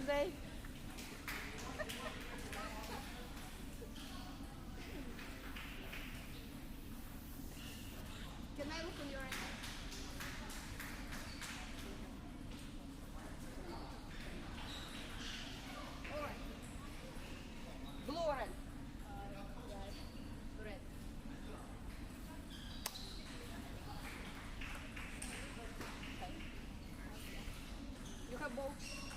today? Can I look on your hand? Alright. Blue or red? Red. Okay. You have both?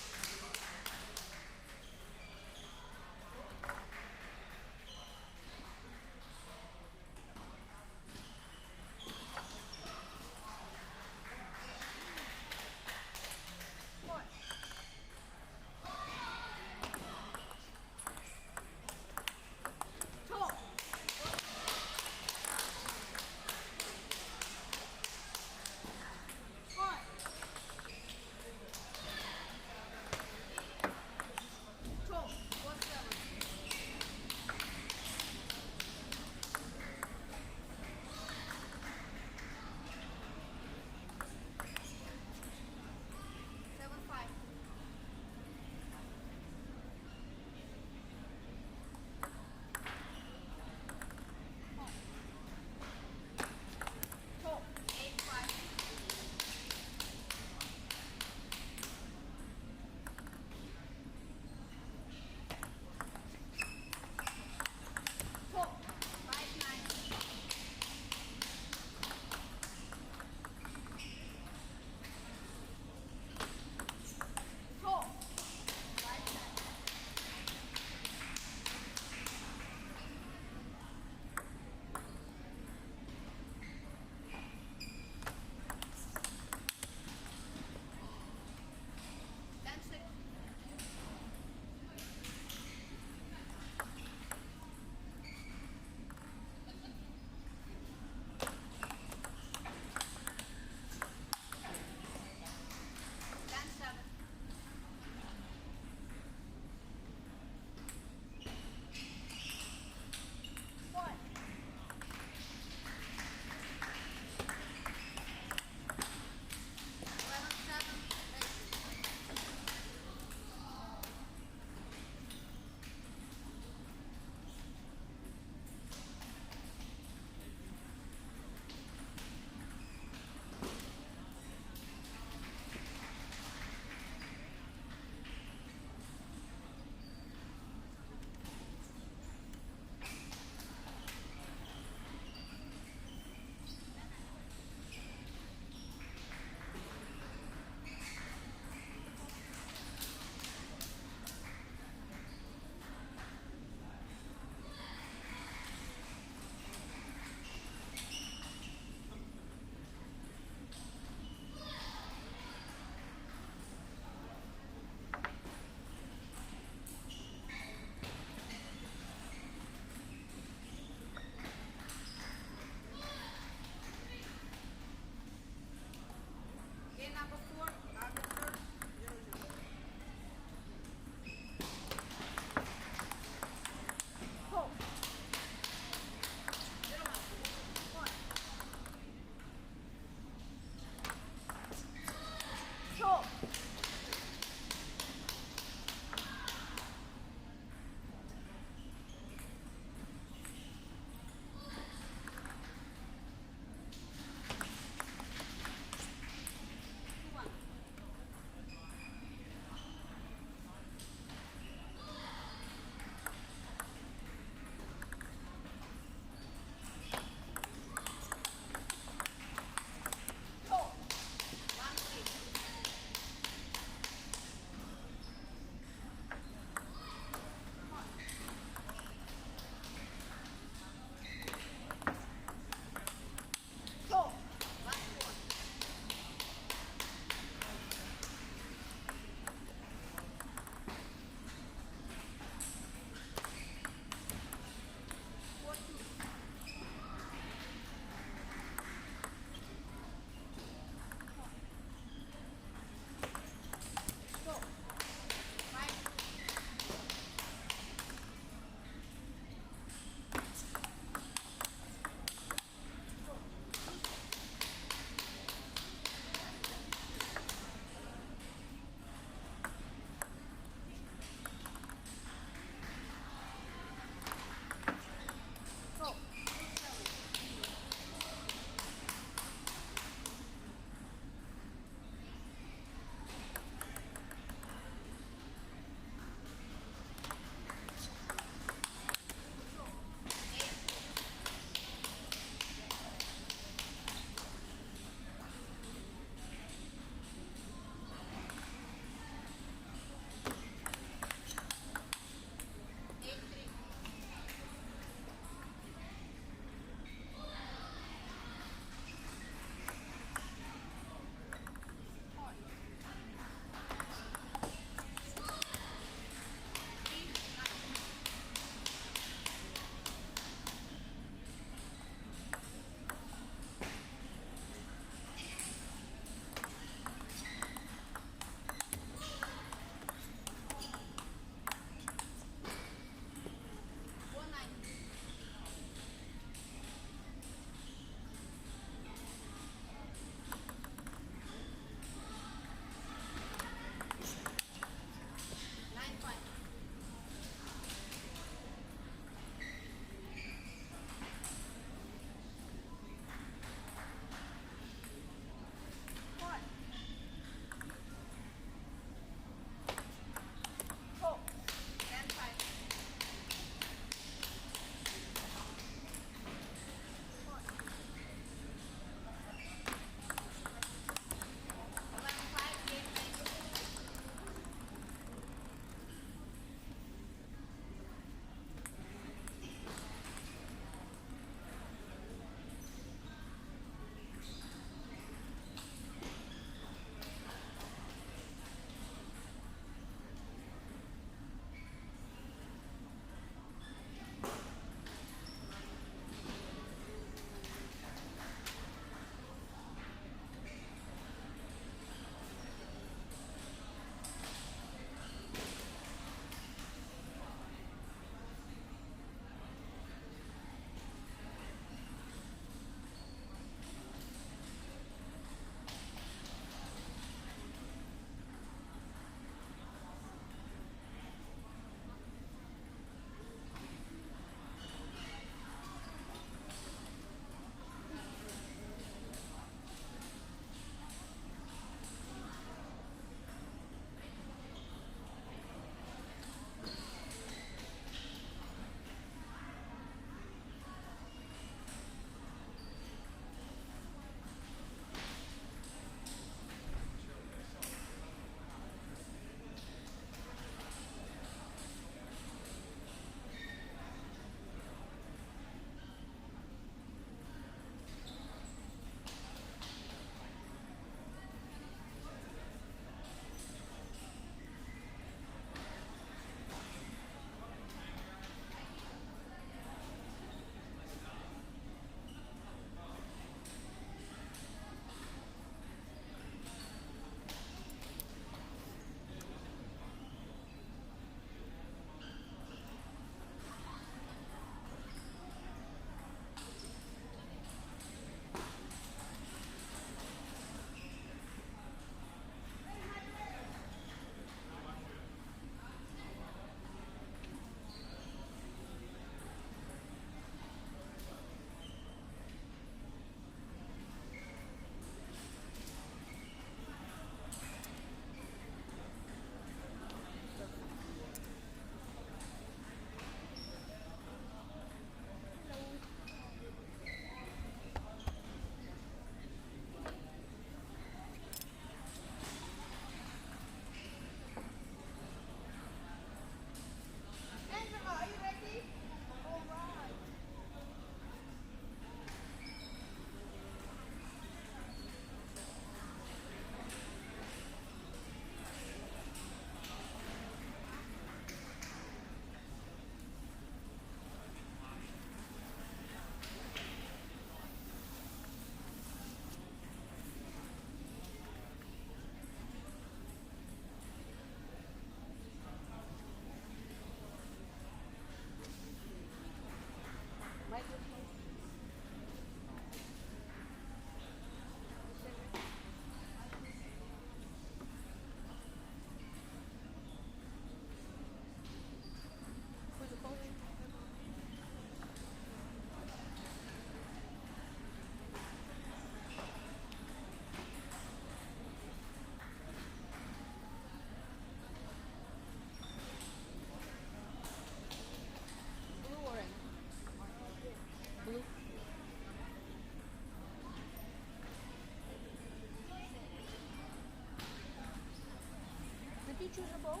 choose a bowl?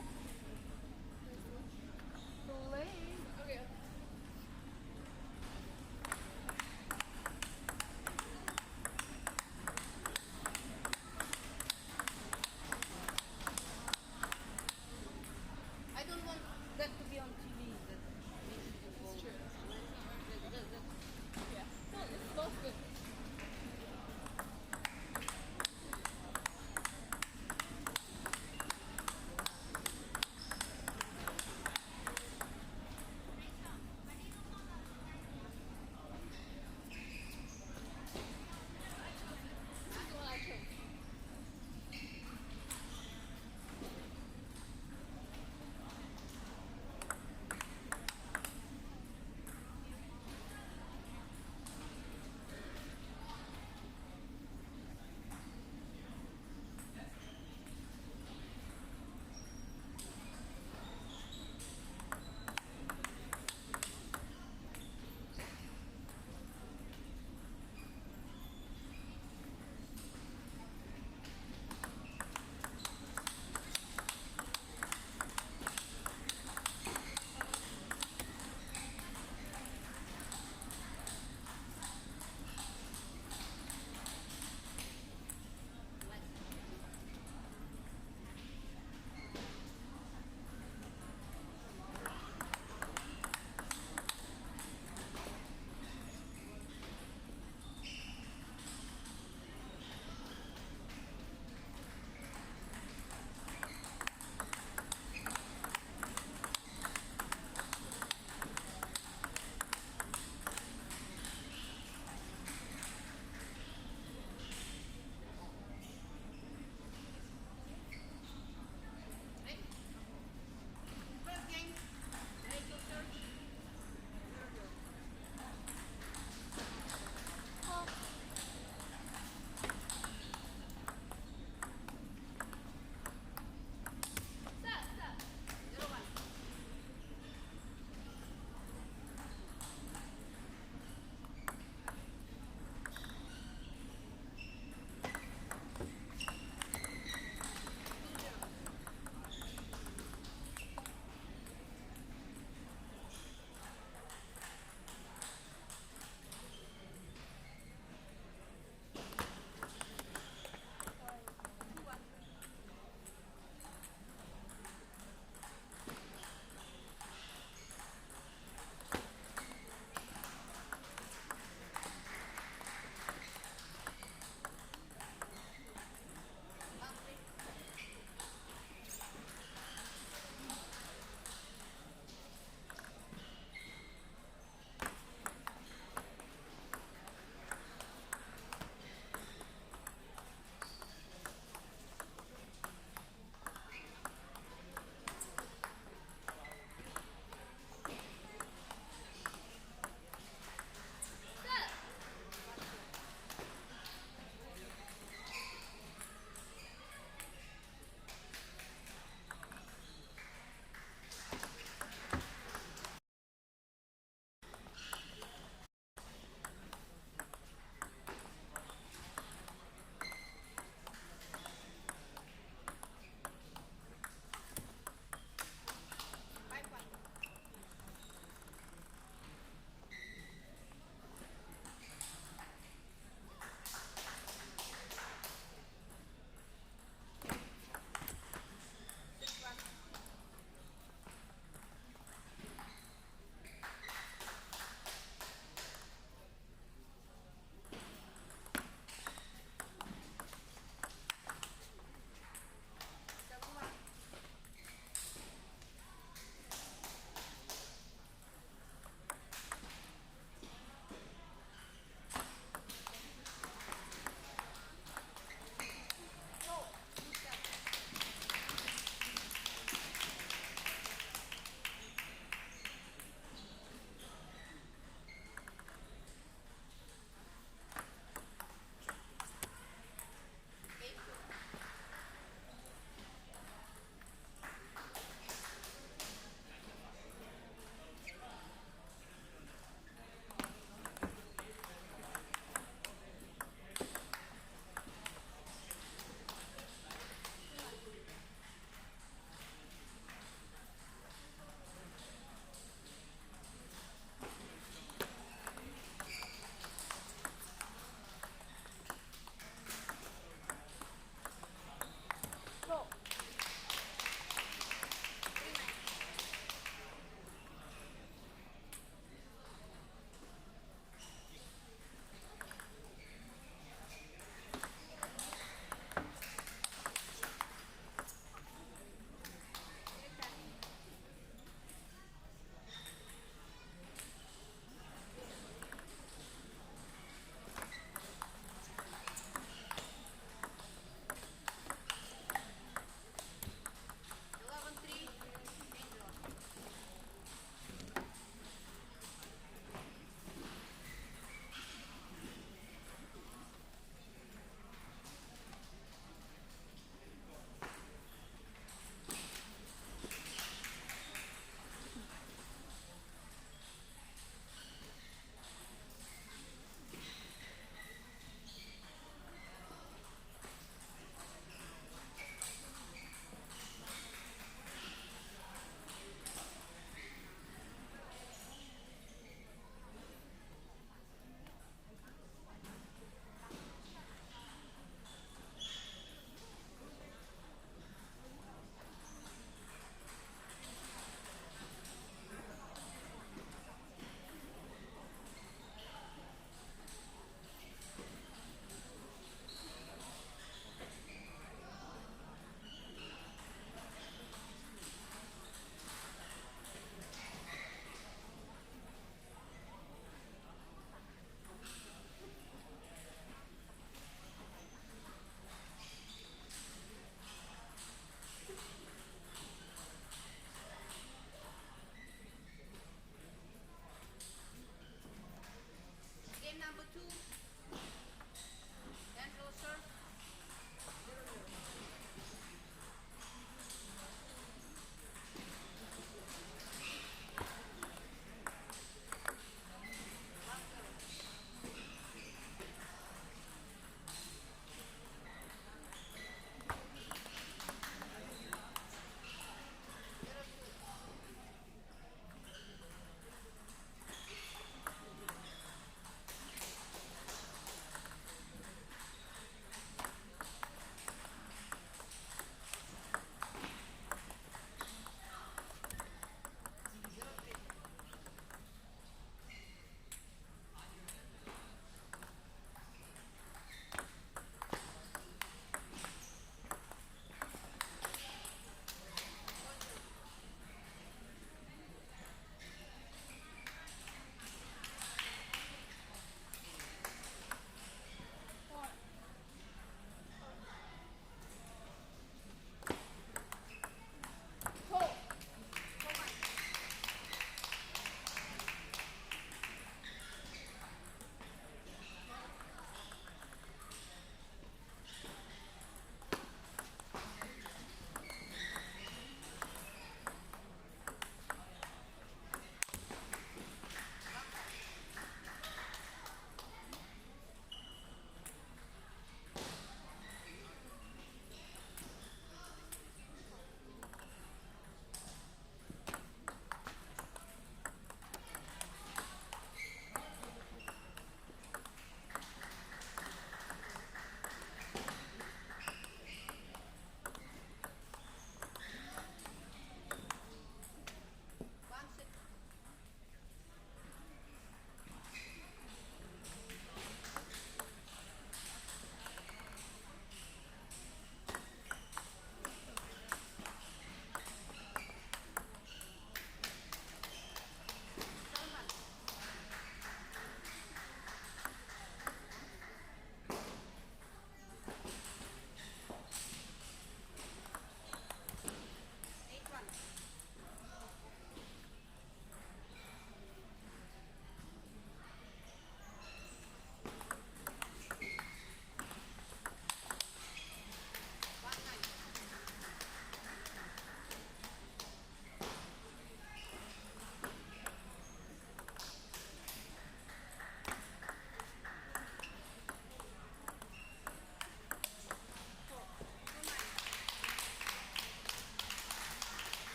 Too late. Okay. I don't want that to be on TV. It's true. Yeah. Well, it smells good.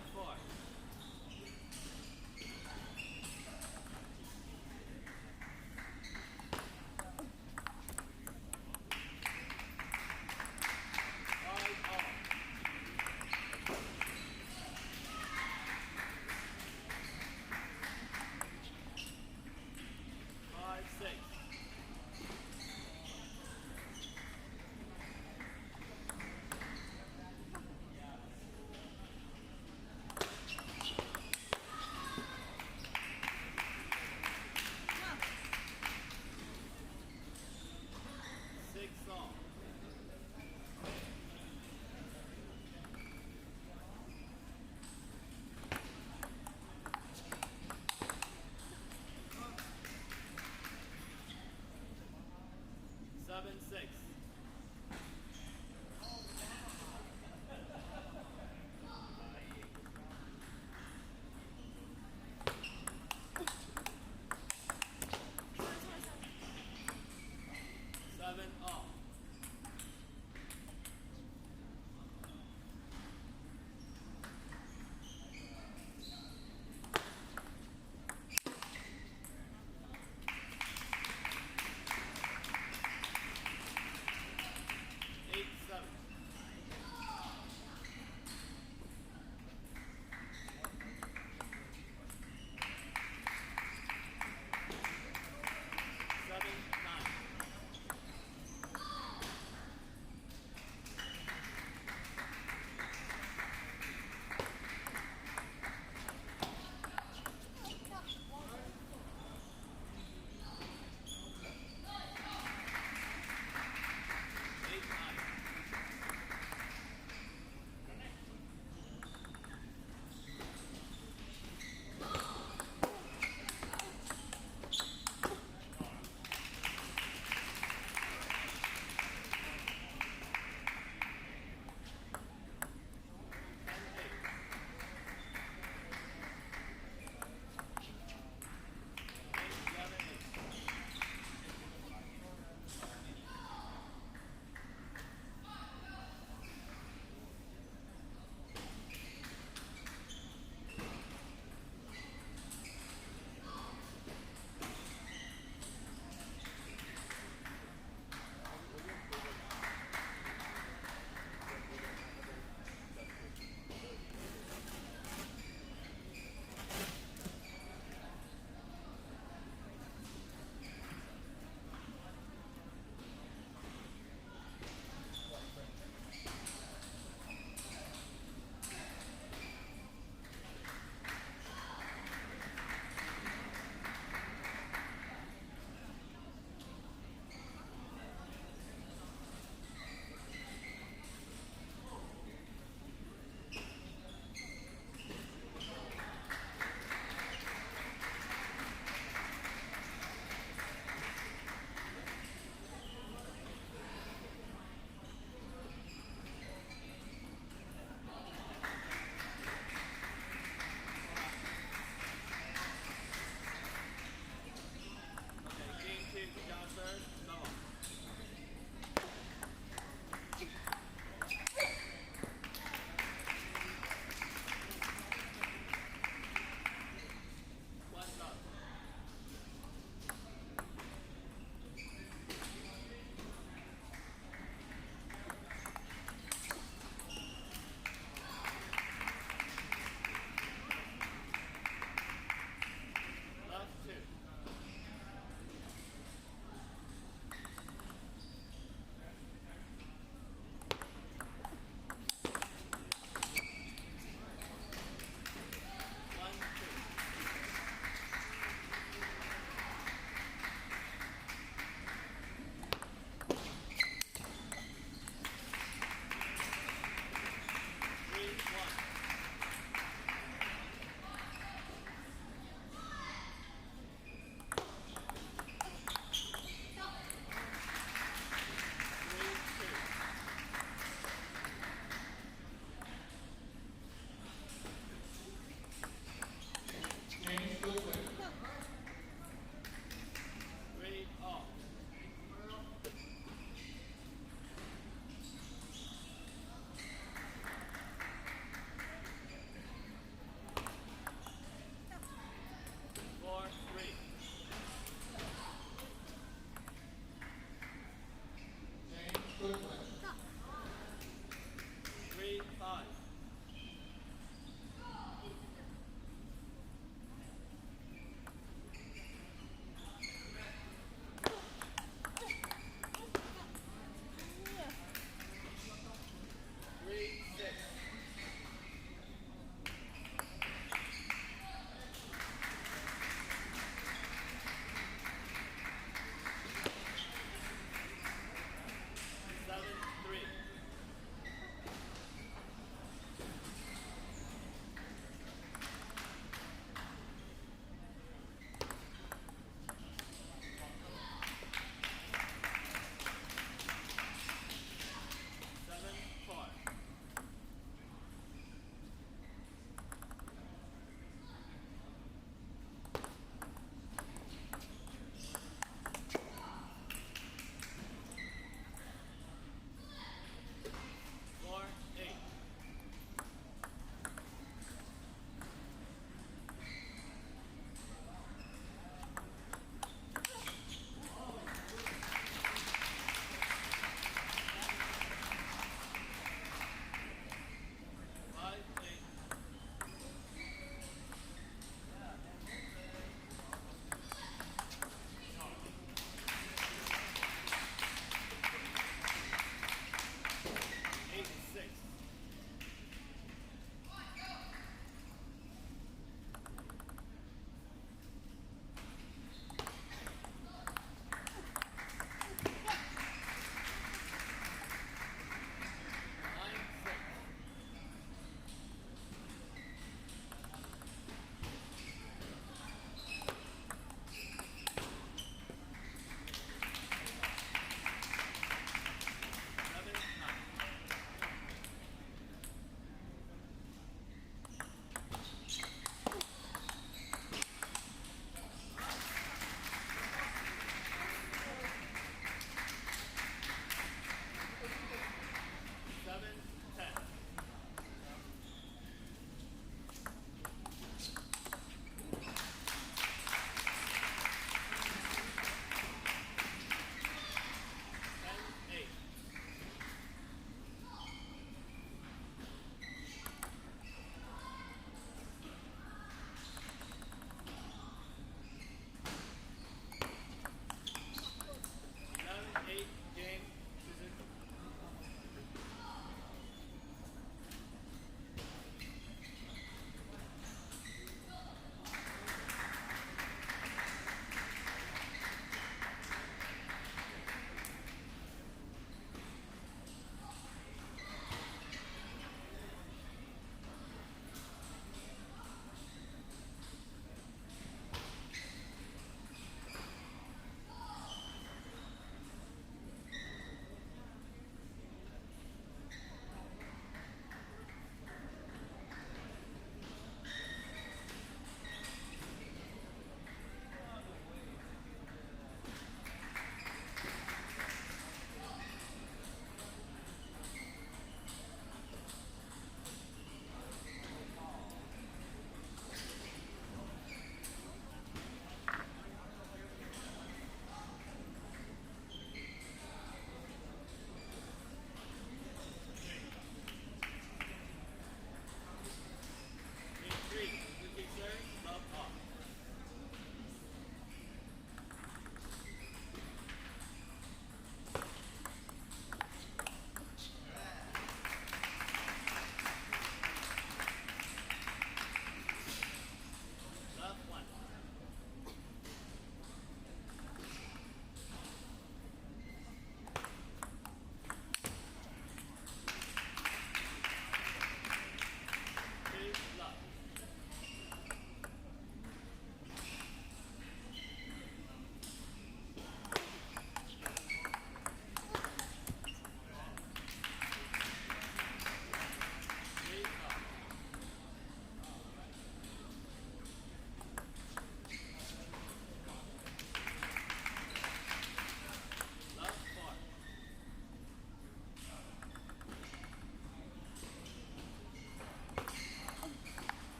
5-4. 5-6.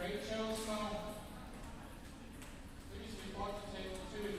Great shows now. Please report to table 2.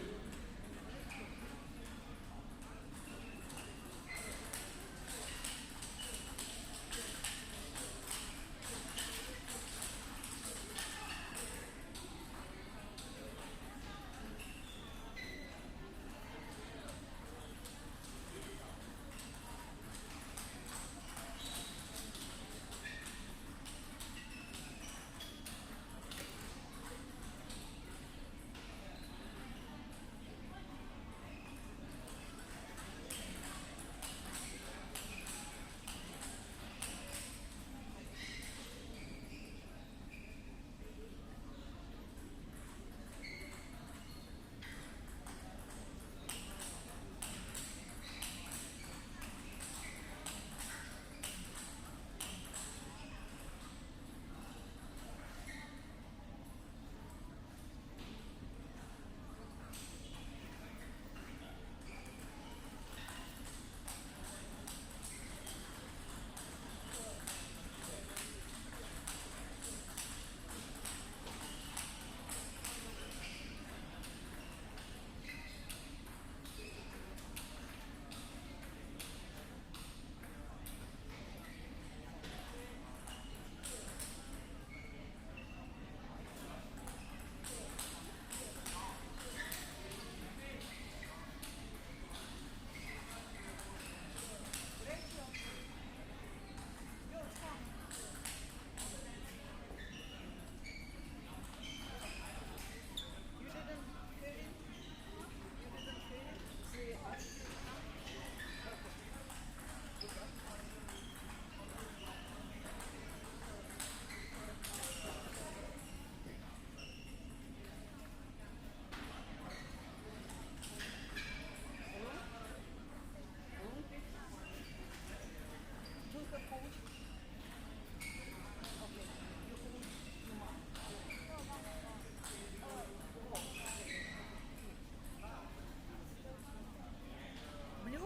Blue?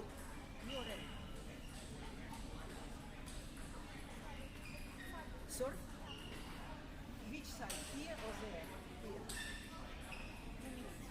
Blue red. Sorry? Which side? Here or there? Here. 2 minutes.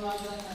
5,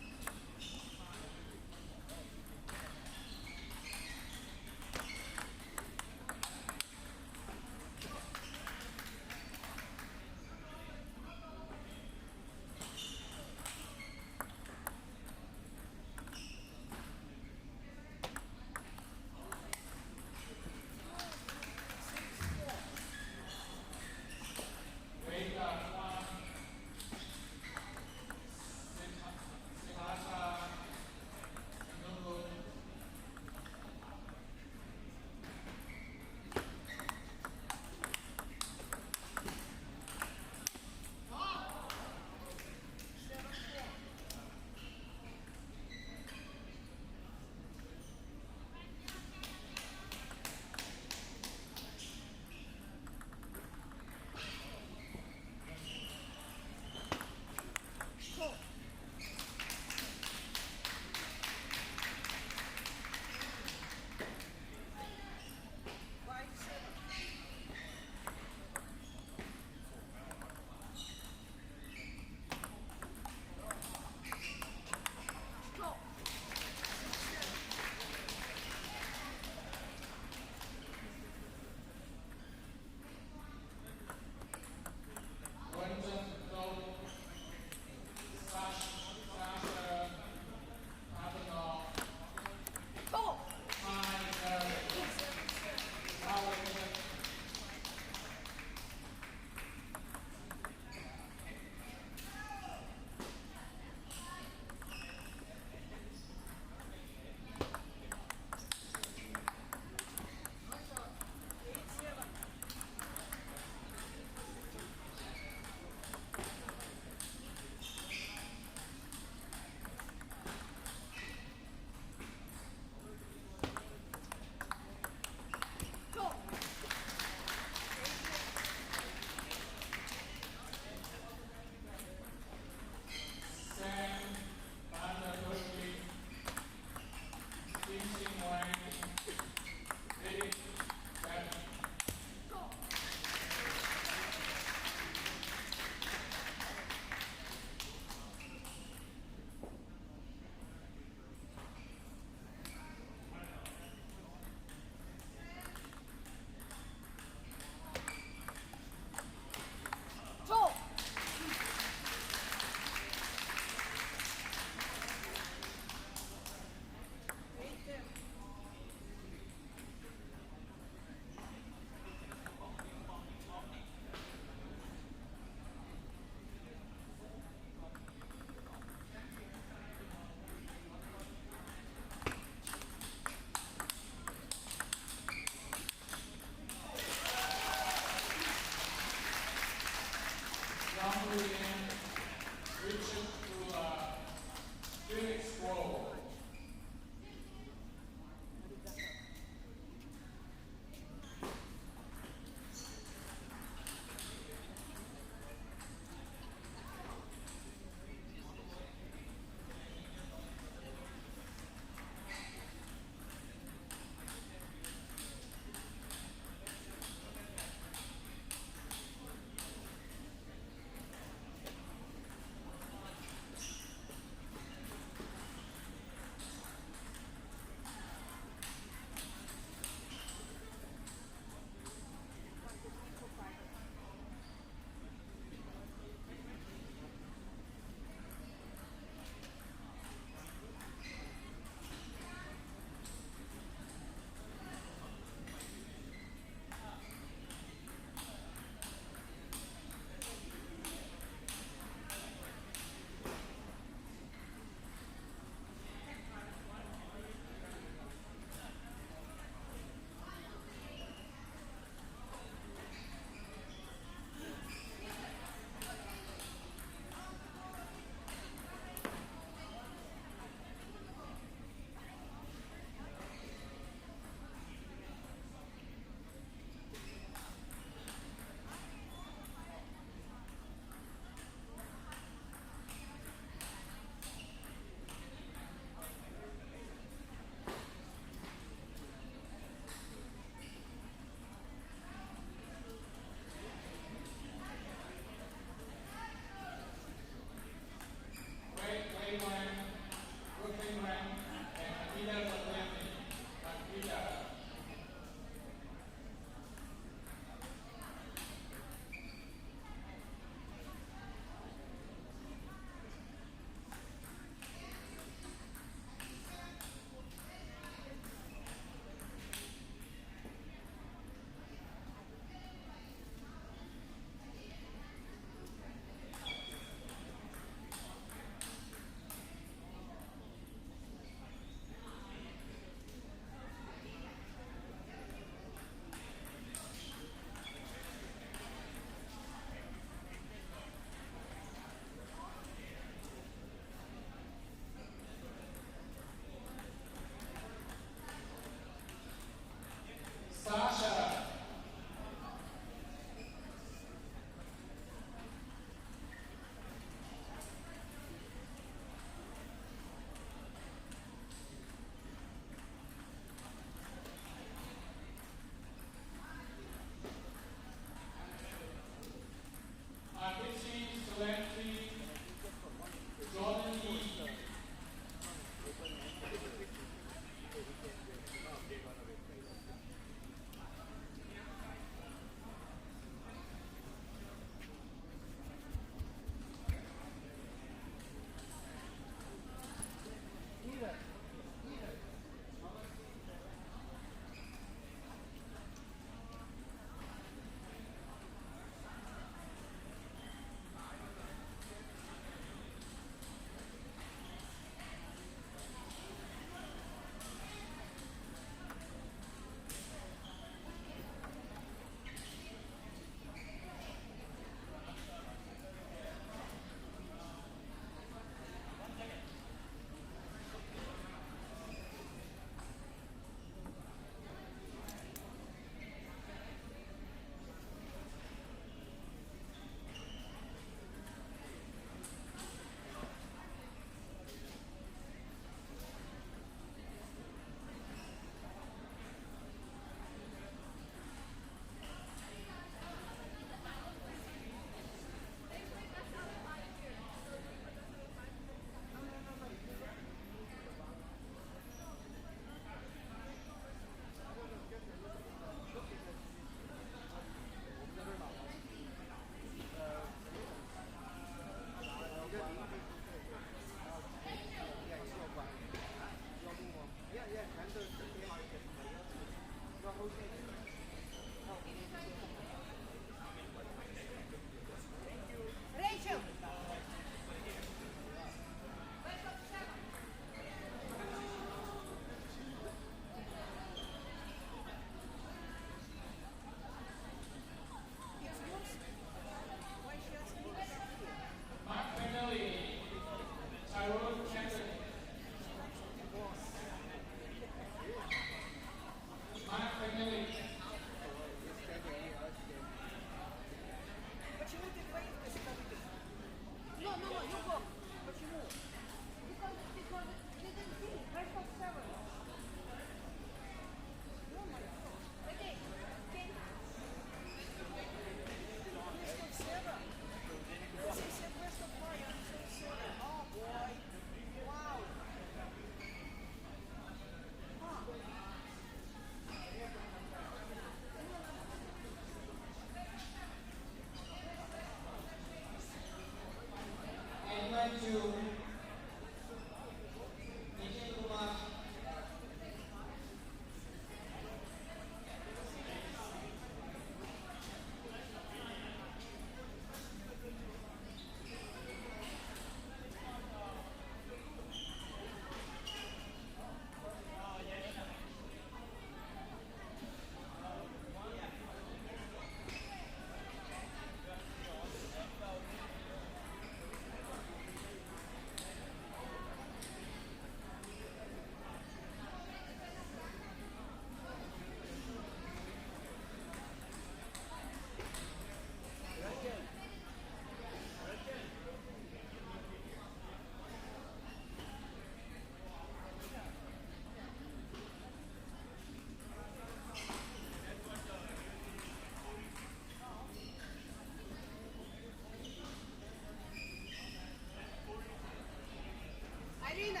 Irina.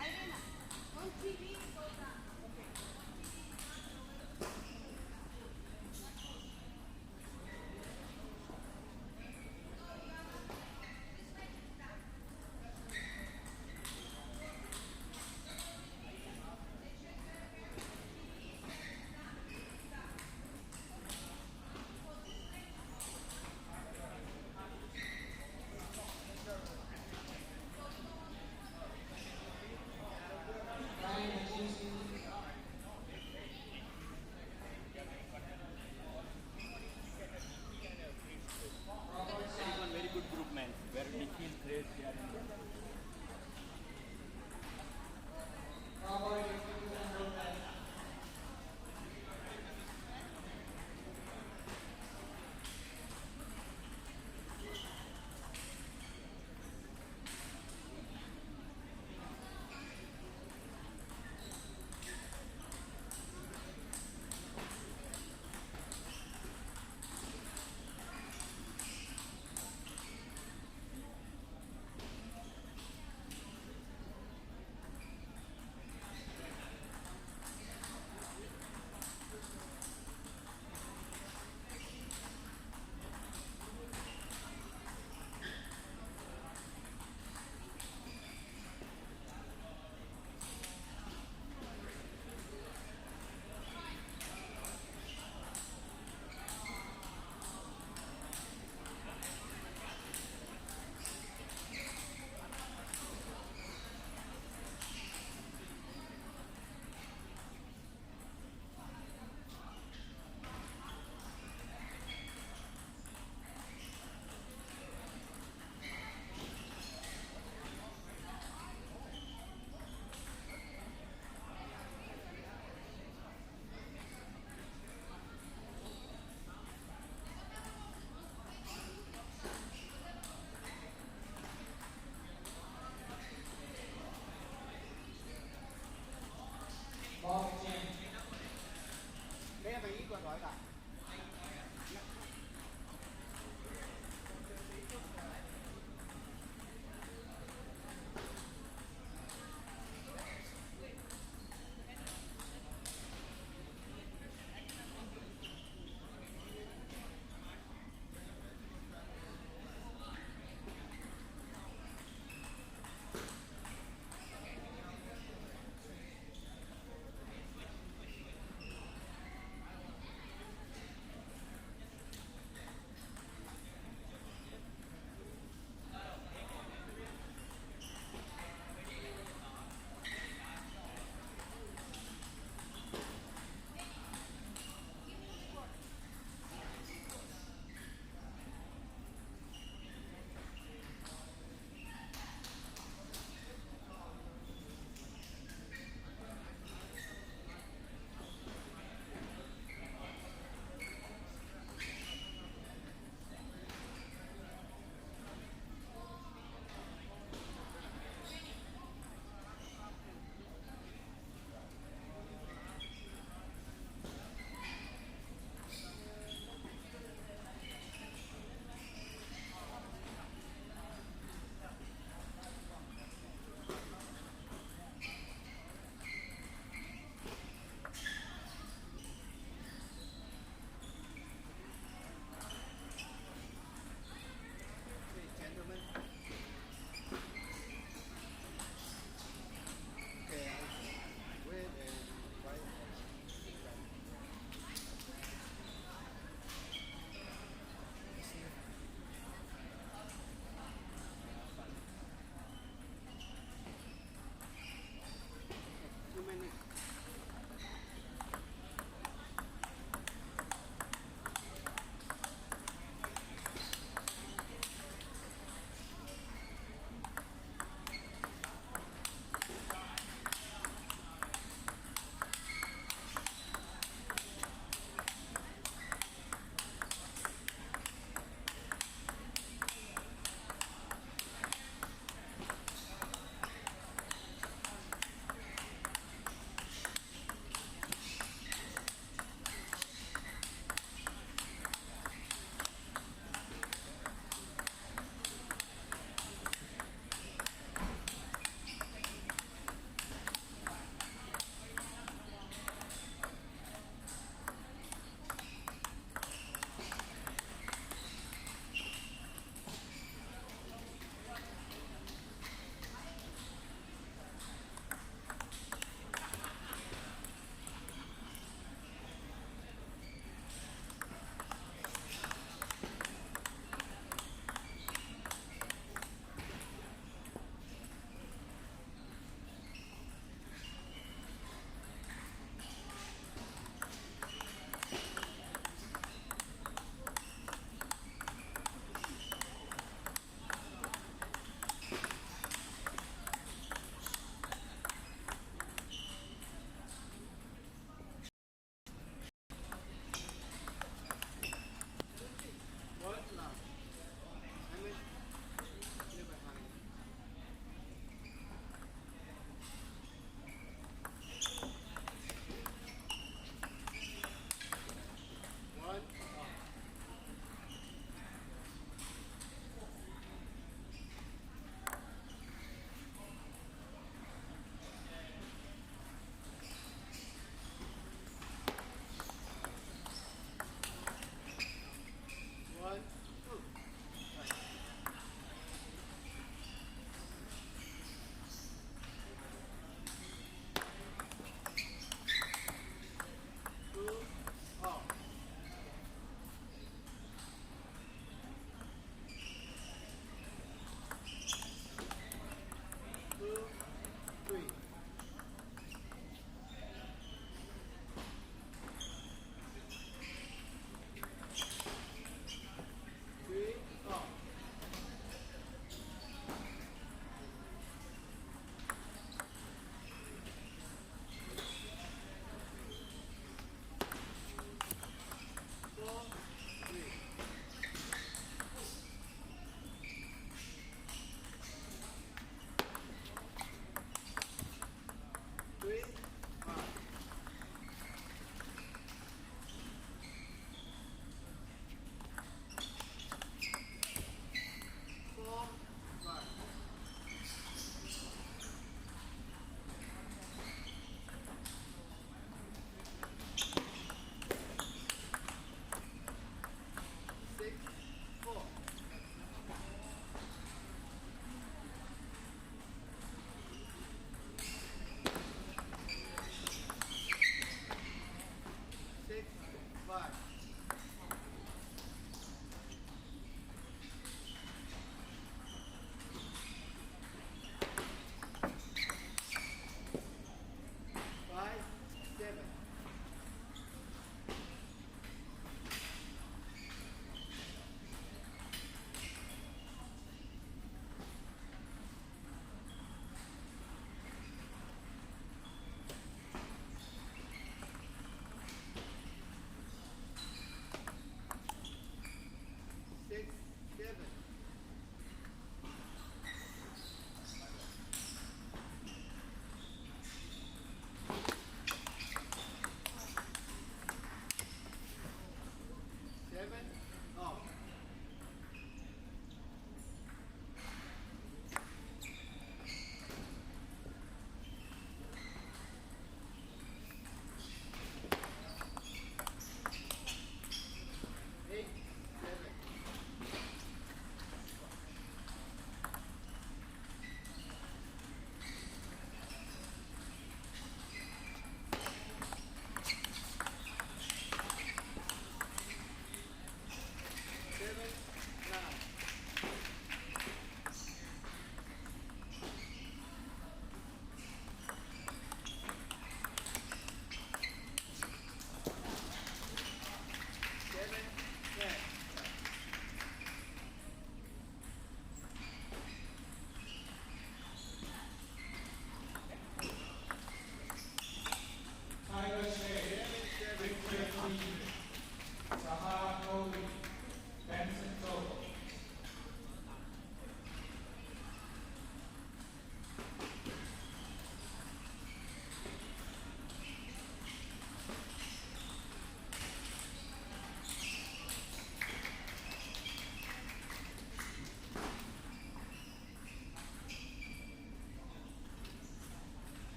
Irina. On TV.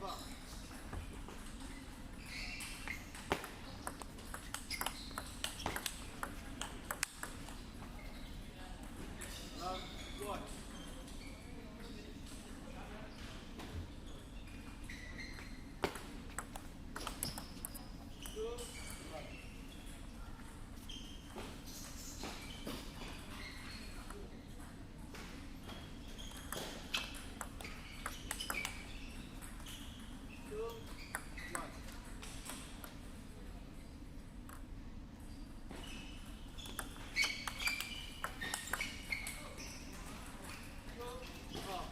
up. Love, one. Two, love. Two, one. Two, up.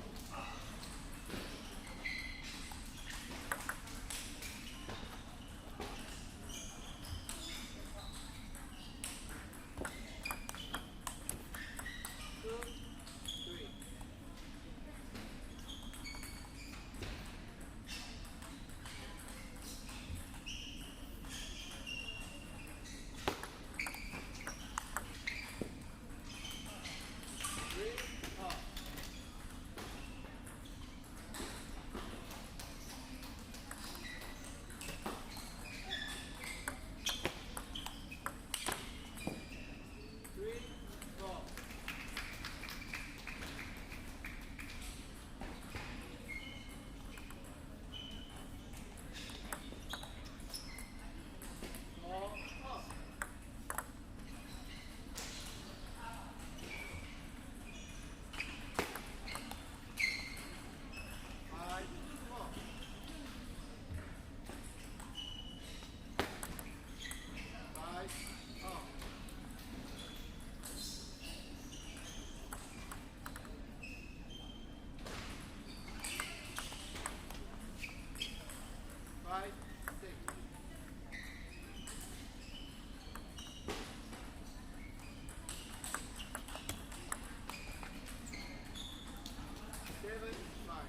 Two, three. Three, up. Three, four. Four, up. Five, four. Five, up. Five, six. Seven, five.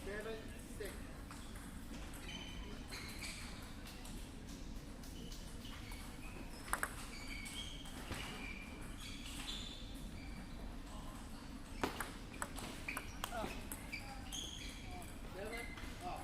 Seven, six. Seven, up.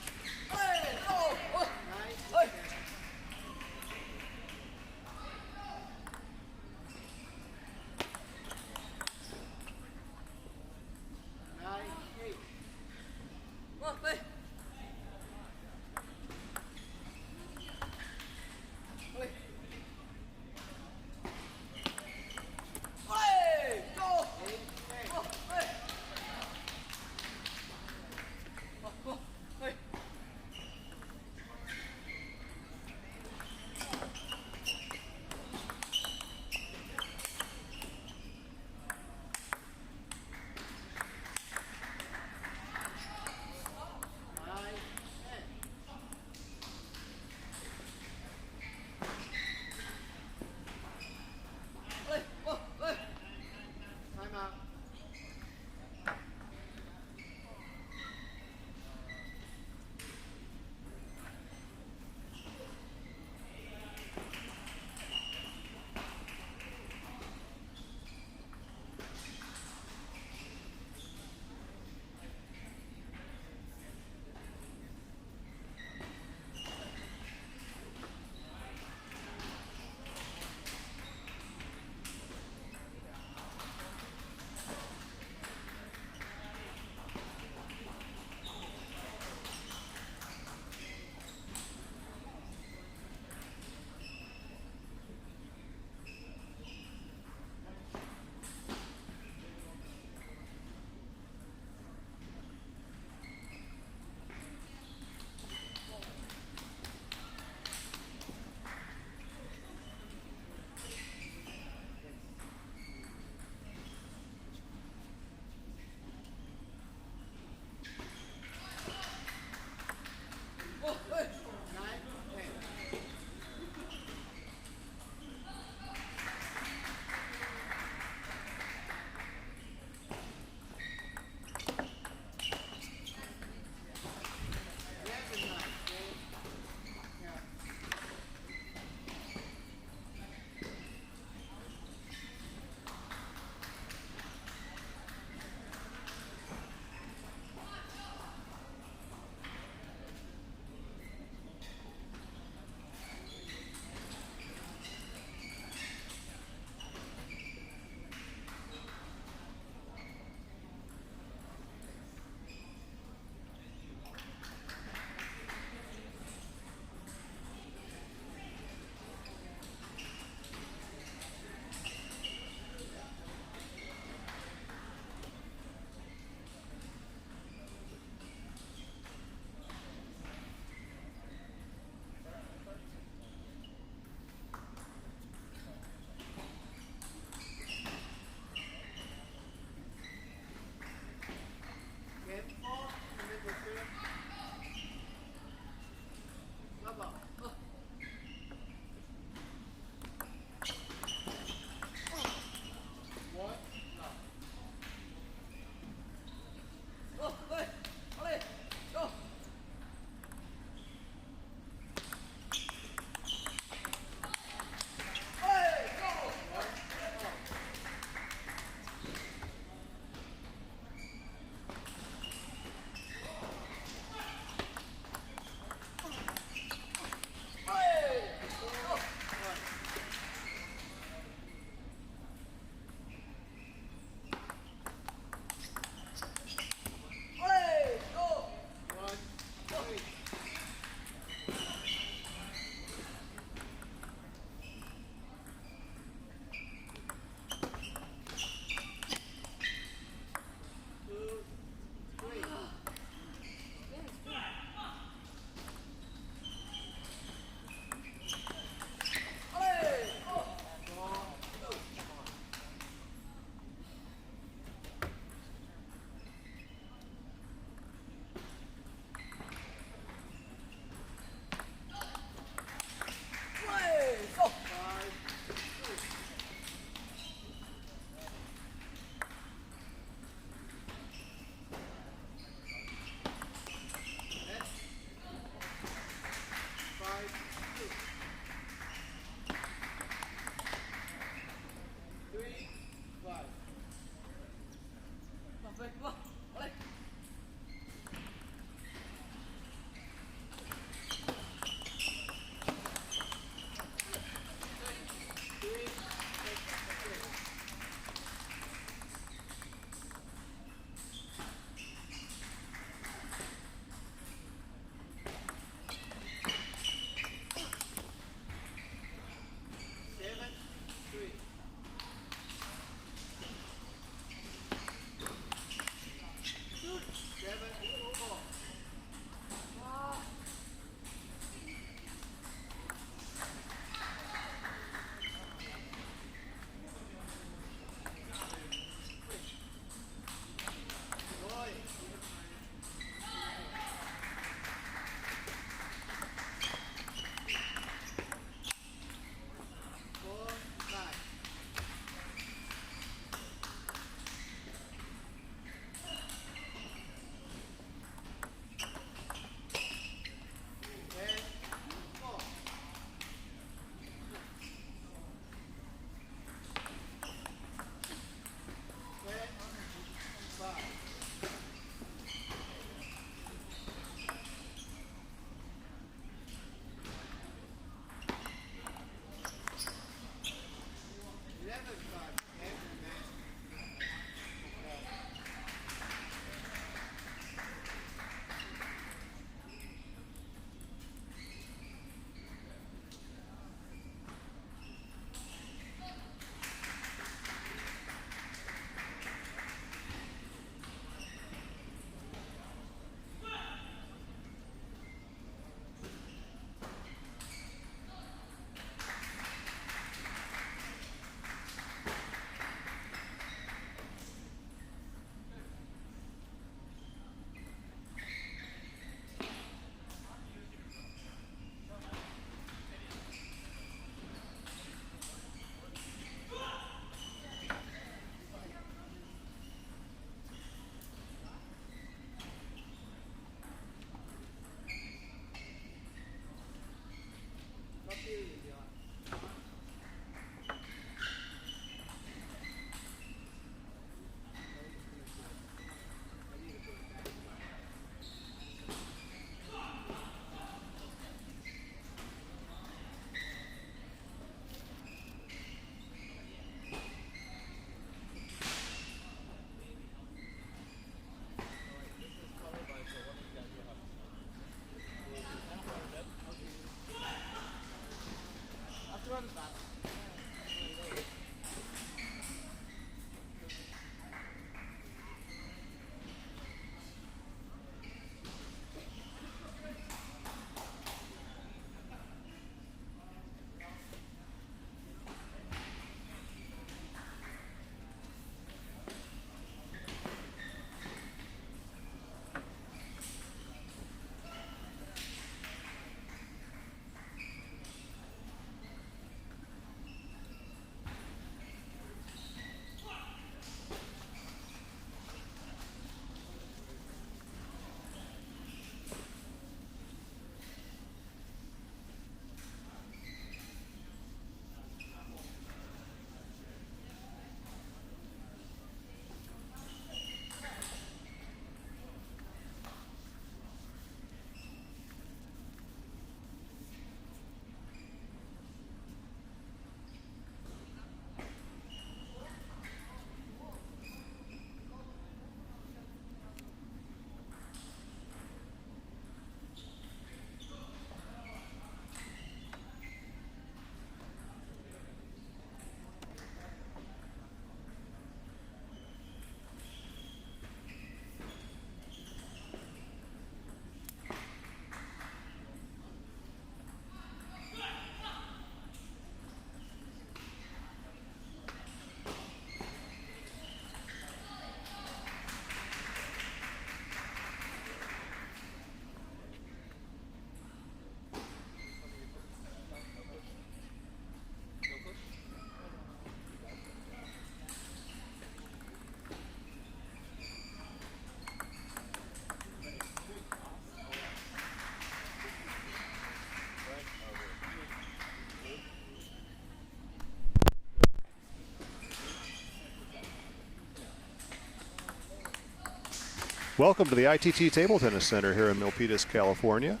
Welcome to the ITT Table Tennis Center here in Milpitas, California.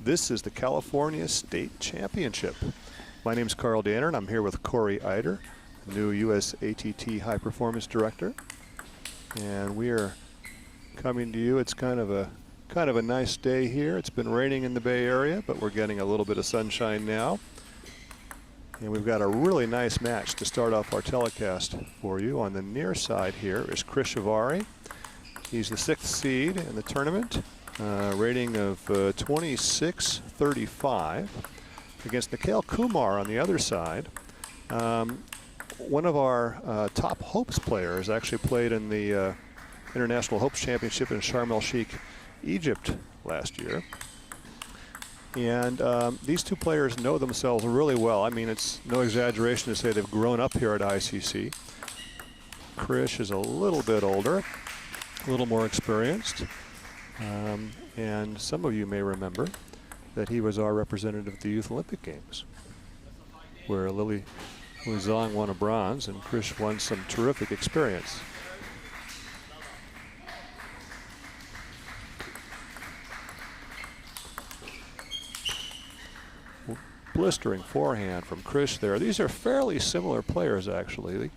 This is the California State Championship. My name is Carl Danner, and I'm here with Corey Eider, new U.S. ATT High Performance Director. And we are coming to you. It's kind of a nice day here. It's been raining in the Bay Area, but we're getting a little bit of sunshine now. And we've got a really nice match to start off our telecast for you. On the near side here is Chris Shivari. He's the 6th seed in the tournament, rating of 26-35 against Nikhil Kumar on the other side. One of our top Hopes players actually played in the International Hopes Championship in Sharm el-Sheikh, Egypt last year. And these two players know themselves really well. I mean, it's no exaggeration to say they've grown up here at ICC. Krish is a little bit older, a little more experienced. And some of you may remember that he was our representative at the Youth Olympic Games, where Lily Zhang won a bronze and Krish won some terrific experience. Blistering forehand from Krish there. These are fairly similar players, actually.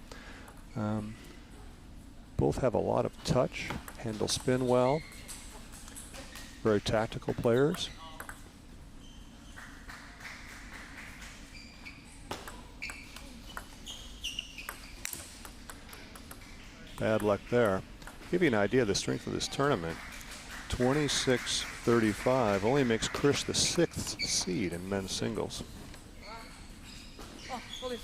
Both have a lot of touch, handle spin well, very tactical players. Bad luck there. Give you an idea of the strength of this tournament. 26-35 only makes Krish the 6th seed in men's singles. Oh, police.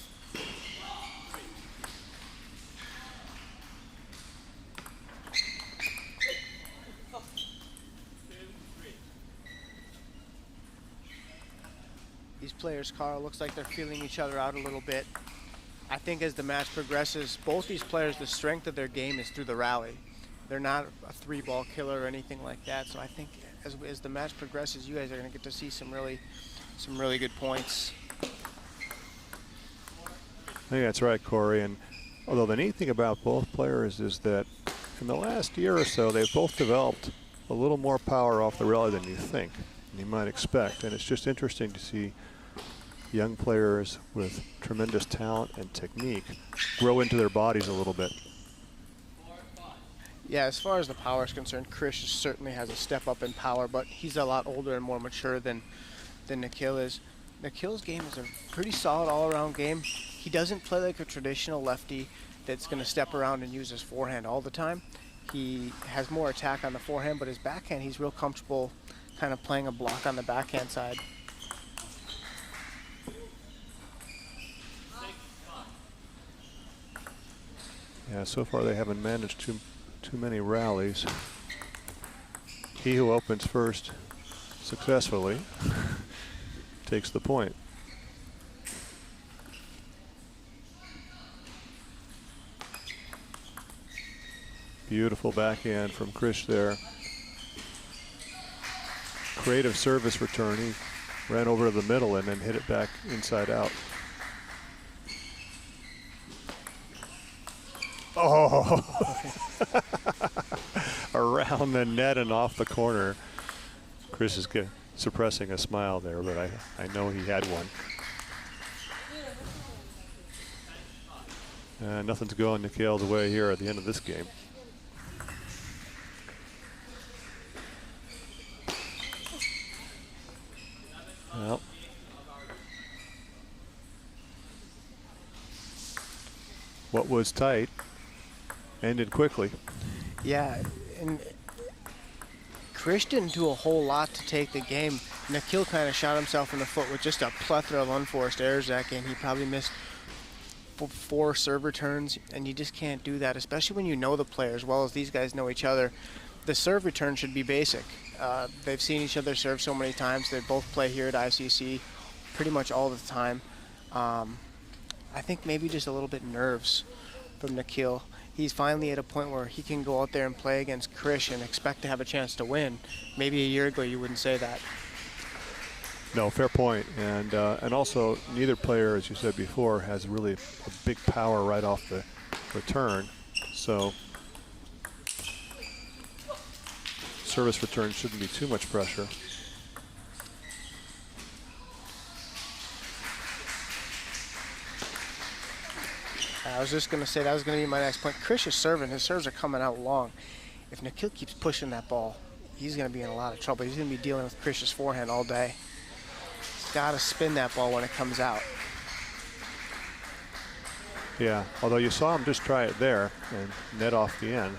These players, Carl, looks like they're feeling each other out a little bit. I think as the match progresses, both these players, the strength of their game is through the rally. They're not a 3-ball killer or anything like that. So I think as the match progresses, you guys are going to get to see some really good points. I think that's right, Corey. And although the neat thing about both players is that in the last year or so, they've both developed a little more power off the rally than you think, and you might expect. And it's just interesting to see young players with tremendous talent and technique grow into their bodies a little bit. Yeah, as far as the power is concerned, Krish certainly has a step up in power, but he's a lot older and more mature than Nikhil is. Nikhil's game is a pretty solid all-around game. He doesn't play like a traditional lefty that's going to step around and use his forehand all the time. He has more attack on the forehand, but his backhand, he's real comfortable kind of playing a block on the backhand side. Yeah, so far they haven't managed too many rallies. He who opens first successfully takes the point. Beautiful backhand from Krish there. Creative service return. He ran over to the middle and then hit it back inside out. Oh, around the net and off the corner. Chris is suppressing a smile there, but I know he had one. Nothing's going Nikhil's way here at the end of this game. Well, what was tight ended quickly. Yeah, and Krish didn't do a whole lot to take the game. Nikhil kind of shot himself in the foot with just a plethora of unforced errors that game. He probably missed 4 serve returns, and you just can't do that, especially when you know the player as well as these guys know each other. The serve return should be basic. They've seen each other serve so many times. They both play here at ICC pretty much all the time. I think maybe just a little bit nerves from Nikhil. He's finally at a point where he can go out there and play against Krish and expect to have a chance to win. Maybe a year ago you wouldn't say that. No, fair point. And also neither player, as you said before, has really a big power right off the return. So service return shouldn't be too much pressure. I was just going to say that was going to be my next point. Krish is serving. His serves are coming out long. If Nikhil keeps pushing that ball, he's going to be in a lot of trouble. He's going to be dealing with Krish's forehand all day. He's got to spin that ball when it comes out. Yeah, although you saw him just try it there and net off the end.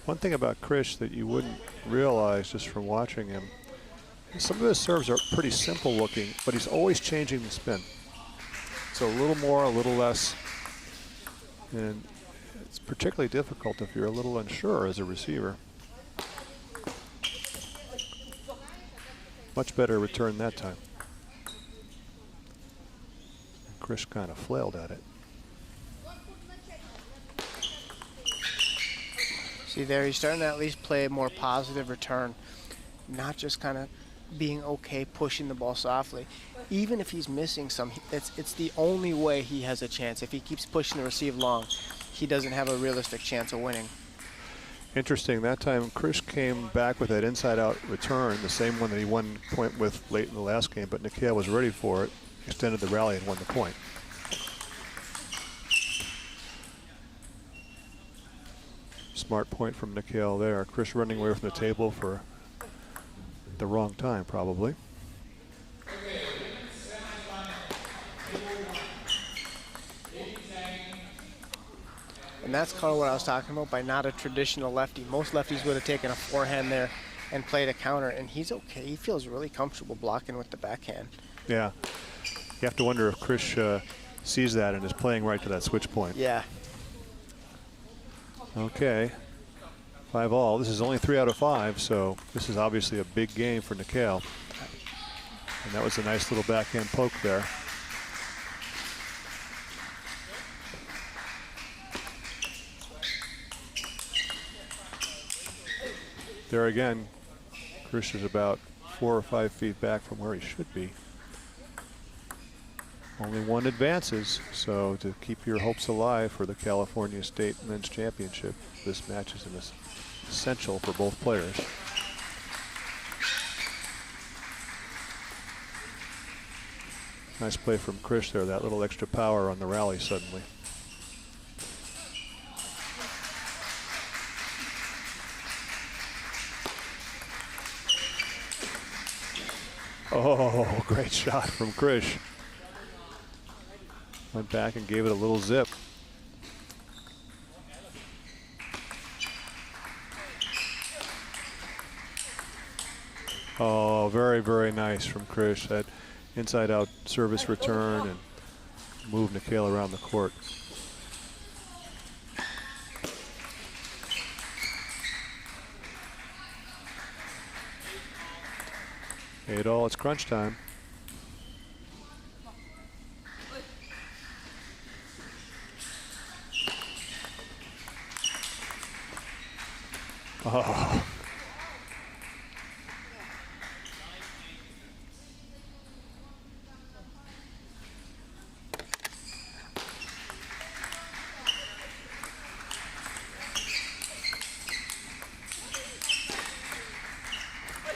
One thing about Krish that you wouldn't realize just from watching him, some of his serves are pretty simple looking, but he's always changing the spin. So a little more, a little less. And it's particularly difficult if you're a little unsure as a receiver. Much better return that time. Krish kind of flailed at it. See there, he's starting to at least play a more positive return, not just kind of being okay pushing the ball softly. Even if he's missing some, it's the only way he has a chance. If he keeps pushing the receive long, he doesn't have a realistic chance of winning. Interesting, that time Krish came back with that inside-out return, the same one that he won point with late in the last game, but Nikhil was ready for it, extended the rally and won the point. Smart point from Nikhil there. Krish running away from the table for the wrong time, probably. And that's kind of what I was talking about by not a traditional lefty. Most lefties would have taken a forehand there and played a counter, and he's okay. He feels really comfortable blocking with the backhand. Yeah. You have to wonder if Krish sees that and is playing right to that switch point. Yeah. Okay. 5-all. This is only 3 out of 5, so this is obviously a big game for Nikhil. And that was a nice little backhand poke there. There again, Krish is about 4 or 5 feet back from where he should be. Only one advances, so to keep your hopes alive for the California State Men's Championship, this match is essential for both players. Nice play from Krish there, that little extra power on the rally suddenly. Oh, great shot from Krish. Went back and gave it a little zip. Oh, very, very nice from Krish. That inside-out service return and move Nikhil around the court. 8-all, it's crunch time. Oh.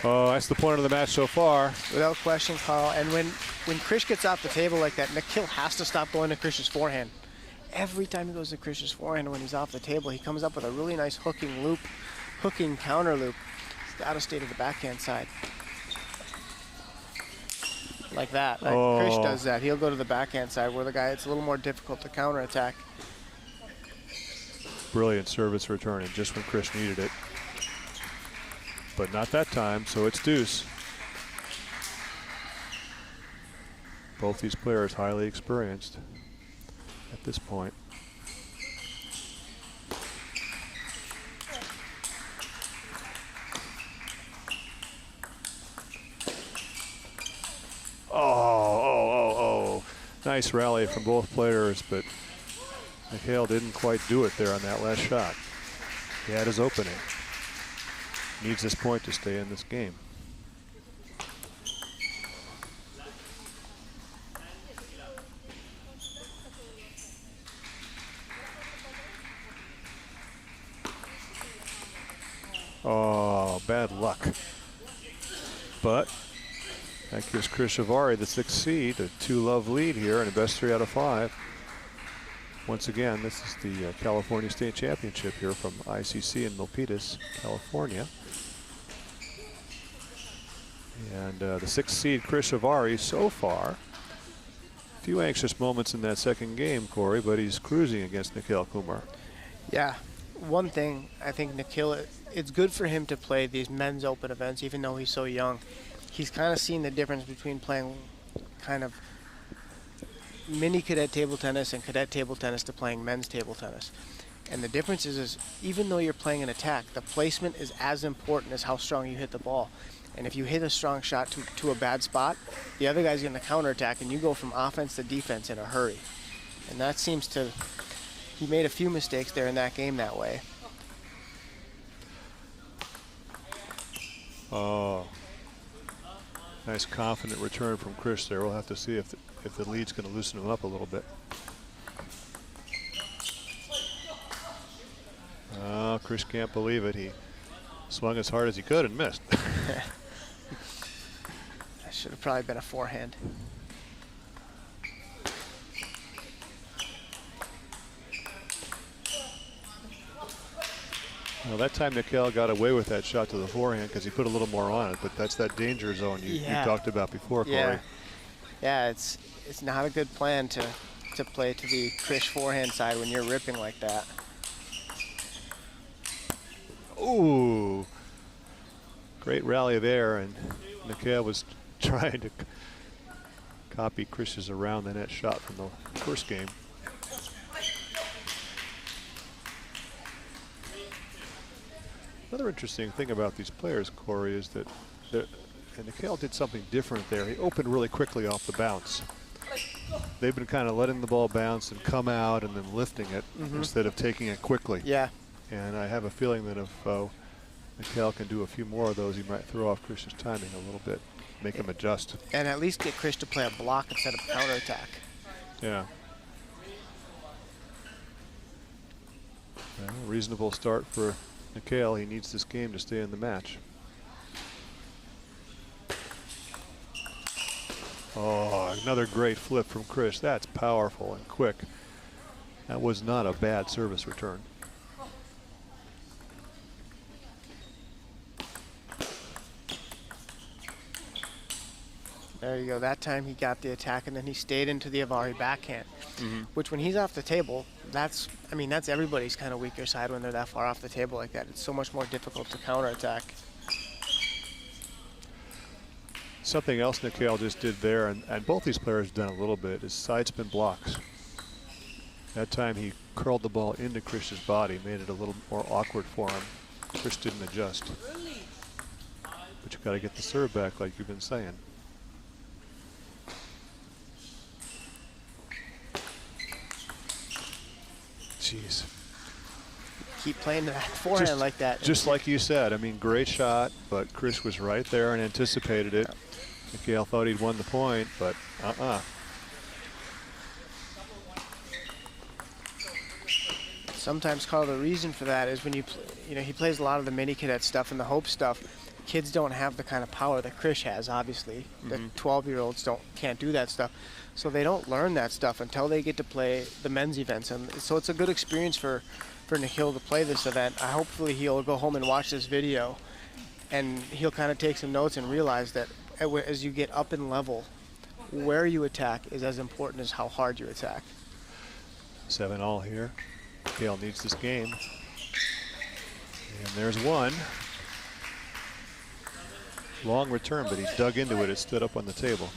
Oh, that's the point of the match so far. Without question, Carl. And when Krish gets off the table like that, Nikhil has to stop going to Krish's forehand. Every time he goes to Krish's forehand when he's off the table, he comes up with a really nice hooking loop, hooking counter loop. He's got to stay to the backhand side. Like that. Like Oh. Krish does that. He'll go to the backhand side where the guy, it's a little more difficult to counterattack. Brilliant service return, and just when Krish needed it. But not that time, so it's deuce. Both these players highly experienced at this point. Oh. Nice rally from both players, but Nikhil didn't quite do it there on that last shot. He had his opening. Needs this point to stay in this game. Oh, bad luck. But that gives Chris Shavari the 6th seed, a 2-love lead here, and a best 3 out of 5. Once again, this is the California State Championship here from ICC in Milpitas, California. And the 6th seed, Chris Shavari, so far. A few anxious moments in that second game, Corey, but he's cruising against Nikhil Kumar. Yeah. One thing, I think Nikhil, it's good for him to play these men's open events, even though he's so young. He's kind of seen the difference between playing kind of mini cadet table tennis and cadet table tennis to playing men's table tennis. And the difference is even though you're playing an attack, the placement is as important as how strong you hit the ball. And if you hit a strong shot to a bad spot, the other guy's going to counterattack, and you go from offense to defense in a hurry. And that seems to, he made a few mistakes there in that game that way. Oh, nice confident return from Chris there. We'll have to see if the lead's going to loosen him up a little bit. Oh, Chris can't believe it. He swung as hard as he could and missed. That should have probably been a forehand. Well, that time Nikhil got away with that shot to the forehand because he put a little more on it, but that's that danger zone you talked about before, Corey. Yeah, it's not a good plan to play to the Chris forehand side when you're ripping like that. Ooh, great rally there, and Nikhil was trying to copy Chris's around the net shot from the first game. Another interesting thing about these players, Corey, is that and Nikhil did something different there. He opened really quickly off the bounce. They've been kind of letting the ball bounce and come out and then lifting it instead of taking it quickly. Yeah. And I have a feeling that if Nikhil can do a few more of those, he might throw off Chris's timing a little bit, make him adjust. And at least get Chris to play a block instead of counterattack. Yeah. Well, reasonable start for Nikhil. He needs this game to stay in the match. Oh, another great flip from Chris. That's powerful and quick. That was not a bad service return. There you go. That time he got the attack, and then he stayed into the Avari backhand, which when he's off the table, that's everybody's kind of weaker side when they're that far off the table like that. It's so much more difficult to counterattack. Something else Nikhil just did there, and both these players have done a little bit, is side spin blocks. That time he curled the ball into Chris's body, made it a little more awkward for him. Chris didn't adjust. But you got to get the serve back like you've been saying. Jeez. Keep playing that forehand like that. Just like you said, I mean, great shot, but Chris was right there and anticipated it. Nikhil thought he'd won the point, but Sometimes, Carl, the reason for that is when he plays a lot of the mini cadet stuff and the Hope stuff. Kids don't have the kind of power that Chris has, obviously. The 12-year-olds can't do that stuff. So they don't learn that stuff until they get to play the men's events. And so it's a good experience for Nikhil to play this event. Hopefully he'll go home and watch this video, and he'll kind of take some notes and realize that as you get up in level, where you attack is as important as how hard you attack. 7-all here. Nikhil needs this game. And there's one. Long return, but he dug into it. It stood up on the table.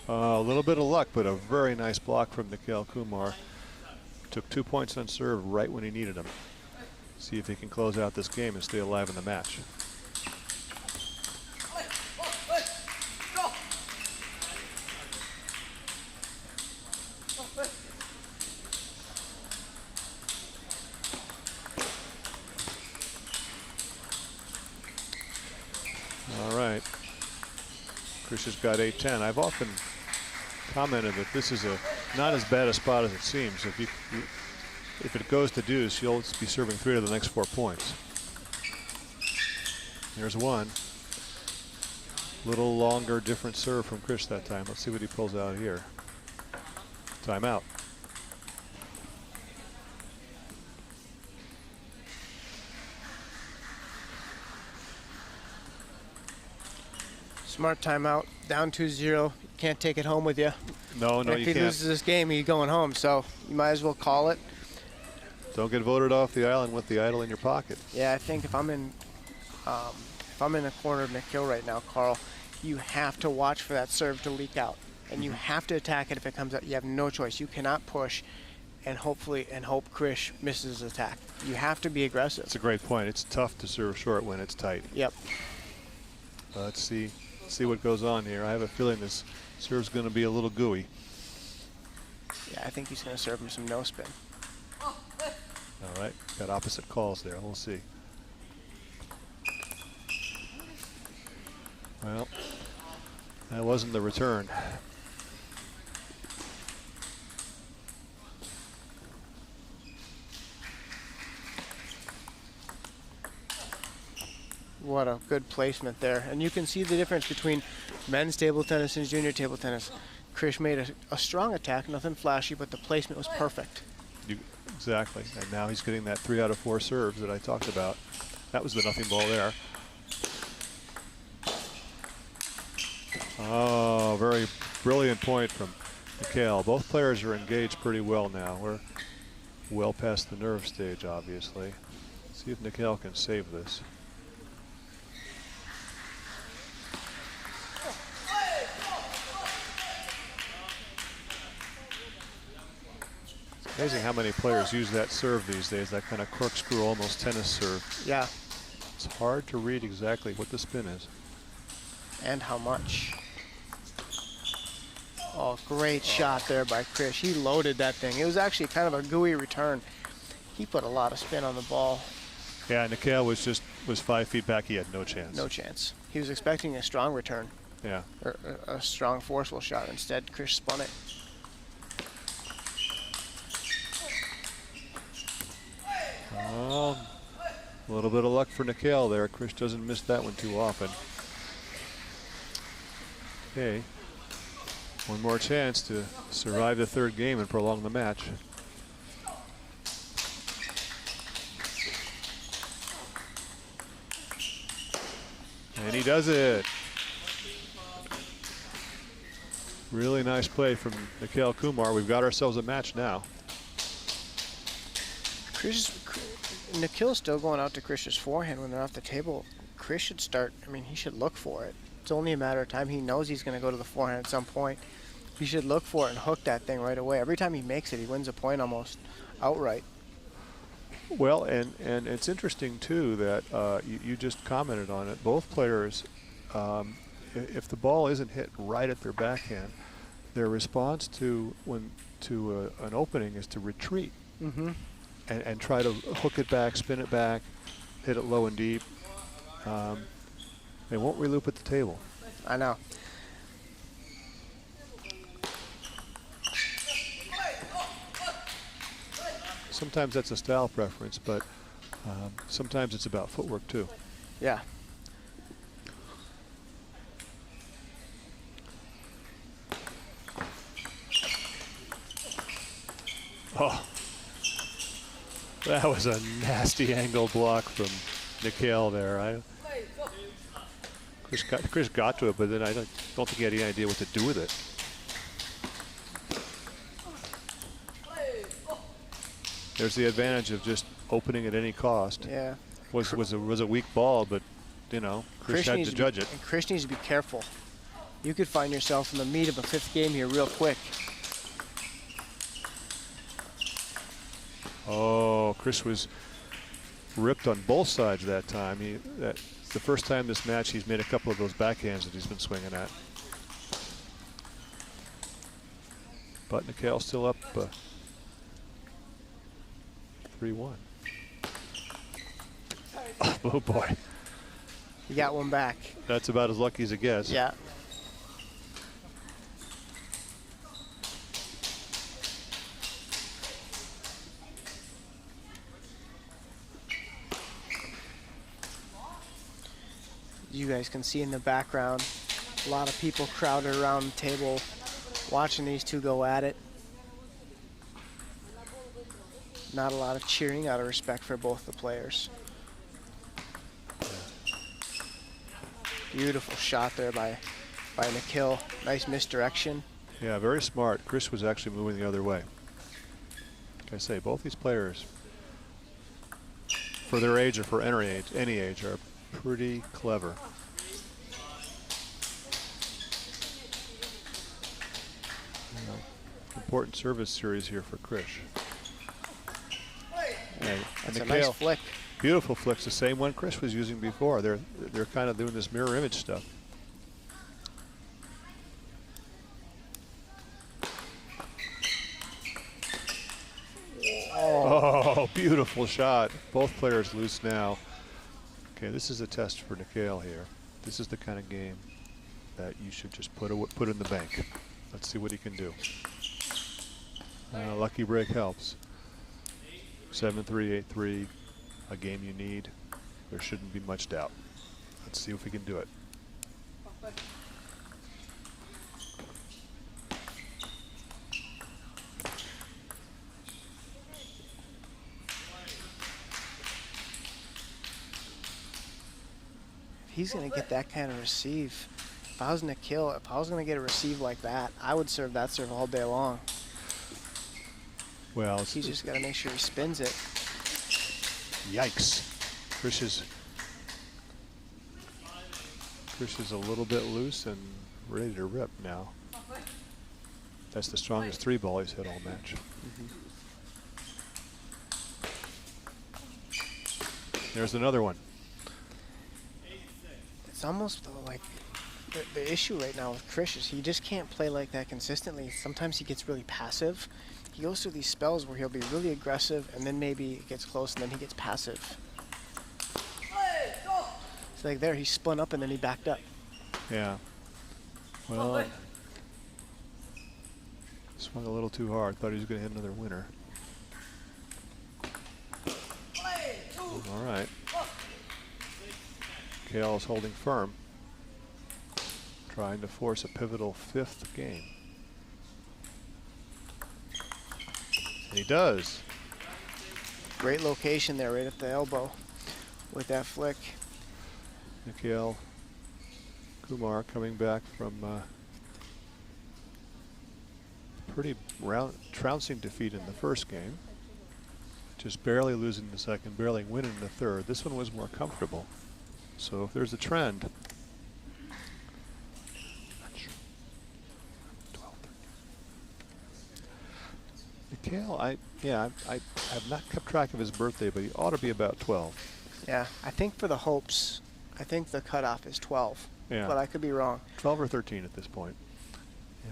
A little bit of luck, but a very nice block from Nikhil Kumar. Took 2 points on serve right when he needed them. See if he can close out this game and stay alive in the match. All right. Chris has got 8-10. I've often commented that this is a not as bad a spot as it seems. If it goes to deuce, you'll be serving 3 of the next 4 points. There's one. Little longer, different serve from Krish that time. Let's see what he pulls out here. Timeout. Smart timeout. Down 2-0. You can't take it home with you. No, And you if he can't. loses this game, he's going home. So you might as well call it. Don't get voted off the island with the idol in your pocket. Yeah, I think if I'm in the corner of Nikhil right now, Carl, you have to watch for that serve to leak out, and you have to attack it if it comes out. You have no choice. You cannot push, and hope Krish misses his attack. You have to be aggressive. It's a great point. It's tough to serve short when it's tight. Yep. Let's see what goes on here. I have a feeling this serve's going to be a little gooey. Yeah, I think he's going to serve him some no spin. All right, got opposite calls there. We'll see. Well, that wasn't the return. What a good placement there. And you can see the difference between men's table tennis and junior table tennis. Krish made a strong attack, nothing flashy, but the placement was perfect. Exactly, and now he's getting that 3 out of 4 serves that I talked about. That was the nothing ball there. Oh, very brilliant point from Mikhail. Both players are engaged pretty well now. We're well past the nerve stage, obviously. See if Mikhail can save this. Amazing how many players use that serve these days, that kind of corkscrew, almost tennis serve. Yeah. It's hard to read exactly what the spin is. And how much. Oh, great shot there by Krish. He loaded that thing. It was actually kind of a gooey return. He put a lot of spin on the ball. Yeah, Mikhail was 5 feet back. He had no chance. No chance. He was expecting a strong return. Yeah. Or a strong, forceful shot. Instead, Krish spun it. Oh, a little bit of luck for Mikhail there. Krish doesn't miss that one too often. Okay. One more chance to survive the 3rd game and prolong the match. And he does it. Really nice play from Mikhail Kumar. We've got ourselves a match now. Nikhil's still going out to Krish's forehand when they're off the table. Krish should start, he should look for it. It's only a matter of time. He knows he's going to go to the forehand at some point. He should look for it and hook that thing right away. Every time he makes it, he wins a point almost outright. Well, and it's interesting, too, that you just commented on it. Both players, if the ball isn't hit right at their backhand, their response to an opening is to retreat. Mm-hmm. And try to hook it back, spin it back, hit it low and deep. They won't reloop at the table. I know. Sometimes that's a style preference, but sometimes it's about footwork too. Yeah. Oh. That was a nasty angle block from Mikhail there. Krish got to it, but then I don't think he had any idea what to do with it. There's the advantage of just opening at any cost. Yeah. Was a weak ball, but Krish had to judge it. And Krish needs to be careful. You could find yourself in the meat of a 5th game here real quick. Oh, Krish was ripped on both sides that time. That's the first time this match he's made a couple of those backhands that he's been swinging at. But Mikhail's still up 3-1. Oh boy. He got one back. That's about as lucky as it gets. Yeah. You guys can see in the background, a lot of people crowded around the table watching these two go at it. Not a lot of cheering out of respect for both the players. Beautiful shot there by Nikhil. Nice misdirection. Yeah, very smart. Chris was actually moving the other way. Like I say, both these players, for their age or for any age, are pretty clever. You know, important service series here for Krish. And That's a Nikhil, nice flick. beautiful flicks, the same one Chris was using before. They're kind of doing this mirror image stuff. Oh, beautiful shot. Both players loose now. Okay, this is a test for Nikhil here. This is the kind of game that you should just put in the bank. Let's see what he can do. Lucky break helps. 7-3, 8-3, a game you need. There shouldn't be much doubt. Let's see if we can do it. He's going to get that kind of receive. If I was Nikhil, if I was going to get a receive like that, I would serve that serve all day long. Well, He's just got to make sure he spins it. yikes. Krish is a little bit loose and ready to rip now. That's the strongest 3-ball he's hit all match. There's another one. It's almost like the issue right now with Krish is he just can't play like that consistently. Sometimes he gets really passive. He goes through these spells where he'll be really aggressive and then maybe it gets close and then he gets passive. It's like there, he spun up and then he backed up. Yeah. Well, swung a little too hard. Thought he was going to hit another winner. All right. Kale is holding firm, trying to force a pivotal 5th game. And he does. Great location there, right at the elbow with that flick. Nikhil Kumar coming back from pretty trouncing defeat in the first game. Just barely losing the second, barely winning the third. This one was more comfortable. So if there's a trend, Nikhil, I have not kept track of his birthday, but he ought to be about 12. Yeah, I think for the hopes, I think the cutoff is 12. Yeah. But I could be wrong. 12 or 13 at this point.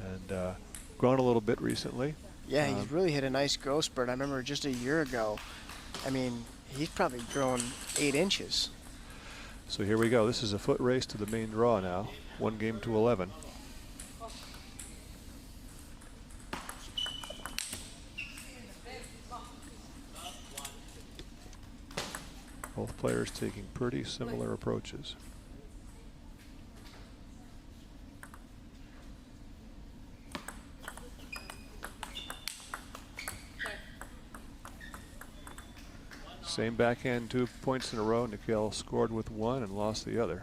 And grown a little bit recently. Yeah, he's really hit a nice growth spurt. I remember just a year ago, I mean, he's probably grown 8 inches. So here we go. This is a foot race to the main draw now. 1 game to 11. Both players taking pretty similar approaches. Same backhand, 2 points in a row. Nikhil scored with 1 and lost the other.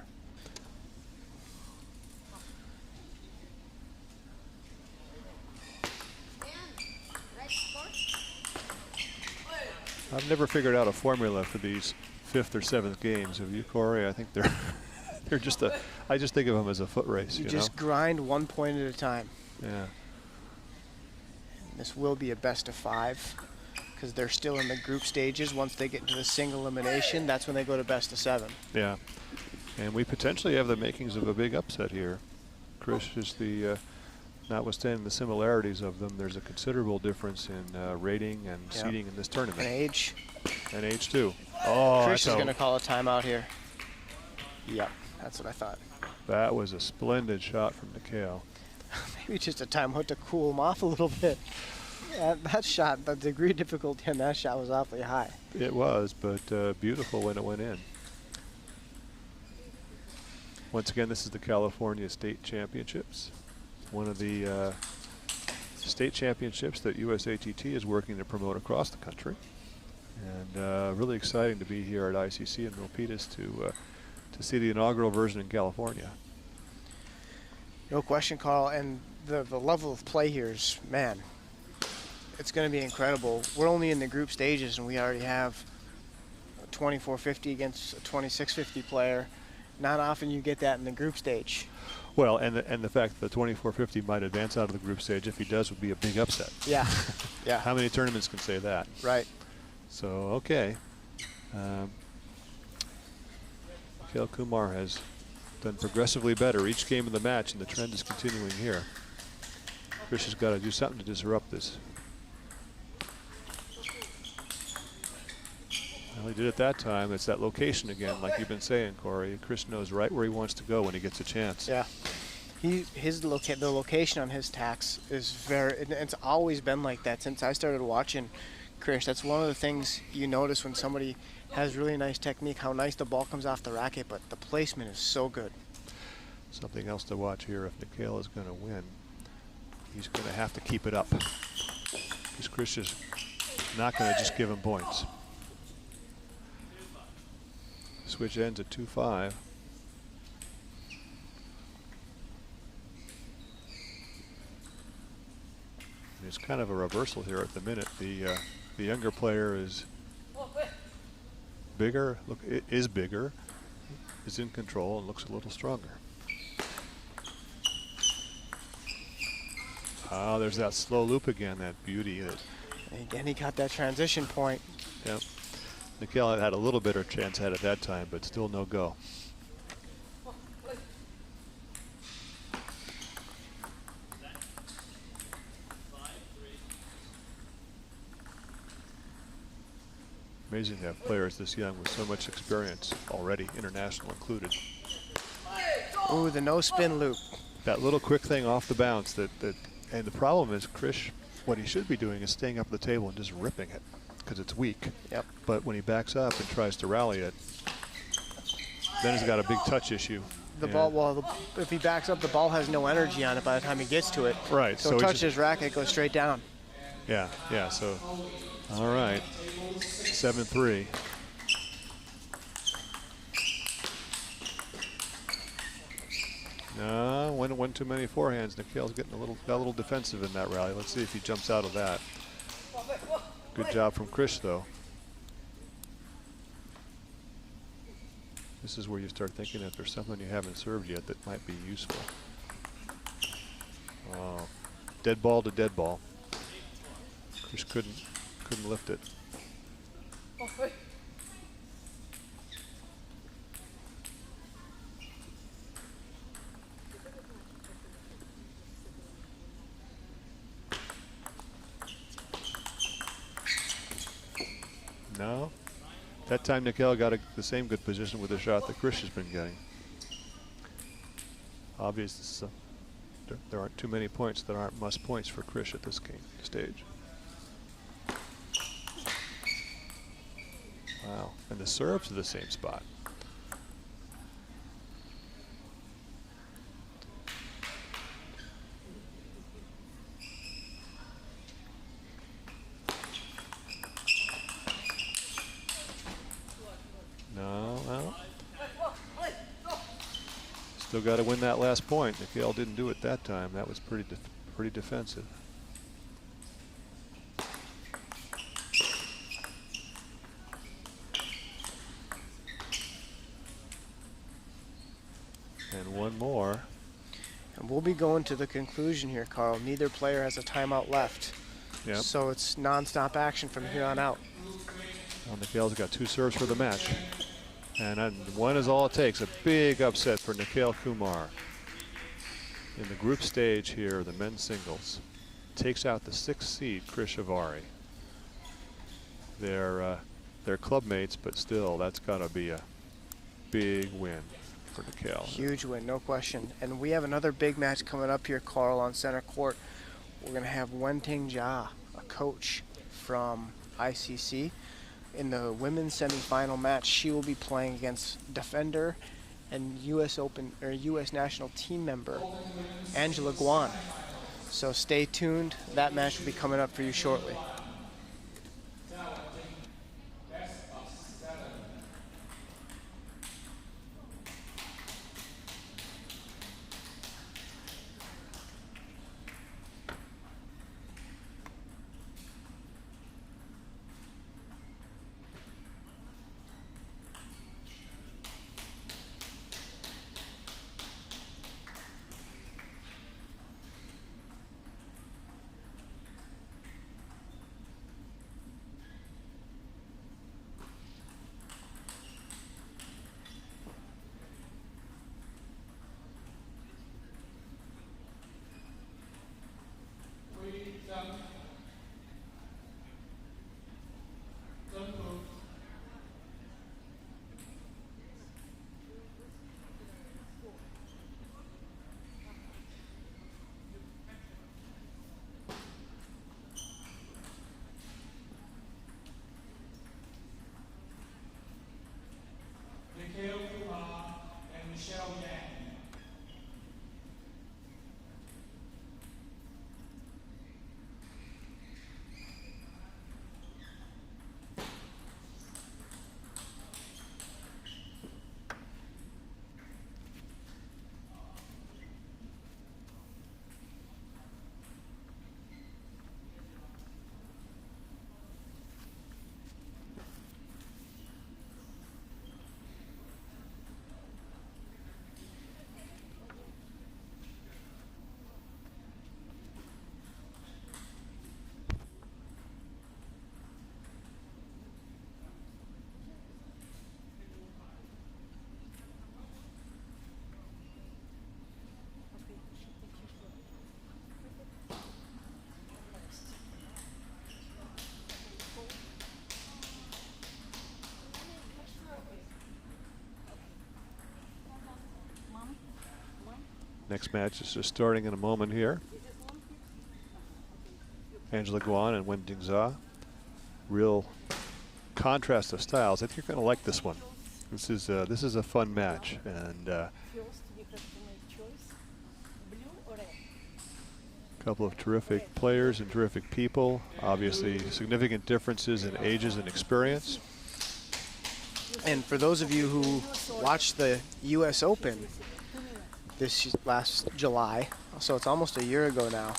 I've never figured out a formula for these 5th or 7th games. Have you, Corey? I think they're just I just think of them as a foot race. You You just know? grind 1 point at a time. Yeah. This will be a best of 5 because they're still in the group stages. Once they get into the single elimination, that's when they go to best of 7. Yeah. And we potentially have the makings of a big upset here. Krish is the, notwithstanding the similarities of them, there's a considerable difference in rating and seeding in this tournament. And age. And age too. Oh, Krish is going to call a timeout here. Yep, that's what I thought. That was a splendid shot from Nikhil. Maybe just a timeout to cool him off a little bit. That shot, the degree of difficulty on that shot was awfully high. It was, but beautiful when it went in. Once again, this is the California State Championships, one of the state championships that USATT is working to promote across the country. And really exciting to be here at ICC in Milpitas to see the inaugural version in California. No question, Carl. And the level of play here is, man, it's going to be incredible. We're only in the group stages, and we already have a 2450 against a 2650 player. Not often you get that in the group stage. Well, and the fact that the 2450 might advance out of the group stage, if he does, would be a big upset. Yeah, yeah. How many tournaments can say that? Right. So, okay. Mikhail Kumar has done progressively better each game of the match, and the trend is continuing here. Krish has got to do something to disrupt this. Well, he did it that time. It's that location again, like you've been saying, Corey. Krish knows right where he wants to go when he gets a chance. Yeah. The location on his tacks is it's always been like that since I started watching Krish. That's one of the things you notice when somebody has really nice technique, how nice the ball comes off the racket, but the placement is so good. Something else to watch here. If Mikhail is going to win, he's going to have to keep it up. Because Krish is not going to just give him points. Switch ends at 2-5. It's kind of a reversal here at the minute. The younger player is bigger. Look, is bigger, is in control, and looks a little stronger. Oh, there's that slow loop again. That beauty. And again, he got that transition point. Yep. Mikhail had a little better chance at it that time, but still no go. Amazing to have players this young with so much experience already, international included. Ooh, the no spin loop. That little quick thing off the bounce and the problem is Krish, what he should be doing is staying up the table and just ripping it because it's weak. Yep. But when he backs up and tries to rally it, then he's got a big touch issue. The ball, well, if he backs up, the ball has no energy on it by the time he gets to it. Right. So touch his racket, goes straight down. Yeah, yeah, so, all right, 7-3. No, one too many forehands. Mikhail's got a little defensive in that rally. Let's see if he jumps out of that. Good job from Krish, though. This is where you start thinking if there's something you haven't served yet that might be useful. Oh, dead ball to dead ball. Krish couldn't lift it. No. That time Mikhail got the same good position with the shot that Krish has been getting. Obviously, there aren't too many points that aren't must points for Krish at this game stage. Wow, and the serves are the same spot. No, well, still got to win that last point. Mikhail didn't do it that time. That was pretty defensive. And one more. And we'll be going to the conclusion here, Carl. Neither player has a timeout left. Yep. So it's nonstop action from here on out. Well, Mikhail's got 2 serves for the match. And one is all it takes. A big upset for Mikhail Kumar. In the group stage here, the men's singles. Takes out the 6th seed, Krish Avari. They're club mates, but still, that's got to be a big win for Mikhail. Huge win, no question. And we have another big match coming up here, Carl, on center court. We're going to have Wenting Jia, a coach from ICC. In the women's semifinal match, she will be playing against defender and U.S. Open or U.S. national team member Angela Guan. So stay tuned. That match will be coming up for you shortly. Mikhail Kumar and Michelle Yang. Next match is just starting in a moment here. Angela Guan and Wen Dingza. Real contrast of styles. I think you're going to like this one. This is a fun match, and First, you have to make choice, blue or red. a couple of terrific players and terrific people. Obviously, significant differences in ages and experience. And for those of you who watched the U.S. Open this last July, so it's almost a year ago now,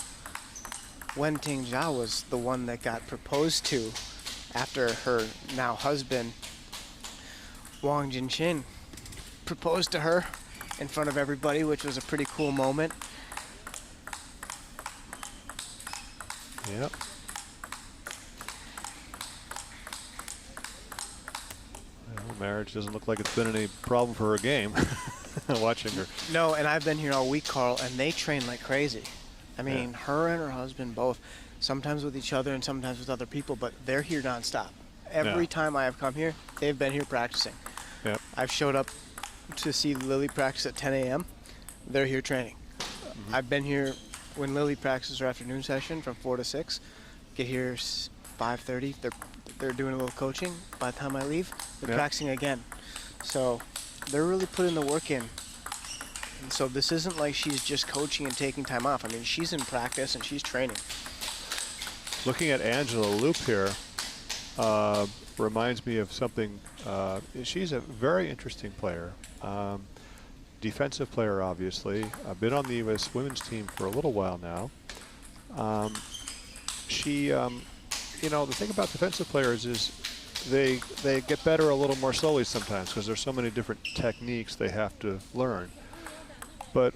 Wen Tingjia was the one that got proposed to after her now husband, Wang Jinqin, proposed to her in front of everybody, which was a pretty cool moment. Yep. Well, marriage doesn't look like it's been any problem for her game. Watching her. No, and I've been here all week, Carl, and they train like crazy. I mean, her and her husband both, sometimes with each other and sometimes with other people, but they're here nonstop. Every time I have come here, they've been here practicing. Yep. I've showed up to see Lily practice at 10 a.m. They're here training. I've been here when Lily practices her afternoon session from 4 to 6. Get here 5:30. They're doing a little coaching. By the time I leave, they're practicing again. So they're really putting the work in. And so this isn't like she's just coaching and taking time off. I mean, she's in practice and she's training. Looking at Angela Loop here reminds me of something. She's a very interesting player. Defensive player, obviously. I've been on the U.S. women's team for a little while now. You know, the thing about defensive players is they get better a little more slowly sometimes because there's so many different techniques they have to learn. But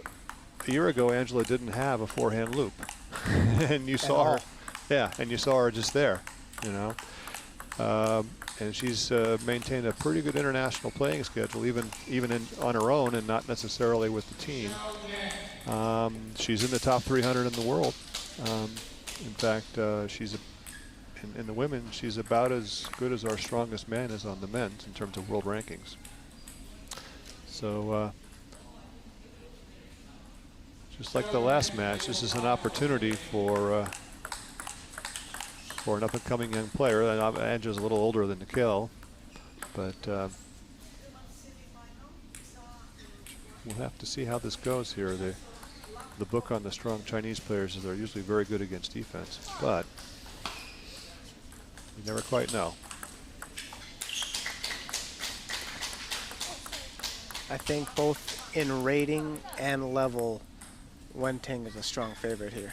a year ago, Angela didn't have a forehand loop, and you saw her. Yeah, and you saw her just there, you know. And she's maintained a pretty good international playing schedule, even on her own, and not necessarily with the team. She's in the top 300 in the world. In fact, she's in the women, she's about as good as our strongest man is on the men's in terms of world rankings. So. Just like the last match, this is an opportunity for an up-and-coming young player. And Angela's a little older than Nikhil, but we'll have to see how this goes here. The book on the strong Chinese players is they're usually very good against defense, but you never quite know. I think both in rating and level, Wenting is a strong favorite here.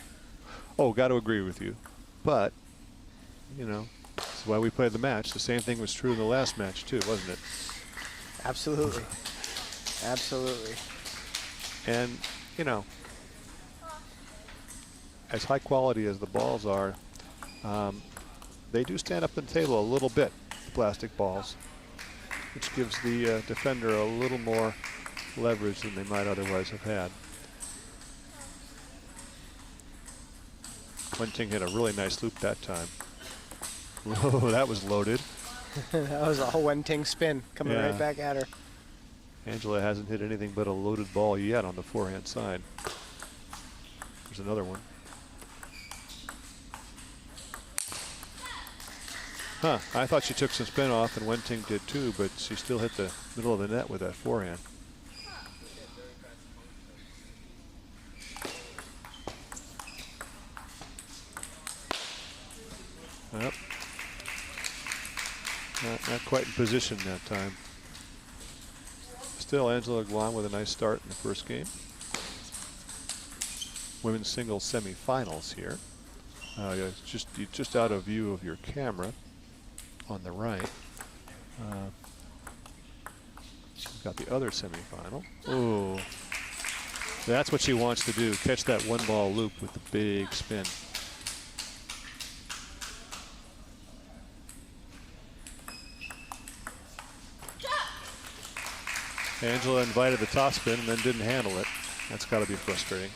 Oh, got to agree with you. But, you know, that's why we played the match. The same thing was true in the last match, too, wasn't it? Absolutely. Absolutely. And, you know, as high quality as the balls are, they do stand up in the table a little bit, the plastic balls, which gives the defender a little more leverage than they might otherwise have had. Wenting hit a really nice loop that time. Whoa, that was loaded. That was all Wenting spin coming Yeah. right back at her. Angela hasn't hit anything but a loaded ball yet on the forehand side. There's another one. Huh, I thought she took some spin off and Wenting did too, but she still hit the middle of the net with that forehand. Yep. Not quite in position that time. Still, Angela Guan with a nice start in the first game. Women's singles semifinals here. Just out of view of your camera on the right. We've got the other semifinal. Ooh, that's what she wants to do. Catch that one ball loop with the big spin. Angela invited the top spin and then didn't handle it. That's got to be frustrating.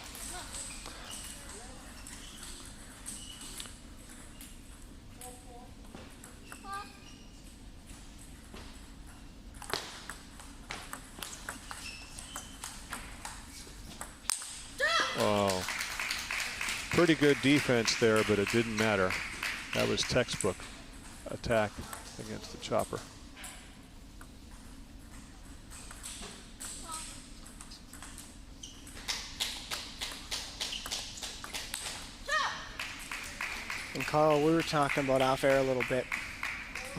Oh, pretty good defense there, but it didn't matter. That was textbook attack against the chopper. And Carl, we were talking about off air a little bit,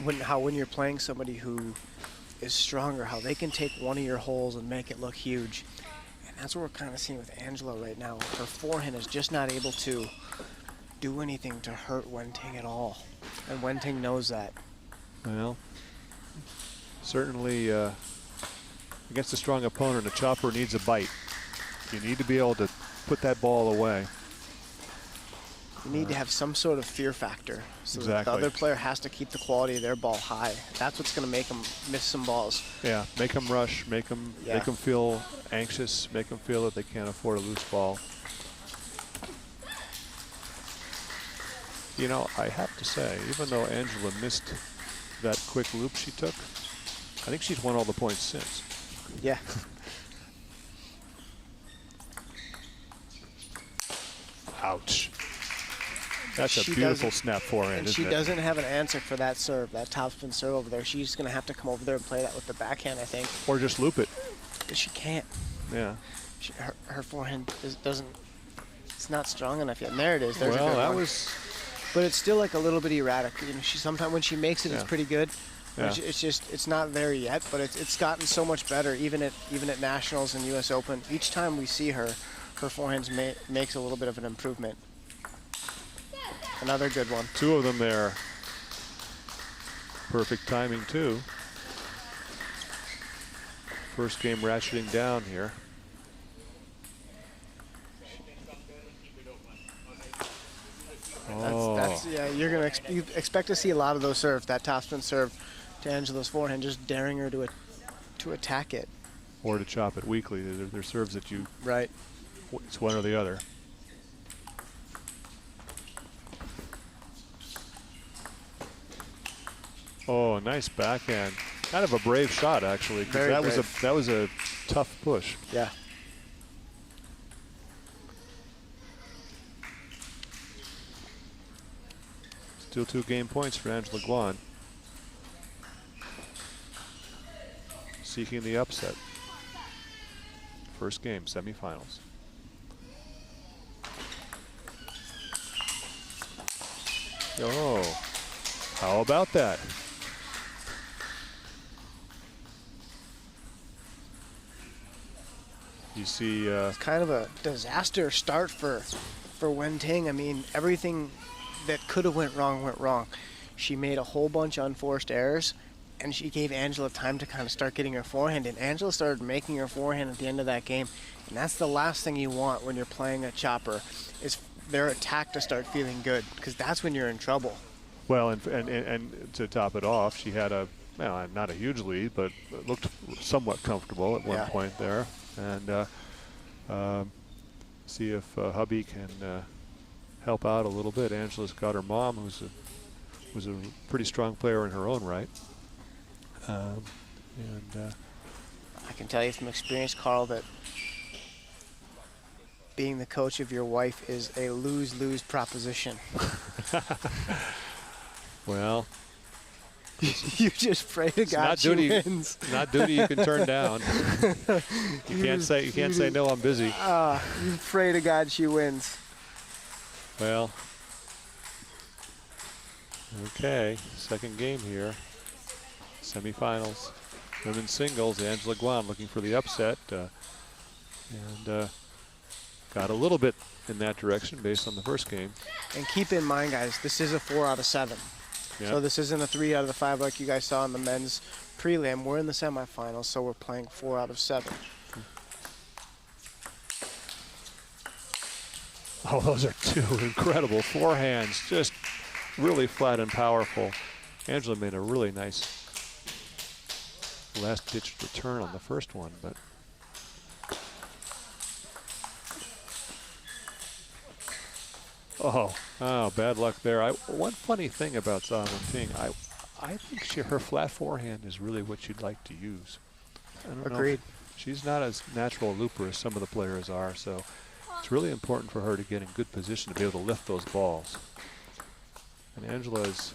when you're playing somebody who is stronger, how they can take one of your holes and make it look huge. And that's what we're kind of seeing with Angela right now. Her forehand is just not able to do anything to hurt Wenting at all. And Wenting knows that. Well, certainly against a strong opponent, a chopper needs a bite. You need to be able to put that ball away. You need to have some sort of fear factor. So that Exactly. the other player has to keep the quality of their ball high. That's what's going to make them miss some balls. Yeah, make them rush, make them feel anxious, make them feel that they can't afford a loose ball. You know, I have to say, even though Angela missed that quick loop she took, I think she's won all the points since. Yeah. Ouch. That's a She beautiful doesn't- snap forehand, And isn't she it? doesn't have an answer for that serve, that topspin serve over there. She's going to have to come over there and play that with the backhand, I think. Or just loop it. But she can't. Yeah. Her forehand doesn't, it's not strong enough yet. And there it is. There's a Well, good that one. was... But it's still like a little bit erratic. You know, she sometimes when she makes it, it's Yeah. pretty good. Yeah. It's just it's not there yet. But it's gotten so much better. Even at nationals and U.S. Open, each time we see her, her forehand makes a little bit of an improvement. Another good one. Two of them there. Perfect timing, too. First game ratcheting down here. That's yeah. You're gonna you expect to see a lot of those serves. That topspin serve to Angela's forehand, just daring her to attack it. Or to chop it weakly. They're serves that you... Right. It's one or the other. Oh, nice backhand. Kind of a brave shot, actually. 'Cause Very that brave. was a tough push. Yeah. Still 2 game points for Angela Guan. Seeking the upset. First game, semifinals. Oh, how about that? You see, It's kind of a disaster start for Wen Ting. I mean, everything that could have went wrong. She made a whole bunch of unforced errors, and she gave Angela time to kind of start getting her forehand. And Angela started making her forehand at the end of that game, and that's the last thing you want when you're playing a chopper, is their attack to start feeling good, because that's when you're in trouble. well, and to top it off, she had a, well, not a huge lead, but it looked somewhat comfortable at one point there. And see if hubby can help out a little bit. Angela's got her mom, who's a pretty strong player in her own right. I can tell you from experience, Carl, that being the coach of your wife is a lose-lose proposition. Well, you just pray to God she wins. Not duty you can turn down. You can't say no, I'm busy. You pray to God she wins. Well, okay, second game here. Semifinals, women's singles. Angela Guan looking for the upset, and got a little bit in that direction based on the first game. And keep in mind, guys, this is a 4 out of 7. Yep. So this isn't a 3 out of the 5 like you guys saw in the men's prelim. We're in the semifinals, so we're playing 4 out of 7. Oh, those are two incredible forehands, just really flat and powerful. Angela made a really nice last-ditch return on the first one, but oh, bad luck there. One funny thing about Zhang Wenting, I think her flat forehand is really what she'd like to use. I don't Agreed. know. She's not as natural a looper as some of the players are, so it's really important for her to get in good position to be able to lift those balls. And Angela's,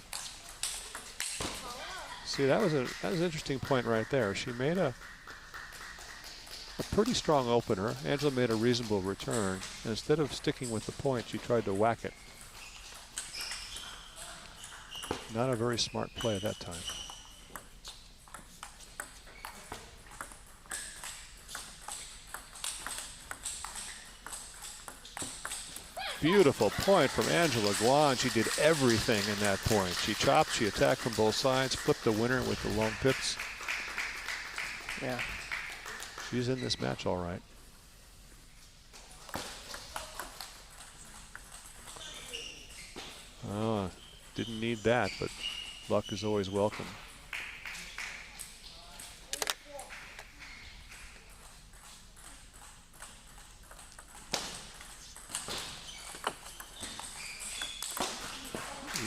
see, that was an interesting point right there. She made a pretty strong opener. Angela made a reasonable return, and instead of sticking with the point, she tried to whack it. Not a very smart play at that time. Beautiful point from Angela Guan. She did everything in that point. She chopped, she attacked from both sides, flipped the winner with the long pips. Yeah. She's in this match all right. Oh, didn't need that, but luck is always welcome.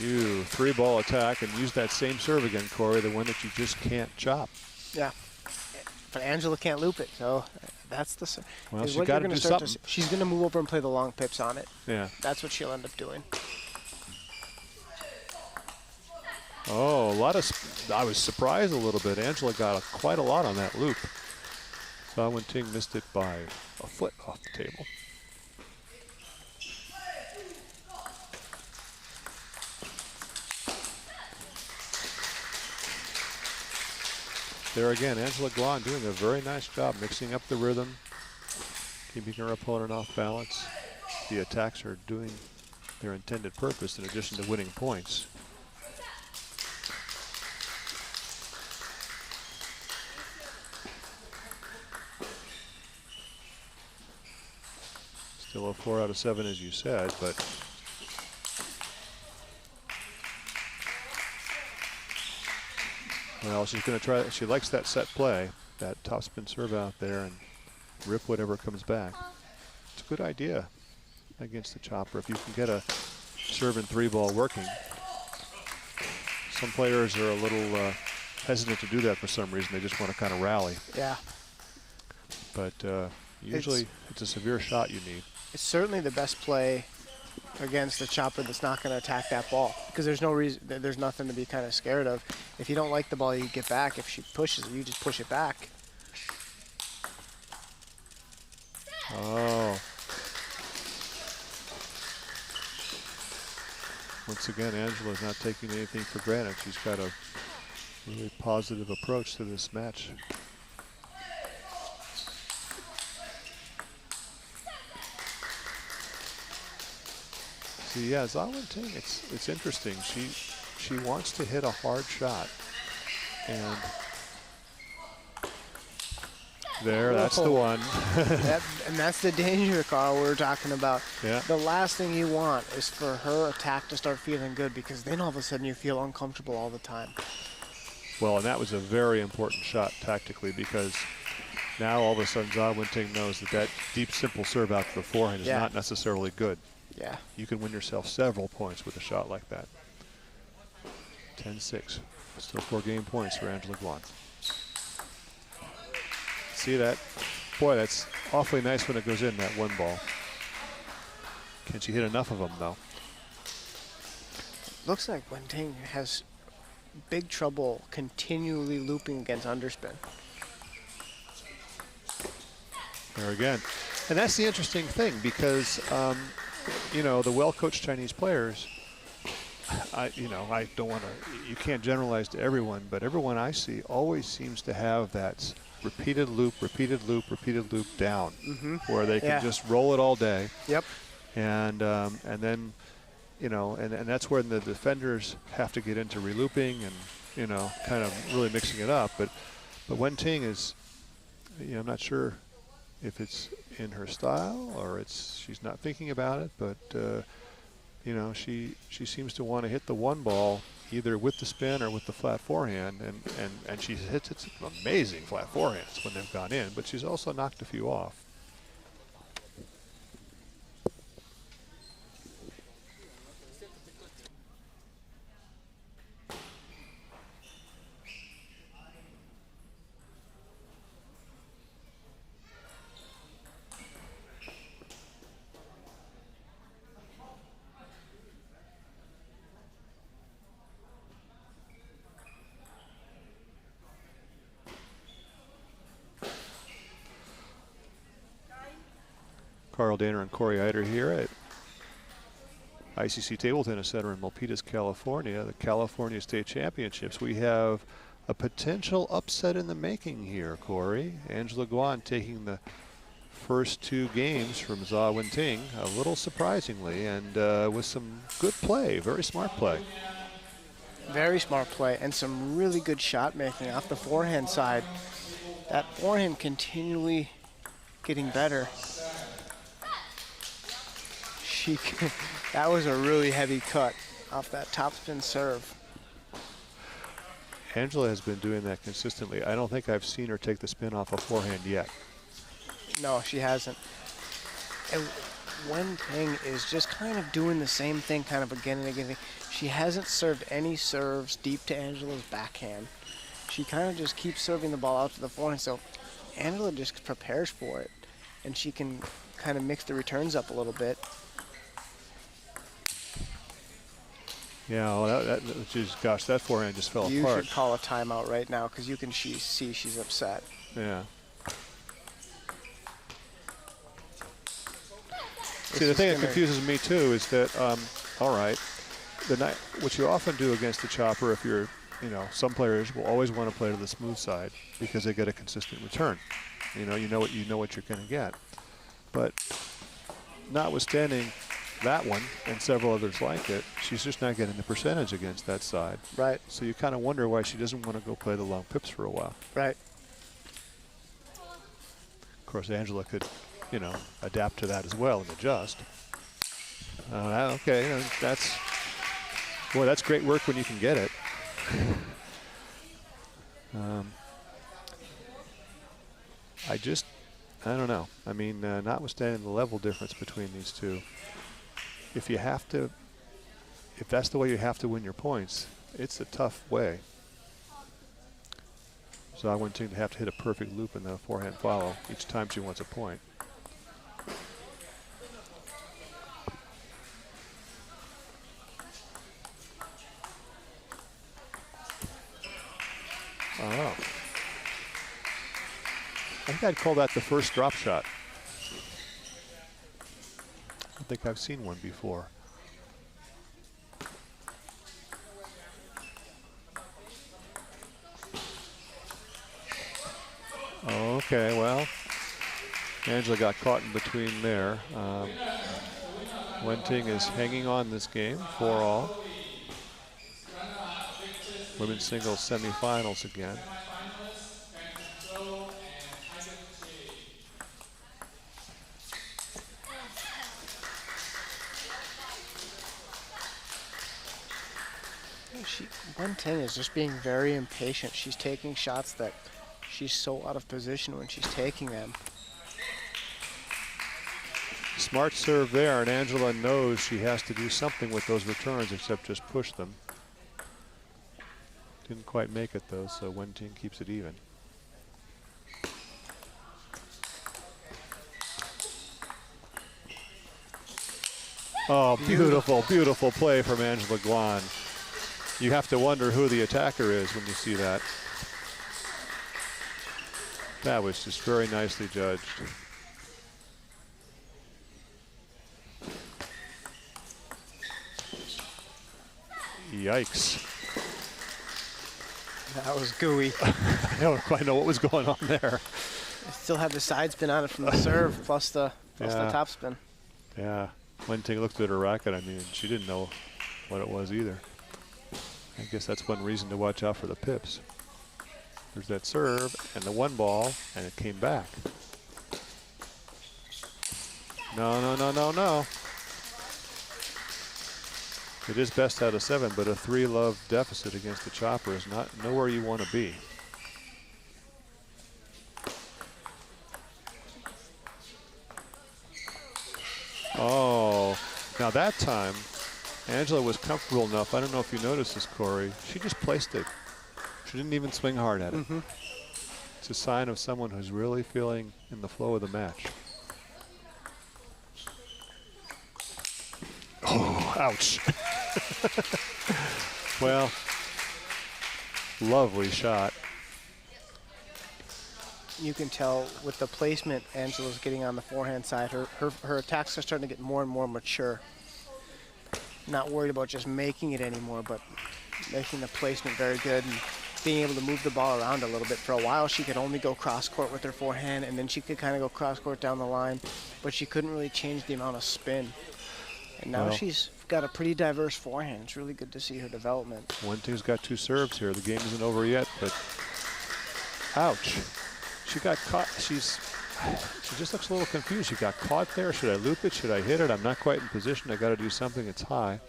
You 3-ball attack and use that same serve again, Corey, the one that you just can't chop. Yeah. But Angela can't loop it, so that's the. Well, she's got to do something. She's going to move over and play the long pips on it. Yeah. That's what she'll end up doing. Oh, I was surprised a little bit. Angela got quite a lot on that loop. Zhang Wenting missed it by a foot off the table. There again, Angela Guan doing a very nice job mixing up the rhythm, keeping her opponent off balance. The attacks are doing their intended purpose in addition to winning points. Still a 4 out of 7, as you said, but well, she's going to try. She likes that set play, that topspin serve out there, and rip whatever comes back. It's a good idea against the chopper if you can get a serve and 3-ball working. Some players are a little hesitant to do that for some reason. They just want to kind of rally. Yeah. But usually it's a severe shot you need. It's certainly the best play against the chopper that's not going to attack that ball, because there's no reason, there's nothing to be kind of scared of. If you don't like the ball, you get back. If she pushes, you just push it back. Oh. Once again, Angela's not taking anything for granted. She's got a really positive approach to this match. See, yeah, Zawin Ting, it's interesting. She wants to hit a hard shot, and there, that's the one. And that's the danger, Carl, we're talking about. Yeah. The last thing you want is for her attack to start feeling good, because then all of a sudden you feel uncomfortable all the time. Well, and that was a very important shot tactically, because now all of a sudden Zawin Ting knows that that deep, simple serve out to the forehand is not necessarily good. Yeah. You can win yourself several points with a shot like that. 10-6. Still 4 game points for Angela Guan. See that? Boy, that's awfully nice when it goes in, that one ball. Can she hit enough of them, though? Looks like Wen Ting has big trouble continually looping against underspin. There again. And that's the interesting thing, because you know, the well-coached Chinese players, I don't want to, you can't generalize to everyone, but everyone I see always seems to have that repeated loop down, where they can just roll it all day. Yep. And then, you know, and that's where the defenders have to get into relooping and, you know, kind of really mixing it up. But Wen Ting is, you know, I'm not sure if it's in her style or she's not thinking about it, but you know, she seems to want to hit the one ball either with the spin or with the flat forehand, and she hits some amazing flat forehands when they've gone in, but she's also knocked a few off. Carl Danner and Corey Eider here at ICC Table Tennis Center in Milpitas, California, the California State Championships. We have a potential upset in the making here, Corey. Angela Guan taking the first 2 games from Zawin Ting, a little surprisingly, and with some good play, very smart play. Very smart play and some really good shot making off the forehand side. That forehand continually getting better. That was a really heavy cut off that topspin serve. Angela has been doing that consistently. I don't think I've seen her take the spin off a forehand yet. No, she hasn't. And Wen Ting is just kind of doing the same thing kind of again and again. She hasn't served any serves deep to Angela's backhand. She kind of just keeps serving the ball out to the forehand, so Angela just prepares for it, and she can kind of mix the returns up a little bit. Yeah, well, gosh, that forehand just fell apart. You should call a timeout right now, because you can see she's upset. Yeah. See, the thing that confuses me too is that, all right, what you often do against the chopper, if you're, you know, some players will always want to play to the smooth side because they get a consistent return. You know what you're going to get. But notwithstanding that one and several others like it, she's just not getting the percentage against that side. Right. So you kind of wonder why she doesn't want to go play the long pips for a while. Right. Of course, Angela could, you know, adapt to that as well and adjust. Okay, that's great work when you can get it. I don't know. I mean, notwithstanding the level difference between these two, if that's the way you have to win your points, it's a tough way. So I want to have to hit a perfect loop in the forehand follow each time she wants a point. Oh. I think I'd call that the first drop shot. don't think I've seen one before. Okay, well, Angela got caught in between there. Wenting is hanging on this game, 4-all. Women's singles semifinals again. Wenting is just being very impatient. She's taking shots that she's so out of position when she's taking them. Smart serve there, and Angela knows she has to do something with those returns except just push them. Didn't quite make it though, so Wenting keeps it even. Oh, beautiful, beautiful play from Angela Guan. You have to wonder who the attacker is when you see that. That was just very nicely judged. Yikes. That was gooey. I don't quite know what was going on there. I still have the side spin on it from the serve plus the top spin. Yeah. Wenting looked at her racket. I mean, she didn't know what it was either. I guess that's one reason to watch out for the pips. There's that serve and the one ball, and it came back. No, no, no, no, no. It is best out of 7, but a 3-love deficit against the chopper is not nowhere you want to be. Oh, now that time, Angela was comfortable enough. I don't know if you noticed this, Corey. She just placed it. She didn't even swing hard at it. It's a sign of someone who's really feeling in the flow of the match. Oh, ouch. Well, lovely shot. You can tell with the placement Angela's getting on the forehand side, her attacks are starting to get more and more mature. Not worried about just making it anymore, but making the placement very good and being able to move the ball around a little bit. For a while, she could only go cross-court with her forehand, and then she could kind of go cross-court down the line, but she couldn't really change the amount of spin. And now she's got a pretty diverse forehand. It's really good to see her development. Wenting's got 2 serves here. The game isn't over yet, but ouch. She got caught. She just looks a little confused. She got caught there. Should I loop it? Should I hit it? I'm not quite in position. I got to do something. It's high.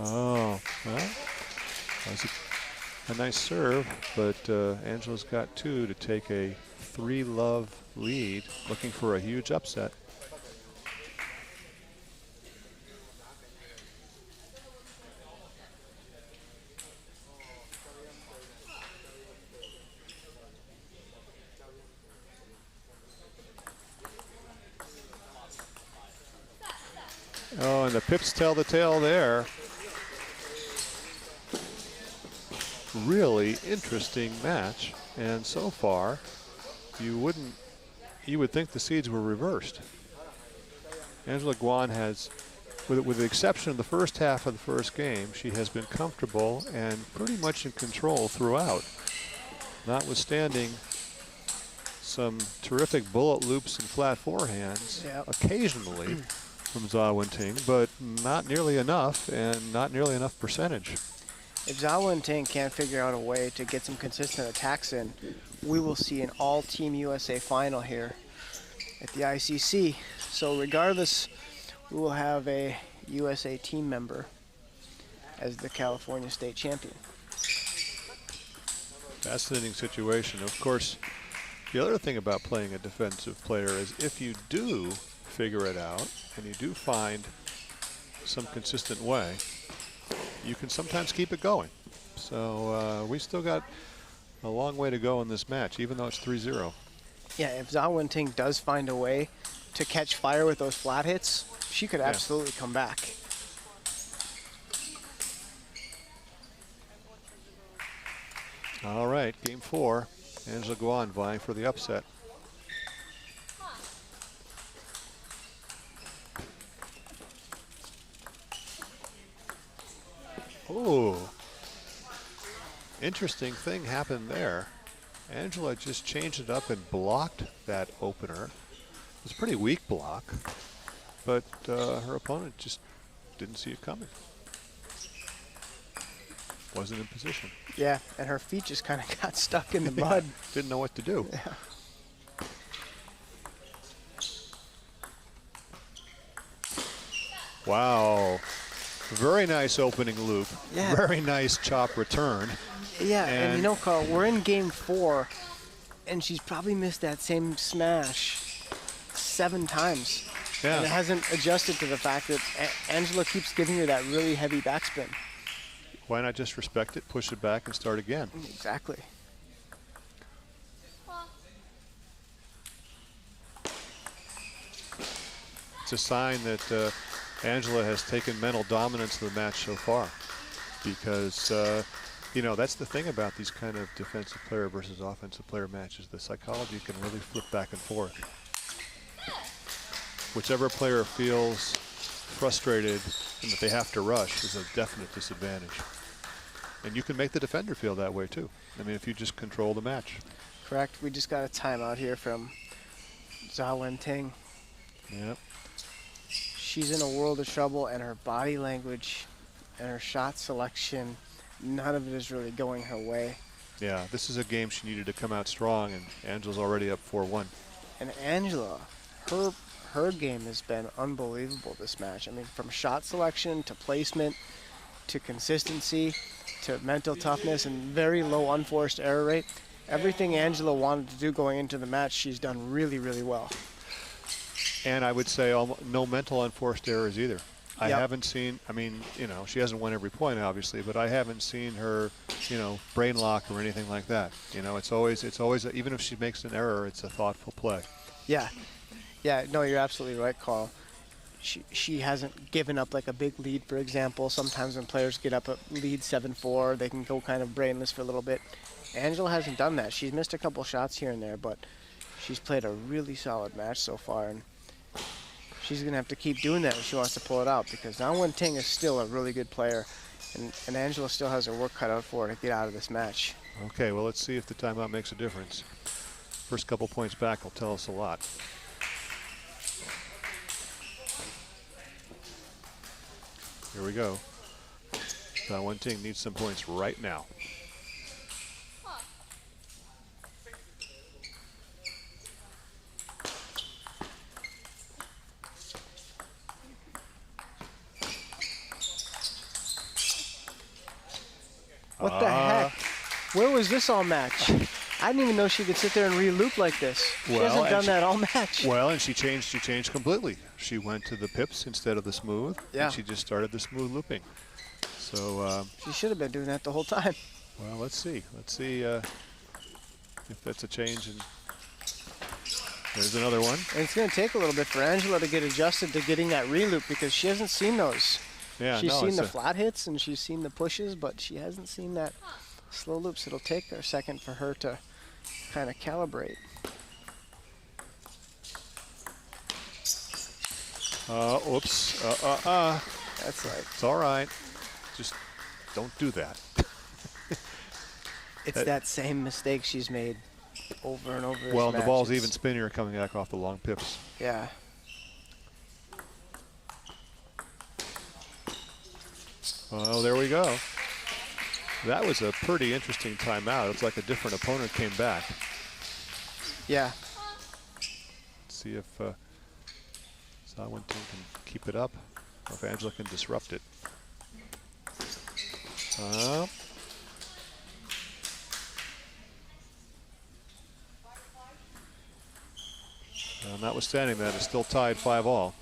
Oh, well, that was a nice serve, but Angela's got 2 to take a 3-love lead, looking for a huge upset. Oh, and the pips tell the tale there. Really interesting match, and so far you would think the seeds were reversed. Angela Guan has, with the exception of the first half of the first game, she has been comfortable and pretty much in control throughout, notwithstanding some terrific bullet loops and flat forehands occasionally from Zha Wenting, but not nearly enough, and not nearly enough percentage. If Zha Wenting can't figure out a way to get some consistent attacks in, we will see an all-Team USA final here at the ICC. So regardless, we will have a USA team member as the California state champion. Fascinating situation. Of course, the other thing about playing a defensive player is if you do figure it out and you do find some consistent way, you can sometimes keep it going. So we still got a long way to go in this match, even though it's 3-0. Yeah, if Zha Wenting does find a way to catch fire with those flat hits, she could absolutely come back. All right, game 4. Angela Guan vying for the upset. Oh, interesting thing happened there. Angela just changed it up and blocked that opener. It was a pretty weak block, but her opponent just didn't see it coming. Wasn't in position. Yeah, and her feet just kind of got stuck in the mud. Didn't know what to do. Yeah. Wow. Very nice opening loop. Yeah. Very nice chop return. Yeah, and you And- know, Carl, we're in game 4, and she's probably missed that same smash 7 times. And it Yeah. hasn't adjusted to the fact that Angela keeps giving her that really heavy backspin. Why not just respect it, push it back, and start again? Exactly. It's a sign that Angela has taken mental dominance of the match so far, because you know, that's the thing about these kind of defensive player versus offensive player matches. The psychology can really flip back and forth. Whichever player feels frustrated and that they have to rush is a definite disadvantage. And you can make the defender feel that way too. I mean, if you just control the match. Correct. We just got a timeout here from Zhao Wenting. Yep. She's in a world of trouble, and her body language and her shot selection, none of it is really going her way. Yeah, this is a game she needed to come out strong, and Angela's already up 4-1. And Angela, her game has been unbelievable this match. I mean, from shot selection to placement to consistency to mental toughness and very low unforced error rate. Everything Angela wanted to do going into the match, she's done really, really well. And I would say no mental unforced errors either. I Yep. haven't seen, I mean, you know, she hasn't won every point, obviously, but I haven't seen her, you know, brain lock or anything like that. You know, it's always, even if she makes an error, it's a thoughtful play. Yeah. Yeah, no, you're absolutely right, Carl. She hasn't given up like a big lead, for example. Sometimes when players get up a lead 7-4, they can go kind of brainless for a little bit. Angela hasn't done that. She's missed a couple shots here and there, but she's played a really solid match so far, and she's going to have to keep doing that if she wants to pull it out, because Zhao Wenting is still a really good player, and Angela still has her work cut out for her to get out of this match. Okay, well, let's see if the timeout makes a difference. First couple points back will tell us a lot. Here we go. Zhao Wenting needs some points right now. What the heck? Where was this all match? I didn't even know she could sit there and re-loop like this. She Well, hasn't and done she- that all match. Well, and she changed completely. She went to the pips instead of the smooth, Yeah. and she just started the smooth looping. So, She should have been doing that the whole time. well, let's see. Let's see if that's a change. And there's another one. And it's going to take a little bit for Angela to get adjusted to getting that re-loop, because she hasn't seen those. Yeah, She's no, seen it's the a- flat hits and she's seen the pushes, but she hasn't seen that slow loops. It'll take a second for her to kind of calibrate. Oops. That's right. It's all right. Just don't do that. It's that same mistake she's made over and over. Well, as the ball's matches. even spinnier coming back off the long pips. Yeah. Oh, there we go. That was a pretty interesting timeout. It's like a different opponent came back. Yeah. See if Zhao Wenting can keep it up, or if Angela can disrupt it. Notwithstanding that, it's still tied 5-all.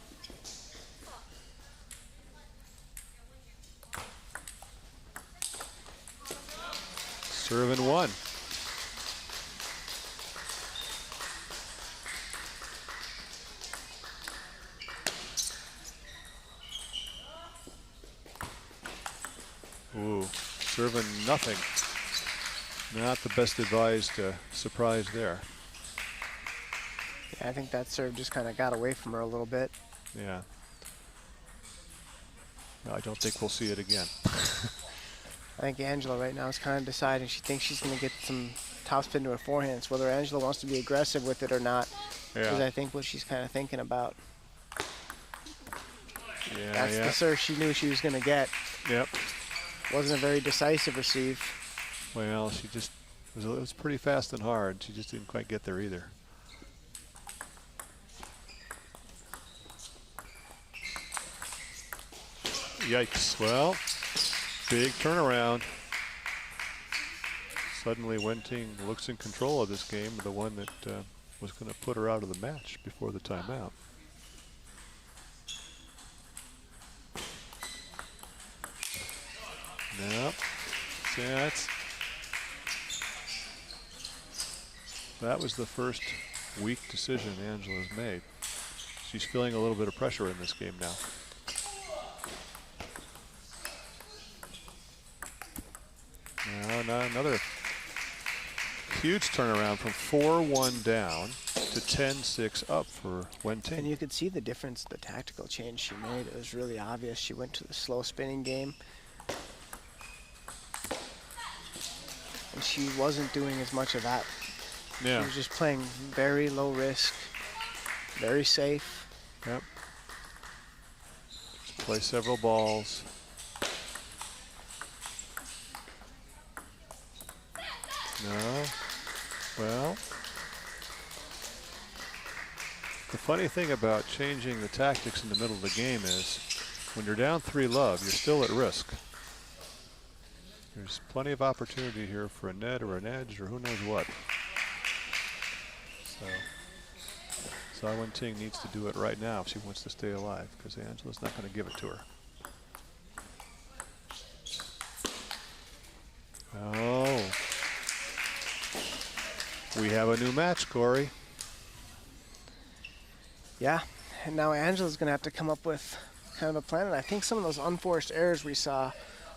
Serve and one. Ooh, serving nothing. Not the best advised surprise there. Yeah, I think that serve just kind of got away from her a little bit. Yeah. I don't think we'll see it again. I think Angela right now is kind of deciding. She thinks she's going to get some topspin to her forehand. It's whether Angela wants to be aggressive with it or not is, I think, what she's kind of thinking about. Yeah, That's the serve she knew she was going to get. Yep. Wasn't a very decisive receive. Well, she just, it was pretty fast and hard. She just didn't quite get there either. Yikes. Well, big turnaround. Suddenly Wenting looks in control of this game, the one that was going to put her out of the match before the timeout. Nope. See, that was the first weak decision Angela's made. She's feeling a little bit of pressure in this game now. Now another huge turnaround from 4-1 down to 10-6 up for Wenting. And you could see the difference, the tactical change she made. It was really obvious. She went to the slow spinning game. And she wasn't doing as much of that. Yeah. She was just playing very low risk, very safe. Yep. Just play several balls. No. Well, the funny thing about changing the tactics in the middle of the game is when you're down 3-love, you're still at risk. There's plenty of opportunity here for a net or an edge or who knows what. So Wenting needs to do it right now if she wants to stay alive, because Angela's not going to give it to her. Oh. We have a new match, Corey. Yeah, and now Angela's going to have to come up with kind of a plan. And I think some of those unforced errors we saw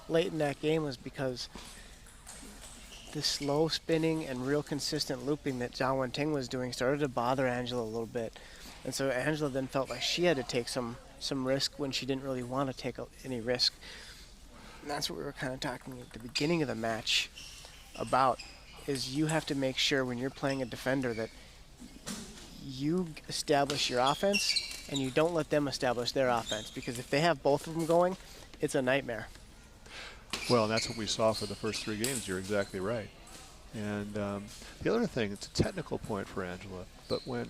late in that game was because the slow spinning and real consistent looping that Zhao Wenting was doing started to bother Angela a little bit. And so Angela then felt like she had to take some risk when she didn't really want to take any risk. And that's what we were kind of talking at the beginning of the match about, is you have to make sure when you're playing a defender that you establish your offense and you don't let them establish their offense, because if they have both of them going, it's a nightmare. Well, and that's what we saw for the first 3 games. You're exactly right. And the other thing, it's a technical point for Angela, but when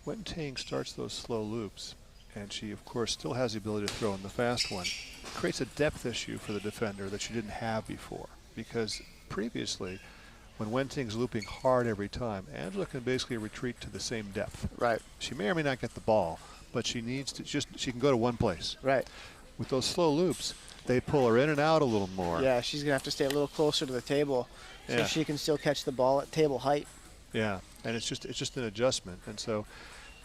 Wenting starts those slow loops, and she, of course, still has the ability to throw in the fast one, it creates a depth issue for the defender that she didn't have before. Because previously, when Wenting's looping hard every time, Angela can basically retreat to the same depth. Right. She may or may not get the ball, but she needs to she can go to one place. Right. With those slow loops, they pull her in and out a little more. Yeah, she's going to have to stay a little closer to the table so she can still catch the ball at table height. Yeah, and it's just an adjustment. And so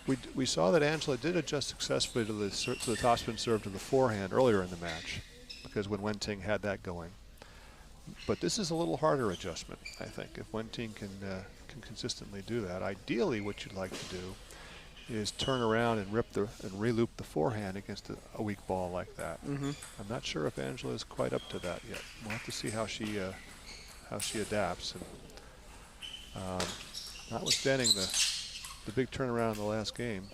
we saw that Angela did adjust successfully to the topspin serve to the forehand earlier in the match, because when Wenting had that going. But this is a little harder adjustment, I think, if Wenting can consistently do that. Ideally, what you'd like to do is turn around and reloop the forehand against a weak ball like that. I'm not sure if Angela is quite up to that yet. We'll have to see how she adapts. And notwithstanding the big turnaround in the last game,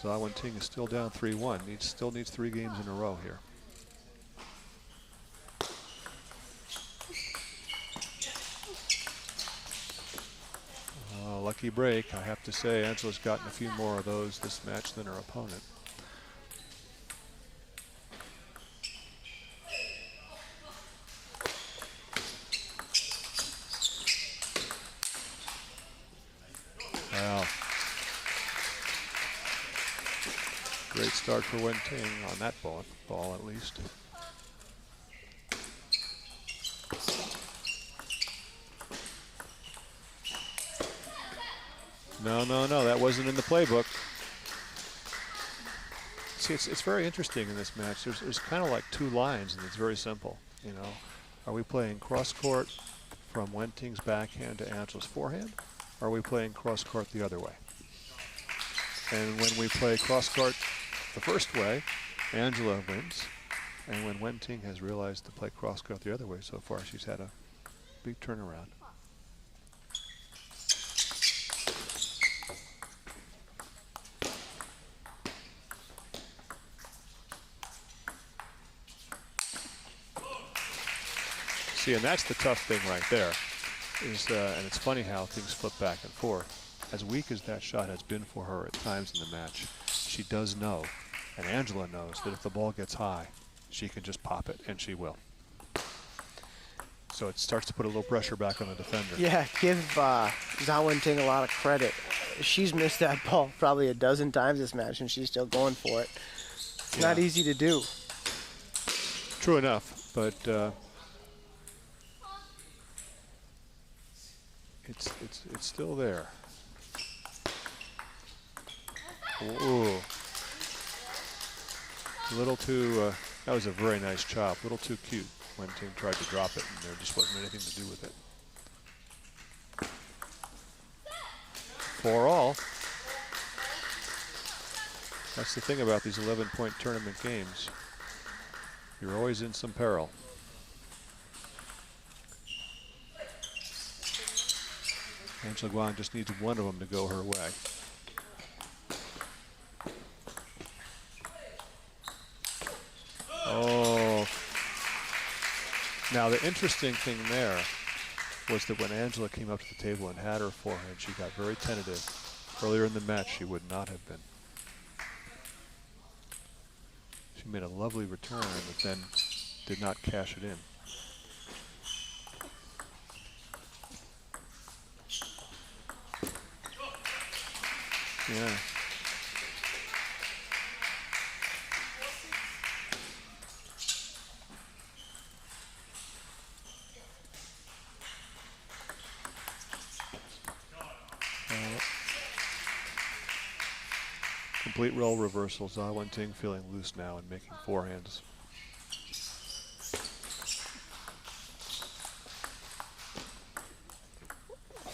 Zhao Wenting is still down 3-1. Still needs 3 games in a row here. Lucky break. I have to say, Angela's gotten a few more of those this match than her opponent. Wow. Great start for Wenting on that ball at least. No, that wasn't in the playbook. See, it's very interesting in this match. There's kind of like 2 lines, and it's very simple. You know, are we playing cross court from Wenting's backhand to Angela's forehand? Or are we playing cross court the other way? And when we play cross court the first way, Angela wins. And when Wen Ting has realized to play cross-court the other way so far, she's had a big turnaround. See, and that's the tough thing right there. And it's funny how things flip back and forth. As weak as that shot has been for her at times in the match, she does know, and Angela knows, that if the ball gets high, she can just pop it, and she will. So it starts to put a little pressure back on the defender. Yeah, give Zhao Wenting a lot of credit. She's missed that ball probably a dozen times this match, and she's still going for it. It's not easy to do. True enough, but it's still there. Ooh. A little too, that was a very nice chop, a little too cute when Ting tried to drop it, and there just wasn't anything to do with it. 4-all. That's the thing about these 11-point tournament games. You're always in some peril. Angela Guan just needs one of them to go her way. Oh. Now the interesting thing there was that when Angela came up to the table and had her forehand, she got very tentative. Earlier in the match, she would not have been. She made a lovely return, but then did not cash it in. Yeah. Complete role reversal. Zhao Wenting feeling loose now and making forehands.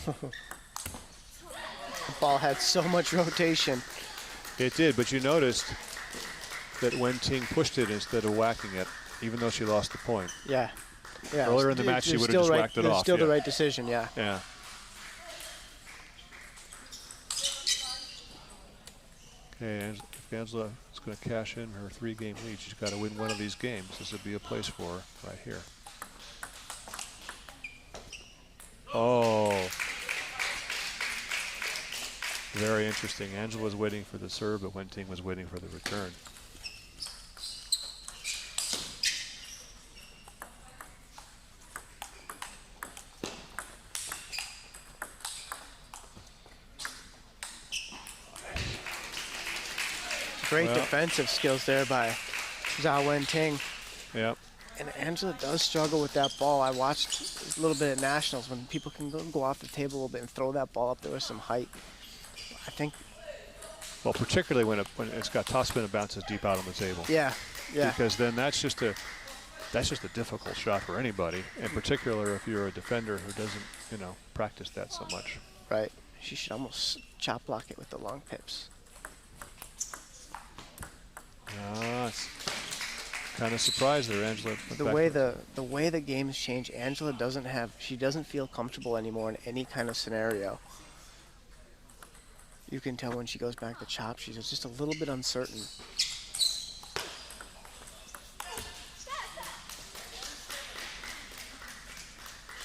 The ball had so much rotation. It did, but you noticed that Wen Ting pushed it instead of whacking it, even though she lost the point. Yeah. Yeah. Earlier in the match, she would have just whacked it off. Still the right decision, yeah. Yeah. Okay, if Angela is going to cash in her 3-game lead, she's got to win one of these games. This would be a place for her right here. Oh. Very interesting. Angela was waiting for the serve, but Wen Ting was waiting for the return. Great defensive skills there by Zhao Wenting. Yep. And Angela does struggle with that ball. I watched a little bit at Nationals when people can go off the table a little bit and throw that ball up there with some height. I think. Well, particularly when it's got topspin and bounces deep out on the table. Yeah, yeah. Because then that's just a difficult shot for anybody, in particular if you're a defender who doesn't, practice that so much. Right. She should almost chop block it with the long pips. It's kind of surprised there, Angela. The way the games change, Angela doesn't feel comfortable anymore in any kind of scenario. You can tell when she goes back to chop, she's just a little bit uncertain.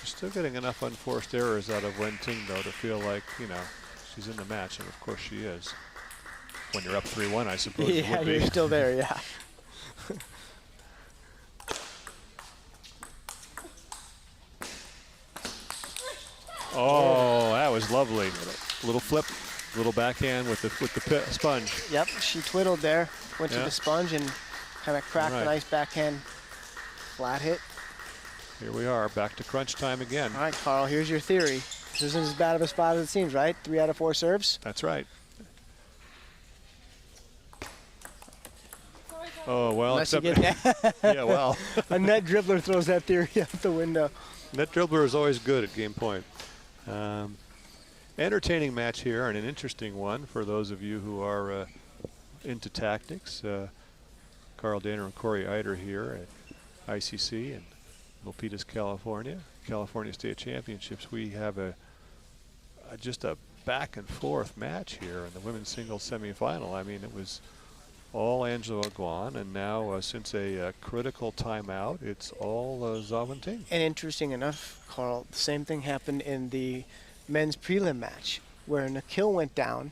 She's still getting enough unforced errors out of Wen Ting, though, to feel like, she's in the match, and of course she is. When you're up 3-1, I suppose you would be. You're still there, yeah. Oh, that was lovely. Little flip, little backhand with the sponge. Yep, she twiddled there, went to the sponge and kind of cracked a nice backhand flat hit. Here we are, back to crunch time again. All right, Carl, here's your theory. This isn't as bad of a spot as it seems, right? 3 out of 4 serves? That's right. Oh, well, Unless you except, get yeah, well. A net dribbler throws that theory out the window. Net dribbler is always good at game point. Entertaining match here and an interesting one for those of you who are into tactics. Carl Danner and Corey Eider here at ICC in Milpitas, California. California State Championships. We have just a back and forth match here in the women's singles semifinal. I mean, it was all Angela Guan, and now since a critical timeout, it's all Zhao Wenting. And interesting enough, Carl, the same thing happened in the men's prelim match, where Nikhil went down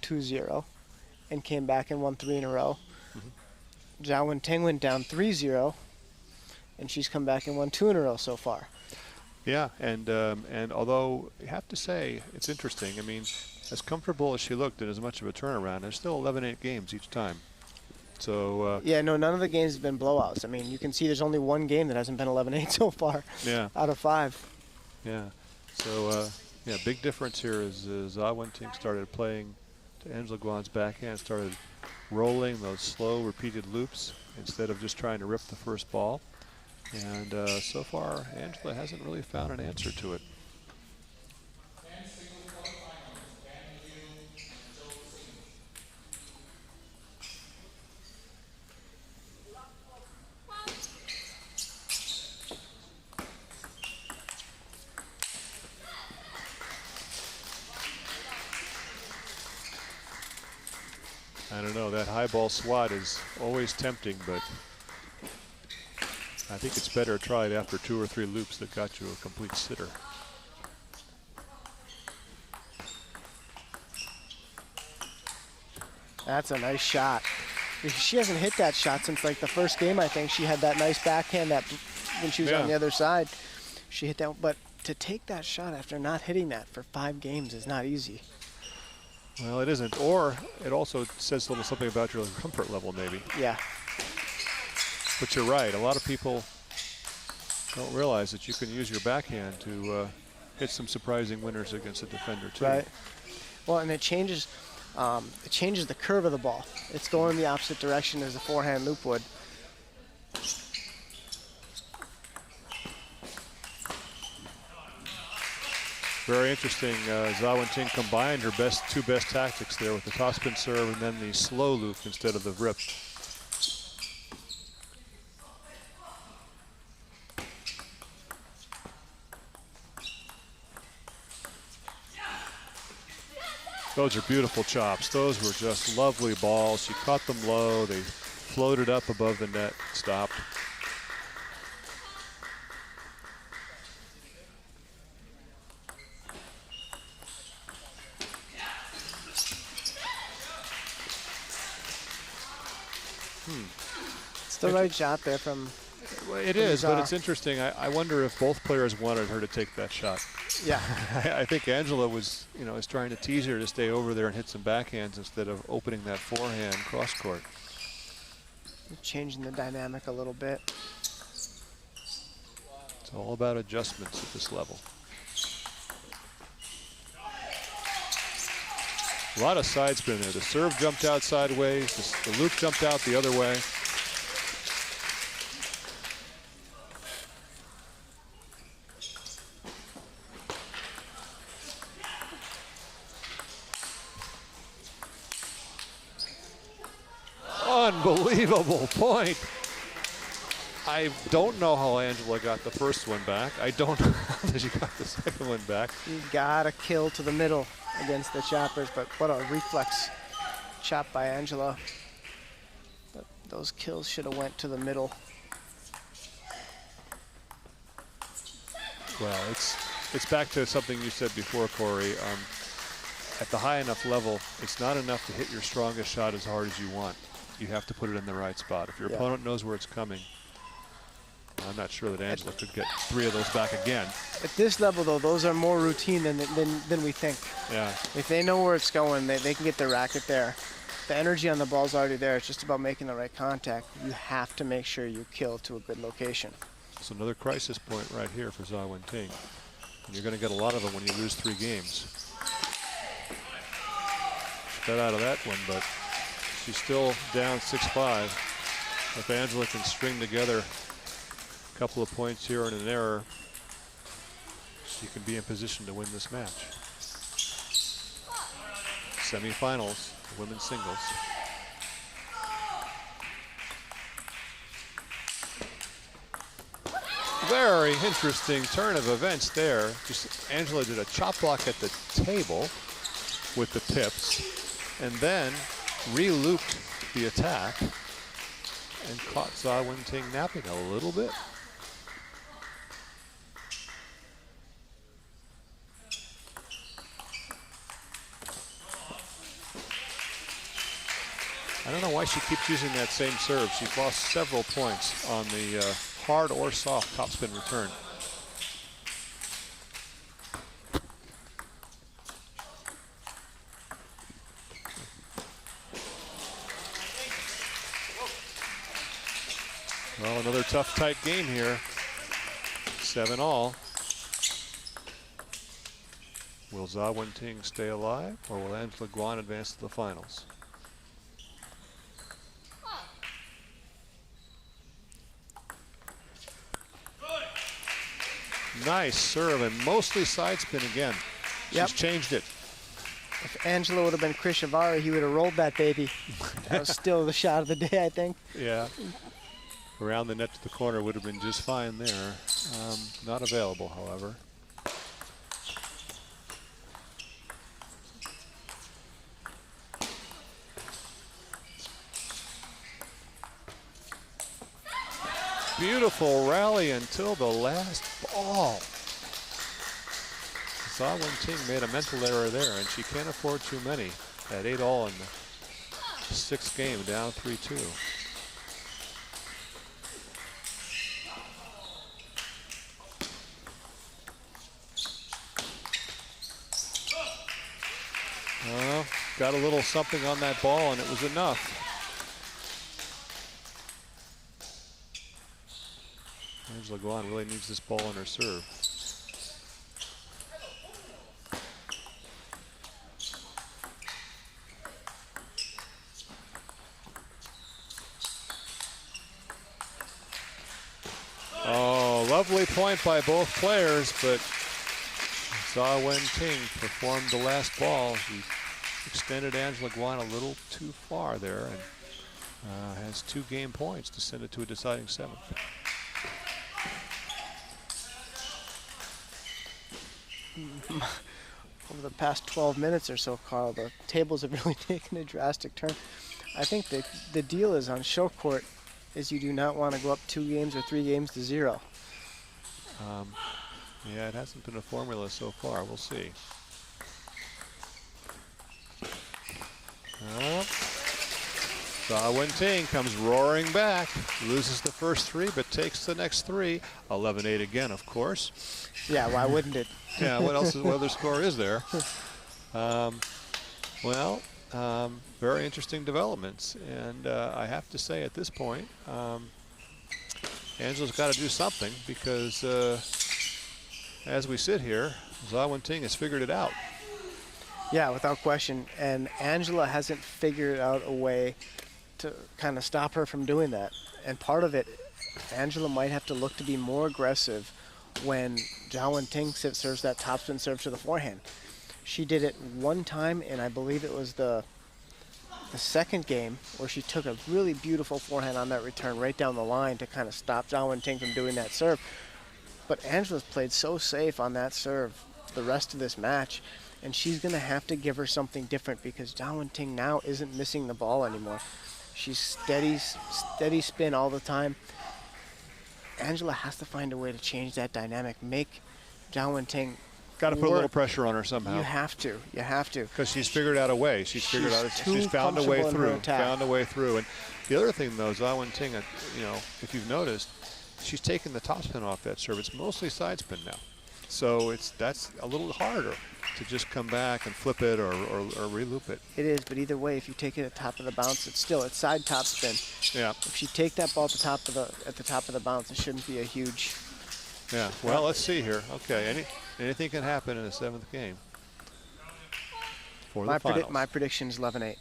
2-0 and came back and won 3 in a row. Zhao Wenting went down 3-0, and she's come back and won 2 in a row so far. Yeah, and although you have to say it's interesting. I mean, as comfortable as she looked and as much of a turnaround, there's still 11-8 games each time. So yeah, no, none of the games have been blowouts. I mean, you can see there's only one game that hasn't been 11-8 so far. Yeah. Out of 5. Yeah. So yeah, big difference here is Zhao Wenting started playing to Angela Guan's backhand, started rolling those slow, repeated loops instead of just trying to rip the first ball. And so far, Angela hasn't really found an answer to it. I don't know, that high ball swat is always tempting, but I think it's better tried after 2 or 3 loops that got you a complete sitter. That's a nice shot. She hasn't hit that shot since like the first game, I think. She had that nice backhand that when she was on the other side. She hit that, but to take that shot after not hitting that for 5 games is not easy. Well, it isn't. Or it also says a little something about your comfort level, maybe. Yeah. But you're right. A lot of people don't realize that you can use your backhand to hit some surprising winners against a defender, too. Right. Well, and it changes the curve of the ball. It's going in the opposite direction as the forehand loop would. Very interesting. Zhao Wenting combined her two best tactics there with the topspin serve and then the slow loop instead of the rip. Those are beautiful chops. Those were just lovely balls. She caught them low. They floated up above the net, stopped. It's the right shot there from. Well, it is, but it's interesting. I wonder if both players wanted her to take that shot. Yeah. I think Angela was, is trying to tease her to stay over there and hit some backhands instead of opening that forehand cross court. Changing the dynamic a little bit. It's all about adjustments at this level. A lot of side spin there. The serve jumped out sideways. The loop jumped out the other way. Unbelievable point. I don't know how Angela got the first one back. I don't know how she got the second one back. You gotta kill to the middle against the choppers, but what a reflex chop by Angela. But those kills should have went to the middle. Well, it's back to something you said before, Corey. At the high enough level, it's not enough to hit your strongest shot as hard as you want. You have to put it in the right spot. If your opponent knows where it's coming, I'm not sure that Angela could get 3 of those back again. At this level, though, those are more routine than we think. Yeah. If they know where it's going, they can get their racket there. The energy on the ball's already there. It's just about making the right contact. You have to make sure you kill to a good location. It's another crisis point right here for Zhao Wenting. And you're going to get a lot of them when you lose 3 games. Got out of that one, but she's still down 6-5. If Angela can string together a couple of points here and an error, she can be in position to win this match. Semifinals, women's singles. Very interesting turn of events there. Just Angela did a chop block at the table with the pips and then re-looped the attack and caught Za Wen-Ting napping a little bit. I don't know why she keeps using that same serve. She's lost several points on the hard or soft topspin return. Well, another tough, tight game here. 7-all. Will Za Wen-Ting stay alive, or will Angela Guan advance to the finals? Nice serve, and mostly side spin again. Yep. She's changed it. If Angela would have been Chris Shavari, he would have rolled that baby. That was still the shot of the day, I think. Yeah. Around the net to the corner would have been just fine there. Not available, however. Beautiful rally until the last ball. Za Wen-Ting made a mental error there, and she can't afford too many at 8-all in the 6th game, down 3-2. Well, got a little something on that ball, and it was enough. Angela Guan really needs this ball on her serve. Oh, lovely point by both players, but Za Wen-Ting performed the last ball. She extended Angela Guan a little too far there and has 2 game points to send it to a deciding 7th. Over the past 12 minutes or so, Carl, the tables have really taken a drastic turn. I think the deal is on show court is you do not want to go up 2 games or 3 games to 0. Yeah, it hasn't been a formula so far. We'll see. Za Wen-Ting comes roaring back, loses the first 3, but takes the next 3. 11-8 again, of course. Yeah, why wouldn't it? Yeah, what other score is there? Very interesting developments. And I have to say at this point, Angela's got to do something because as we sit here, Za Wen-Ting has figured it out. Yeah, without question. And Angela hasn't figured out a way to kind of stop her from doing that. And part of it, Angela might have to look to be more aggressive when Za Wen-Ting serves that topspin serve to the forehand. She did it one time, and I believe it was the second game, where she took a really beautiful forehand on that return right down the line to kind of stop Za Wen-Ting from doing that serve. But Angela's played so safe on that serve the rest of this match, and she's going to have to give her something different because Za Wen-Ting now isn't missing the ball anymore. She's steady spin all the time. Angela has to find a way to change that dynamic, make Za Wen-Ting Got to put a little pressure on her somehow. You have to. Because she's figured out a way. She's found a way through. And the other thing, though, Za Wen-Ting, if you've noticed, she's taken the topspin off that serve. It's mostly side spin now. So that's a little harder to just come back and flip it or re-loop it. It is, but either way, if you take it at the top of the bounce, it's side top spin. Yeah. If you take that ball at the top of the bounce, it shouldn't be a huge. Yeah. Well, let's see here. Okay. Anything can happen in the 7th game. For the finals. My prediction is 11-8.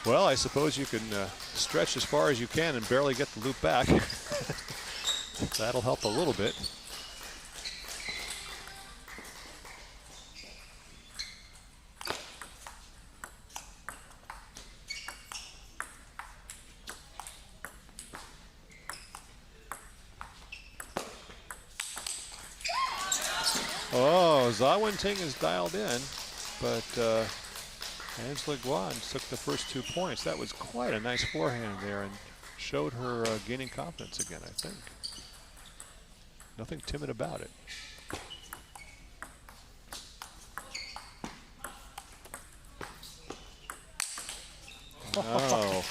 Well, I suppose you can stretch as far as you can and barely get the loop back. That'll help a little bit. Oh, Zawinting is dialed in, but Angela Guan took the first 2 points. That was quite a nice forehand there and showed her gaining confidence again, I think. Nothing timid about it. Oh.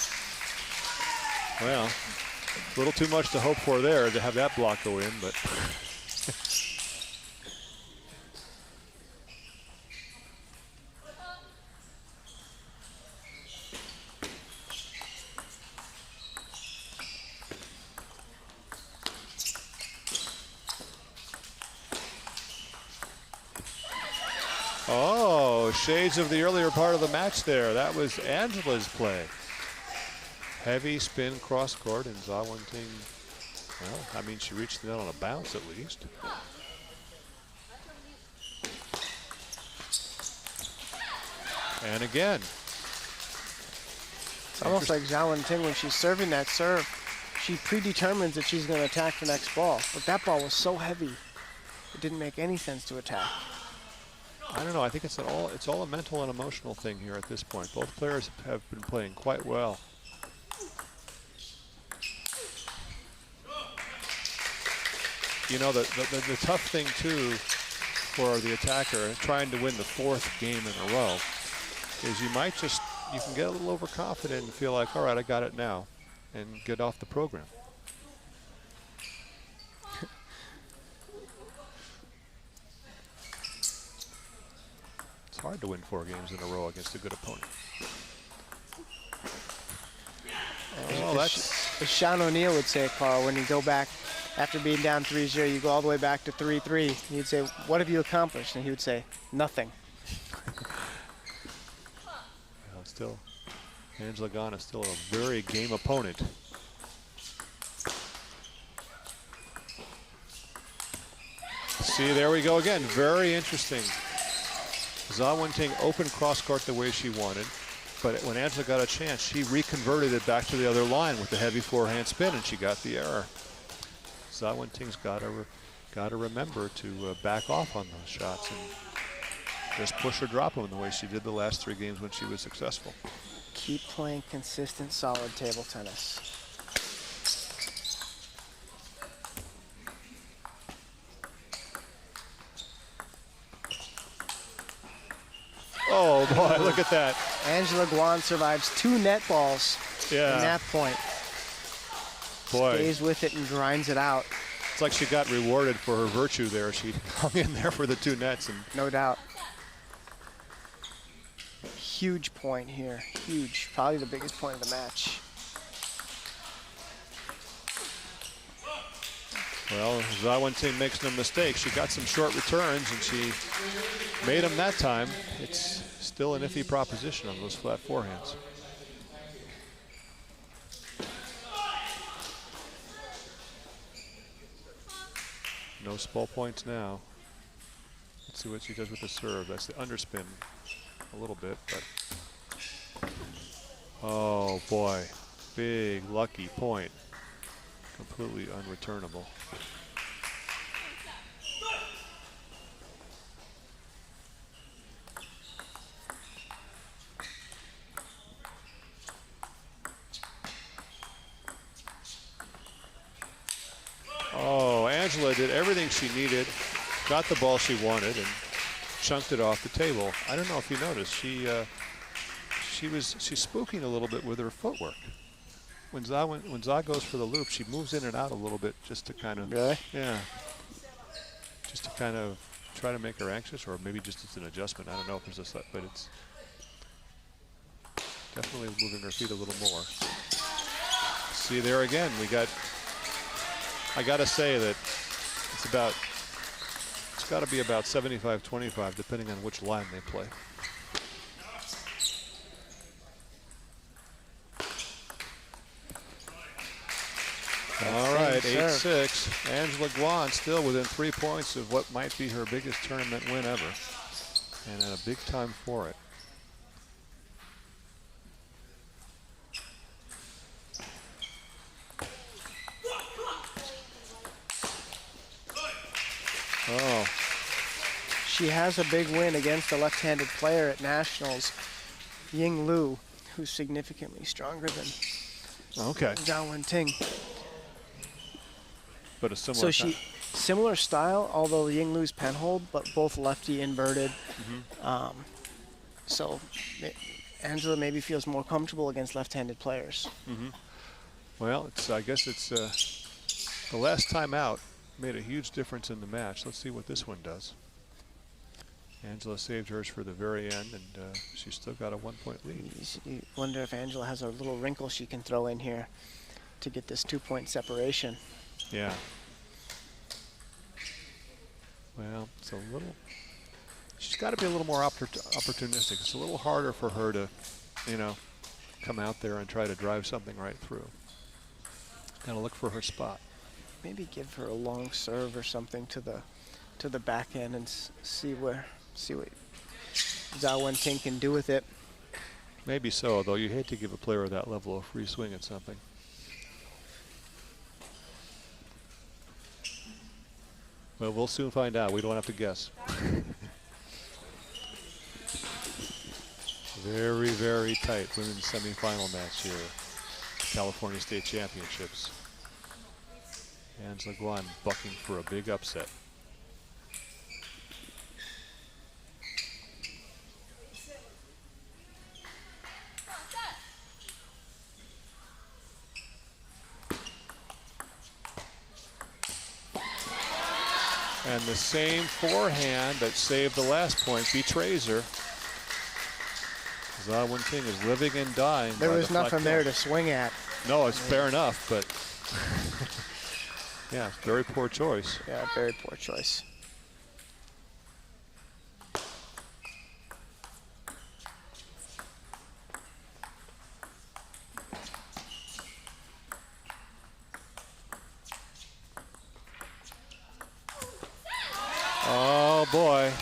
Well, a little too much to hope for there to have that block go in, but. Oh, shades of the earlier part of the match there. That was Angela's play. Heavy spin cross court, and Zawinting, well, I mean, she reached the net on a bounce at least. And again. It's almost like Zawinting when she's serving that serve. She predetermines that she's going to attack the next ball. But that ball was so heavy, it didn't make any sense to attack. I don't know. I think it's all a mental and emotional thing here at this point. Both players have been playing quite well. You know, the tough thing too for the attacker trying to win the 4th game in a row is you can get a little overconfident and feel like, all right, I got it now, and get off the program. It's hard to win 4 games in a row against a good opponent. Oh, that's as Sean O'Neill would say, Carl, when you go back after being down 3-0, you go all the way back to 3-3. He'd say, "What have you accomplished?" And he would say, "Nothing." Still, Angela Guan is still a very game opponent. See, there we go again. Very interesting. Zawinting opened cross court the way she wanted, but when Angela got a chance, she reconverted it back to the other line with the heavy forehand spin, and she got the error. Zawinting's got to remember to back off on those shots and just push or drop them the way she did the last 3 games when she was successful. Keep playing consistent, solid table tennis. Oh boy, look at that. Angela Guan survives 2 net balls in that point. Boy. Stays with it and grinds it out. It's like she got rewarded for her virtue there. She hung in there for the 2 nets. And no doubt. Huge point here. Huge. Probably the biggest point of the match. well, Zawinting makes no mistake. She got some short returns, and she made them that time. It's still an iffy proposition on those flat forehands. No spall points now. Let's see what she does with the serve. That's the underspin a little bit, but oh boy, big lucky point. Completely unreturnable. Oh, Angela did everything she needed, got the ball she wanted, and chunked it off the table. I don't know if you noticed, she's spooking a little bit with her footwork. When Za goes for the loop, she moves in and out a little bit just to kind of, yeah, just to kind of try to make her anxious, or maybe just it's an adjustment. I don't know if there's a set, but it's definitely moving her feet a little more. See there again, we got. I got to say that it's got to be about 75-25, depending on which line they play. All right, 8-6. Angela Guan still within 3 points of what might be her biggest tournament win ever, and at a big time for it. Oh, she has a big win against a left-handed player at Nationals, Ying Lu, who's significantly stronger than Okay. Zhao Wenting. But a similar. So similar style, although Ying Lu's pen hold, but both lefty inverted. So Angela maybe feels more comfortable against left-handed players. Well, I guess it's the last time out made a huge difference in the match. Let's see what this one does. Angela saved hers for the very end, and she's still got a 1-point lead. You wonder if Angela has a little wrinkle she can throw in here to get this 2-point separation. Yeah. Well, it's a little. She's got to be a little more opportunistic. It's a little harder for her to, come out there and try to drive something right through. Got to look for her spot. Maybe give her a long serve or something to the back end and see what Zhao Wenting can do with it. Maybe so, though you hate to give a player of that level a free swing at something. Well, we'll soon find out. We don't have to guess. Very, very tight women's semifinal match here. California State Championships. Angela Guan bucking for a big upset. And the same forehand that saved the last point betrays her. Zhao Wenting is living and dying. There was nothing there to swing at. No, it's fair enough, but yeah, very poor choice. Yeah, very poor choice. Oh boy.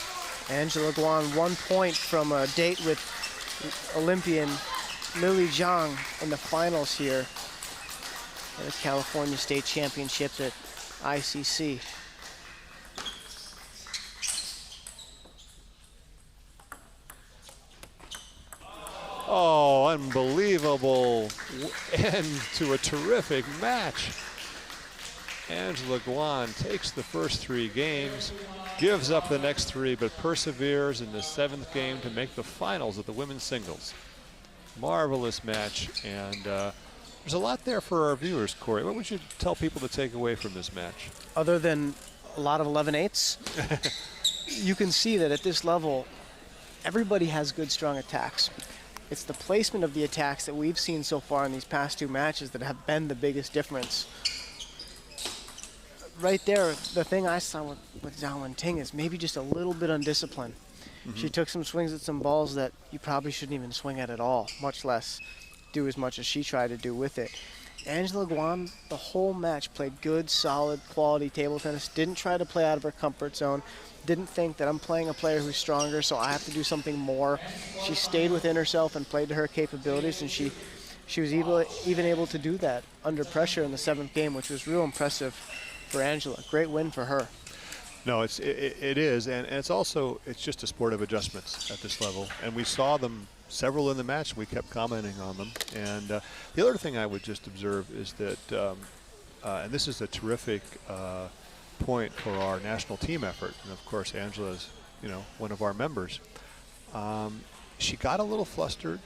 Angela Guan 1 point from a date with Olympian Lily Zhang in the finals here at the California State Championships at ICC. Oh, unbelievable end to a terrific match. Angela Guan takes the first 3 games, gives up the next 3, but perseveres in the 7th game to make the finals of the women's singles. Marvelous match, and there's a lot there for our viewers, Corey. What would you tell people to take away from this match? Other than a lot of 11-8s, you can see that at this level, everybody has good, strong attacks. It's the placement of the attacks that we've seen so far in these past 2 matches that have been the biggest difference. Right there, the thing I saw with Zhao Wenting is maybe just a little bit undisciplined. She took some swings at some balls that you probably shouldn't even swing at all, much less do as much as she tried to do with it. Angela Guan, the whole match, played good, solid, quality table tennis, didn't try to play out of her comfort zone, didn't think that I'm playing a player who's stronger, so I have to do something more. She stayed within herself and played to her capabilities, and she was even able to do that under pressure in the 7th game, which was real impressive for Angela. Great win for her. No, it is, and it's just a sport of adjustments at this level, and we saw them several in the match. We kept commenting on them, and the other thing I would just observe is that, and this is a terrific point for our national team effort, and of course Angela is, one of our members. She got a little flustered.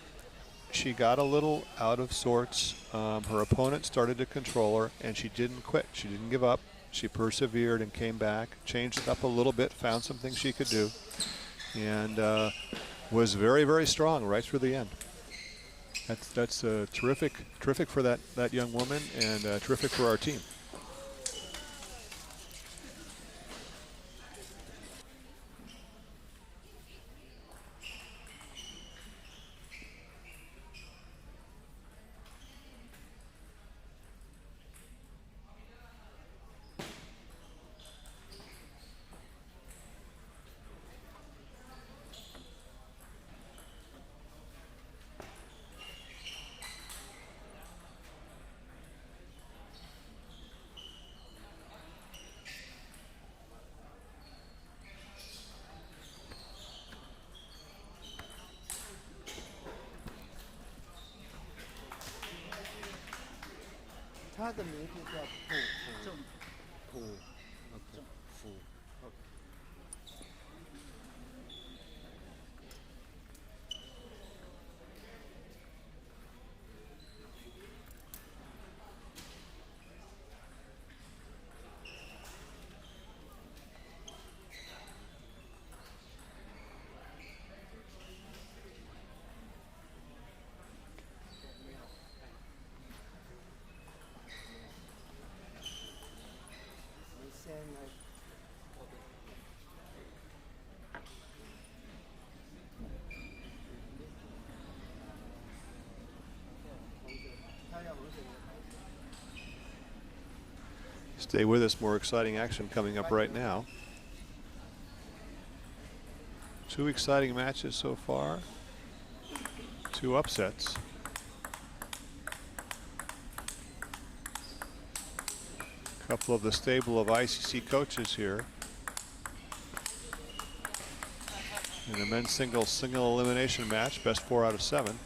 She got a little out of sorts. Her opponent started to control her, and she didn't quit. She didn't give up. She persevered and came back, changed it up a little bit, found some things she could do, and was very, very strong right through the end. That's terrific for that young woman, and terrific for our team. 它的名字叫普福。你先来。他要红色。 Stay with us. More exciting action coming up right now. 2 exciting matches so far. 2 upsets. A couple of the stable of ICC coaches here. In a men's single elimination match, best 4 out of 7.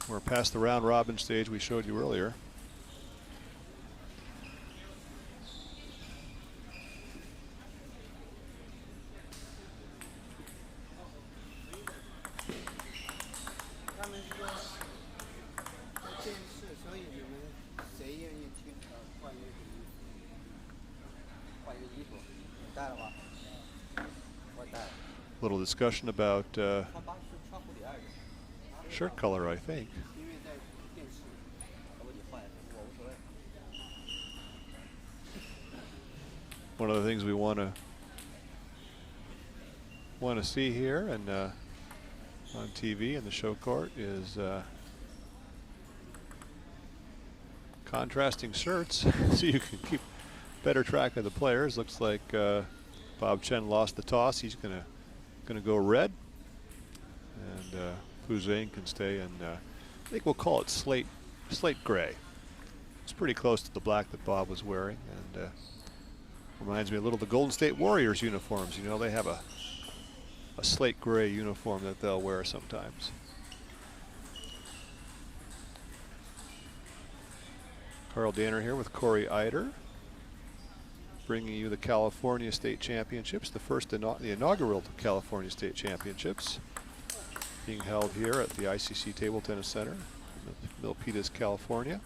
We're past the round robin stage we showed you earlier. Little discussion about shirt color, I think. One of the things we want to see here and on TV in the show court is contrasting shirts so you can keep better track of the players. Looks like Bob Chen lost the toss. He's gonna go red, and Fu Zhang can stay in. I think we'll call it slate gray. It's pretty close to the black that Bob was wearing, and reminds me a little of the Golden State Warriors uniforms. You know, they have a slate gray uniform that they'll wear sometimes. Carl Danner here with Corey Eider, bringing you the California State Championships, the inaugural California State Championships, being held here at the ICC Table Tennis Center, Milpitas, California.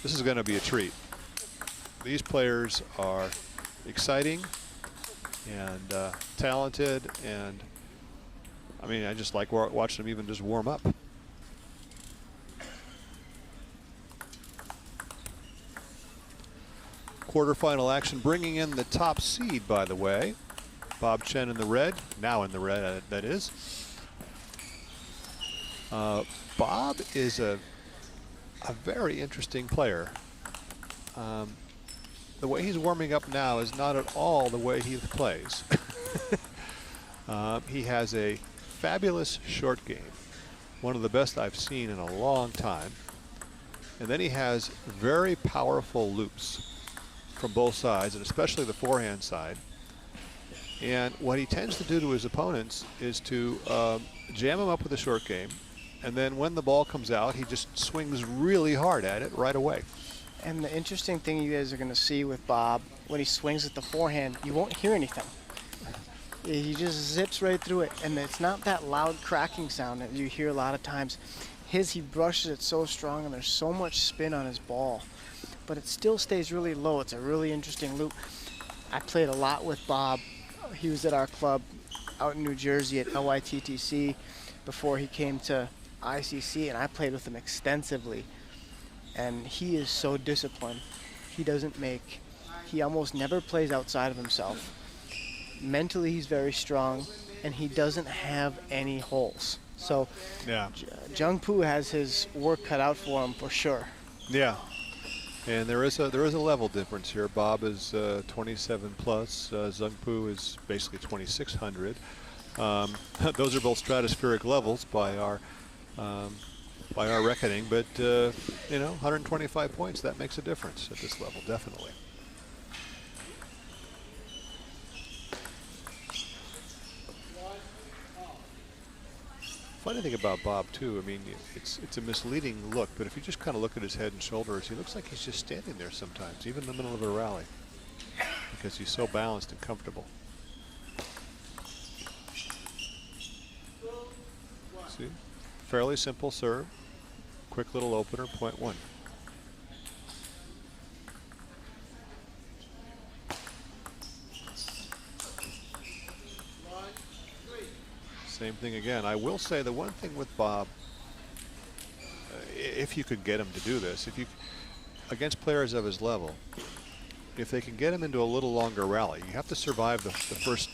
This is going to be a treat. These players are exciting and talented, and I mean, I just like watching them even just warm up. Quarterfinal action, bringing in the top seed, by the way. Bob Chen in the red, now in the red, that is. Bob is a very interesting player. The way he's warming up now is not at all the way he plays. He has a fabulous short game, one of the best I've seen in a long time. And then he has very powerful loops from both sides, and especially the forehand side. And what he tends to do to his opponents is to jam him up with a short game, and then when the ball comes out, he just swings really hard at it right away. And the interesting thing you guys are going to see with Bob, when he swings at the forehand, you won't hear anything. He just zips right through it, and it's not that loud cracking sound that you hear a lot of times. He brushes it so strong, and there's so much spin on his ball, but it still stays really low. It's a really interesting loop. I played a lot with Bob. He was at our club out in New Jersey at LYTTC before he came to ICC, and I played with him extensively. And he is so disciplined. He almost never plays outside of himself. Mentally, he's very strong, and he doesn't have any holes. So yeah, Jung Poo has his work cut out for him for sure. Yeah, and there is a level difference here. Bob is 27 plus. Jung Poo is basically 2600. Those are both stratospheric levels by our reckoning, but you know, 125 points, that makes a difference at this level, definitely. funny thing about Bob too, I mean, it's a misleading look, but if you just kind of look at his head and shoulders, he looks like he's just standing there sometimes, even in the middle of a rally, because he's so balanced and comfortable. See, fairly simple serve, quick little opener, point 1. Same thing again. I will say the one thing with Bob, if you could get him to do this, if you against players of his level, if they can get him into a little longer rally, you have to survive the first,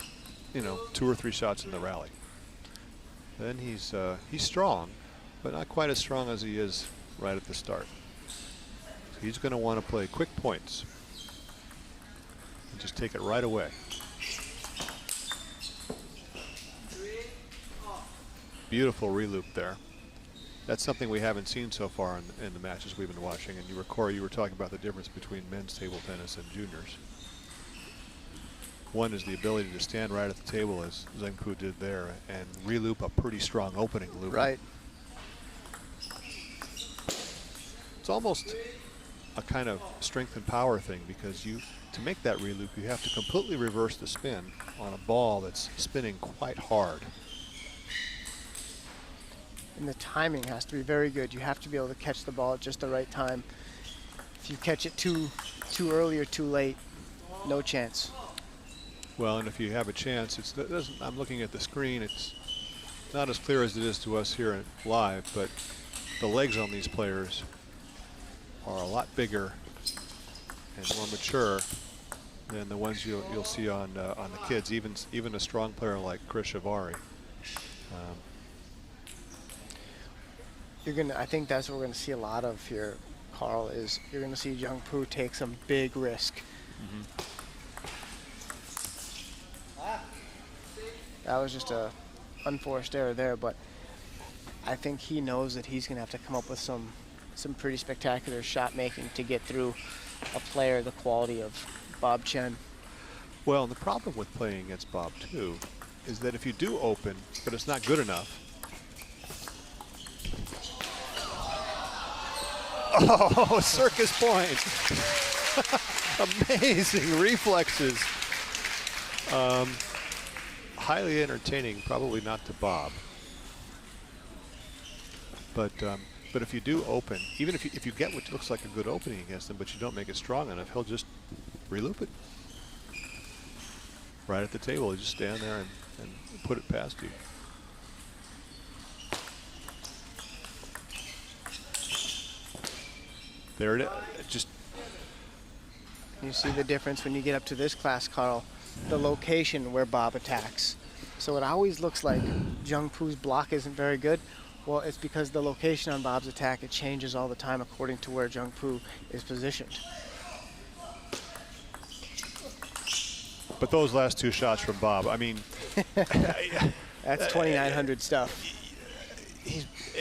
2 or 3 shots in the rally. Then he's strong, but not quite as strong as he is right at the start. So he's going to want to play quick points and just take it right away. Beautiful reloop there. That's something we haven't seen so far in the matches we've been watching. And Corey, you were talking about the difference between men's table tennis and juniors. One is the ability to stand right at the table, as Zheng did there, and reloop a pretty strong opening loop. Right. It's almost a kind of strength and power thing, because to make that reloop, you have to completely reverse the spin on a ball that's spinning quite hard. And the timing has to be very good. You have to be able to catch the ball at just the right time. If you catch it too early or too late, no chance. Well, and if you have a chance, I'm looking at the screen. It's not as clear as it is to us here live, but the legs on these players are a lot bigger and more mature than the ones you'll see on the kids. Even a strong player like Chris Shavari. I think that's what we're going to see a lot of here, Carl, is you're going to see Zheng Pu take some big risk. That was just a unforced error there, but I think he knows that he's going to have to come up with some pretty spectacular shot making to get through a player the quality of Bob Chen. Well, and the problem with playing against Bob too is that if you do open, but it's not good enough. Oh, circus point. Amazing reflexes. Highly entertaining, probably not to Bob. But if you do open, even if you get what looks like a good opening against him, but you don't make it strong enough, he'll just reloop it. Right at the table, he'll just stand there and put it past you. There it is. Just. You see the difference when you get up to this class, Carl, the location where Bob attacks. So it always looks like Zheng Pu's block isn't very good. Well, it's because the location on Bob's attack, it changes all the time according to where Zheng Pu is positioned. But those last 2 shots from Bob, I mean. That's 2,900 stuff.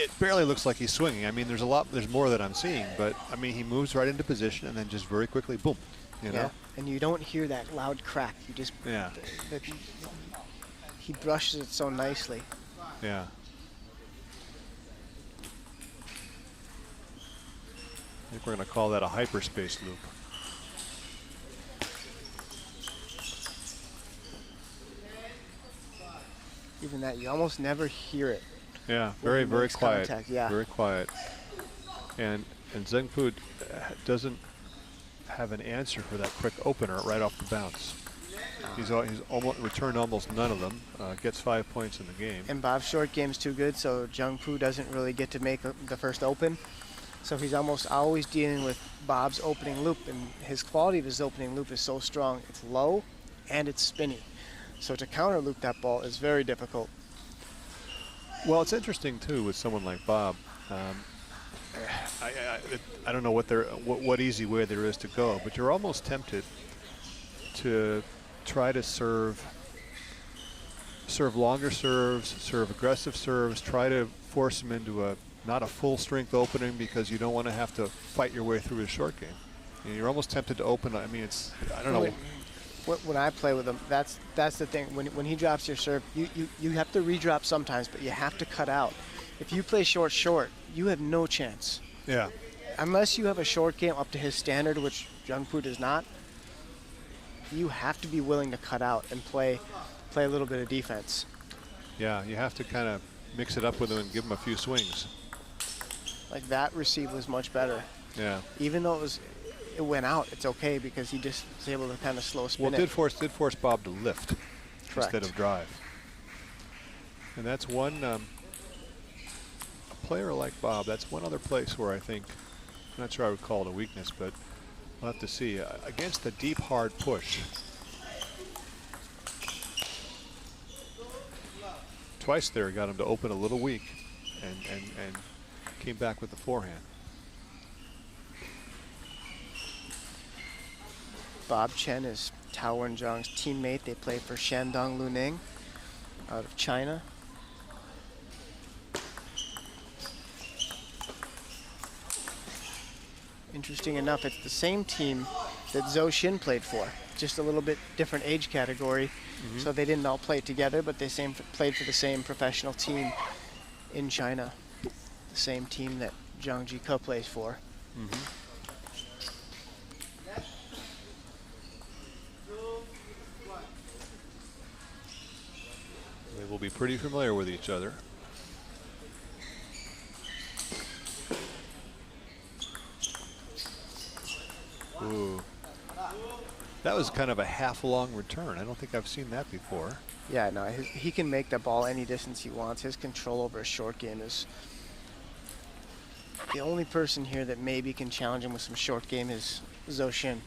It barely looks like he's swinging. I mean, there's more that I'm seeing, but I mean, he moves right into position and then just very quickly, boom, you know? Yeah, and you don't hear that loud crack. You just, yeah. He brushes it so nicely. Yeah. I think we're going to call that a hyperspace loop. Even that, you almost never hear it. Yeah, very quiet. Contact, yeah. Very quiet. And Zheng Pu doesn't have an answer for that quick opener right off the bounce. He's almost returned almost none of them. Gets 5 points in the game. And Bob's short game's too good, so Zheng Pu doesn't really get to make the first open. So he's almost always dealing with Bob's opening loop, and his quality of his opening loop is so strong. It's low and it's spinny. So to counter loop that ball is very difficult. Well, it's interesting too with someone like Bob. I don't know what easy way there is to go, but you're almost tempted to try to serve longer serves, serve aggressive serves, try to force him into not a full strength opening because you don't want to have to fight your way through his short game. And you're almost tempted to open. I mean, I don't know. when I play with him, that's the thing. When he drops your serve, you have to redrop sometimes, but you have to cut out. If you play short, you have no chance. Yeah. Unless you have a short game up to his standard, which Jungpoo does not, you have to be willing to cut out and play a little bit of defense. Yeah, you have to kind of mix it up with him and give him a few swings. Like that receive was much better. Yeah. Even though it went out, it's okay because he just was able to kind of slow spin Well, it. did force Bob to lift Correct. instead of drive. And that's one a player like Bob. That's one other place where I think, I'm not sure I would call it a weakness, but we'll have to see. Against the deep, hard push. Twice there got him to open a little weak and came back with the forehand. Bob Chen is Tao Wen-zhang's teammate. They play for Shandong Luneng out of China. Interesting enough, it's the same team that Zhou Xin played for, just a little bit different age category. So they didn't all play together, but they played for the same professional team in China. The same team that Zhang Jike plays for. They will be pretty familiar with each other. Ooh. That was kind of a half-long return. I don't think I've seen that before. Yeah, no, he can make the ball any distance he wants. His control over a short game is... The only person here that maybe can challenge him with some short game is Zhou Xin.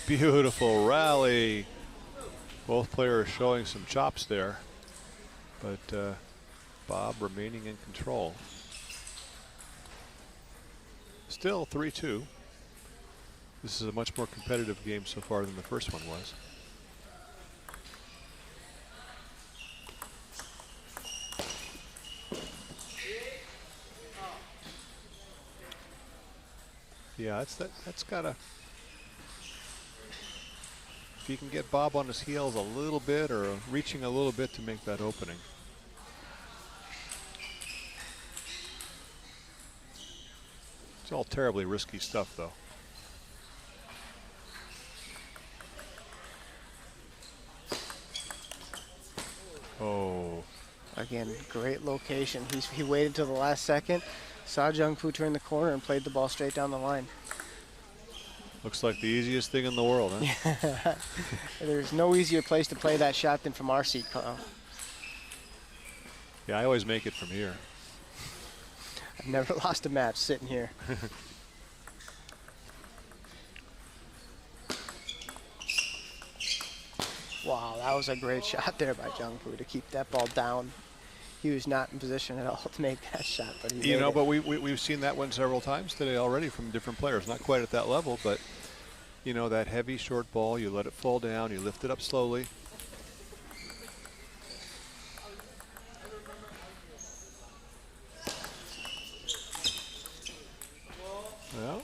Beautiful rally. Both players showing some chops there, but Bob remaining in control. Still 3-2. This is a much more competitive game so far than the first one was. Yeah, that's gotta. If you can get Bob on his heels a little bit or reaching a little bit to make that opening. It's all terribly risky stuff, though. Oh. Again, great location. He waited till the last second, saw Jungpoo turn the corner and played the ball straight down the line. Looks like the easiest thing in the world, huh? There's no easier place to play that shot than from our seat, Carl. Yeah, I always make it from here. I've never lost a match sitting here. Wow, that was a great shot there by Jungpoo to keep that ball down. He was not in position at all to make that shot, but he You made know, it. but we've seen that one several times today already from different players. Not quite at that level, but you know, that heavy short ball, you let it fall down, you lift it up slowly. Well.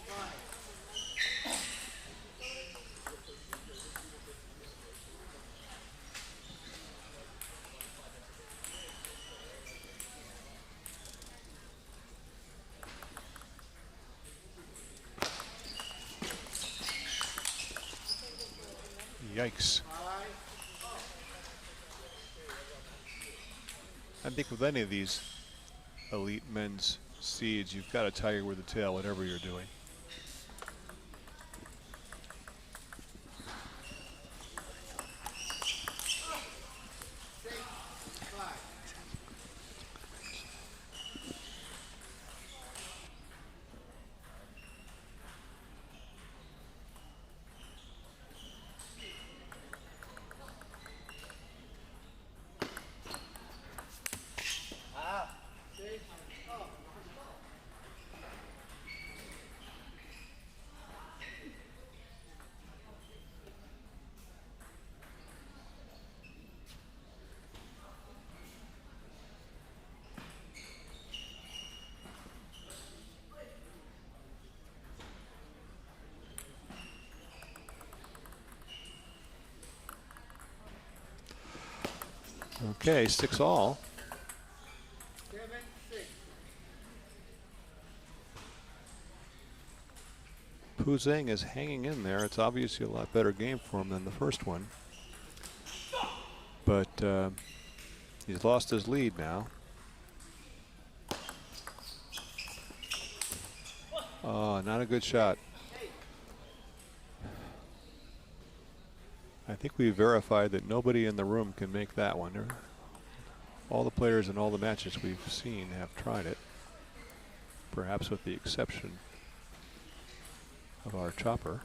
Yikes. I think with any of these elite men's seeds, you've got a tiger with a tail, whatever you're doing. Okay, 6-all. 7-6. Pu Zheng is hanging in there. It's obviously a lot better game for him than the first one. But he's lost his lead now. Oh, not a good shot. I think we verified that nobody in the room can make that one. All the players in all the matches we've seen have tried it, perhaps with the exception of our chopper.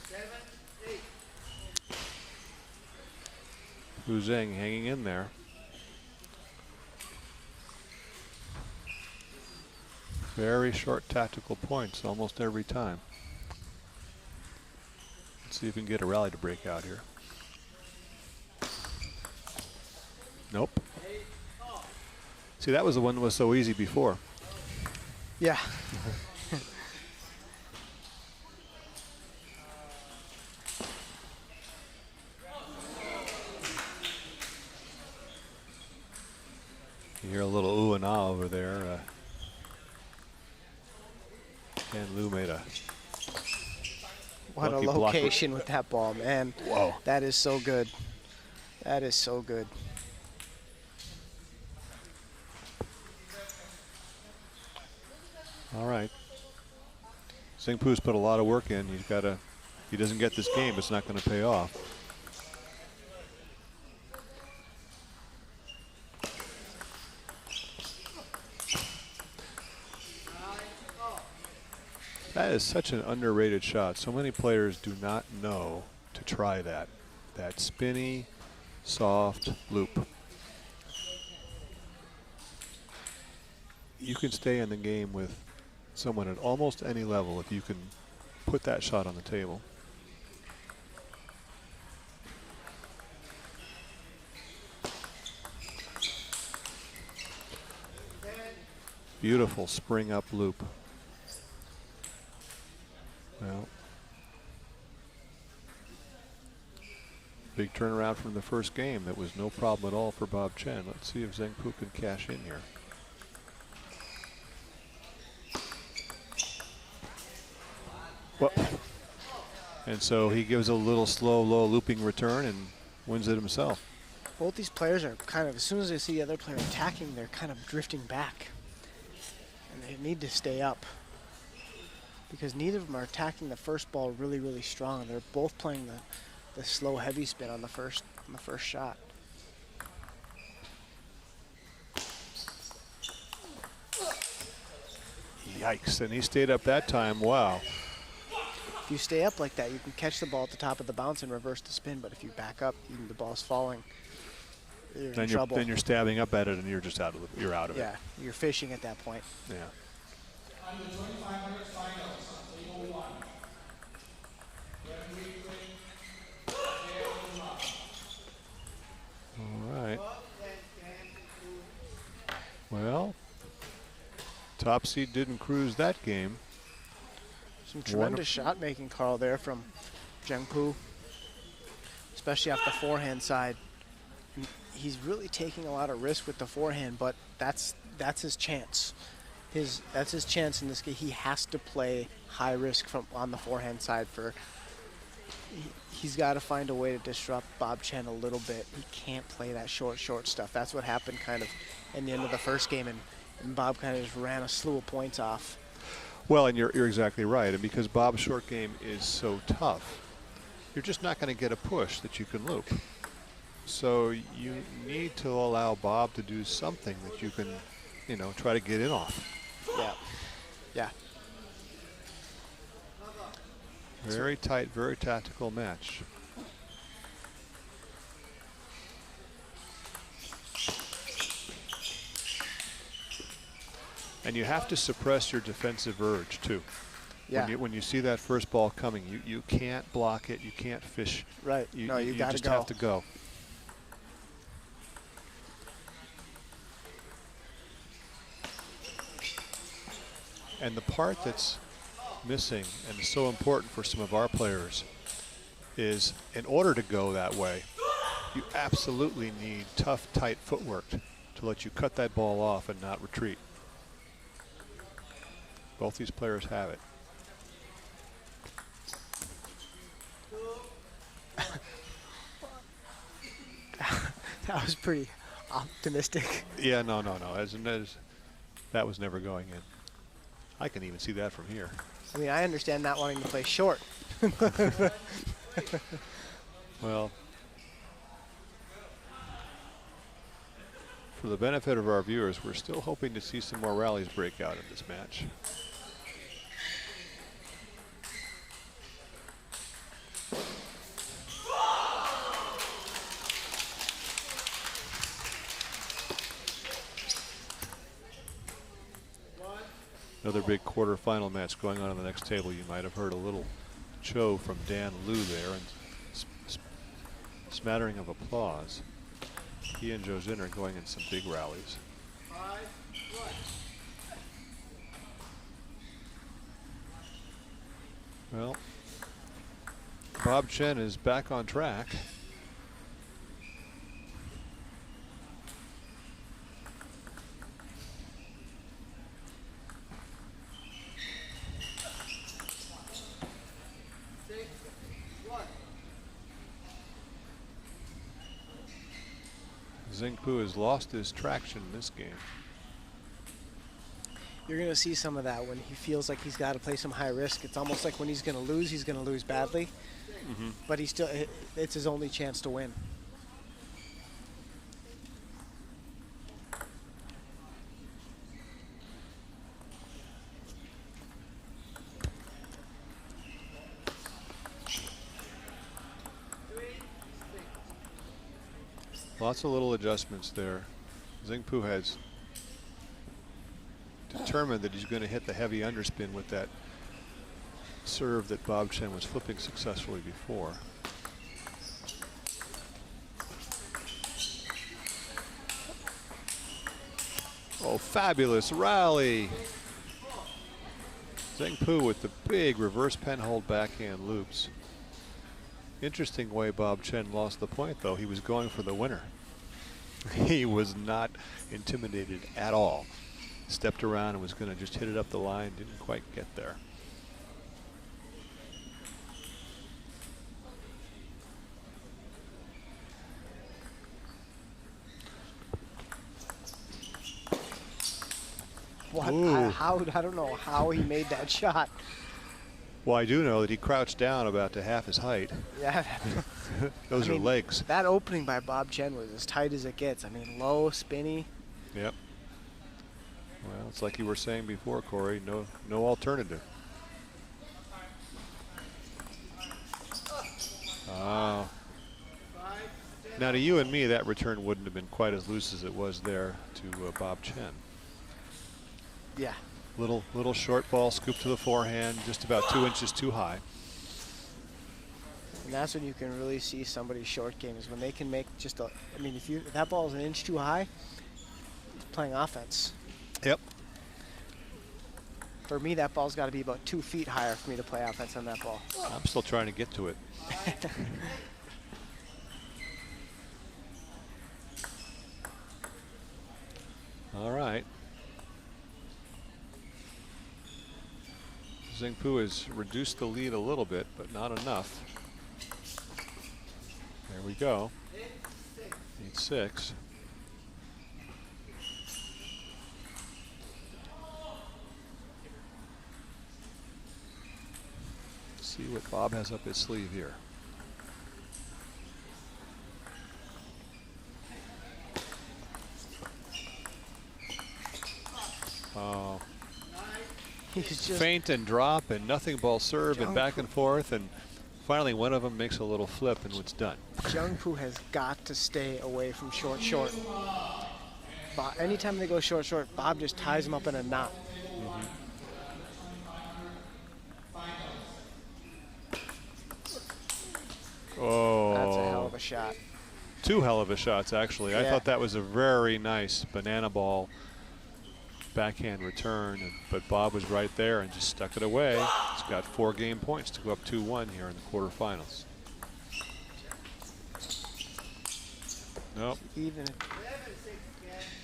7-8. Pu Zheng hanging in there. Very short tactical points almost every time. Let's see if we can get a rally to break out here. Nope. See, that was the one that was so easy before. Yeah. You hear a little ooh and ah over there. And Lou made a What a lucky block. location with that ball, man. Whoa. That is so good. That is so good. All right. Zheng Pu's put a lot of work in. He's got to. If he doesn't get this game, it's not going to pay off. That is such an underrated shot. So many players do not know to try that. That spinny, soft loop. You can stay in the game with someone at almost any level if you can put that shot on the table. Beautiful spring up loop. Well, big turnaround from the first game. That was no problem at all for Bob Chen. Let's see if Zheng Pu can cash in here. Well, and so he gives a little slow, low looping return and wins it himself. Both these players are kind of, as soon as they see the other player attacking, they're kind of drifting back. And they need to stay up, because neither of them are attacking the first ball really, really strong. They're both playing the slow, heavy spin on the first shot. Yikes, and he stayed up that time. Wow. If you stay up like that, you can catch the ball at the top of the bounce and reverse the spin, but if you back up, even the ball's falling, you're in trouble. Then you're stabbing up at it and you're just out of it. You're out of it. Yeah, you're fishing at that point. Yeah. On the 2500 finals, table 1. Referee All right. Well, top seed didn't cruise that game. Some tremendous shot making, Carl, there from Zheng Pu, especially off the forehand side. And he's really taking a lot of risk with the forehand, but that's his chance. That's his chance in this game. He has to play high risk from on the forehand side. He's got to find a way to disrupt Bob Chen a little bit. He can't play that short stuff. That's what happened kind of in the end of the first game, and Bob kind of just ran a slew of points off. Well, and you're exactly right. And because Bob's short game is so tough, you're just not going to get a push that you can loop. So you need to allow Bob to do something that you can, try to get in off. Yeah. Yeah. Very tight, very tactical match. And you have to suppress your defensive urge too. Yeah. When you see that first ball coming, you can't block it, you can't fish. Right. You gotta just go. have to go. And the part that's missing and is so important for some of our players is in order to go that way, you absolutely need tough, tight footwork to let you cut that ball off and not retreat. Both these players have it. That was pretty optimistic. Yeah, no. That was never going in. I can even see that from here. I mean, I understand not wanting to play short. Well, for the benefit of our viewers, we're still hoping to see some more rallies break out in this match. Another big quarterfinal match going on the next table. You might have heard a little show from Dan Liu there and smattering of applause. He and Joe Zinn are going in some big rallies. Well, Bob Chen is back on track. Zingpu has lost his traction in this game. You're going to see some of that when he feels like he's got to play some high risk. It's almost like when he's going to lose badly. But he's still, it's his only chance to win. Lots of little adjustments there. Zingpu has determined that he's going to hit the heavy underspin with that serve that Bob Chen was flipping successfully before. Oh, fabulous rally. Zingpu with the big reverse penhold backhand loops. Interesting way Bob Chen lost the point, though. He was going for the winner. He was not intimidated at all. Stepped around and was going to just hit it up the line. Didn't quite get there. What? I don't know how he made that shot. Well, I do know that he crouched down about to half his height. Yeah. Those are legs. That opening by Bob Chen was as tight as it gets. I mean, low, spinny. Yep. Well, it's like you were saying before, Corey, no alternative. Oh. Now, to you and me, that return wouldn't have been quite as loose as it was there to Bob Chen. Yeah. Little short ball scoop to the forehand, just about 2 inches too high. And that's when you can really see somebody's short game, is when they can make just a, I mean, if that ball is an inch too high, it's playing offense. Yep. For me, that ball's got to be about 2 feet higher for me to play offense on that ball. I'm still trying to get to it. All right. Zingpu has reduced the lead a little bit, but not enough. There we go. 8-6. See what Bob has up his sleeve here. Oh. He's just Feint and drop and nothing ball serve and back and forth, and finally one of them makes a little flip and it's done. Jungpu has got to stay away from short. Anytime they go short, Bob just ties him up in a knot. Oh, That's a hell of a shot. 2 hell of a shots, actually. I Yeah. thought that was a very nice banana ball backhand return, but Bob was right there and just stuck it away. He's got 4 game points to go up 2-1 here in the quarterfinals. Nope.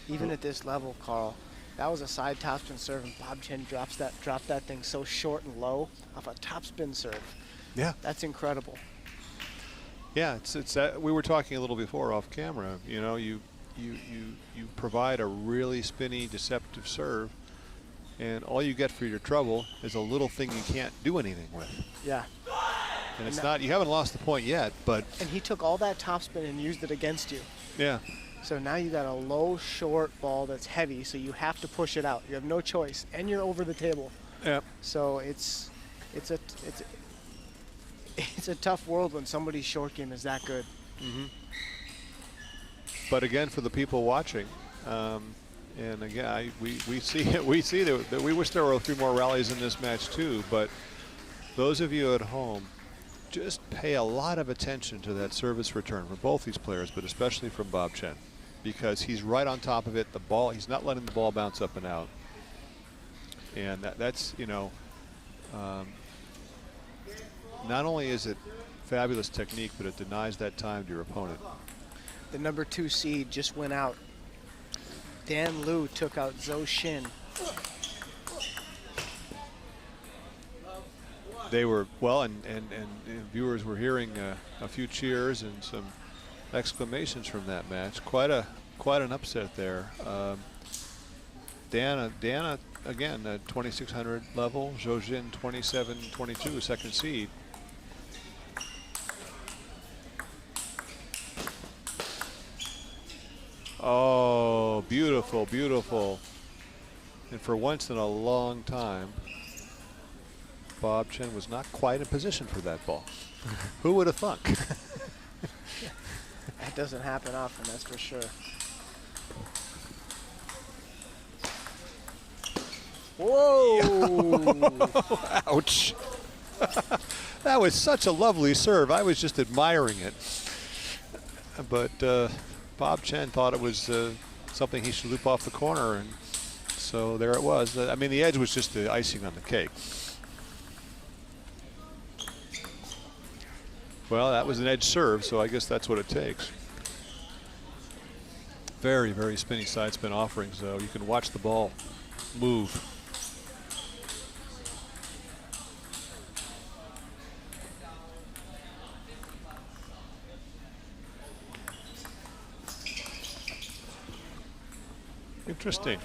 Even at this level, Carl, that was a side topspin serve, and Bob Chen dropped that thing so short and low off a topspin serve. Yeah. That's incredible. Yeah, it's we were talking a little before off camera. You know, you provide a really spinny, deceptive serve, and all you get for your trouble is a little thing you can't do anything with. Yeah. And it's not, you haven't lost the point yet, but. And he took all that topspin and used it against you. Yeah. So now you got a low, short ball that's heavy, so you have to push it out. You have no choice, and you're over the table. Yeah. So it's a tough world when somebody's short game is that good. Mm-hmm. But again, for the people watching, and again, we see that we wish there were 3 more rallies in this match too. But those of you at home, just pay a lot of attention to that service return for both these players, but especially from Bob Chen, because he's right on top of it. The ball, he's not letting the ball bounce up and out, and that's you know. Not only is it fabulous technique, but it denies that time to your opponent. The number 2 seed just went out. Dan Liu took out Zhou Xin. They were, well, and viewers were hearing a few cheers and some exclamations from that match. Quite an upset there. Dana again, 2600 level. Zhou Xin 27-22, second seed. Oh, beautiful, beautiful. And for once in a long time, Bob Chen was not quite in position for that ball. Who would have thunk? That doesn't happen often, that's for sure. Whoa! Ouch. That was such a lovely serve. I was just admiring it. But Bob Chen thought it was something he should loop off the corner, and so there it was. I mean, the edge was just the icing on the cake. Well, that was an edge serve, so I guess that's what it takes. Very, very spinny side spin offerings, though. You can watch the ball move. Interesting.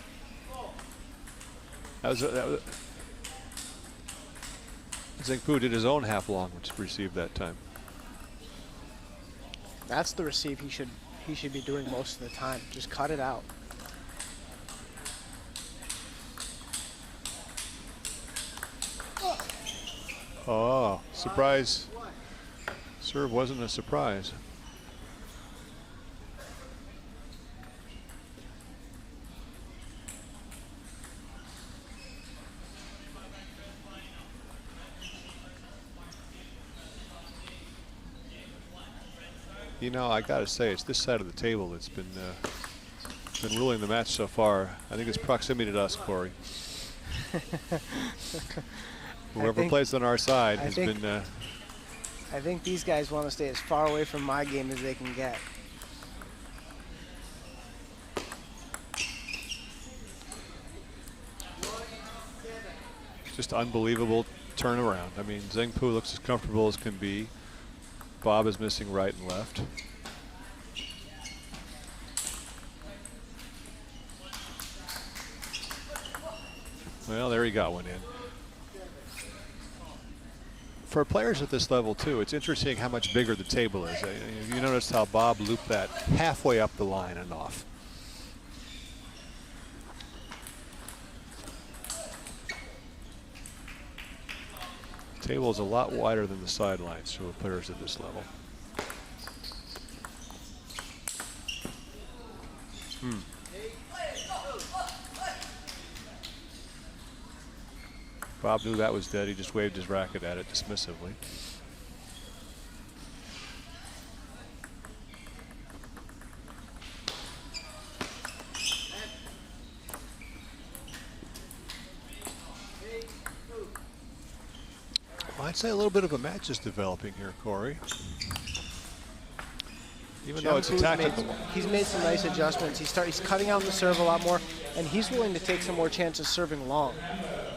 That was Zheng did his own half long, which received that time. That's the receive he should be doing most of the time. Just cut it out. Oh, surprise. Serve wasn't a surprise. You know, I gotta say, it's this side of the table that's been ruling the match so far. I think it's proximity to us, Corey. Whoever plays on our side has been. I think these guys want to stay as far away from my game as they can get. Just unbelievable turnaround. I mean, Zheng Pu looks as comfortable as can be. Bob is missing right and left. Well, there he got one in. For players at this level, too, it's interesting how much bigger the table is. You noticed how Bob looped that halfway up the line and off. The table is a lot wider than the sidelines for players at this level. Bob knew that was dead. He just waved his racket at it dismissively. Well, I'd say a little bit of a match is developing here, Corey. Even though it's a tactical one. He's made some nice adjustments. He's cutting out the serve a lot more, and he's willing to take some more chances serving long.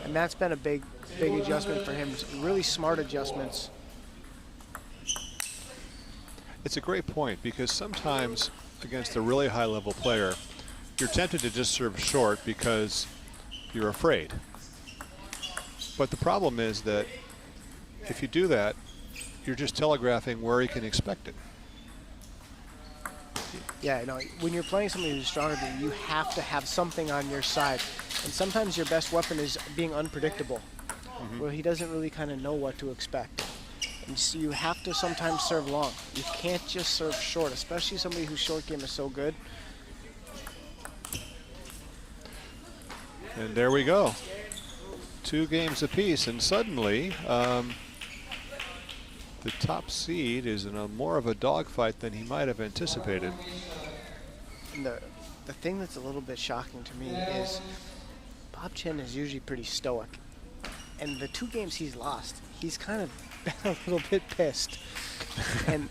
And that's been a big adjustment for him. Really smart adjustments. It's a great point because sometimes against a really high-level player, you're tempted to just serve short because you're afraid. But the problem is that if you do that, you're just telegraphing where he can expect it. Yeah, no, when you're playing somebody who's stronger than you, you have to have something on your side. And sometimes your best weapon is being unpredictable, where he doesn't really kind of know what to expect. And so you have to sometimes serve long. You can't just serve short, especially somebody whose short game is so good. And there we go. 2 games apiece, and suddenly the top seed is in more of a dogfight than he might have anticipated. And the thing that's a little bit shocking to me is Bob Chen is usually pretty stoic. And the 2 games he's lost, he's kind of been a little bit pissed. and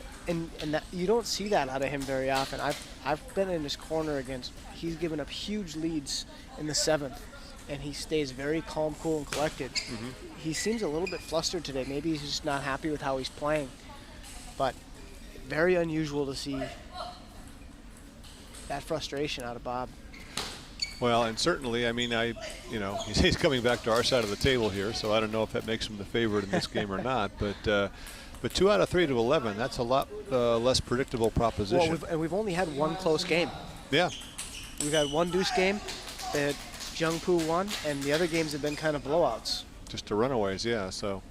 that, you don't see that out of him very often. I've been in his corner against, he's given up huge leads in the 7th, and he stays very calm, cool, and collected. He seems a little bit flustered today. Maybe he's just not happy with how he's playing. But very unusual to see that frustration out of Bob. Well, and certainly, I mean, he's coming back to our side of the table here, so I don't know if that makes him the favorite in this game or not. But 2 out of 3 to 11, that's a lot less predictable proposition. Well, we've only had 1 close game. Yeah. We've had 1 deuce game that Jungpoo won, and the other games have been kind of blowouts. Just to runaways, yeah. So,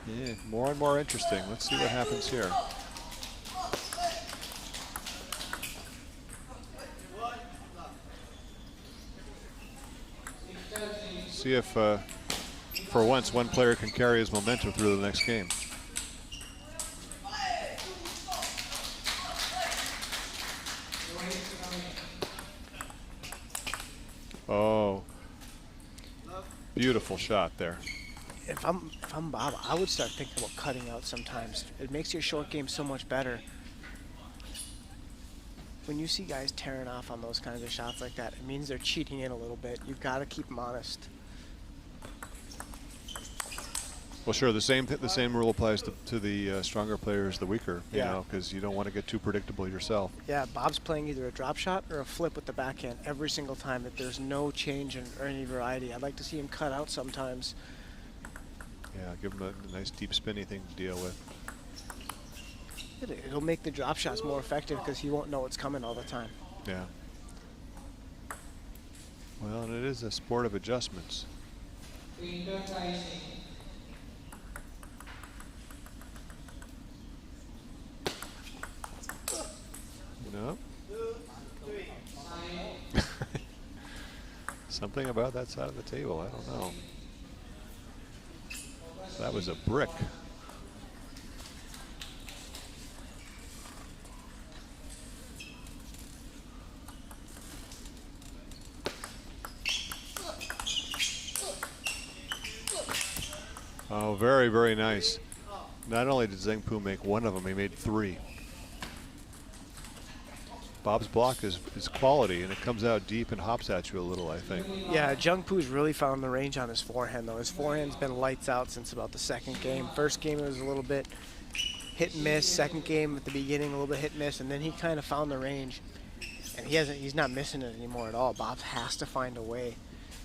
yeah, more and more interesting. Let's see what happens here. See if, for once, one player can carry his momentum through the next game. Oh, beautiful shot there. If I'm Bob, I would start thinking about cutting out sometimes. It makes your short game so much better. When you see guys tearing off on those kinds of shots like that, it means they're cheating in a little bit. You've got to keep them honest. Well, sure. The same rule applies to the stronger players, the weaker. You know, because you don't want to get too predictable yourself. Yeah, Bob's playing either a drop shot or a flip with the backhand every single time. That there's no change in or any variety. I'd like to see him cut out sometimes. Yeah, give him a nice deep spinny thing to deal with. It'll make the drop shots more effective because he won't know what's coming all the time. Yeah. Well, and it is a sport of adjustments. No. Something about that side of the table, I don't know. That was a brick. Oh, very, very nice. Not only did Zhengpu make 1 of them, he made 3. Bob's block is quality, and it comes out deep and hops at you a little, I think. Yeah, Jungpoo's really found the range on his forehand, though. His forehand's been lights out since about the 2nd game. First game, it was a little bit hit and miss. Second game, at the beginning, a little bit hit and miss, and then he kind of found the range. And he's not missing it anymore at all. Bob has to find a way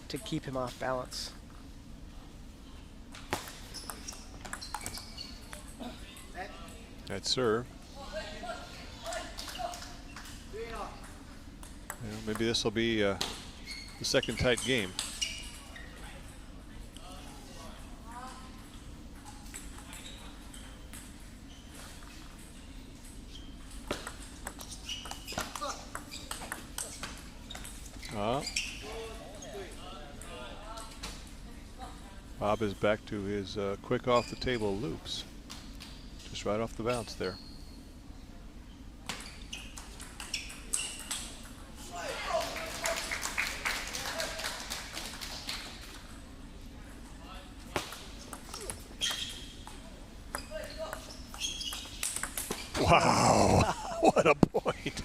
to keep him off balance. That serve. You know, maybe this will be the second tight game. Bob is back to his quick off the table loops. Just right off the bounce there. Wow. What a point.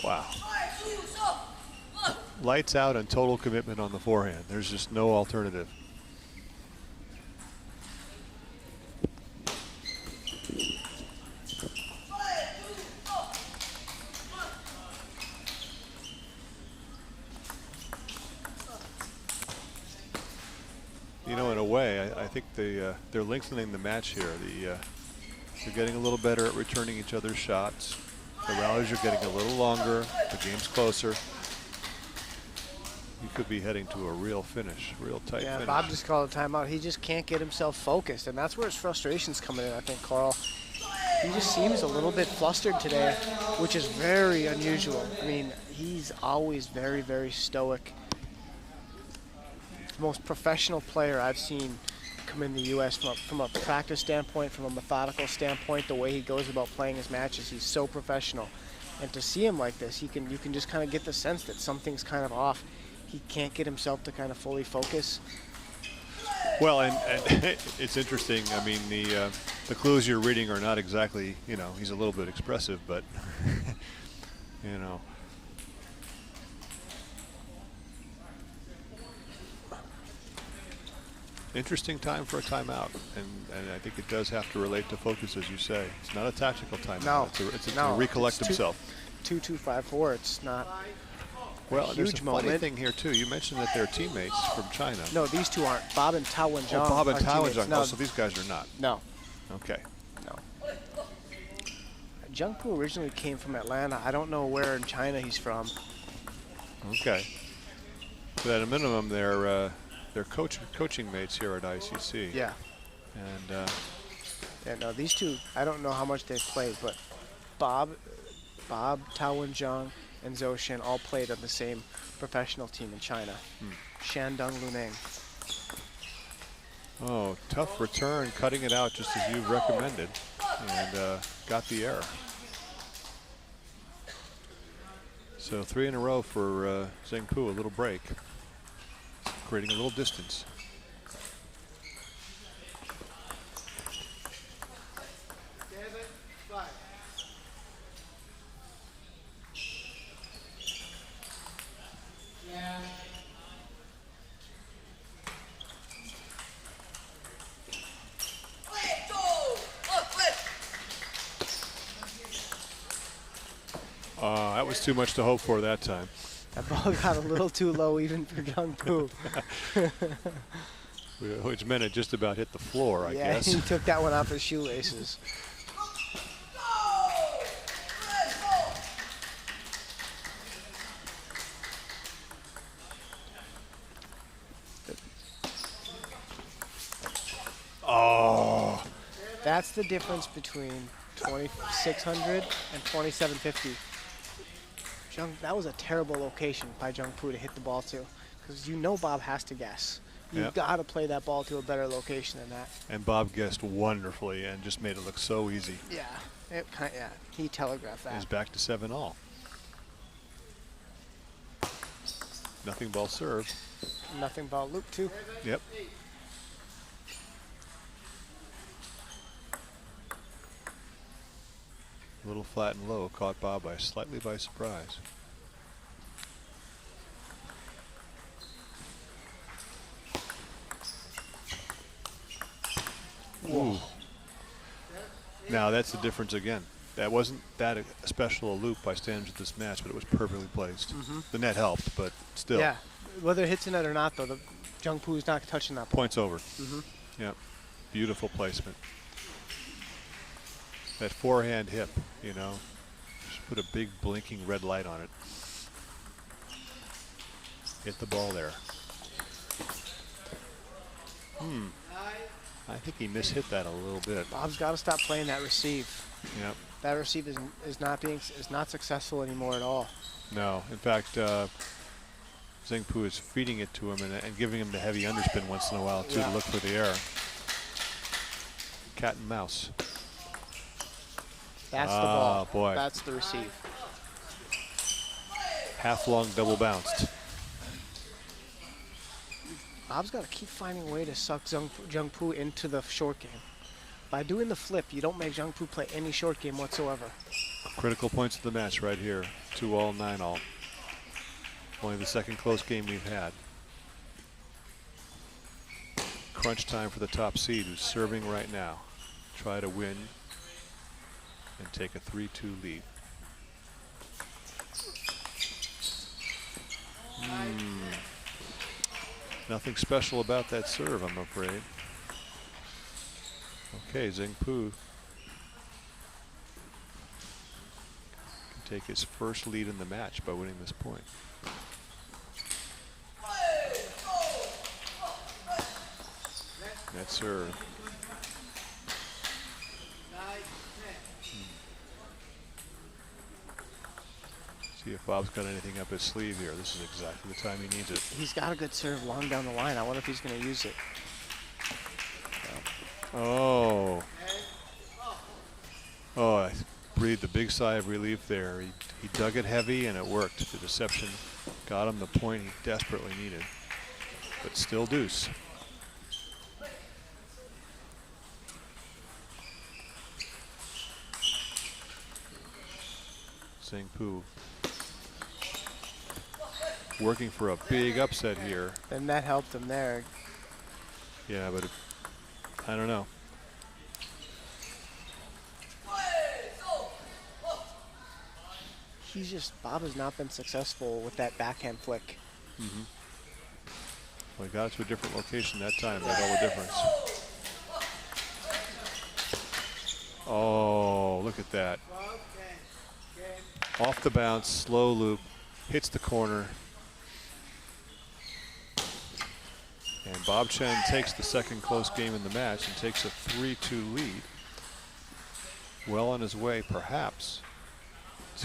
Wow. Lights out and total commitment on the forehand. There's just no alternative. You know, in a way, I think they're lengthening the match here. They're getting a little better at returning each other's shots. The rallies are getting a little longer. The game's closer. He could be heading to a real finish, real tight Yeah, finish. Bob just called a timeout. He just can't get himself focused, and that's where his frustration's coming in, I think, Carl. He just seems a little bit flustered today, which is very unusual. I mean, he's always very, very stoic. The most professional player I've seen come in the U.S. from a practice standpoint, from a methodical standpoint, the way he goes about playing his matches, he's so professional. And to see him like this, you can just kind of get the sense that something's kind of off. He can't get himself to kind of fully focus. Well, and it's interesting. I mean, the clues you're reading are not exactly, you know, he's a little bit expressive, but, you know. Interesting time for a timeout, and I think it does have to relate to focus, as you say. It's not a tactical timeout. No, it's to no, recollect it's himself. 2-2-5-4. It's not. Well, huge there's a funny moment. thing here too. You mentioned that they're teammates from China. No, these two aren't. Bob and Tao and Zhang. Oh, Bob and are Tao and teammates. Zhang. No, Oh, so these guys are not. no, Okay. no. Zhang Pu originally came from Atlanta. I don't know where in China he's from. Okay. But at a minimum, they're coaching mates here at ICC. Yeah. And Yeah, no, these two, I don't know how much they've played, but Bob, Tao and Zhang, and Zhou Shen all played on the same professional team in China. Shandong Luneng. oh, tough return, cutting it out just as you recommended, and got the error. So 3 in a row for Zheng Pu, a little break, creating a little distance. That was too much to hope for that time. That ball got a little too low even for Zhang Pu. Which meant it just about hit the floor, I Yeah, guess. he took that one off his shoelaces. Oh, That's the difference between 2,600 and 2,750. That was a terrible location by Zhang Pu to hit the ball to, because you know Bob has to guess. You've Yep. got to play that ball to a better location than that. and Bob guessed wonderfully and just made it look so easy. Yeah, yeah, he telegraphed He's that. back to 7-all. Nothing ball serve. Nothing but loop too. Yep. A little flat and low, caught Bob slightly by surprise. Ooh. Now that's the difference again. That wasn't that special a loop by standards of this match, but it was perfectly placed. The net helped, but still. Yeah, whether it hits the net or not, though, Zhang Pu's not touching that ball. Points over. Yep. Beautiful placement. That forehand hip, you know, just put a big blinking red light on it. Hit the ball there. I think he mishit that a little bit. Bob's got to stop playing that receive. Yep. That receive is not successful anymore at all. No. In fact, Zheng Pu is feeding it to him and giving him the heavy underspin once in a while, too, to look for the error. Cat and mouse. That's the ball. Boy. That's the receive. Half long double bounced. Bob's got to keep finding a way to suck Zhang Pu into the short game. By doing the flip, you don't make Zhang Pu play any short game whatsoever. Critical points of the match right here. 2-all, 9-all. Only the second close game we've had. Crunch time for the top seed, who's serving right now. Try to win and take a 3-2 lead. Nothing special about that serve, I'm afraid. Okay, Zhang Pu can take his first lead in the match by winning this point. That serve. See if Bob's got anything up his sleeve here. This is exactly the time he needs it. He's got a good serve long down the line. I wonder if he's going to use it. Oh. Oh, I breathed a big sigh of relief there. He dug it heavy and it worked. The deception got him the point he desperately needed. But still deuce. Zhang Pu working for a big upset here. And that helped him there. Yeah, but I don't know. Bob has not been successful with that backhand flick. Well, he got it to a different location that time. Made all the difference. Oh, look at that. Off the bounce, slow loop, hits the corner. And Bob Chen takes the second close game in the match and takes a 3-2 lead. Well on his way, perhaps,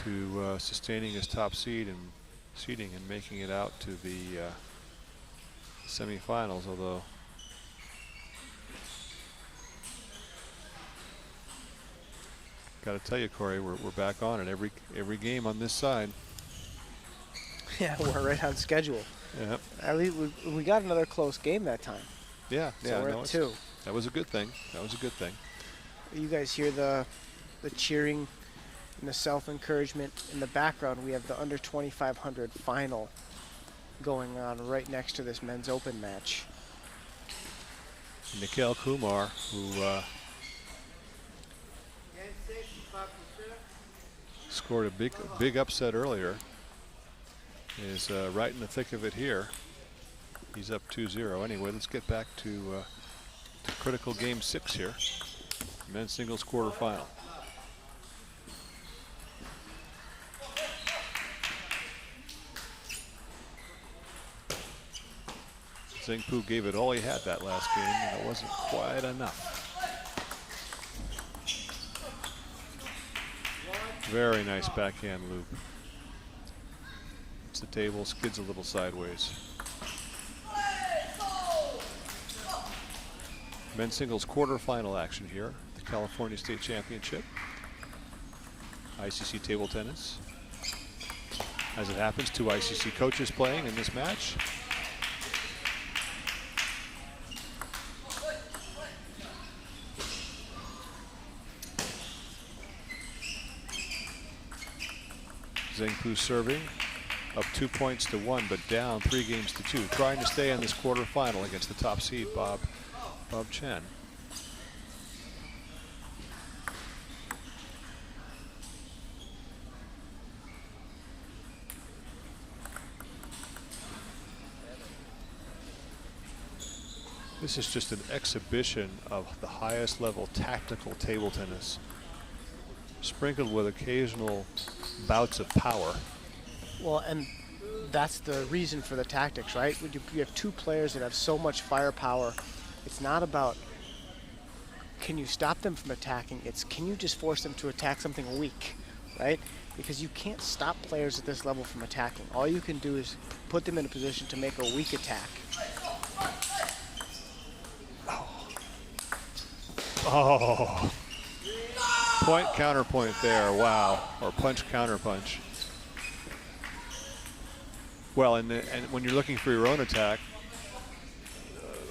to sustaining his top seed and seeding and making it out to the semifinals, although got to tell you, Corey, we're back on it every game on this side. Yeah, we're right on schedule. Yeah. At least we got another close game that time. Yeah, So yeah. we're No, at 2. that was a good thing. That was a good thing. You guys hear the cheering and the self-encouragement in the background. We have the under 2,500 final going on right next to this men's open match. Nikhil Kumar, who scored a big upset earlier, is right in the thick of it here. He's up 2-0. Anyway, let's get back to critical game 6 here. Men's singles quarterfinal. Zhang Pu gave it all he had that last game, and it wasn't quite enough. Very nice backhand loop. It's the table, skids a little sideways. Men's singles quarterfinal action here, the California State Championship. ICC table tennis. As it happens, 2 ICC coaches playing in this match. Zhang Pu serving, up 2 points to 1, but down 3 games to 2. Trying to stay in this quarterfinal against the top seed, Bob Chen. This is just an exhibition of the highest level tactical table tennis, sprinkled with occasional bouts of power. Well, and that's the reason for the tactics, right? You have 2 players that have so much firepower. It's not about can you stop them from attacking, it's can you just force them to attack something weak, right? Because you can't stop players at this level from attacking. All you can do is put them in a position to make a weak attack. Oh. Point, counterpoint there, wow. Or punch, counterpunch. Well, and when you're looking for your own attack,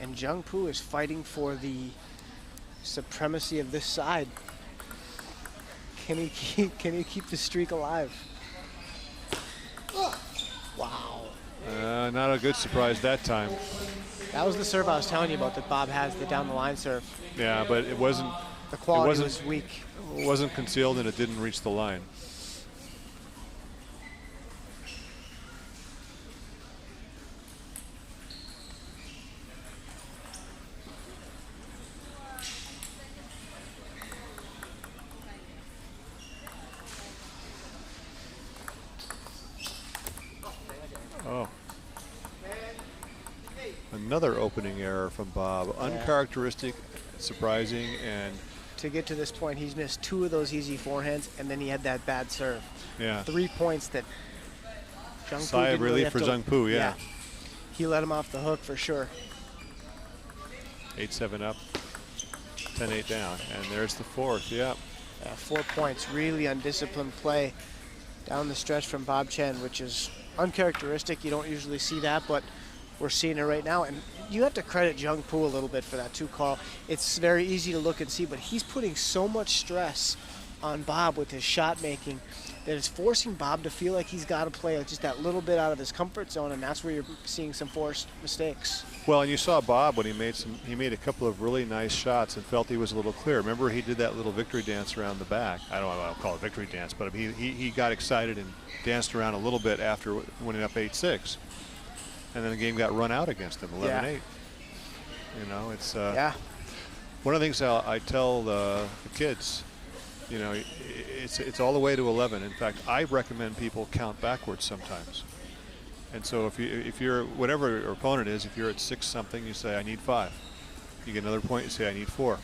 And Jung Poo is fighting for the supremacy of this side. Can he keep the streak alive? Wow. Not a good surprise that time. That was the serve I was telling you about that Bob has, the down the line serve. Yeah, but it wasn't. The quality was weak. It wasn't concealed and it didn't reach the line. Oh. Another opening error from Bob. Uncharacteristic, surprising, and To get to this point, he's missed 2 of those easy forehands, and then he had that bad serve. yeah. 3 points that Jung Poo Sigh of didn't really relief have for to- Jung Poo, yeah. He let him off the hook for sure. 8-7 up, 10-8 down, and there's the fourth. Yeah. 4 points, really undisciplined play down the stretch from Bob Chen, which is uncharacteristic. You don't usually see that, but we're seeing it right now. And you have to credit Jung Poo a little bit for that too, Carl. It's very easy to look and see, but he's putting so much stress on Bob with his shot making that it's forcing Bob to feel like he's got to play just that little bit out of his comfort zone, and that's where you're seeing some forced mistakes. Well, and you saw Bob when he made a couple of really nice shots and felt he was a little clear. Remember, he did that little victory dance around the back. I don't know if I'll call it victory dance, but he got excited and danced around a little bit after winning up 8-6. And then the game got run out against him, 11-8. You know, it's one of the things I tell the kids. You know, it's all the way to 11. In fact, I recommend people count backwards sometimes. And so if you're whatever your opponent is, if you're at 6 something, you say I need 5. You get another point, you say I need 4.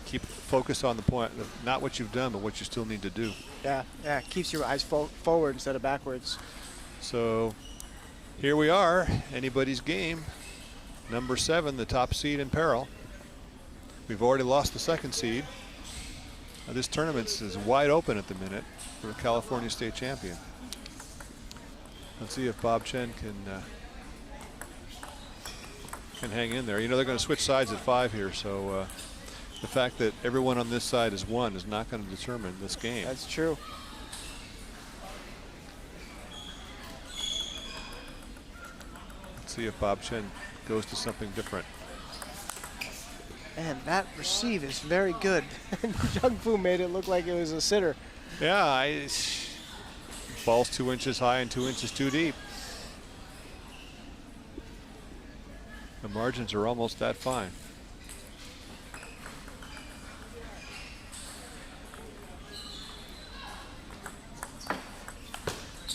Keep focus on the point, not what you've done, but what you still need to do. Yeah, keeps your eyes forward instead of backwards. So here we are, anybody's game. Number 7, the top seed in peril. We've already lost the 2nd seed. This tournament is wide open at the minute for the California State Champion. Let's see if Bob Chen can hang in there. You know, they're going to switch sides at 5 here, so the fact that everyone on this side is 1 is not going to determine this game. That's true. Let's see if Bob Chen goes to something different. Man, that receive is very good. Jung Poo made it look like it was a sitter. Yeah, ball's 2 inches high and 2 inches too deep. The margins are almost that fine.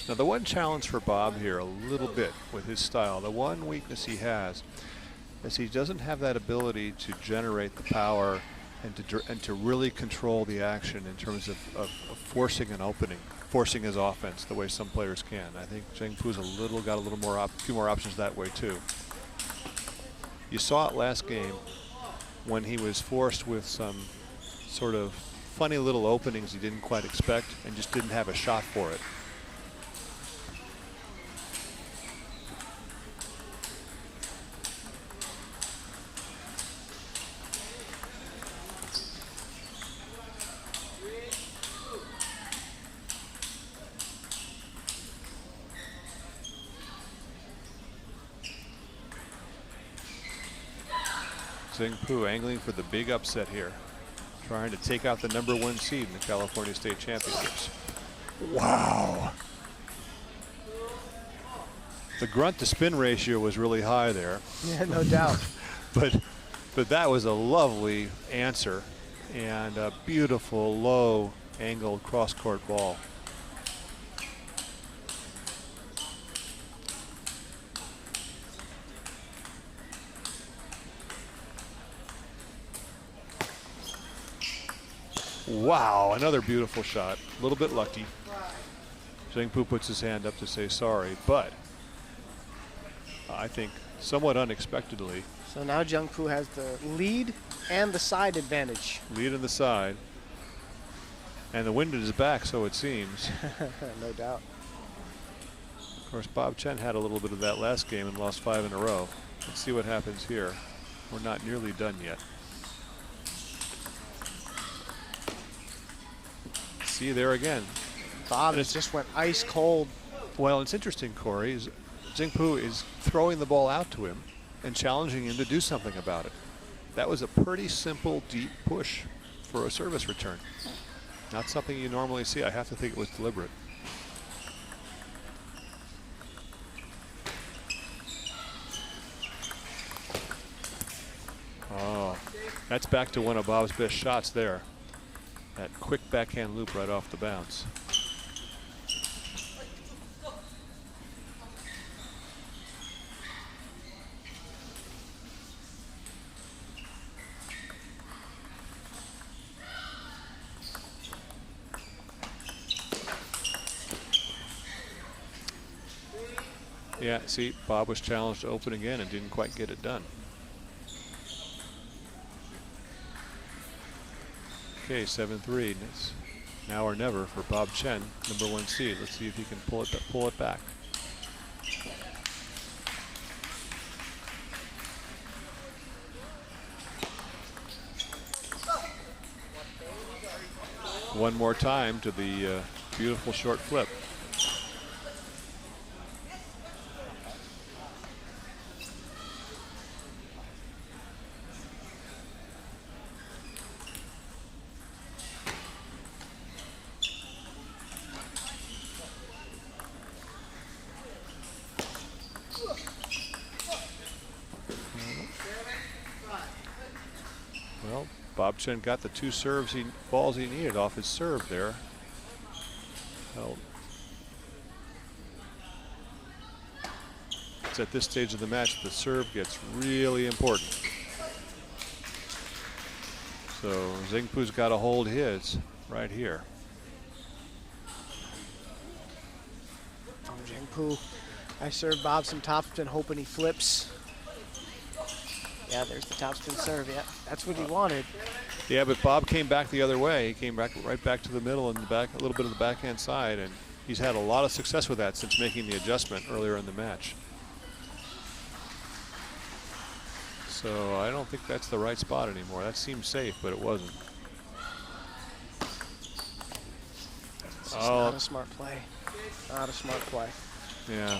Now the one challenge for Bob here a little bit with his style, the one weakness he has is he doesn't have that ability to generate the power and to really control the action in terms of forcing an opening, forcing his offense the way some players can. I think Jung Poo's got a few more options that way too. You saw it last game when he was forced with some sort of funny little openings he didn't quite expect and just didn't have a shot for it. Jung Poo angling for the big upset here, trying to take out the number 1 seed in the California State Championships. Wow. The grunt to spin ratio was really high there. Yeah, no doubt. but that was a lovely answer and a beautiful low angled cross court ball. Wow, another beautiful shot. A little bit lucky. Jung Poo puts his hand up to say sorry, but I think somewhat unexpectedly. So now Jung Poo has the lead and the side advantage. Lead in the side. And the wind at his back, so it seems. No doubt. Of course, Bob Chen had a little bit of that last game and lost 5 in a row. Let's see what happens here. We're not nearly done yet. See there again. Bob just went ice cold. Well, it's interesting, Corey. Zhengpu is throwing the ball out to him and challenging him to do something about it. That was a pretty simple, deep push for a service return. Not something you normally see. I have to think it was deliberate. Oh, that's back to one of Bob's best shots there. That quick backhand loop right off the bounce. Yeah, see, Bob was challenged to open again and didn't quite get it done. Okay, 7-3. It's now or never for Bob Chen, number 1 seed. Let's see if he can pull it back. One more time to the beautiful short flip. Well, Bob Chen got the 2 balls he needed off his serve there. Well, it's at this stage of the match the serve gets really important. So Zhengpu's got to hold his right here. Zhengpu, I served Bob some topspin hoping he flips. Yeah, there's the topspin serve. Yeah, that's what he wanted. Yeah, but Bob came back the other way. He came back right back to the middle and a little bit of the backhand side, and he's had a lot of success with that since making the adjustment earlier in the match. So I don't think that's the right spot anymore. That seemed safe, but it wasn't. It's not a smart play. Not a smart play. Yeah.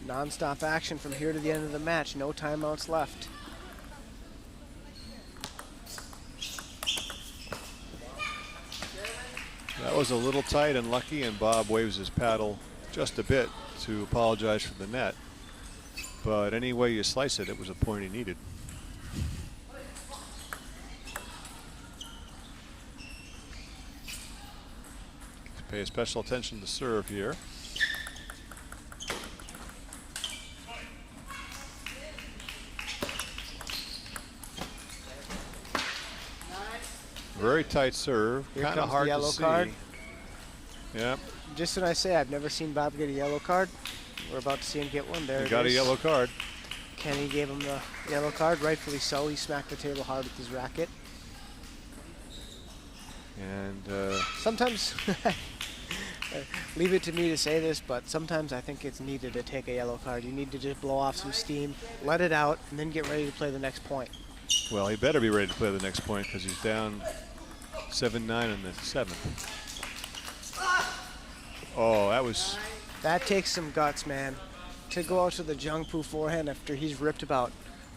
Non-stop action from here to the end of the match. No timeouts left. That was a little tight and lucky, and Bob waves his paddle just a bit to apologize for the net. But any way you slice it, it was a point he needed. Pay special attention to serve here. Very tight serve. Kind of hard to see. Card. Yeah. Just when I say I've never seen Bob get a yellow card, we're about to see him get one. There He got a yellow card. Kenny gave him the yellow card, rightfully so. He smacked the table hard with his racket. And sometimes, leave it to me to say this, but sometimes I think it's needed to take a yellow card. You need to just blow off some steam, let it out, and then get ready to play the next point. Well, he better be ready to play the next point because he's down 7-9 in the 7th. Oh, that takes some guts, man. To go out to the Zhengpu forehand after he's ripped about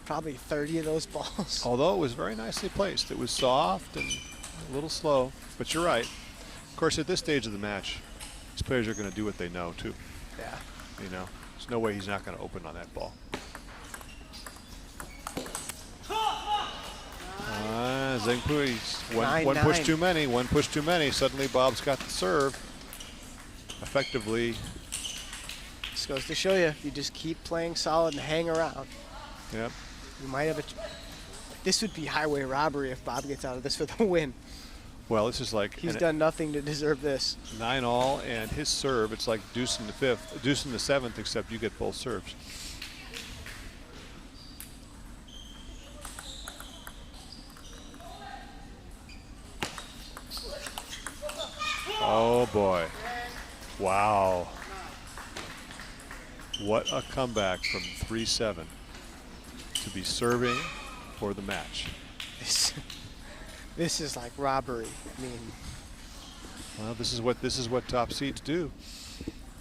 probably 30 of those balls. Although it was very nicely placed. It was soft and a little slow, but you're right. Of course, at this stage of the match, these players are going to do what they know, too. Yeah. You know, there's no way he's not going to open on that ball. Zhengpu, one push too many, one push too many. Suddenly Bob's got the serve. Effectively. This goes to show you, if you just keep playing solid and hang around. Yep. You might have this would be highway robbery if Bob gets out of this for the win. Well, this is like he's done nothing to deserve this. 9-all, and his serve, it's like deuce in the 5th, deuce in the 7th, except you get both serves. Oh boy. Wow. What a comeback from 3-7 to be serving for the match. This is like robbery. I mean, Well, this is what top seeds do.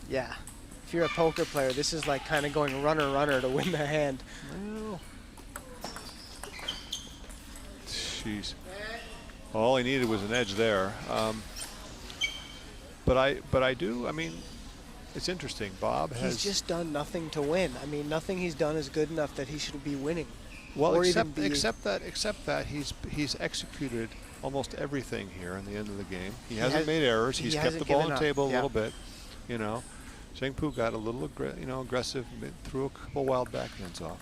yeah. If you're a poker player, this is like kind of going runner to win the hand. Well, jeez. All he needed was an edge there. But I do. I mean, it's interesting. Bob has He's just done nothing to win. I mean, nothing he's done is good enough that he should be winning. well, or except even be- except that he's executed almost everything here in the end of the game. He hasn't made errors. he He's kept hasn't the ball on given the up. table a Yeah. little bit. You know, Zheng Pu got a little aggressive, threw a couple wild backhands off.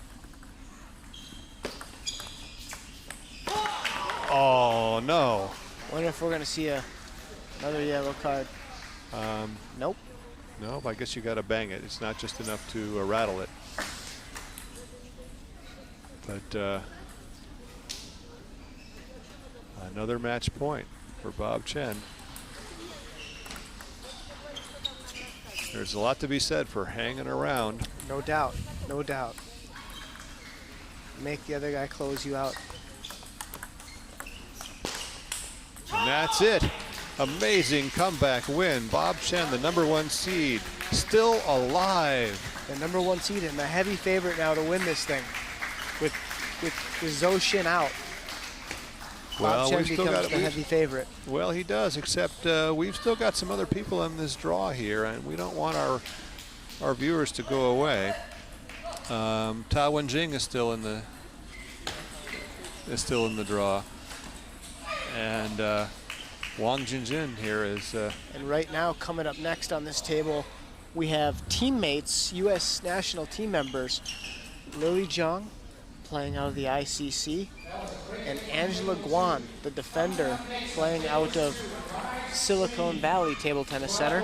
Oh no. Wonder if we're gonna see another yellow card. Nope. No, I guess you got to bang it. It's not just enough to rattle it. But another match point for Bob Chen. There's a lot to be said for hanging around. No doubt. No doubt. Make the other guy close you out. And that's it. Amazing comeback win. Bob Chen, the #1 seed, still alive. The #1 seed and the heavy favorite now to win this thing. With Zhou Xin out. Bob Chen we've still becomes got the heavy favorite. Well, he does, except we've still got some other people in this draw here, and we don't want our viewers to go away. Ta Wenjing is still in the draw, and Wang Jinjin here is. And right now, coming up next on this table, we have teammates, U.S. national team members, Lily Zhang, playing out of the ICC, and Angela Guan, the defender, playing out of Silicon Valley Table Tennis Center.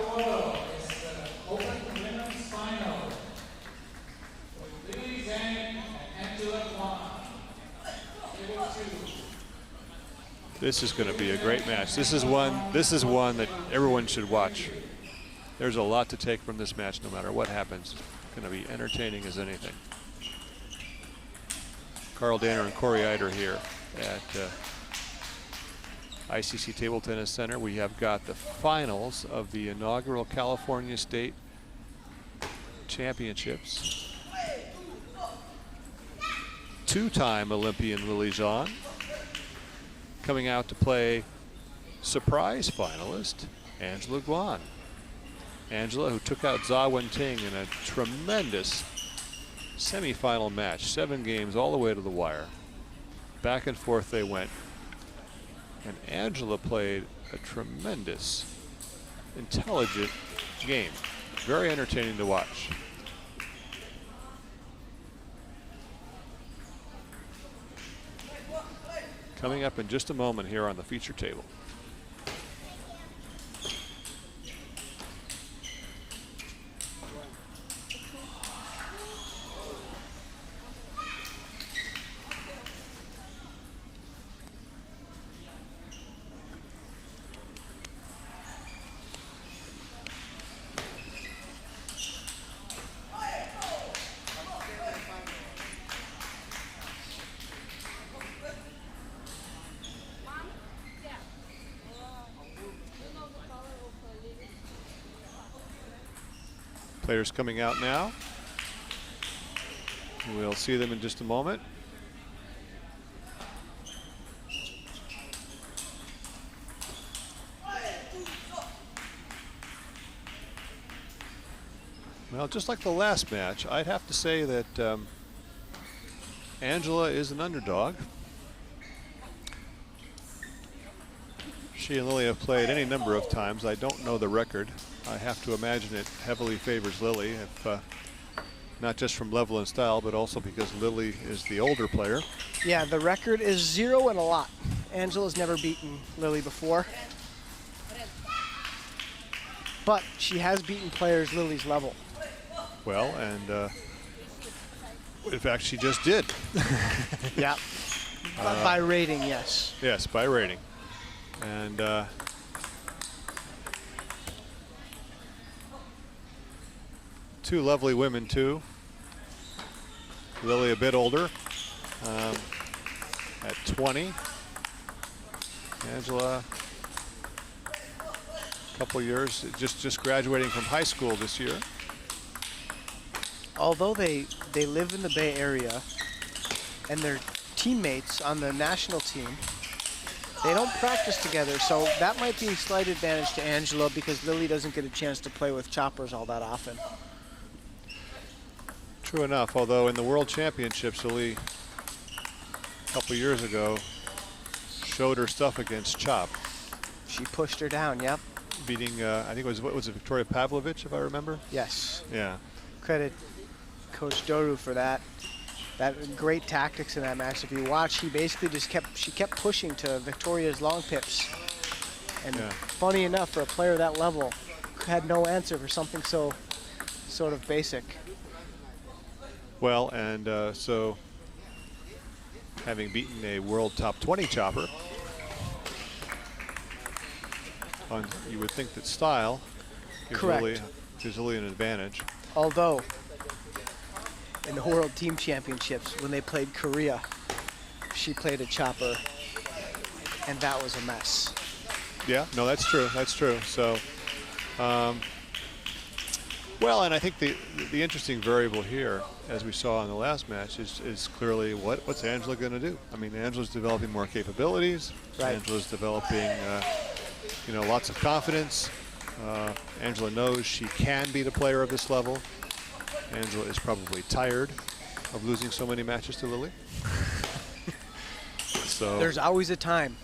This is going to be a great match. This is one that everyone should watch. There's a lot to take from this match, no matter what happens. It's going to be entertaining as anything. Carl Danner and Corey Eider here at ICC Table Tennis Center. We have got the finals of the inaugural California State Championships. Two-time Olympian Lily Zhang coming out to play surprise finalist Angela Guan. Angela, who took out Zha Wenting in a tremendous semifinal match, 7 games all the way to the wire. Back and forth they went. And Angela played a tremendous, intelligent game. Very entertaining to watch. Coming up in just a moment here on the feature table. Players coming out now. We'll see them in just a moment. Well, just like the last match, I'd have to say that Angela is an underdog. She and Lily have played any number of times. I don't know the record. I have to imagine it heavily favors Lily, if not just from level and style, but also because Lily is the older player. Yeah, the record is 0 and a lot. Angela's never beaten Lily before. But she has beaten players Lily's level. Well, and in fact, she just did. Yeah. By rating, yes. Yes, by rating. And two lovely women too. Lily a bit older, at 20. Angela, a couple years, just graduating from high school this year. Although they live in the Bay Area and they're teammates on the national team, they don't practice together, so that might be a slight advantage to Angela because Lily doesn't get a chance to play with choppers all that often. True enough, although in the World Championships, Lily, a couple years ago, showed her stuff against Chop. She pushed her down, yep. Beating, I think what was it, Victoria Pavlovich, if I remember? Yes. Yeah. Credit Coach Doru for that. That great tactics in that match. If you watch, he basically just kept pushing to Victoria's long pips. And funny enough, for a player that level, had no answer for something so sort of basic. Well, and so having beaten a world top 20 chopper, you would think that style gives Lily an advantage. Although, in the World Team Championships, when they played Korea, she played a chopper, and that was a mess. Yeah, no, that's true. That's true. So, well, and I think the interesting variable here, as we saw in the last match, is clearly what's Angela going to do? I mean, Angela's developing more capabilities. Right. Angela's developing, lots of confidence. Angela knows she can be the player of this level. Angela is probably tired of losing so many matches to Lily. So there's always a time.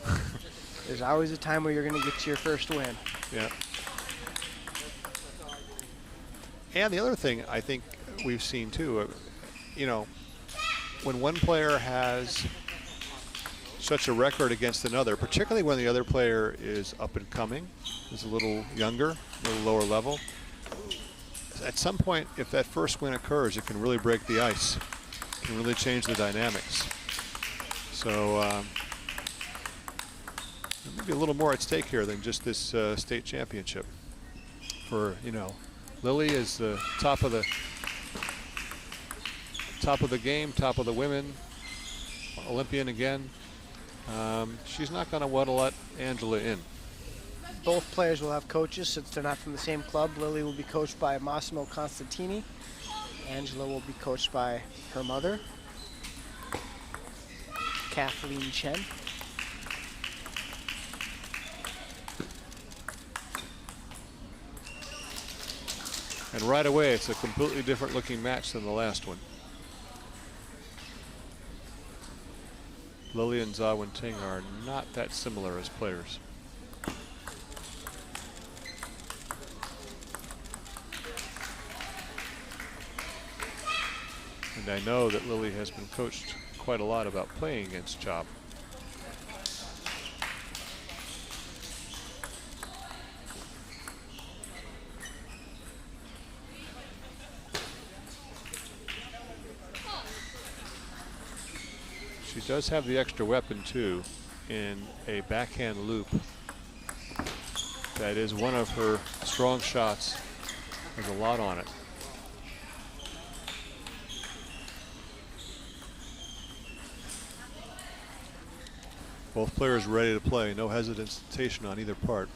There's always a time where you're going to get to your first win. Yeah. And the other thing I think we've seen too, when one player has such a record against another, particularly when the other player is up and coming, is a little younger, a little lower level, at some point, if that first win occurs, it can really break the ice. It can really change the dynamics. So maybe a little more at stake here than just this state championship. For Lily is the top of the game, top of the women, Olympian again. She's not going to want to let Angela in. Both players will have coaches since they're not from the same club. Lily will be coached by Massimo Constantini. Angela will be coached by her mother, Kathleen Chen. And right away, it's a completely different looking match than the last one. Lily and Zha Wenting are not that similar as players. And I know that Lily has been coached quite a lot about playing against Chop. She does have the extra weapon too in a backhand loop. That is one of her strong shots. There's a lot on it. Both players ready to play, no hesitation on either part.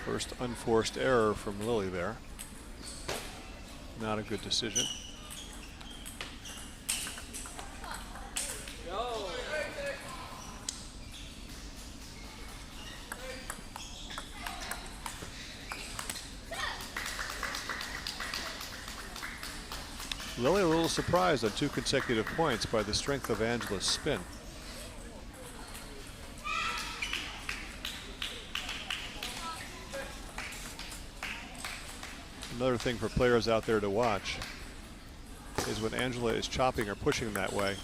First unforced error from Lily there. Not a good decision. Lily a little surprised on 2 consecutive points by the strength of Angela's spin. Another thing for players out there to watch is when Angela is chopping or pushing that way,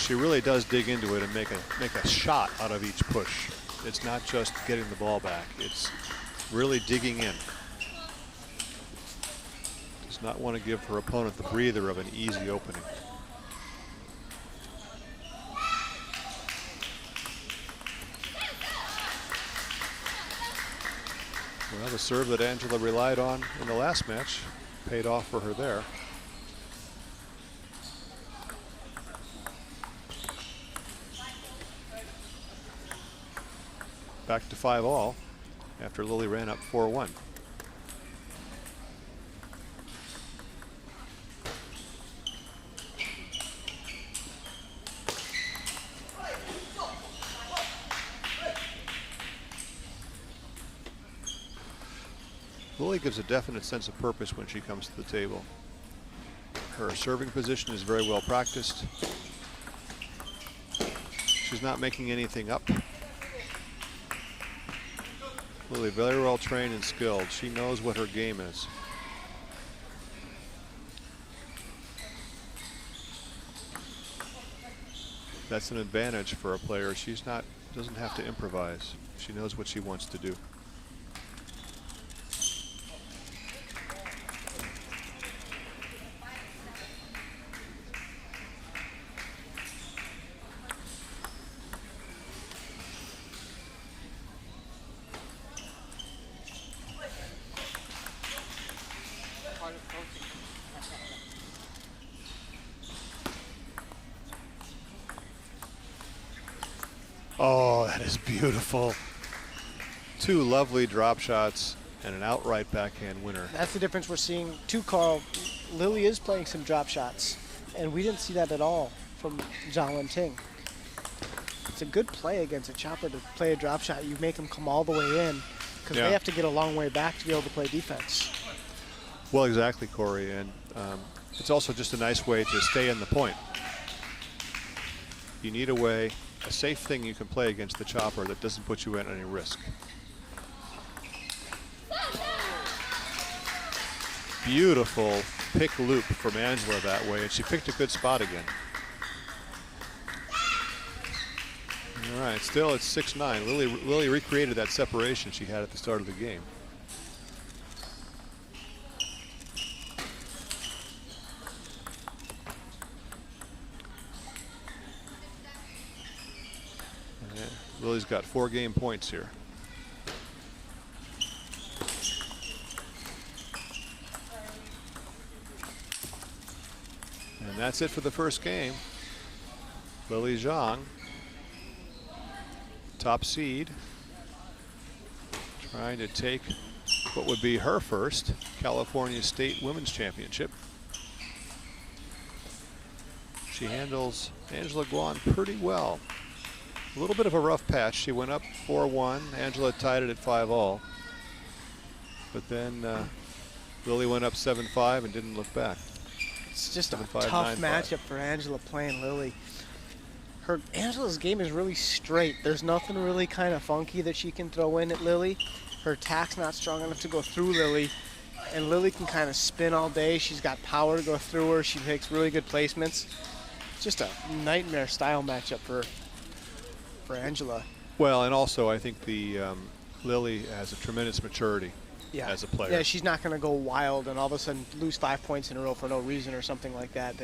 she really does dig into it and make a shot out of each push. It's not just getting the ball back. It's really digging in. Does not want to give her opponent the breather of an easy opening. Well, the serve that Angela relied on in the last match paid off for her there. Back to 5-all after Lily ran up 4-1. Lily gives a definite sense of purpose when she comes to the table. Her serving position is very well practiced. She's not making anything up. Lily very well trained and skilled. She knows what her game is. That's an advantage for a player. Doesn't have to improvise. She knows what she wants to do. Oh, that is beautiful. Two lovely drop shots and an outright backhand winner. That's the difference we're seeing too, Carl. Lily is playing some drop shots, and we didn't see that at all from Zhang Ting. It's a good play against a chopper to play a drop shot. You make them come all the way in because they have to get a long way back to be able to play defense. Well, exactly, Corey, and it's also just a nice way to stay in the point. You need a safe thing you can play against the chopper that doesn't put you at any risk. Beautiful pick loop from Angela that way, and she picked a good spot again. All right, still it's 6-9. Lily recreated that separation she had at the start of the game. Lily's got 4 game points here. And that's it for the first game. Lily Zhang, top seed, trying to take what would be her first California State Women's Championship. She handles Angela Guan pretty well. A little bit of a rough patch. She went up 4-1. Angela tied it at 5-all. But then Lily went up 7-5 and didn't look back. It's just a 7-5, tough 9-5. matchup for Angela playing Lily. Angela's game is really straight. There's nothing really kind of funky that she can throw in at Lily. Her attack's not strong enough to go through Lily. And Lily can kind of spin all day. She's got power to go through her. She makes really good placements. It's just a nightmare style matchup for Angela. Well, and also I think the Lily has a tremendous maturity as a player. Yeah, she's not going to go wild and all of a sudden lose 5 points in a row for no reason or something like that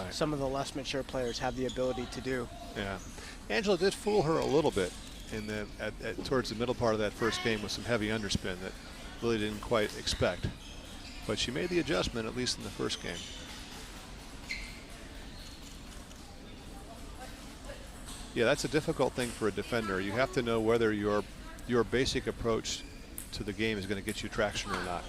some of the less mature players have the ability to do. Yeah. Angela did fool her a little bit towards the middle part of that first game with some heavy underspin that Lily didn't quite expect. But she made the adjustment, at least in the first game. Yeah, that's a difficult thing for a defender. You have to know whether your basic approach to the game is going to get you traction or not.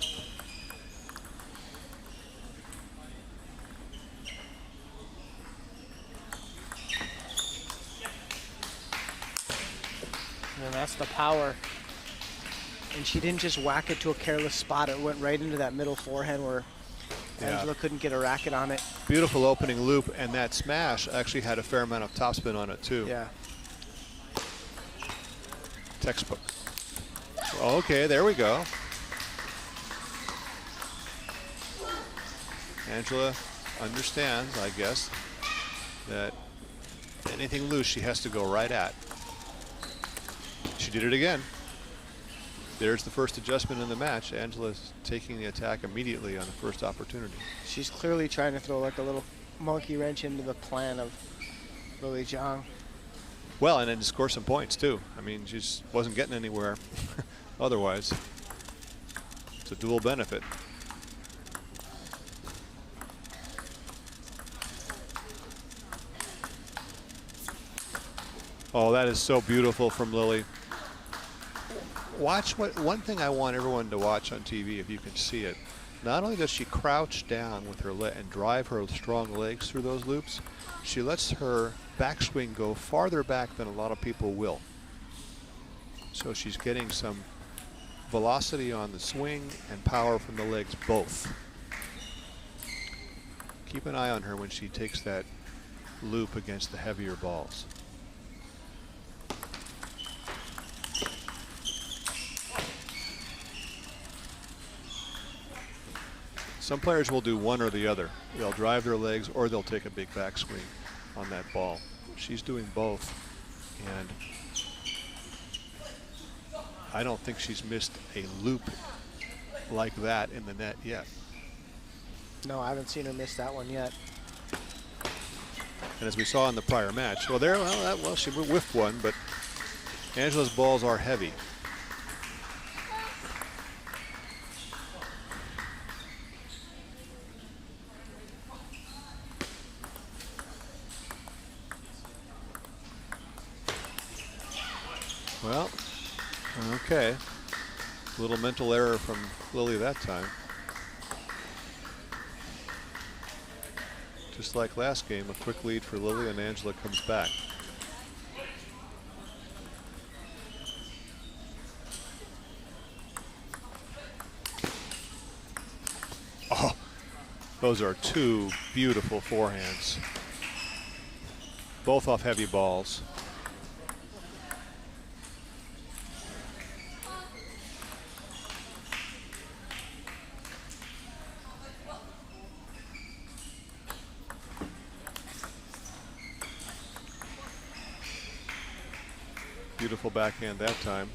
And that's the power. And she didn't just whack it to a careless spot. It went right into that middle forehand where Angela couldn't get a racket on it. Beautiful opening loop, and that smash actually had a fair amount of topspin on it too. Yeah. Textbook. Okay, there we go. Angela understands, I guess, that Anything loose, she has to go right at. She did it again. There's the first adjustment in the match. Angela's taking the attack immediately on the first opportunity. She's clearly trying to throw like a little monkey wrench into the plan of Lily Zhang. Well, and then to score some points too. I mean, she just wasn't getting anywhere otherwise. It's a dual benefit. Oh, that is so beautiful from Lily. Watch one thing I want everyone to watch on TV, if you can see it. Not only does she crouch down with her leg and drive her strong legs through those loops, she lets her backswing go farther back than a lot of people will. So she's getting some velocity on the swing and power from the legs both. Keep an eye on her when she takes that loop against the heavier balls. Some players will do one or the other. They'll drive their legs or they'll take a big backswing on that ball. She's doing both, and I don't think she's missed a loop like that in the net yet. No, I haven't seen her miss that one yet. And as we saw in the prior match, well, she whiffed one, but Angela's balls are heavy. Well, okay. Little mental error from Lily that time. Just like last game, a quick lead for Lily, and Angela comes back. Oh, those are two beautiful forehands. Both off heavy balls. Beautiful backhand that time.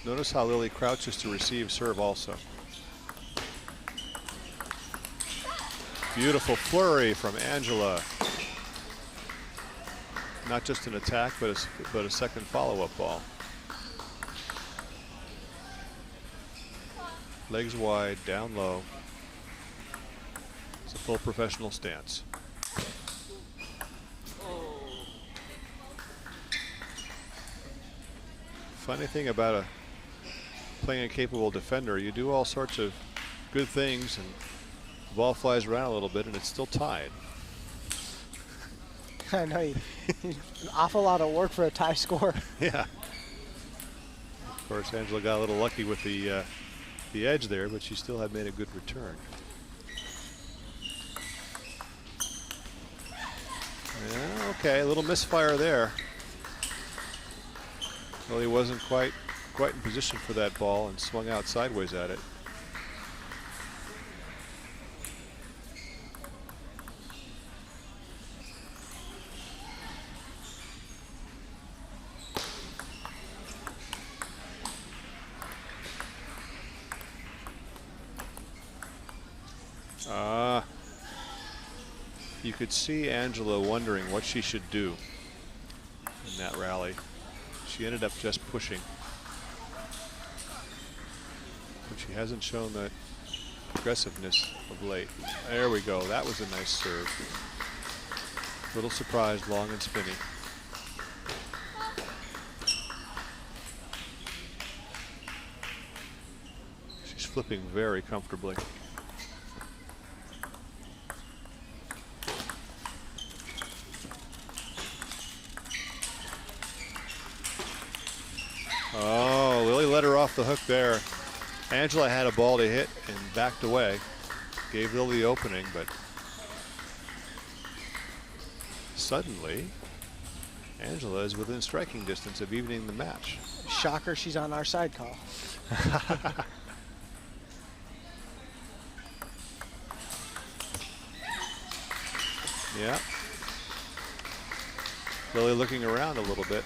Notice how Lily crouches to receive serve also. Beautiful flurry from Angela. Not just an attack, but a second follow-up ball. Legs wide, down low. It's a full professional stance. Funny thing about playing a capable defender, you do all sorts of good things and the ball flies around a little bit and it's still tied. I know, an awful lot of work for a tie score. Yeah. Of course, Angela got a little lucky with the edge there, but she still had made a good return. Yeah, okay, a little misfire there. Well, he wasn't quite in position for that ball and swung out sideways at it. You could see Angela wondering what she should do in that rally. She ended up just pushing. But she hasn't shown that aggressiveness of late. There we go. That was a nice serve. Little surprised, long and spinny. She's flipping very comfortably. Oh, Lily let her off the hook there. Angela had a ball to hit and backed away. Gave Lily the opening, but suddenly Angela is within striking distance of evening the match. Shocker, she's on our side call. Yeah. Lily looking around a little bit.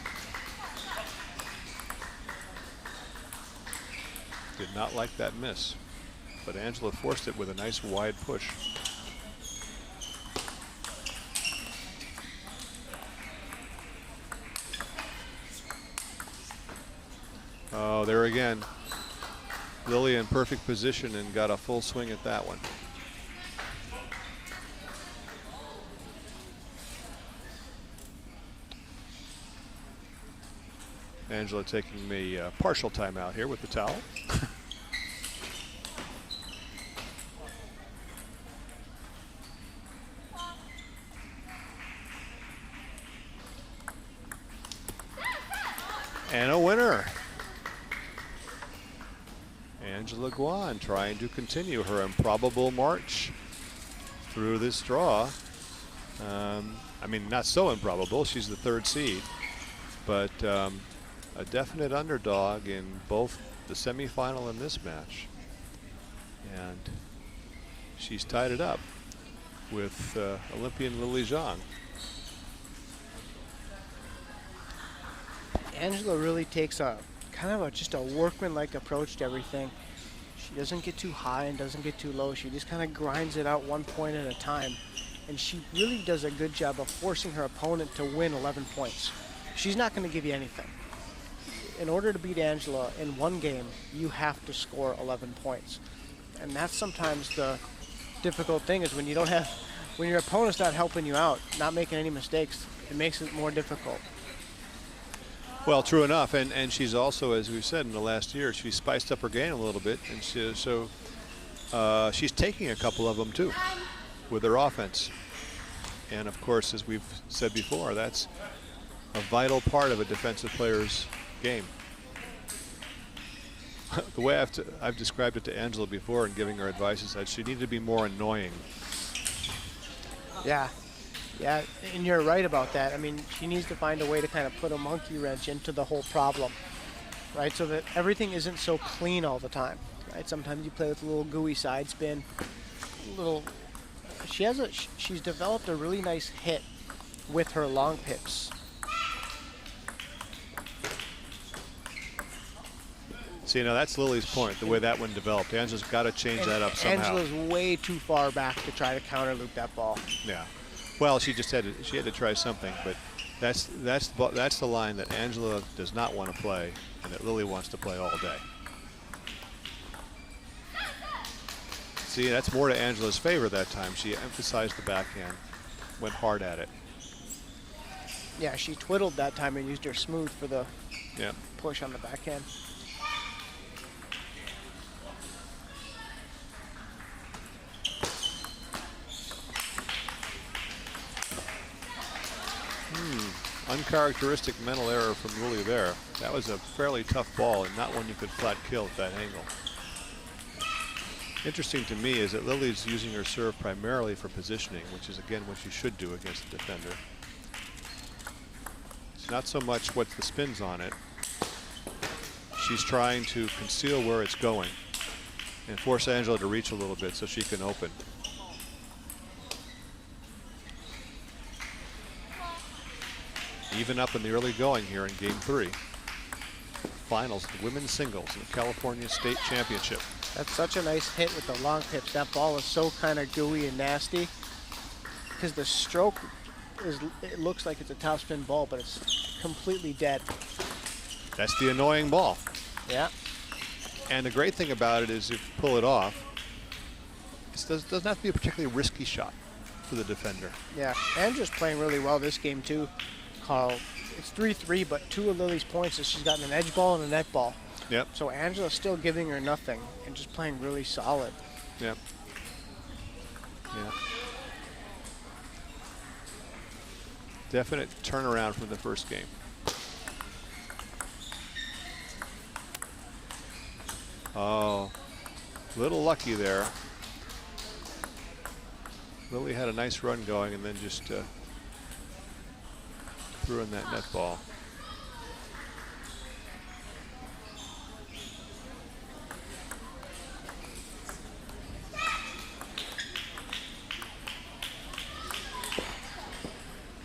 Did not like that miss, but Angela forced it with a nice wide push. Oh, there again. Lily in perfect position and got a full swing at that one. Angela taking the partial timeout here with the towel. And a winner. Angela Guan trying to continue her improbable march through this draw. I mean, not so improbable. She's the 3rd seed, but a definite underdog in both the semifinal and this match. And she's tied it up with Olympian Lily Zhang. Angela really takes a kind of just a workman-like approach to everything. She doesn't get too high and doesn't get too low. She just kind of grinds it out 1 point at a time. And she really does a good job of forcing her opponent to win 11 points. She's not going to give you anything. In order to beat Angela in one game, you have to score 11 points. And that's sometimes the difficult thing, is when you don't have, when your opponent's not helping you out, not making any mistakes, it makes it more difficult. Well, true enough, and she's also, as we've said in the last year, she spiced up her game a little bit, and she's taking a couple of them too with her offense. And of course, as we've said before, that's a vital part of a defensive player's game. The way I've described it to Angela before in giving her advice is that she needed to be more annoying. Yeah, and you're right about that. I mean, she needs to find a way to kind of put a monkey wrench into the whole problem, right? So that everything isn't so clean all the time, right? Sometimes you play with a little gooey side spin, she's developed a really nice hit with her long pips. See, now that's Lily's point, the way that one developed. Angela's got to change that up somehow. Angela's way too far back to try to counter loop that ball. Yeah. Well, she had to try something, but that's the line that Angela does not want to play, and that Lily wants to play all day. See, that's more to Angela's favor that time. She emphasized the backhand, went hard at it. Yeah, she twiddled that time and used her smooth for the Yeah. push on the backhand. Uncharacteristic mental error from Lily there. That was a fairly tough ball and not one you could flat kill at that angle. Interesting to me is that Lily's using her serve primarily for positioning, which is again what you should do against a defender. It's not so much what the spin's on it. She's trying to conceal where it's going and force Angela to reach a little bit so she can open. Even up in the early going here in Game 3. Finals, the women's singles in the California State Championship. That's such a nice hit with the long pips. That ball is so kind of gooey and nasty because the stroke it looks like it's a topspin ball, but it's completely dead. That's the annoying ball. Yeah. And the great thing about it is if you pull it off, it doesn't have to be a particularly risky shot for the defender. Yeah, Angela's playing really well this game too, Carl. It's 3-3, but 2 of Lily's points is she's gotten an edge ball and a net ball. Yep. So Angela's still giving her nothing and just playing really solid. Yep. Yeah. Definite turnaround from the first game. Oh, little lucky there. Lily had a nice run going and then just threw in that net ball.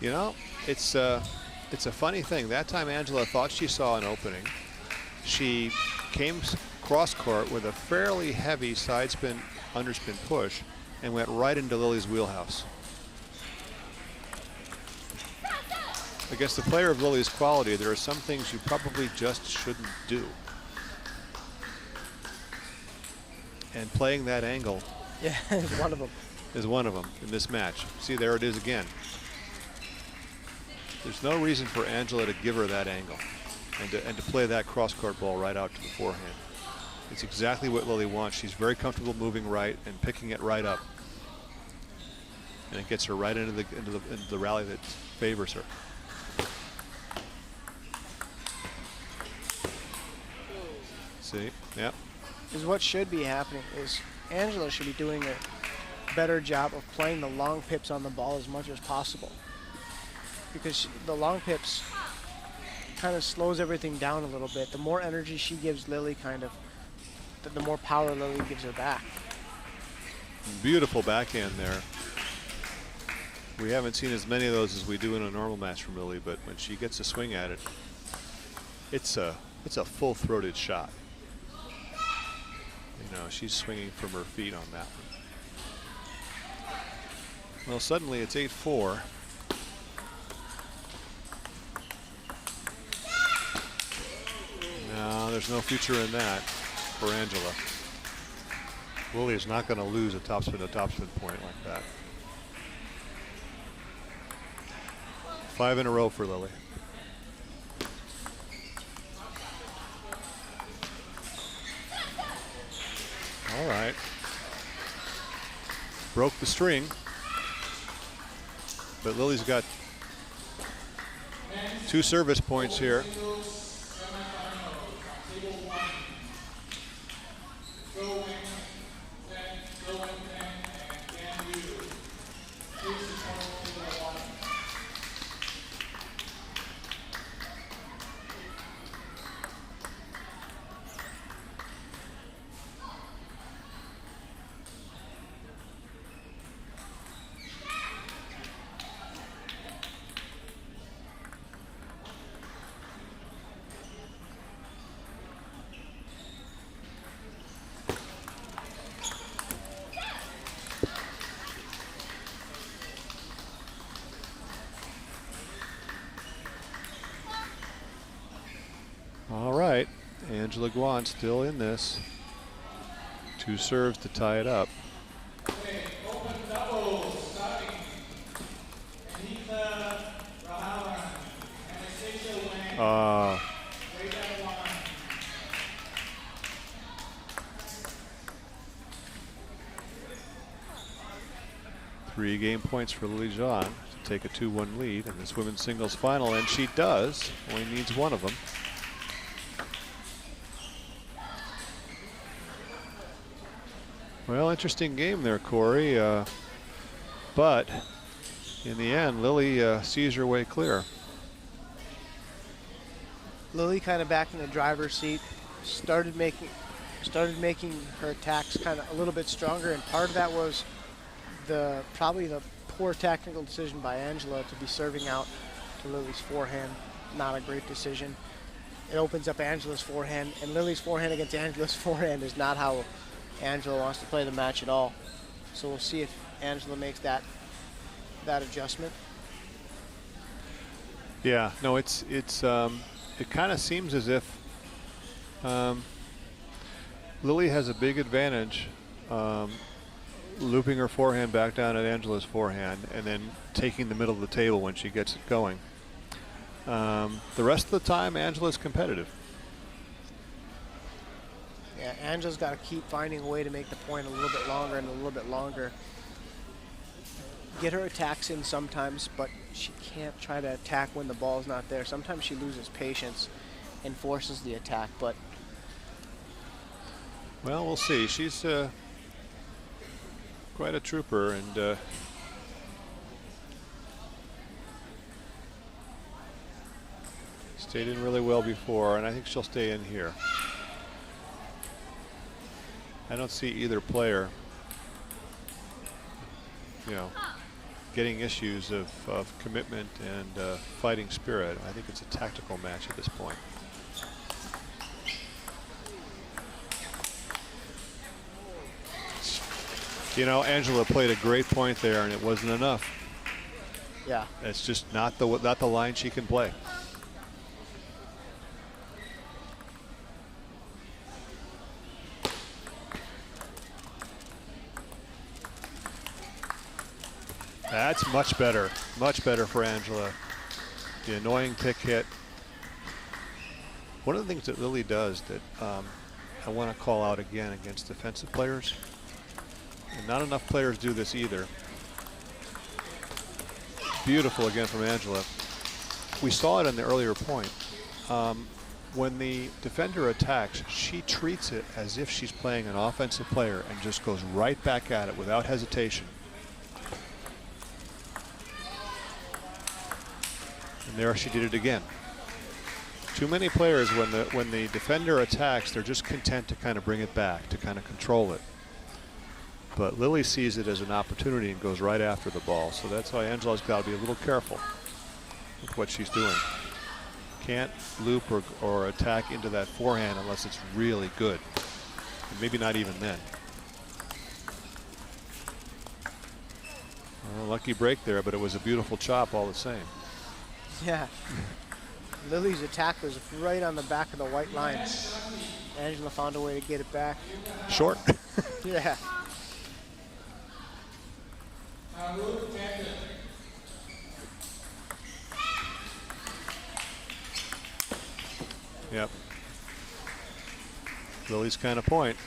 You know, it's a funny thing. That time Angela thought she saw an opening. She came cross court with a fairly heavy side spin, underspin push and went right into Lily's wheelhouse. Against the player of Lily's quality, there are some things you probably just shouldn't do. And playing that angle Yeah, is one of them. is one of them in this match. See, there it is again. There's no reason for Angela to give her that angle and to play that cross-court ball right out to the forehand. It's exactly what Lily wants. She's very comfortable moving right and picking it right up. And it gets her right into the rally that favors her. See, yeah. Is what should be happening is Angela should be doing a better job of playing the long pips on the ball as much as possible. Because the long pips kind of slows everything down a little bit. The more energy she gives Lily, the more power Lily gives her back. Beautiful backhand there. We haven't seen as many of those as we do in a normal match from Lily, but when she gets a swing at it, it's a full-throated shot. You know, she's swinging from her feet on that one. Well, suddenly it's 8-4. No, there's no future in that for Angela. Lily is not going to lose a topspin point like that. 5 in a row for Lily. All right. Broke the string. But Lily's got 2 service points here. All right, Angela Guan still in this. 2 serves to tie it up. Okay, open doubles, starting. Anita Rahalan, Anastasia Wang. Wait that one. 3 game points for Lily Zhang to take a 2-1 lead in this women's singles final, and she does. Only needs one of them. Well, interesting game there, Corey. But in the end, Lily sees her way clear. Lily kind of back in the driver's seat, started making her attacks kind of a little bit stronger, and part of that was probably the poor technical decision by Angela to be serving out to Lily's forehand. Not a great decision. It opens up Angela's forehand, and Lily's forehand against Angela's forehand is not how Angela wants to play the match at all. So we'll see if Angela makes that adjustment. Yeah, no, it kind of seems as if Lily has a big advantage looping her forehand back down at Angela's forehand and then taking the middle of the table when she gets it going. The rest of the time, Angela's competitive. Yeah, Angela's got to keep finding a way to make the point a little bit longer and a little bit longer. Get her attacks in sometimes, but she can't try to attack when the ball's not there. Sometimes she loses patience and forces the attack, but... Well, we'll see. She's quite a trooper, and stayed in really well before, and I think she'll stay in here. I don't see either player, getting issues of commitment and fighting spirit. I think it's a tactical match at this point. You know, Angela played a great point there, and it wasn't enough. Yeah. It's just not the line she can play. That's much better for Angela. The annoying pick hit. One of the things that Lily does that I want to call out again against defensive players, and not enough players do this either. Beautiful again from Angela. We saw it in the earlier point. When the defender attacks, she treats it as if she's playing an offensive player and just goes right back at it without hesitation. And there she did it again. Too many players, when the defender attacks, they're just content to kind of bring it back, to kind of control it. But Lily sees it as an opportunity and goes right after the ball. So that's why Angela's got to be a little careful with what she's doing. Can't loop or attack into that forehand unless it's really good. And maybe not even then. Well, lucky break there, but it was a beautiful chop all the same. Yeah. Lily's attack was right on the back of the white line. Angela found a way to get it back. Short. Yeah. Yep. Lily's kind of point.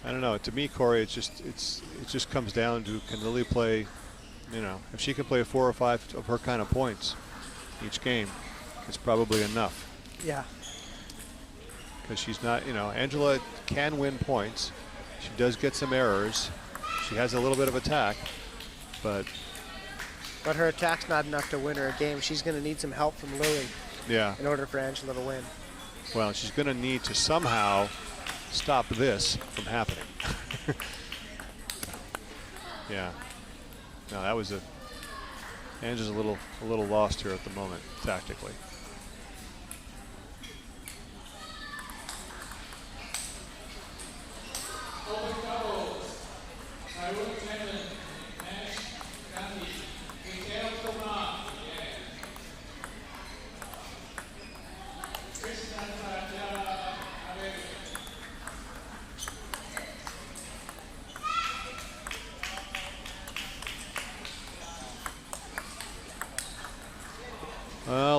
I don't know. To me, Corey, it just comes down to, can Lily play? You know, if she can play 4 or 5 of her kind of points each game, it's probably enough. Yeah. Because she's not, you know, Angela can win points. She does get some errors. She has a little bit of attack, but her attack's not enough to win her a game. She's going to need some help from Lily. Yeah. In order for Angela to win. Well, she's going to need to somehow stop this from happening. Yeah. No, that was Angela's a little lost here at the moment tactically.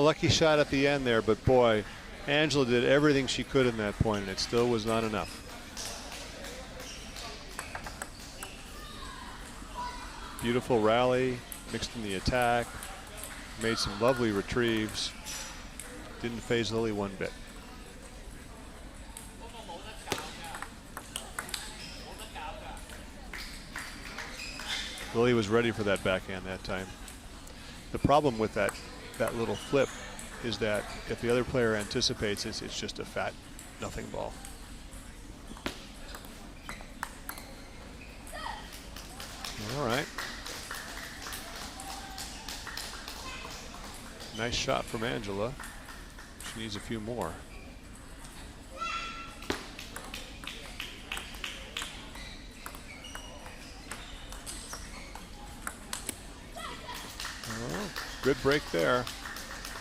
Lucky shot at the end there, but boy, Angela did everything she could in that point, and it still was not enough. Beautiful rally, mixed in the attack, made some lovely retrieves. Didn't phase Lily one bit. Lily was ready for that backhand that time. The problem with that little flip is that if the other player anticipates it, it's just a fat nothing ball. All right. Nice shot from Angela. She needs a few more. Oh, good break there.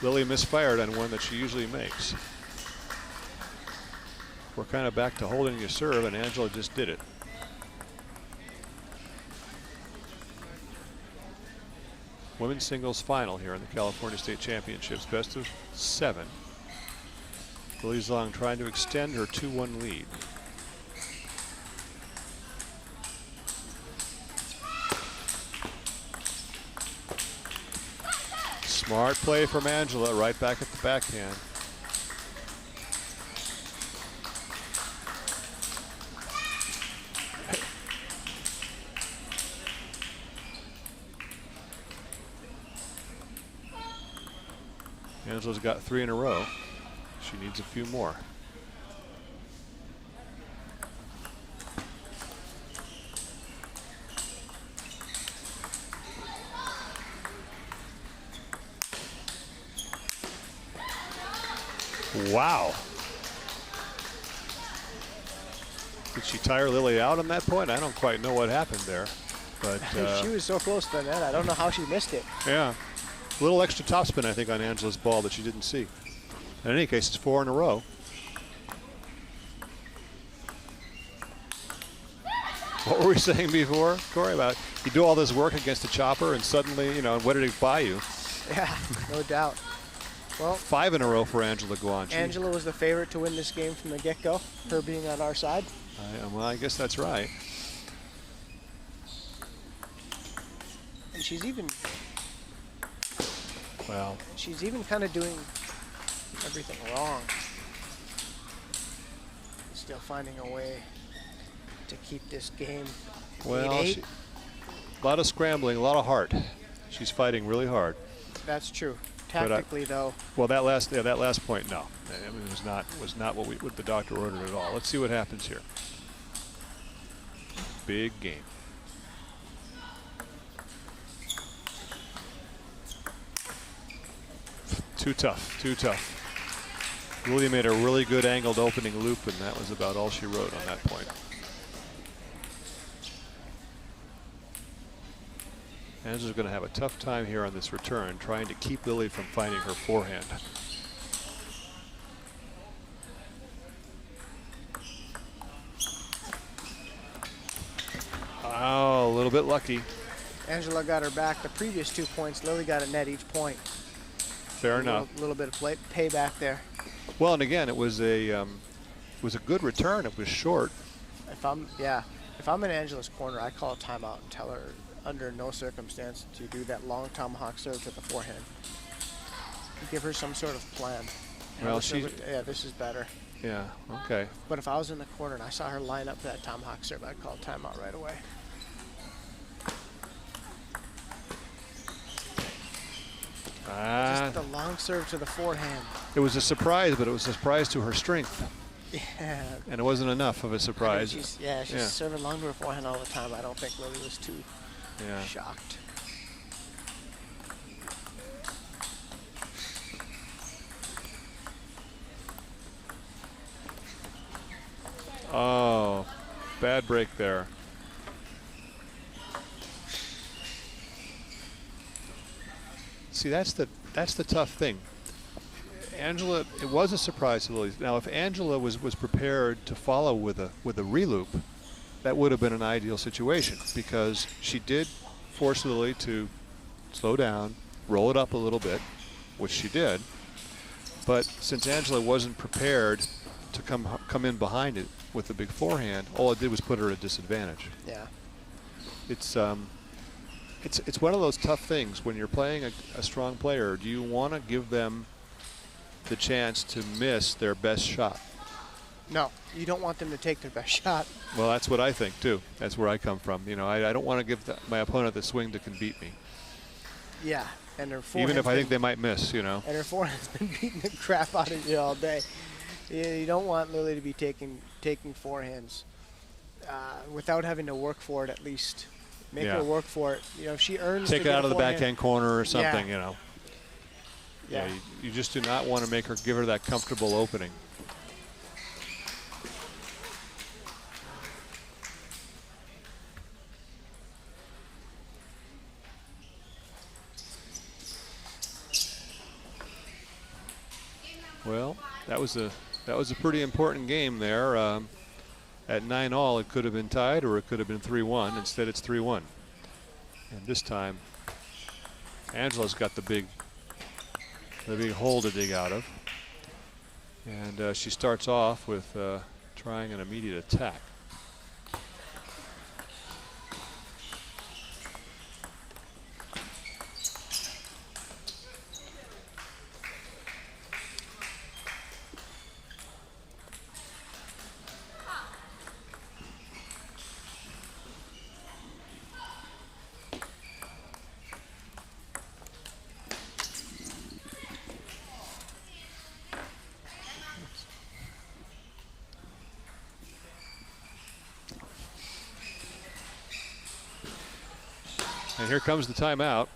Lily misfired on one that she usually makes. We're kind of back to holding your serve, and Angela just did it. Women's singles final here in the California State Championships, best of 7. Lily Zhang trying to extend her 2-1 lead. Smart play from Angela, right back at the backhand. Angela's got 3 in a row. She needs a few more. Wow. Did she tire Lily out on that point? I don't quite know what happened there. But She was so close to the net. I don't know how she missed it. yeah. A little extra topspin, I think, on Angela's ball that she didn't see. In any case, it's 4 in a row. What were we saying before, Corey, about you do all this work against a chopper and suddenly, you know, what did it buy you? Yeah, no doubt. Well, 5 in a row for Angela Guanchi. Angela was the favorite to win this game from the get-go, her being on our side. Well, I guess that's right. And she's even kind of doing everything wrong. Still finding a way to keep this game Well, 8-8. a lot of scrambling, a lot of heart. She's fighting really hard. That's true. Tactically, though. Well, that last point, no, I mean, it was not what the doctor ordered at all. Let's see what happens here. Big game. Too tough, too tough. Lily made a really good angled opening loop, and that was about all she wrote on that point. Angela's going to have a tough time here on this return, trying to keep Lily from finding her forehand. Oh, a little bit lucky. Angela got her back the previous 2 points. Lily got a net each point. Fair enough. A little bit of payback there. Well, and again, it was a good return. It was short. If I'm in Angela's corner, I call a timeout and tell her under no circumstance to do that long tomahawk serve to the forehand. Give her some sort of plan. Well, this is better. Yeah, okay. But if I was in the corner and I saw her line up for that tomahawk serve, I'd call timeout right away. Just the long serve to the forehand. It was a surprise, but it was a surprise to her strength. Yeah. And it wasn't enough of a surprise. She's serving long to her forehand all the time. I don't think Lily was too shocked. Oh, bad break there. See, that's the tough thing. Angela, it was a surprise to Lily. Now, if Angela was prepared to follow with a reloop, that would have been an ideal situation because she did force Lily to slow down, roll it up a little bit, which she did. But since Angela wasn't prepared to come in behind it with the big forehand, all it did was put her at a disadvantage. Yeah. It's one of those tough things when you're playing a strong player. Do you want to give them the chance to miss their best shot? No, you don't want them to take their best shot. Well, that's what I think too. That's where I come from. You know, I don't want to give my opponent the swing that can beat me. Yeah, and her forehand. Even if I think they might miss, you know. And her forehand's been beating the crap out of you all day. You don't want Lily to be taking forehands without having to work for it at least. Make her work for it. You know, if she earns take to it get out a of the forehand, backhand corner or something, you know. Yeah. You just do not want to give her that comfortable opening. Well, that was a pretty important game there. At 9-all, it could have been tied, or it could have been 3-1. Instead, it's 3-1. And this time, Angela's got the big hole to dig out of, and she starts off with trying an immediate attack. And here comes the timeout.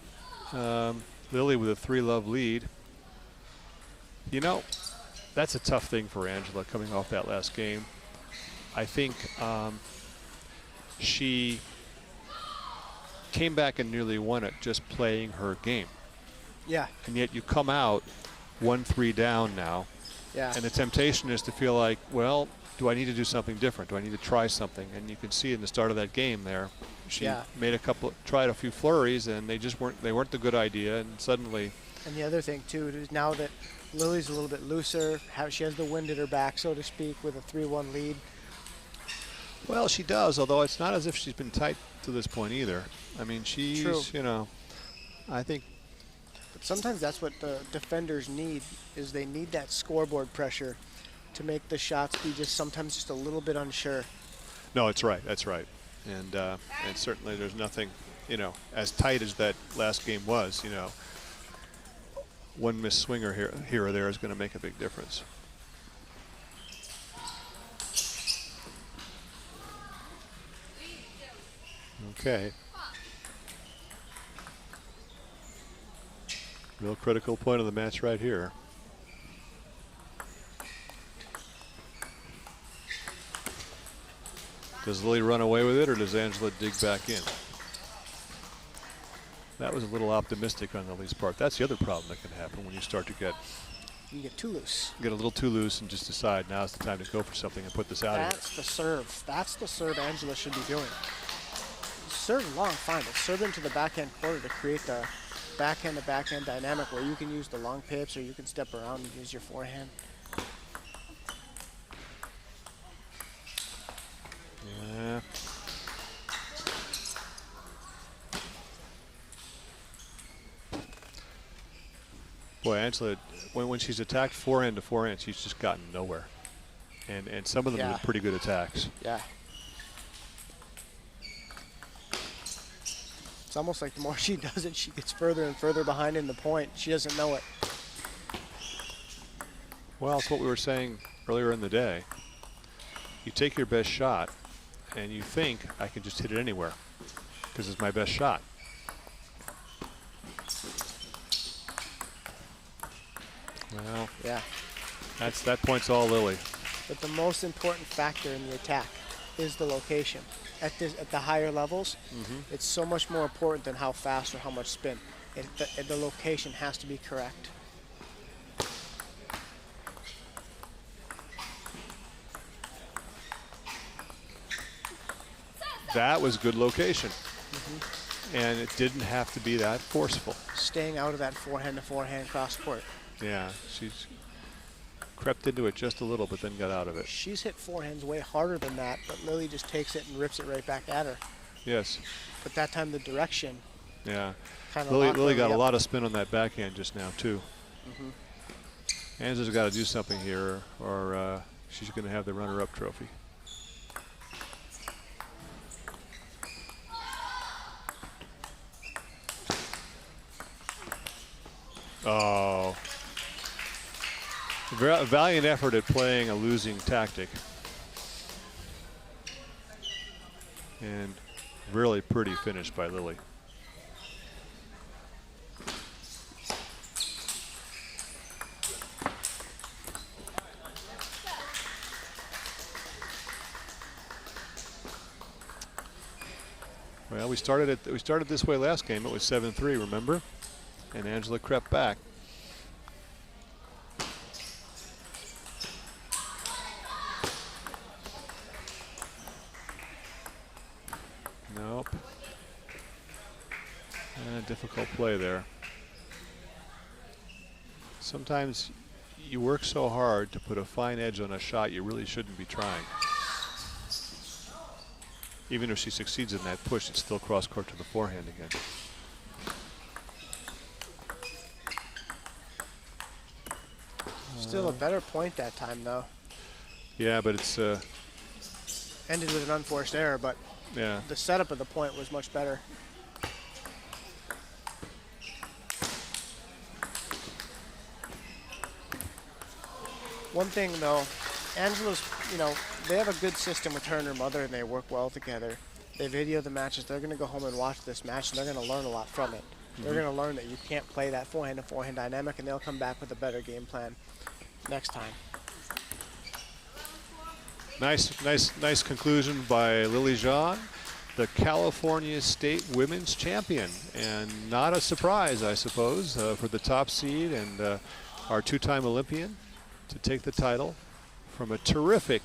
Lily with a 3-love lead. You know, that's a tough thing for Angela coming off that last game. I think she came back and nearly won it just playing her game. Yeah. And yet you come out 1-3 down now. Yeah. And the temptation is to feel like, well, do I need to do something different? Do I need to try something? And you can see in the start of that game there, she made tried a few flurries, and they weren't the good idea. And suddenly. And the other thing too is now that Lily's a little bit looser, she has the wind at her back, so to speak, with a 3-1 lead. Well, she does, although it's not as if she's been tight to this point either. I mean, she's, you know, I think. But sometimes that's what the defenders need, is they need that scoreboard pressure to make the shots be sometimes just a little bit unsure. No, it's right. That's right. And certainly there's nothing, you know, as tight as that last game was, you know, one missed swinger here or there is going to make a big difference. Okay. Real critical point of the match right here. Does Lily run away with it, or does Angela dig back in? That was a little optimistic on Lily's part. That's the other problem that can happen when you start to get. You get too loose. Get a little too loose and just decide now's the time to go for something and put this out of here. That's the serve. That's the serve Angela should be doing. Serve long, fine, but serve into the backhand quarter to create the backhand to backhand dynamic where you can use the long pips or you can step around and use your forehand. Yeah. Boy, Angela, when she's attacked forehand to forehand, she's just gotten nowhere. And some of them are pretty good attacks. Yeah. It's almost like the more she does it, she gets further and further behind in the point. She doesn't know it. Well, it's what we were saying earlier in the day. You take your best shot, and you think, I can just hit it anywhere, because it's my best shot. Well, yeah, that point's all Lily. But the most important factor in the attack is the location. At the higher levels, it's so much more important than how fast or how much spin. The location has to be correct. That was good location. And it didn't have to be that forceful. Staying out of that forehand to forehand cross court. Yeah, she's crept into it just a little, but then got out of it. She's hit forehands way harder than that, but Lily just takes it and rips it right back at her. Yes. But that time the direction. Yeah. Kind of Lily got a lot of spin on that backhand just now too. Angela's got to do something here, or she's going to have the runner-up trophy. Oh. Valiant effort at playing a losing tactic. And really pretty finish by Lily. Well, we started this way last game. It was 7-3, remember? And Angela crept back. Nope. Difficult play there. Sometimes you work so hard to put a fine edge on a shot you really shouldn't be trying. Even if she succeeds in that push, it's still cross court to the forehand again. Still a better point that time, though. Yeah, but it's ended with an unforced error, but yeah, the setup of the point was much better. One thing, though, Angela's, they have a good system with her and her mother, and they work well together. They video the matches. They're going to go home and watch this match, and they're going to learn a lot from it. They're going to learn that you can't play that forehand to forehand dynamic, and they'll come back with a better game plan. next time. Nice conclusion by Lily Jean, the California State Women's Champion, and not a surprise, I suppose, for the top seed and our two-time Olympian to take the title from a terrific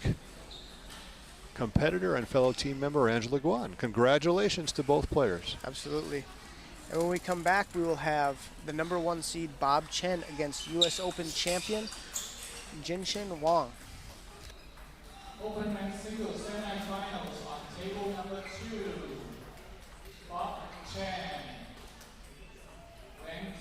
competitor and fellow team member, Angela Guan. Congratulations to both players. Absolutely. And when we come back, we will have the #1 seed Bob Chen against U.S. Open champion Jinshin Wang. Open men's singles semifinals on table number 2. Bob Chen, Wang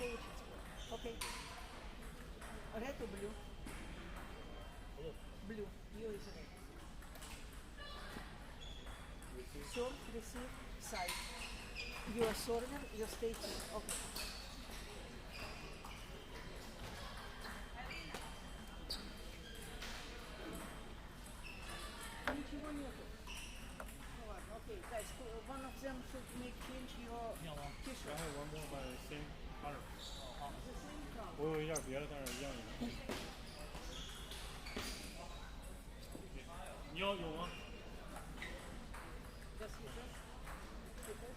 Okay, which is good. Okay. Red or blue? Blue. You is red. Serve, receive, side. You are server, you stay here. Okay. Okay, guys, one of them should make change your t-shirt. 然后玩摸把 same color。 The same color. 我有一件别的，但是一样颜色。你要有吗？ Just slippers. Slippers.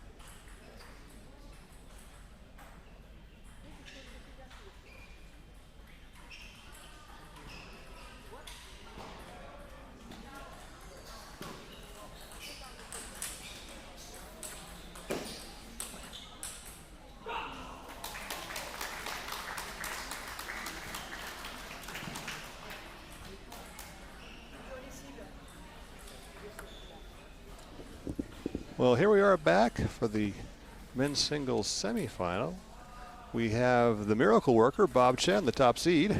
Well, here we are back for the men's singles semifinal. We have the miracle worker, Bob Chen, the top seed,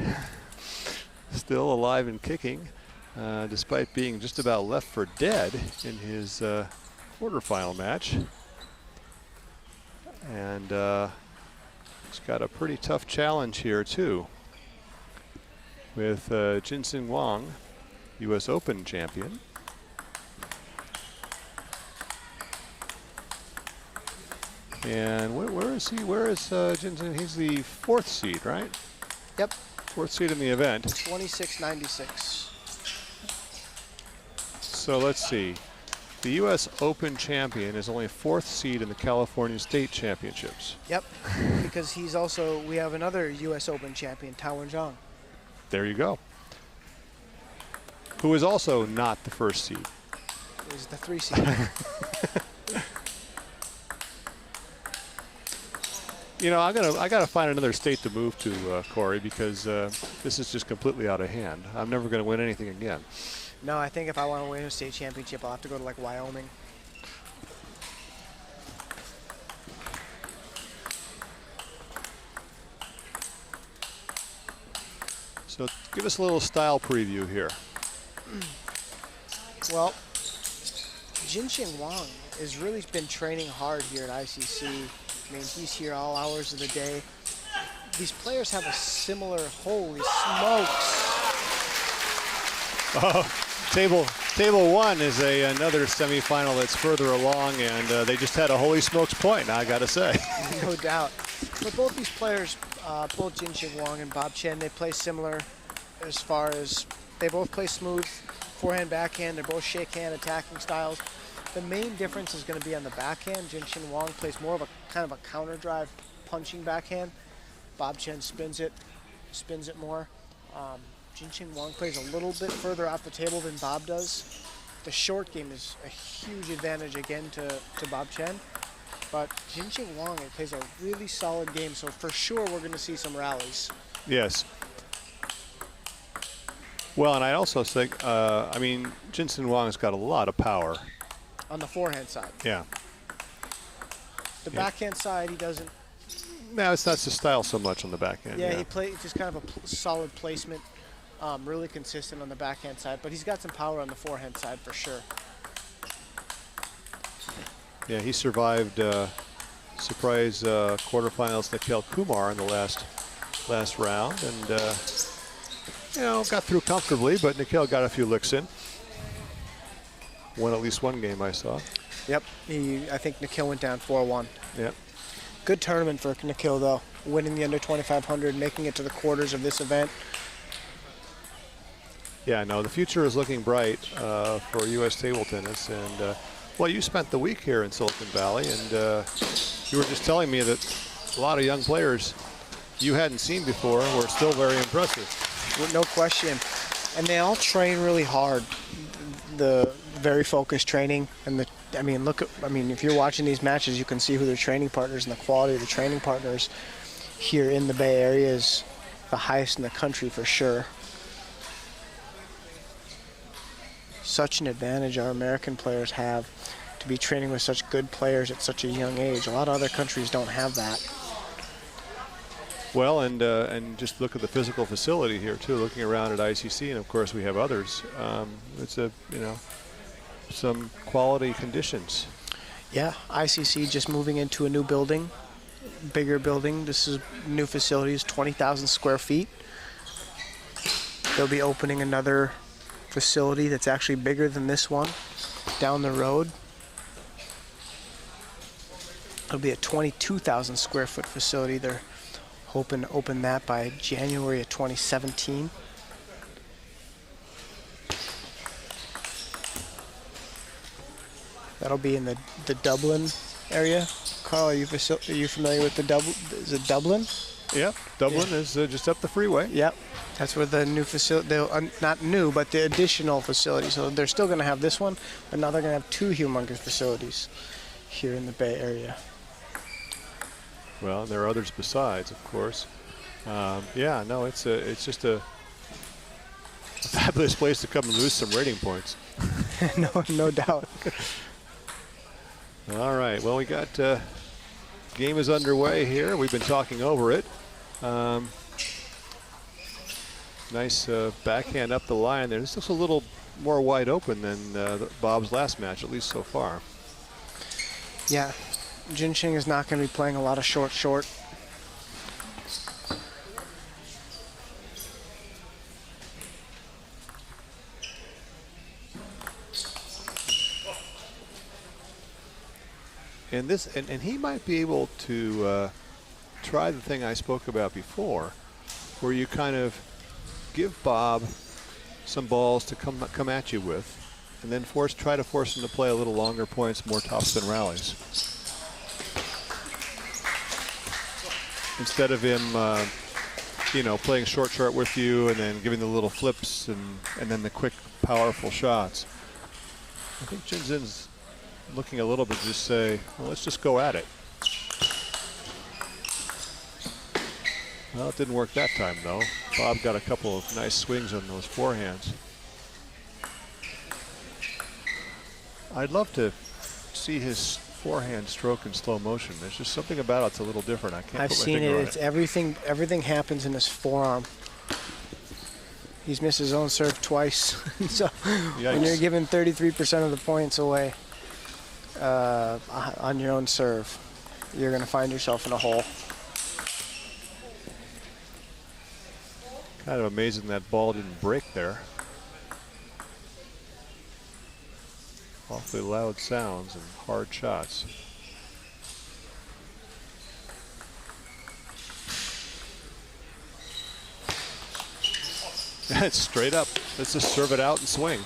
still alive and kicking, despite being just about left for dead in his quarterfinal match. And he's got a pretty tough challenge here, too, with Jinsen Wang, U.S. Open champion. And where is he? Where is Jinsen? He's the 4th seed, right? Yep. 4th seed in the event. 26.96. So let's see. The U.S. Open champion is only 4th seed in the California State Championships. Yep. Because he's also, we have another U.S. Open champion, Tao Zhang. There you go. Who is also not the 1st seed. He's the 3 seed. You know, I gotta find another state to move to, Corey, because this is just completely out of hand. I'm never gonna win anything again. No, I think if I want to win a state championship, I'll have to go to like Wyoming. So give us a little style preview here. Well, Jinxing Wang has really been training hard here at ICC. I mean, he's here all hours of the day. These players have a similar, holy smokes. Oh, table 1 is another semifinal that's further along, and they just had a holy smokes point, I gotta say. No doubt. But both these players, both Jinxing Wang and Bob Chen, they play similar as far as they both play smooth, forehand, backhand. They're both shake hand attacking styles. The main difference is going to be on the backhand. Jinxing Wang plays more of a kind of a counter drive punching backhand. Bob Chen spins it more. Jinxing Wang plays a little bit further off the table than Bob does. The short game is a huge advantage again to Bob Chen. But Jinxing Wang plays a really solid game, so for sure we're going to see some rallies. Yes. Well, and I also think, I mean, Jinxing Wang's got a lot of power. On the forehand side. Yeah. The backhand side, he doesn't. No, it's not his style so much on the backhand. Yeah, he plays just kind of a solid placement, really consistent on the backhand side, but he's got some power on the forehand side for sure. Yeah, he survived surprise quarterfinals Nikhil Kumar in the last round, and you know, got through comfortably, but Nikhil got a few licks in. Won at least one game I saw. Yep, I think Nikhil went down 4-1. Yep. Good tournament for Nikhil though, winning the under 2500, making it to the quarters of this event. Yeah, no, the future is looking bright for U.S. table tennis, and well, you spent the week here in Silicon Valley, and you were just telling me that a lot of young players you hadn't seen before were still very impressive. No question, and they all train really hard. The very focused training, and I mean, if you're watching these matches, you can see who their training partners and the quality of the training partners here in the Bay Area is the highest in the country for sure. Such an advantage our American players have to be training with such good players at such a young age. A lot of other countries don't have that. Well, and just look at the physical facility here too. Looking around at ICC, and of course we have others. It's a some quality conditions. Yeah, ICC just moving into a new building, bigger building. This is new facilities, 20,000 square feet. They'll be opening another facility that's actually bigger than this one down the road. It'll be a 22,000 square foot facility. They're hoping to open that by January of 2017. That'll be in the Dublin area. Carl, are you familiar with the Dublin? Is it Dublin? Yeah, Dublin is just up the freeway. Yep. That's where the new facility, not new, but the additional facility. So they're still going to have this one, but now they're going to have 2 humongous facilities here in the Bay Area. Well, and there are others besides, of course. Yeah, no, it's just a fabulous place to come and lose some rating points. No doubt. All right, well, we got game is underway here. We've been talking over it. Nice backhand up the line there. This looks a little more wide open than Bob's last match, at least so far. Yeah, Jinxing is not going to be playing a lot of short. And he might be able to try the thing I spoke about before, where you kind of give Bob some balls to come at you with, and then try to force him to play a little longer points, more topspin rallies. Instead of him, playing short with you and then giving the little flips and then the quick, powerful shots. I think Jinxin's looking a little bit to just say, well, let's just go at it. Well, it didn't work that time, though. Bob got a couple of nice swings on those forehands. I'd love to see his forehand stroke in slow motion. There's just something about it that's a little different. I can't I've put my seen it. finger on It's everything happens in his forearm. He's missed his own serve twice. So when you're giving 33% of the points away on your own serve, you're going to find yourself in a hole. Kind of amazing that ball didn't break there. Awfully loud sounds and hard shots. It's straight up. Let's just serve it out and swing.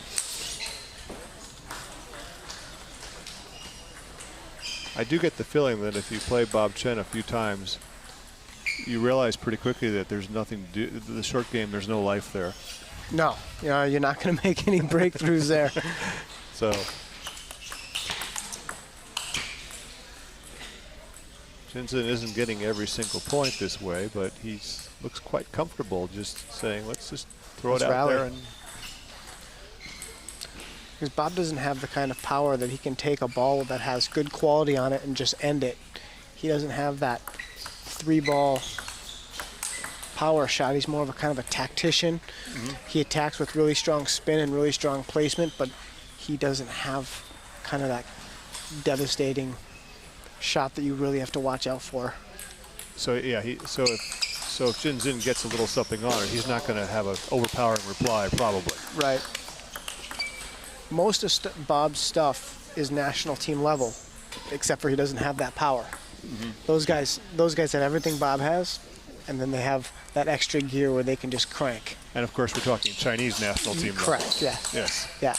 I do get the feeling that if you play Bob Chen a few times, you realize pretty quickly that there's nothing to do. The short game, there's no life there. No, you're not going to make any breakthroughs there. So Jinxin isn't getting every single point this way, but he looks quite comfortable just saying, let's just throw it out there. Because Bob doesn't have the kind of power that he can take a ball that has good quality on it and just end it. He doesn't have that 3-ball power shot. He's more of a kind of a tactician. He attacks with really strong spin and really strong placement, but he doesn't have kind of that devastating shot that you really have to watch out for. So yeah, so if Jinxin gets a little something on it, he's not going to have an overpowering reply, probably. Right. Most of Bob's stuff is national team level, except for he doesn't have that power. Those guys have everything Bob has, and then they have that extra gear where they can just crank. And of course, we're talking Chinese national team. Correct. Yeah. Yes. Yeah.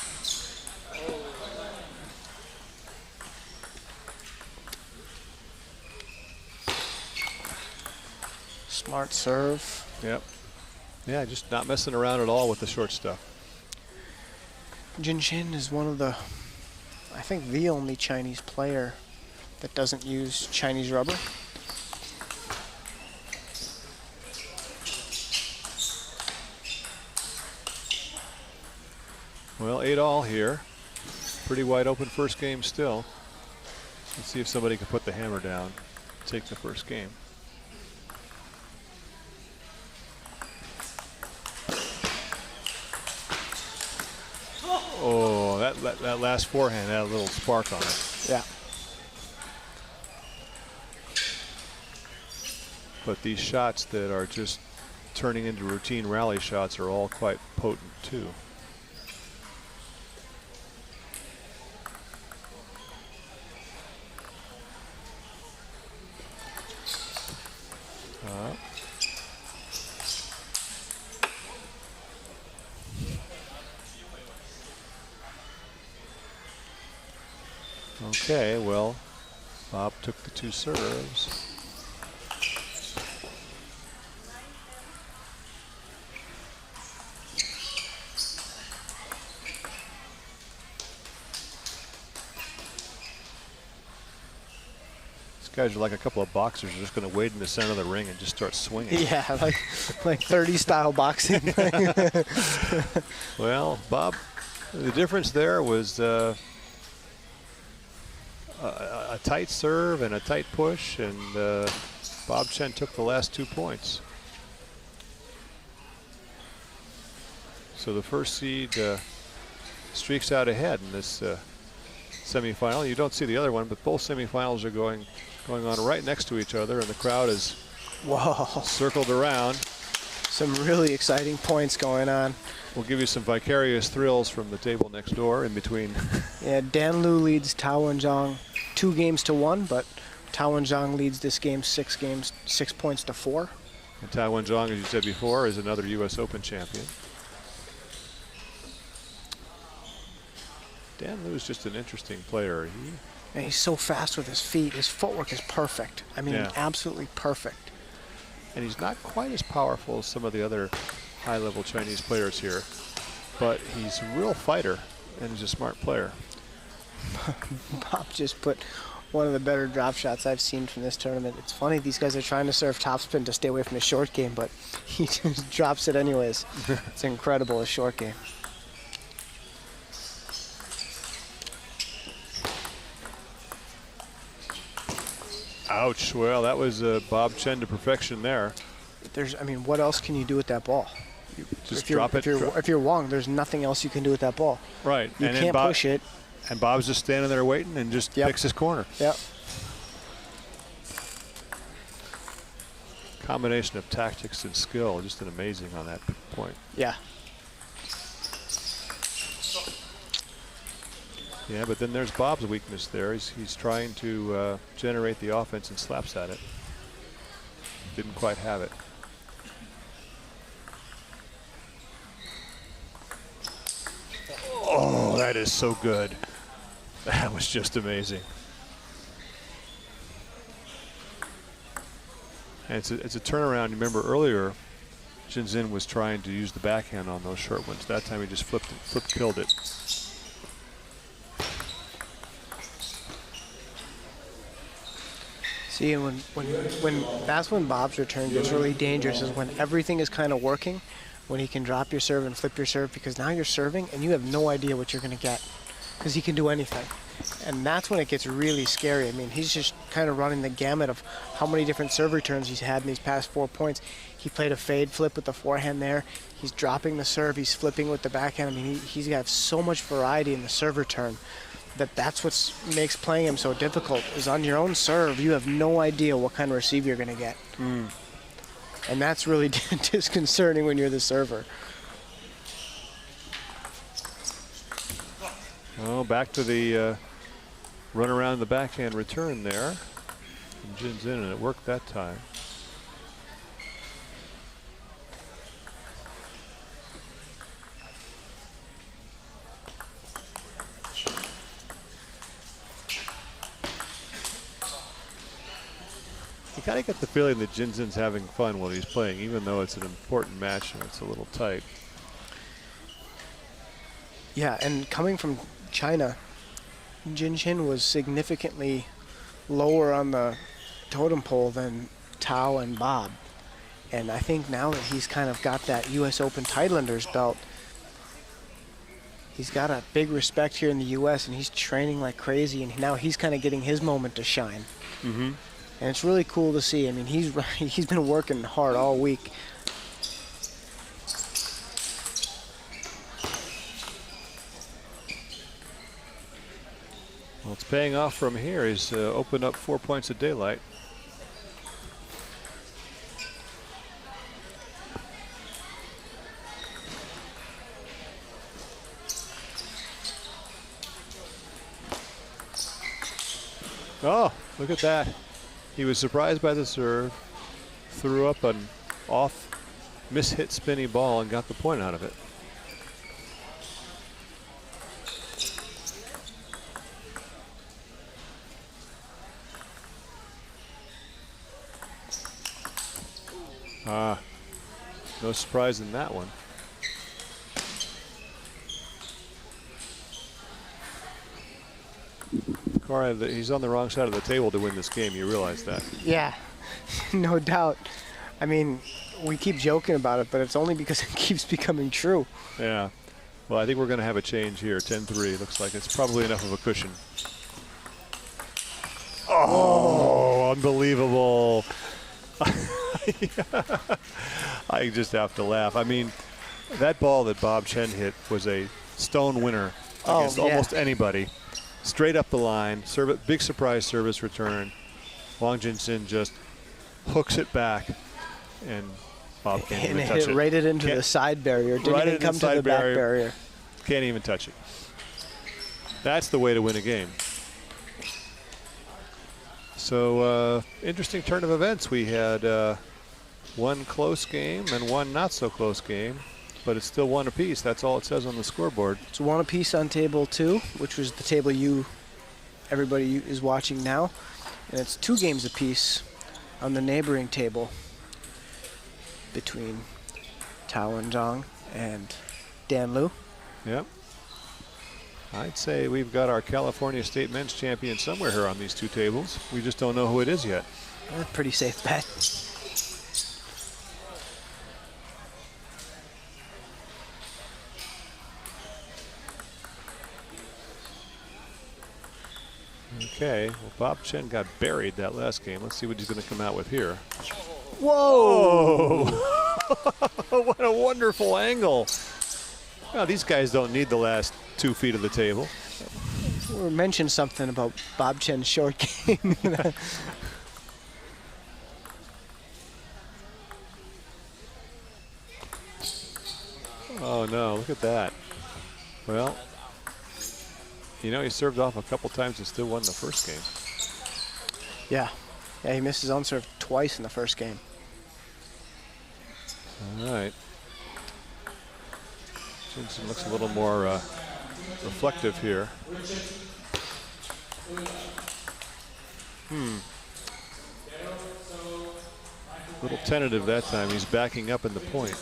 Smart serve. Yep. Yeah, just not messing around at all with the short stuff. Jinxin is one of the, I think, the only Chinese player that doesn't use Chinese rubber. Well, 8-all here. Pretty wide open first game still. Let's see if somebody can put the hammer down, take the first game. that last forehand had a little spark on it. Yeah. But these shots that are just turning into routine rally shots are all quite potent too. Okay, well, Bob took the 2 serves. These guys are like a couple of boxers just going to wait in the center of the ring and just start swinging. Yeah, like 30 style boxing. Well, Bob, the difference there was a tight serve and a tight push, and Bob Chen took the last 2 points. So the first seed streaks out ahead in this semifinal. You don't see the other one, but both semifinals are going on right next to each other, and the crowd is circled around. Some really exciting points going on. We'll give you some vicarious thrills from the table next door in between. Yeah, Dan Liu leads Tao Wen-Zhang 2 games to 1, but Tao Wen-Zhang leads this game 6 points to 4. And Tao Wen-Zhang, as you said before, is another U.S. Open champion. Dan Liu is just an interesting player. And he's so fast with his feet. His footwork is perfect. I mean, Yeah. absolutely perfect. And he's not quite as powerful as some of the other high-level Chinese players here, but he's a real fighter, and he's a smart player. Bob just put one of the better drop shots I've seen from this tournament. It's funny, these guys are trying to serve topspin to stay away from the short game, but he just drops it anyways. It's incredible, a short game. Ouch. Well, that was Bob Chen to perfection there. I mean, what else can you do with that ball? Just drop it. If you're Wong, there's nothing else you can do with that ball. Right. You and can't push it. And Bob's just standing there waiting and just picks his corner. Yep. Combination of tactics and skill, just an amazing on that point. Yeah. Yeah, but then there's Bob's weakness there. He's trying to generate the offense and slaps at it. Didn't quite have it. Oh, that is so good. That was just amazing. And it's a turnaround. Remember earlier, Jinzhen was trying to use the backhand on those short ones. That time he just killed it. See, and when that's when Bob's return gets really dangerous, is when everything is kind of working, when he can drop your serve and flip your serve, because now you're serving and you have no idea what you're going to get, because he can do anything. And that's when it gets really scary. I mean, he's just kind of running the gamut of how many different serve returns he's had in these past 4 points. He played a fade flip with the forehand there. He's dropping the serve. He's flipping with the backhand. I mean, he's got so much variety in the serve return that's what makes playing him so difficult, is on your own serve, you have no idea what kind of receive you're going to get. And that's really disconcerting when you're the server. Oh, back to the run around the backhand return there. And Jin's in, and it worked that time. You kind of get the feeling that Jinzhen's having fun while he's playing, even though it's an important match and it's a little tight. Yeah, and coming from China, Jinzhen was significantly lower on the totem pole than Tao and Bob. And I think now that he's kind of got that U.S. Open title under his belt, he's got a big respect here in the U.S. and he's training like crazy, and now he's kind of getting his moment to shine. Mm-hmm. And it's really cool to see. I mean, he's been working hard all week. Well, it's paying off from here. He's opened up 4 points of daylight. Oh, look at that. He was surprised by the serve, threw up an off, mishit spinny ball and got the point out of it. No surprise in that one. Cora, he's on the wrong side of the table to win this game. You realize that? Yeah, no doubt. I mean, we keep joking about it, but it's only because it keeps becoming true. Yeah. Well, I think we're going to have a change here. 10-3. Looks like it's probably enough of a cushion. Oh, unbelievable. I just have to laugh. I mean, that ball that Bob Chen hit was a stone winner against almost anybody. Straight up the line, big surprise service return. Wang Jinzhen just hooks it back, and Bob can't even touch it. Right into the side barrier. Didn't even come to the back barrier. Can't even touch it. That's the way to win a game. So interesting turn of events. We had one close game and one not so close game, but it's still one apiece. That's all it says on the scoreboard. It's one apiece on table 2, which was the table everybody is watching now, and it's 2 games apiece on the neighboring table between Tao and Zhang and Dan Liu. Yep. I'd say we've got our California State men's champion somewhere here on these 2 tables. We just don't know who it is yet. Pretty safe bet. Okay, well, Bob Chen got buried that last game. Let's see what he's going to come out with here. Whoa! What a wonderful angle. Well, these guys don't need the last 2 feet of the table. We mentioned something about Bob Chen's short game. Oh, no, look at that. Well, you know, he served off a couple times and still won the first game. Yeah, he missed his own serve twice in the first game. All right. Jensen looks a little more reflective here. A little tentative that time. He's backing up in the point.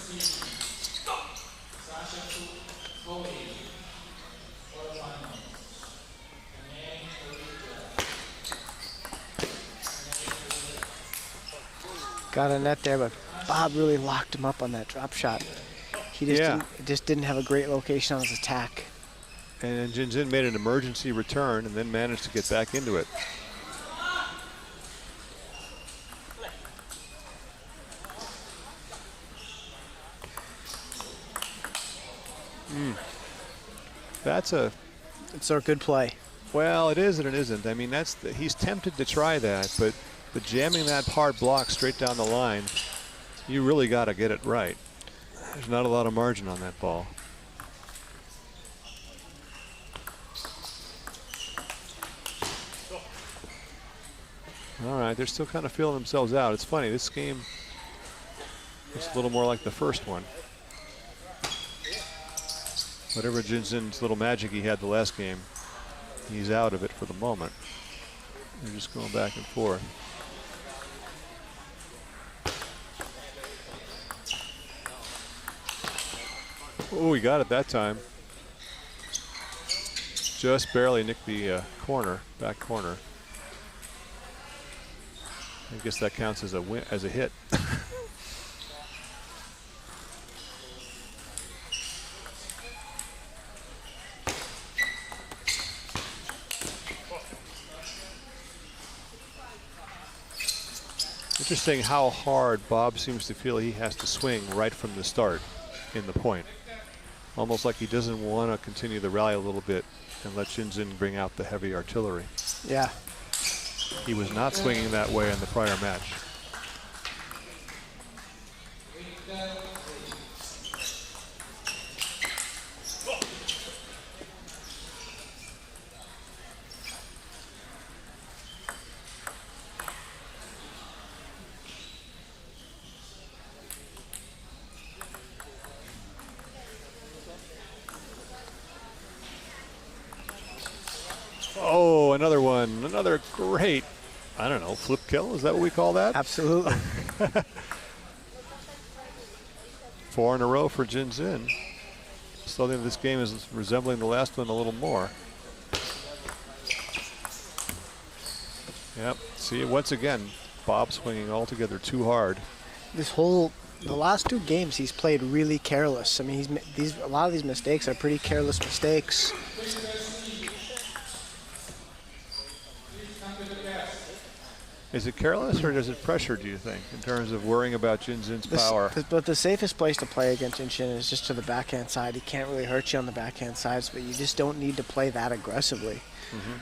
Got a net there, but Bob really locked him up on that drop shot. He just didn't have a great location on his attack. And Jinzhen made an emergency return and then managed to get back into it. It's a good play. Well, it is and it isn't. I mean, he's tempted to try that, but jamming that hard block straight down the line, you really got to get it right. There's not a lot of margin on that ball. All right, they're still kind of feeling themselves out. It's funny, this game looks a little more like the first one. Whatever Jinzhen's little magic he had the last game, he's out of it for the moment. They're just going back and forth. Oh, he got it that time. Just barely nicked the back corner. I guess that counts as a hit. Interesting how hard Bob seems to feel he has to swing right from the start in the point. Almost like he doesn't want to continue the rally a little bit and let Jinzin bring out the heavy artillery. Yeah. He was not swinging that way in the prior match. Oh, another one. Another great, I don't know, flip kill? Is that what we call that? Absolutely. 4 in a row for Jinzin. Still think this game is resembling the last one a little more. Yep. See, once again, Bob swinging altogether too hard. The last 2 games he's played really careless. I mean, a lot of these mistakes are pretty careless mistakes. Is it careless or does it pressure, do you think, in terms of worrying about Jinzin's power? But the safest place to play against Jinshin is just to the backhand side. He can't really hurt you on the backhand sides, but you just don't need to play that aggressively. Mm-hmm.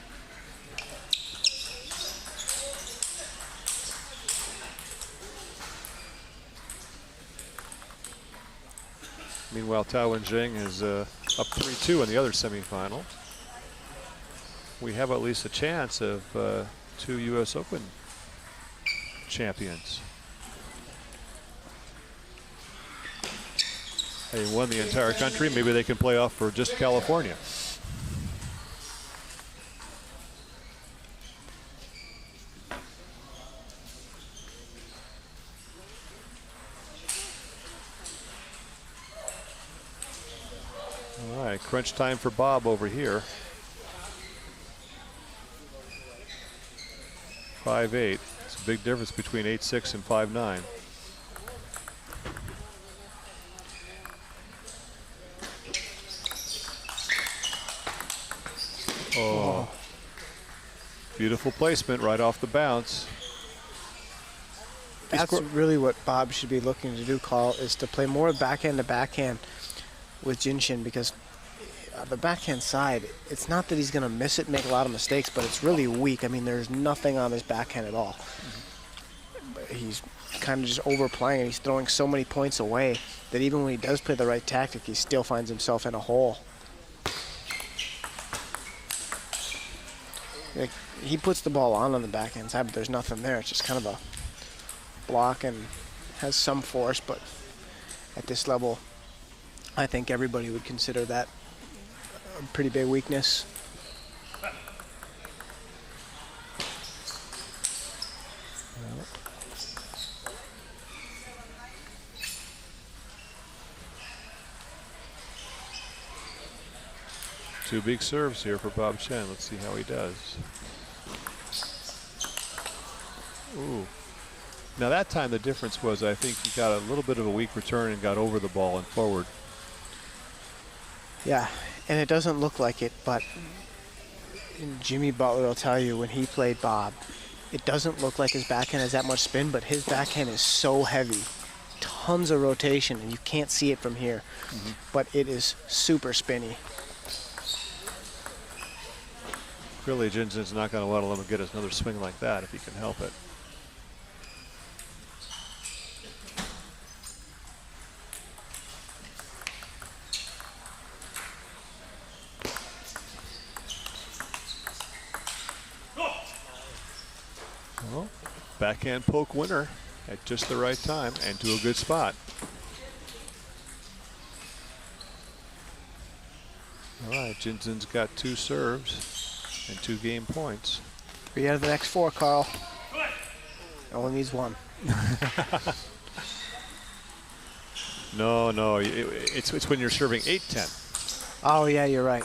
Meanwhile, Tao Wen-Jing is up 3-2 in the other semifinal. We have at least a chance of 2 U.S. Open champions. They won the entire country. Maybe they can play off for just California. All right, crunch time for Bob over here. 5'8". It's a big difference between 8'6" and 5'9". Oh, beautiful placement right off the bounce. That's really what Bob should be looking to do, Carl, is to play more backhand to backhand with Jinshin, because the backhand side, it's not that he's going to miss it, make a lot of mistakes, but it's really weak. I mean, there's nothing on his backhand at all. But he's kind of just overplaying, and he's throwing so many points away that even when he does play the right tactic, he still finds himself in a hole. Like, he puts the ball on the backhand side, but there's nothing there. It's just kind of a block and has some force, but at this level, I think everybody would consider that a pretty big weakness. Two big serves here for Bob Chen. Let's see how he does. Ooh. Now that time the difference was, I think he got a little bit of a weak return and got over the ball and forward. Yeah, and it doesn't look like it, but Jimmy Butler will tell you when he played Bob, it doesn't look like his backhand has that much spin, but his backhand is so heavy. Tons of rotation, and you can't see it from here. Mm-hmm. But it is super spinny. Clearly, Jinzin's not going to let him get another swing like that if he can help it. Well, backhand poke winner at just the right time and to a good spot. All right, Jinzin's got 2 serves and 2 game points. 3 out of the next 4, Carl. Only needs 1. No, it's when you're serving 8-10. Oh yeah, you're right.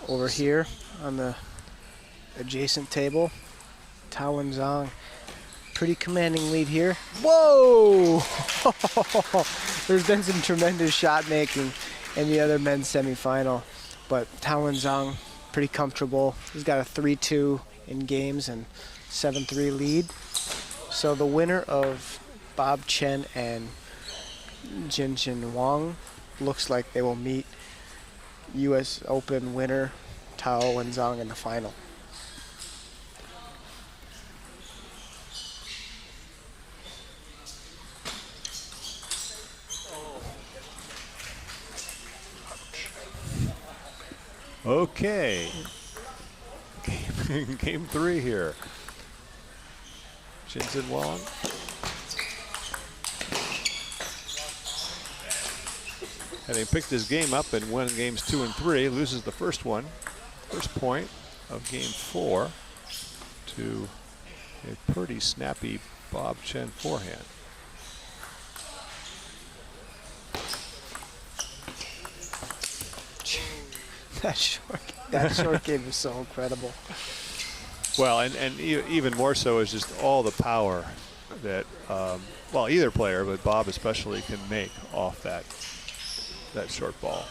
Over here on the adjacent table, Tao Wen-Zhang, pretty commanding lead here. Whoa! There's been some tremendous shot making in the other men's semifinal, but Tao Wen-Zhang pretty comfortable. He's got a 3-2 in games and 7-3 lead. So the winner of Bob Chen and Jinjin Wang. Looks like they will meet U.S. Open winner Tao Wenzong in the final. Okay. Game 3 here. Jinjin Wang. Having picked his game up and won games 2 and 3, loses the first one. First point of game 4 to a pretty snappy Bob Chen forehand. That short game is so incredible. Well, and even more so is just all the power that, well, either player, but Bob especially, can make off that short ball.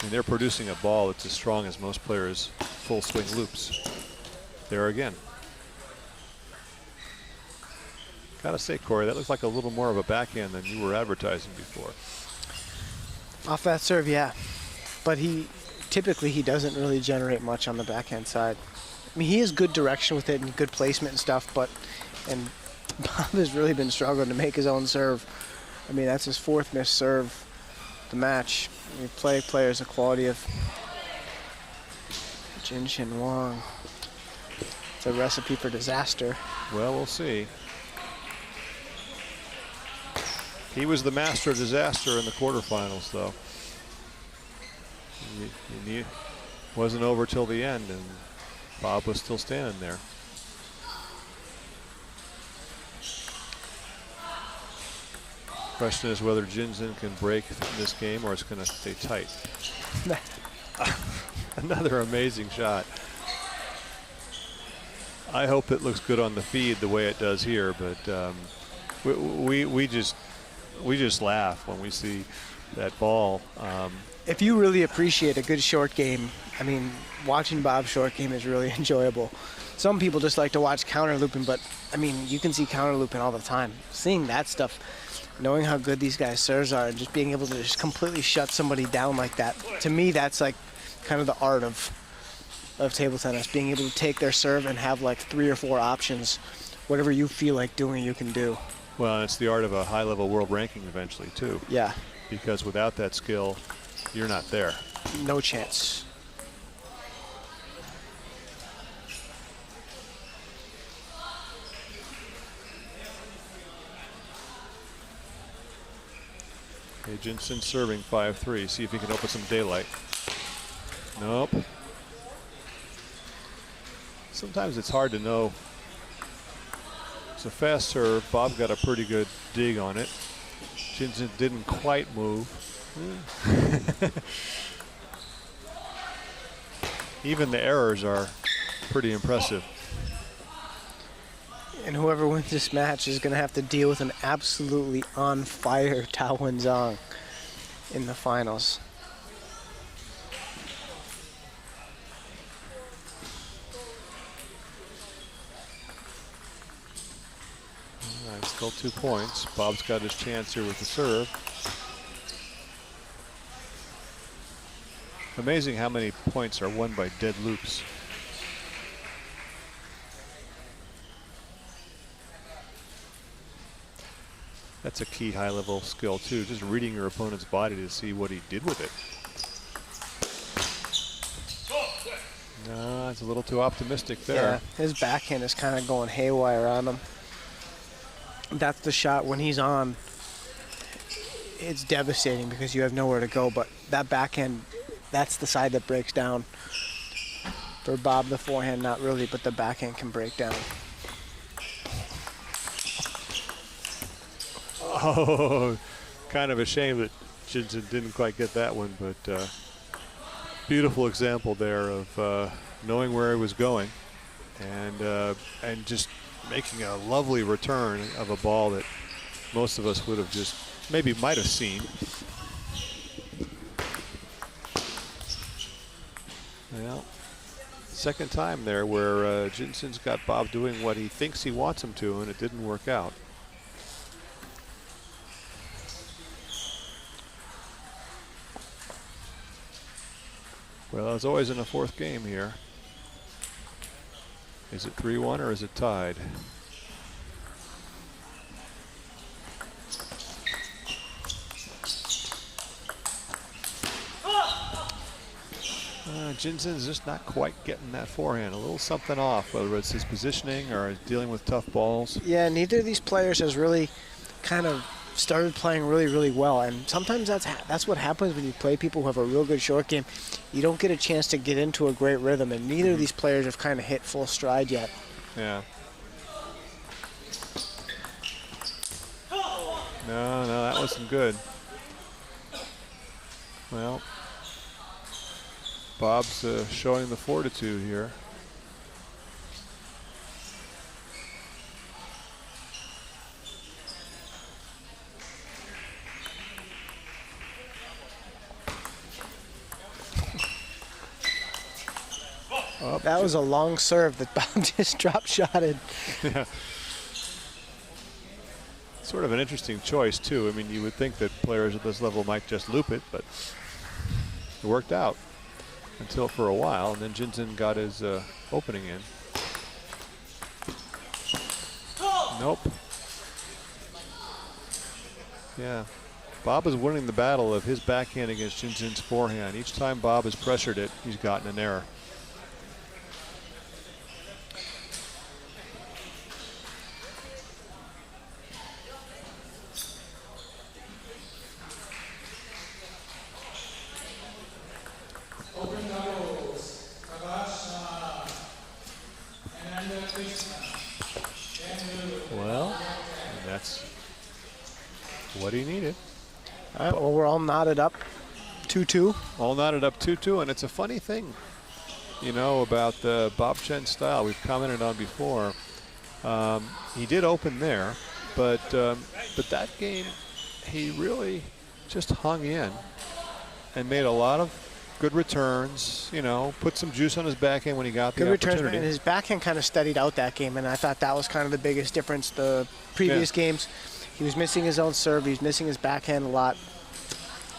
And they're producing a ball that's as strong as most players' full swing loops. There again. Gotta say, Corey, that looks like a little more of a backhand than you were advertising before. Off that serve, yeah. But typically he doesn't really generate much on the backhand side. I mean, he has good direction with it and good placement and stuff, and Bob has really been struggling to make his own serve. I mean, that's his 4th missed serve the match. We play players the quality of Jinjin Wang. It's a recipe for disaster. Well, we'll see. He was the master of disaster in the quarterfinals, though. He wasn't over till the end, and Bob was still standing there. Question is whether Jinjin can break this game or it's going to stay tight. Another amazing shot. I hope it looks good on the feed the way it does here, but we just laugh when we see that ball. If you really appreciate a good short game, I mean, watching Bob's short game is really enjoyable. Some people just like to watch counter looping, but I mean, you can see counter looping all the time. Seeing that stuff, knowing how good these guys' serves are, and just being able to just completely shut somebody down like that, to me, that's like kind of the art of table tennis. Being able to take their serve and have like 3 or 4 options. Whatever you feel like doing, you can do. Well, it's the art of a high-level world ranking eventually, too. Yeah. Because without that skill, you're not there. No chance. Okay, Jinjin serving 5-3. See if he can open some daylight. Nope. Sometimes it's hard to know. It's a fast serve. Bob got a pretty good dig on it. Jinjin didn't quite move. Even the errors are pretty impressive. And whoever wins this match is going to have to deal with an absolutely on fire Tao Wenzong in the finals. All right, still 2 points. Bob's got his chance here with the serve. Amazing how many points are won by dead loops. That's a key high-level skill, too, just reading your opponent's body to see what he did with it. No, it's a little too optimistic there. Yeah, his backhand is kind of going haywire on him. That's the shot when he's on. It's devastating because you have nowhere to go, but that backhand, that's the side that breaks down. For Bob, the forehand, not really, but the backhand can break down. Oh, kind of a shame that Jinjin didn't quite get that one, but beautiful example there of knowing where he was going and just making a lovely return of a ball that most of us would have just might have seen. See second time there where Jensen's got Bob doing what he thinks he wants him to, and it didn't work out. Well, as always in the fourth game here. Is it 3-1 or is it tied? Jensen's just not quite getting that forehand. A little something off, whether it's his positioning or dealing with tough balls. Yeah, neither of these players has really kind of started playing really, really well. And sometimes that's what happens when you play people who have a real good short game. You don't get a chance to get into a great rhythm, and neither of these players have kind of hit full stride yet. Yeah. No, that wasn't good. Well, Bob's showing the fortitude here. That was a long serve that Bob just drop-shotted. Yeah. Sort of an interesting choice, too. I mean, you would think that players at this level might just loop it, but it worked out until for a while, and then Jensen got his opening in. Nope. Yeah. Bob is winning the battle of his backhand against Jensen's forehand. Each time Bob has pressured it, he's gotten an error. Well, and that's what he needed. All right, well, we're all knotted up 2-2. All knotted up 2-2, and it's a funny thing, you know, about the Bob Chen style we've commented on before. He did open there, but that game, he really just hung in and made a lot of good returns, you know, put some juice on his backhand when he got the opportunity. Returns, and his backhand kind of steadied out that game, and I thought that was kind of the biggest difference. The previous games, he was missing his own serve, he was missing his backhand a lot,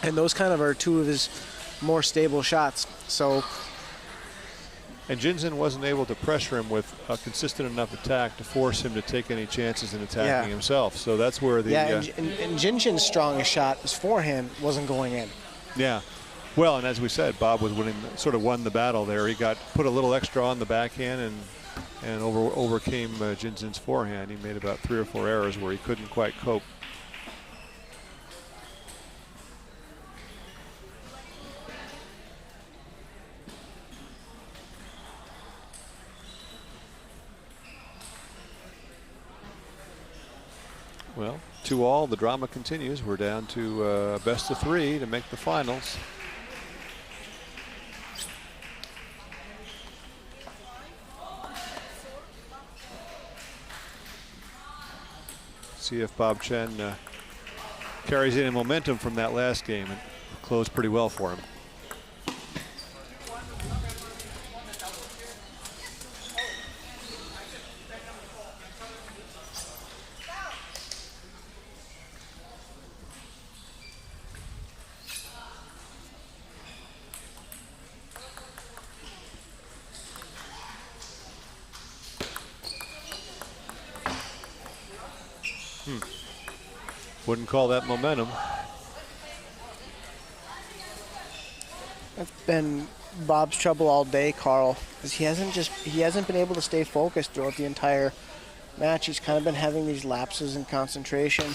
and those kind of are two of his more stable shots. So, and Jensen wasn't able to pressure him with a consistent enough attack to force him to take any chances in attacking himself. So that's where the and Jensen's strongest shot, his forehand, wasn't going in. Yeah. Well, and as we said, Bob was winning, sort of won the battle there. He put a little extra on the backhand and overcame Jensen's forehand. He made about 3 or 4 errors where he couldn't quite cope. Well, 2-2, the drama continues. We're down to best of 3 to make the finals. See if Bob Chen carries any momentum from that last game and closed pretty well for him. Wouldn't call that momentum. That's been Bob's trouble all day, Carl, because he hasn't been able to stay focused throughout the entire match. He's kind of been having these lapses in concentration.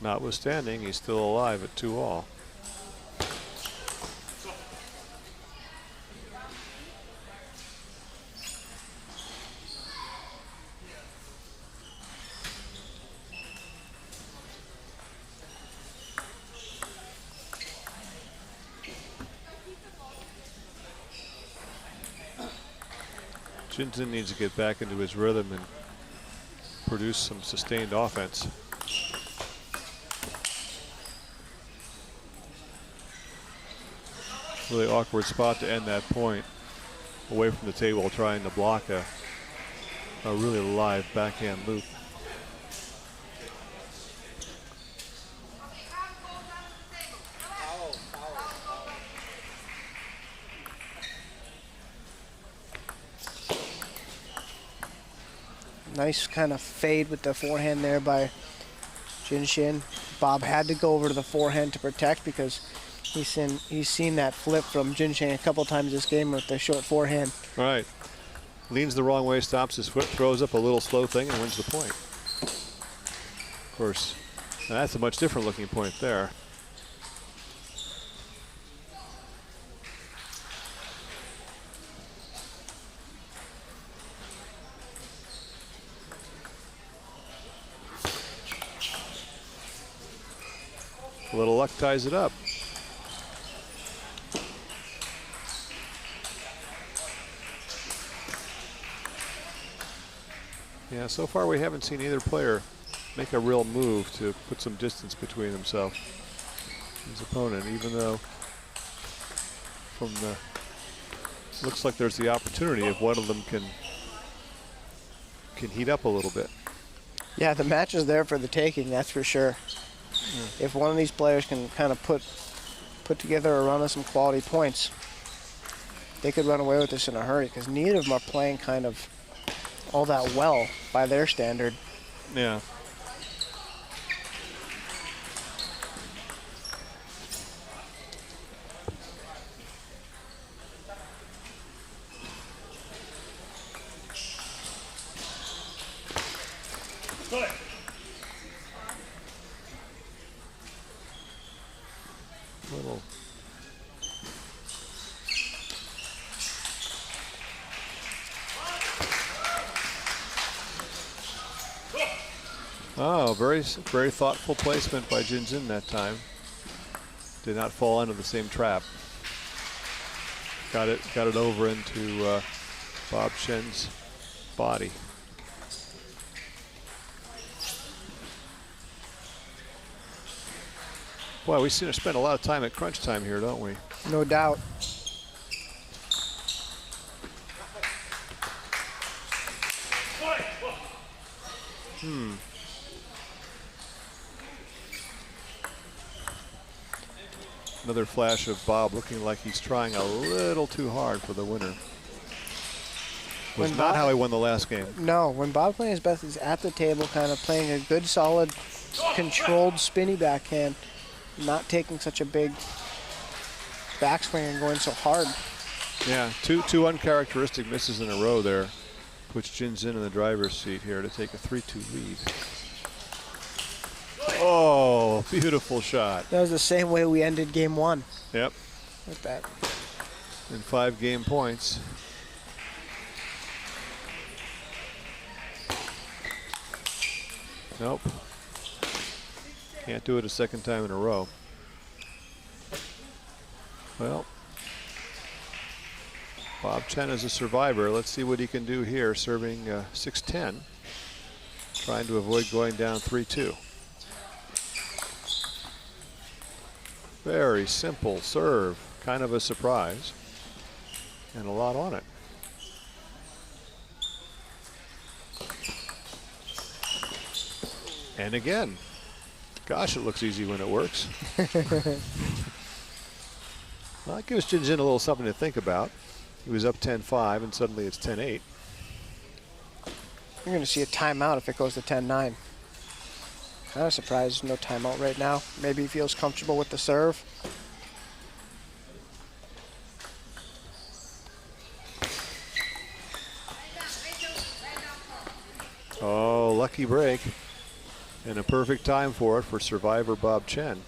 Notwithstanding, he's still alive at 2-2. Jinzhen needs to get back into his rhythm and produce some sustained offense. Really awkward spot to end that point. Away from the table, trying to block a really live backhand loop. Nice kind of fade with the forehand there by Jinzhen. Bob had to go over to the forehand to protect because he's seen that flip from Jinzhen a couple times this game with the short forehand. All right. Leans the wrong way, stops his foot, throws up a little slow thing, and wins the point. Of course, now that's a much different looking point there. A little luck ties it up. Yeah, so far we haven't seen either player make a real move to put some distance between himself and his opponent, even though from the looks like there's the opportunity if one of them can heat up a little bit. Yeah, the match is there for the taking, that's for sure. Yeah. If one of these players can kind of put together a run of some quality points, they could run away with this in a hurry because neither of them are playing kind of all that well by their standard. Yeah. Little. Oh, very thoughtful placement by Jinzhen that time. Did not fall into the same trap. Got it over into Bob Chen's body. Boy, we seem to spend a lot of time at crunch time here, don't we? No doubt. Another flash of Bob looking like he's trying a little too hard for the winner. Was not how he won the last game. No, when Bob playing his best, he's at the table kind of playing a good, solid, controlled, spinny backhand, not taking such a big backswing and going so hard. Yeah, two uncharacteristic misses in a row there. Puts Jinzhen in the driver's seat here to take a 3-2 lead. Oh, beautiful shot. That was the same way we ended game one. Yep. With that. In 5 game points. Nope. Can't do it a second time in a row. Well, Bob Chen is a survivor. Let's see what he can do here, serving 6-10. Trying to avoid going down 3-2. Very simple serve, kind of a surprise, and a lot on it. And again, gosh, it looks easy when it works. Well, that gives Jinzhen a little something to think about. He was up 10-5, and suddenly it's 10-8. You're going to see a timeout if it goes to 10-9. Kind of surprised no timeout right now. Maybe he feels comfortable with the serve. Oh, lucky break. And a perfect time for it for survivor Bob Chen.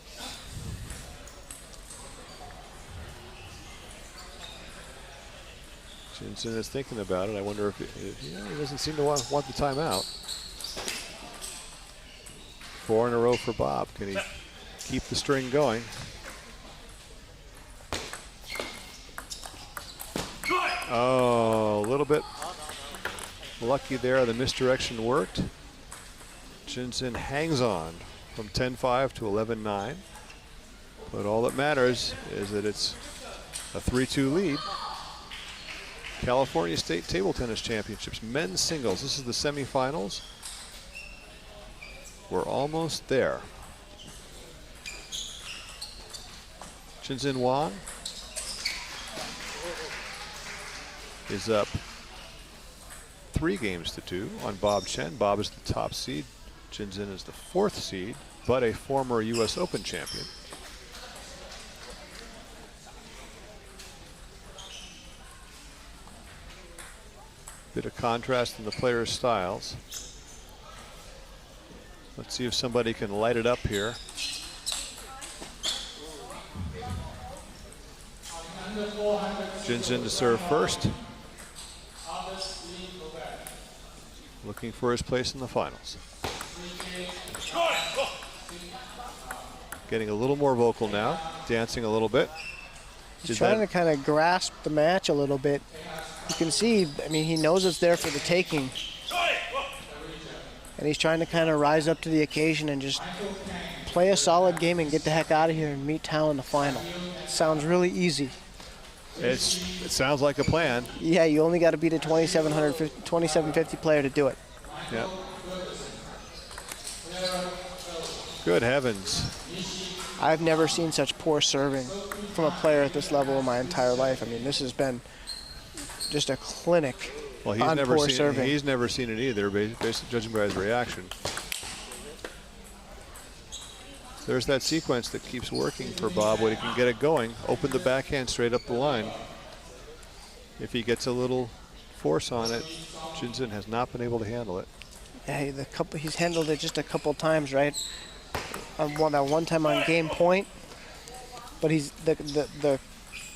Jinzhen is thinking about it. I wonder if he doesn't seem to want the timeout. 4 in a row for Bob. Can he keep the string going? Oh, a little bit Lucky there, the misdirection worked. Jinzhen hangs on from 10-5 to 11-9. But all that matters is that it's a 3-2 lead. California State Table Tennis Championships, men's singles. This is the semifinals. We're almost there. Jinzhen Wang is up 3 games to 2 on Bob Chen. Bob is the top seed. Jinzhen is the 4th seed, but a former U.S. Open champion. Bit of contrast in the players' styles. Let's see if somebody can light it up here. Jinzhen to serve first. Looking for his place in the finals. Getting a little more vocal now, dancing a little bit. He's trying to kind of grasp the match a little bit. You can see, I mean, he knows it's there for the taking. And he's trying to kind of rise up to the occasion and just play a solid game and get the heck out of here and meet Tao in the final. Sounds really easy. It sounds like a plan. Yeah, you only got to beat a 2750 player to do it. Yep. Good heavens. I've never seen such poor serving from a player at this level in my entire life. I mean, this has been just a clinic on poor serving. He's never seen it either, based judging by his reaction. There's that sequence that keeps working for Bob when he can get it going. Open the backhand straight up the line. If he gets a little force on it, Jinzhen has not been able to handle it. Yeah, he's handled it just a couple times, right? That one time on game point, but he's the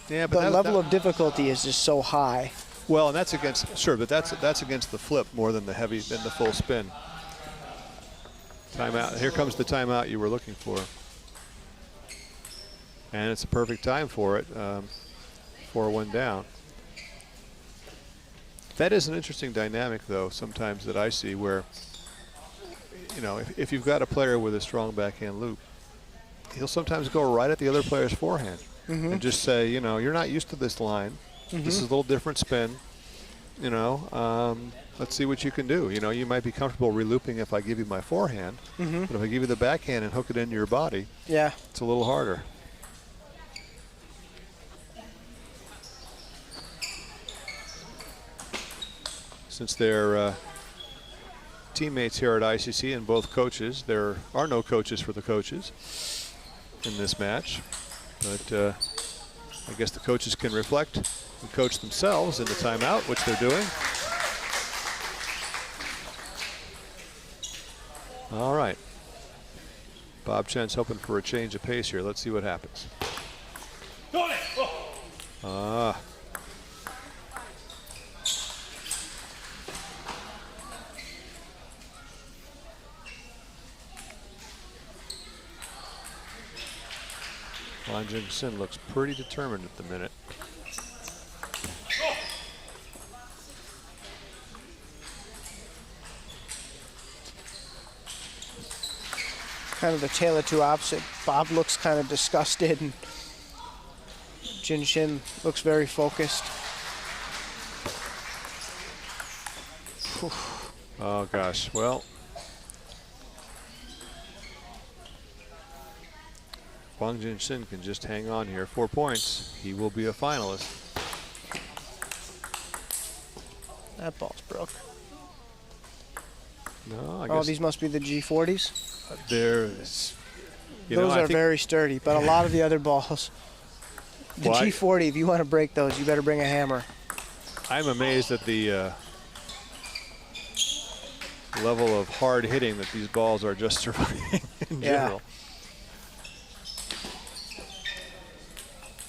level of difficulty is just so high. Well, and that's against but that's against the flip more than the full spin. Timeout. Here comes the timeout you were looking for, and it's a perfect time for it. 4-1 down. That is an interesting dynamic, though, sometimes that I see where, you know, if you've got a player with a strong backhand loop, he'll sometimes go right at the other player's forehand and just say, you know, you're not used to this line. This is a little different spin. You know, let's see what you can do. You know, you might be comfortable relooping if I give you my forehand, but if I give you the backhand and hook it into your body, yeah, it's a little harder. Since they're teammates here at ICC and both coaches, there are no coaches for the coaches in this match. But I guess the coaches can reflect and coach themselves in the timeout, which they're doing. All right. Bob Chen's hoping for a change of pace here. Let's see what happens. Wang Jinzhen looks pretty determined at the minute. Kind of the tale of two opposites. Bob looks kind of disgusted, and Jinzhen looks very focused. Whew. Oh gosh, well. Wang Jinzhen can just hang on here. 4 points. He will be a finalist. That ball's broke. No, I Oh, guess these must be the G40s? there's. Those are very sturdy, but a lot of the other balls. The G40, if you want to break those, you better bring a hammer. I'm amazed at the level of hard hitting that these balls are just surviving in general.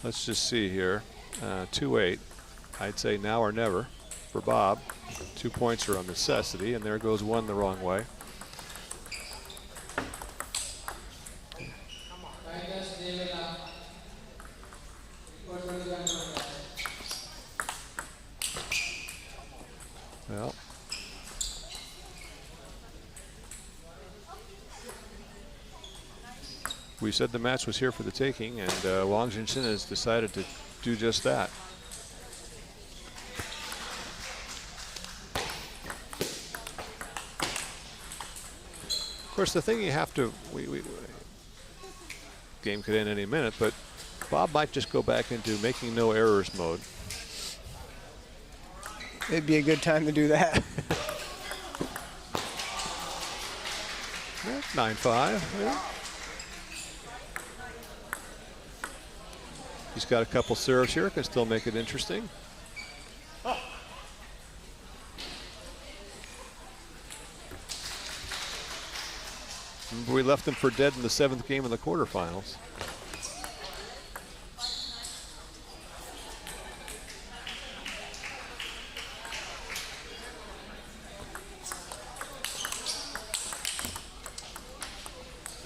Let's just see here. 2-8. I'd say now or never for Bob. 2 points are a necessity, and there goes one the wrong way. Well, We said the match was here for the taking, and Wang Jinshin has decided to do just that. Of course, the thing you have to, game could end any minute, but Bob might just go back into making no errors mode. It'd be a good time to do that. 9-5. Yeah. He's got a couple serves here, can still make it interesting. Remember, we left them for dead in the 7th game of the quarterfinals.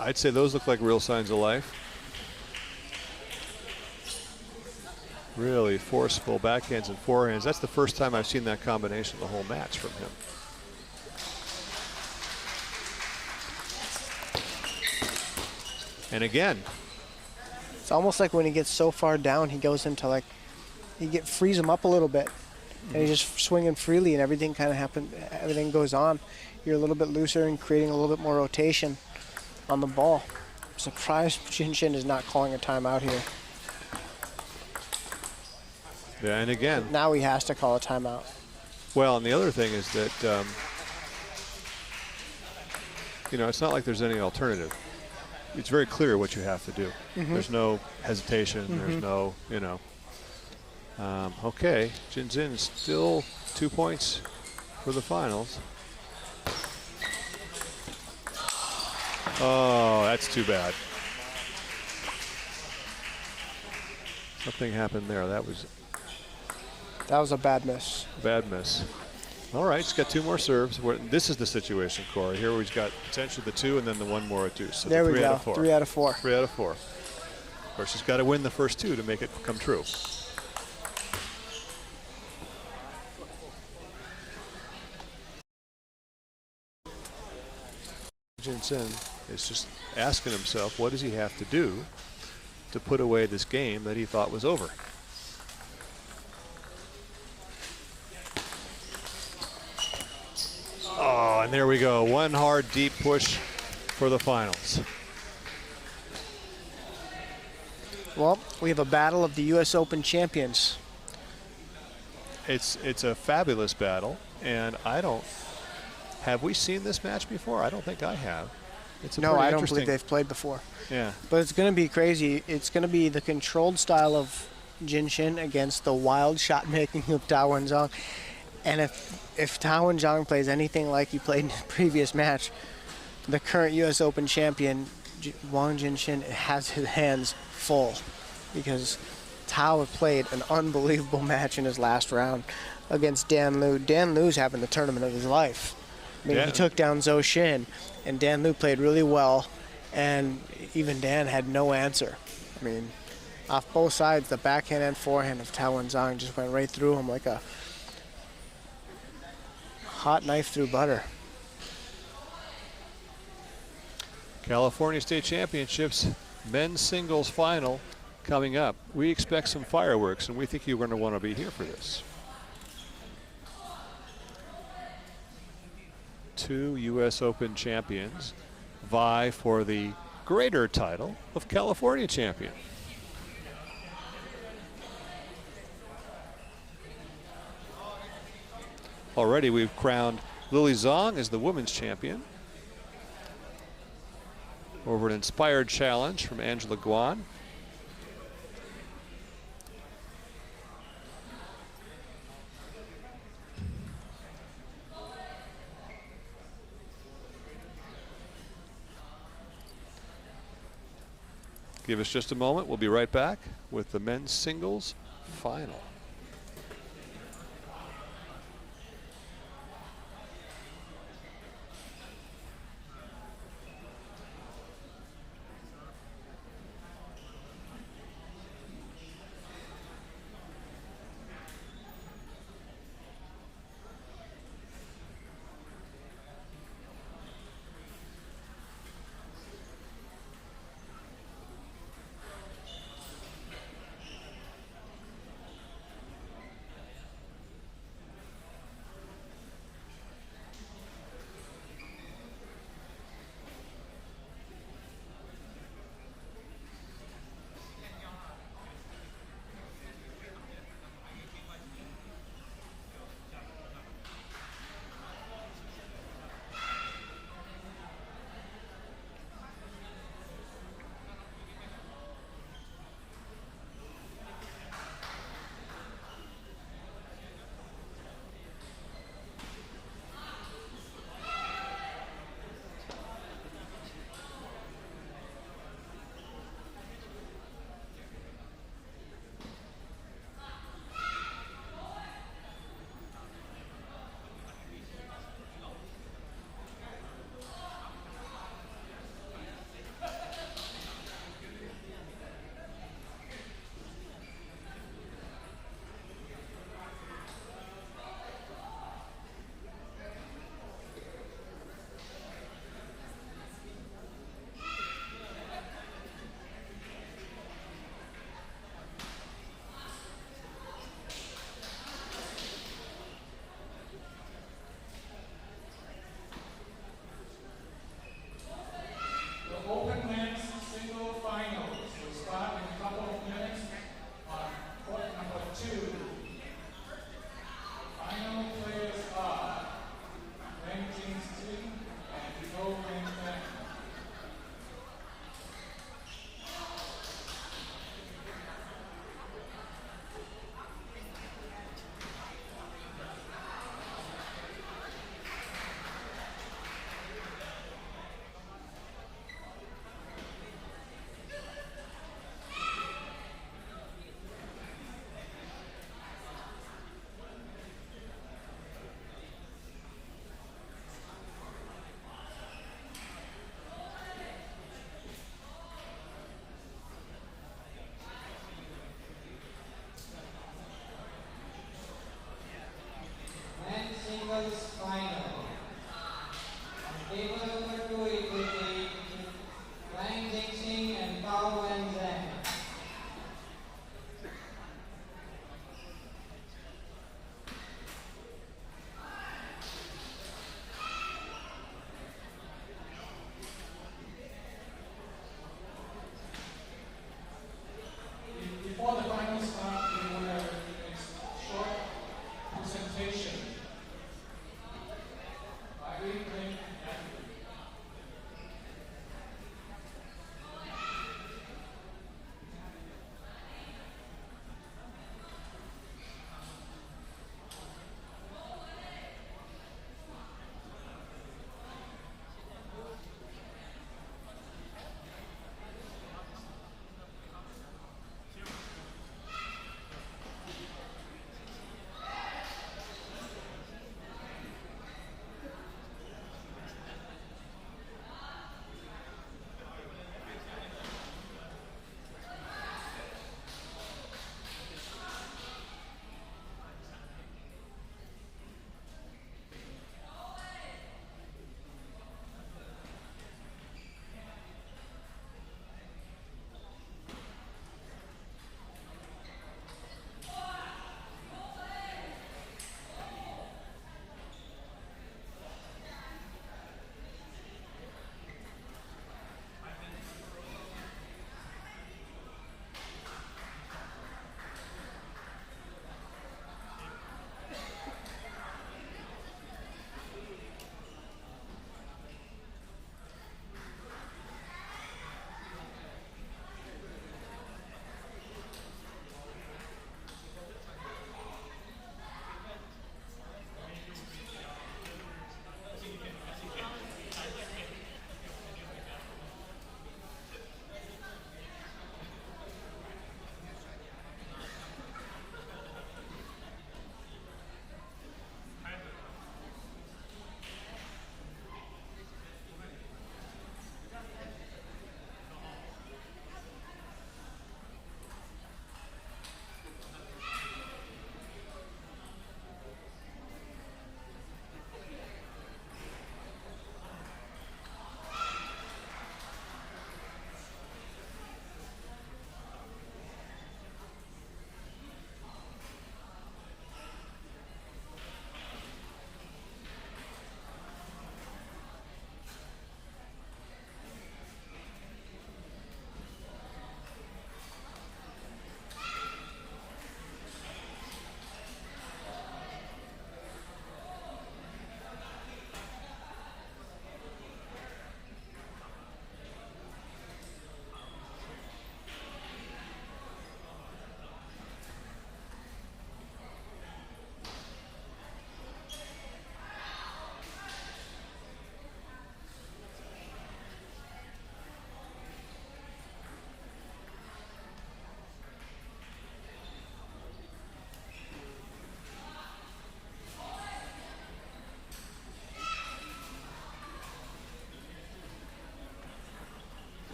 I'd say those look like real signs of life. Really forceful backhands and forehands. That's the first time I've seen that combination the whole match from him. And again, it's almost like when he gets so far down, he goes into like, frees him up a little bit, and he's just swinging freely, and everything kind of happens. Everything goes on. You're a little bit looser and creating a little bit more rotation on the ball. I'm surprised Jinshin is not calling a timeout here. Yeah, and again, now he has to call a timeout. Well, and the other thing is that you know, it's not like there's any alternative. It's very clear what you have to do. There's no hesitation. There's no, you know. Okay, Jinzin is still 2 points for the finals. Oh, that's too bad. Something happened there. That was a bad miss. Bad miss. All right, he's got 2 more serves. This is the situation, Corey. Here we've got potentially the 2 and then the 1 more at deuce. So there we 3 go. out of 4. 3 out of 4. 3 out of 4. Of course, he's got to win the first 2 to make it come true. Jinsen is just asking himself, what does he have to do to put away this game that he thought was over? Oh, and there we go. 1 hard, deep push for the finals. Well, we have a battle of the U.S. Open champions. It's a fabulous battle, and have we seen this match before? I don't think I have. No, I don't believe they've played before. Yeah. But it's going to be crazy. It's going to be the controlled style of Jinshin against the wild shot making of Tao Wenzhong. And if Tao Wenzhong plays anything like he played in the previous match, the current U.S. Open champion, Wang Jinshin, has his hands full because Tao played an unbelievable match in his last round against Dan Liu. Dan Liu's having the tournament of his life. I mean, he took down Zhou Xin, and Dan Liu played really well, and even Dan had no answer. I mean, off both sides, the backhand and forehand of Tao Wenzhong just went right through him like a hot knife through butter. California State Championships men's singles final coming up. We expect some fireworks, and we think you're going to want to be here for this. 2 U.S. Open champions vie for the greater title of California champion. Already we've crowned Lily Zhang as the women's champion over an inspired challenge from Angela Guan. Give us just a moment. We'll be right back with the men's singles final.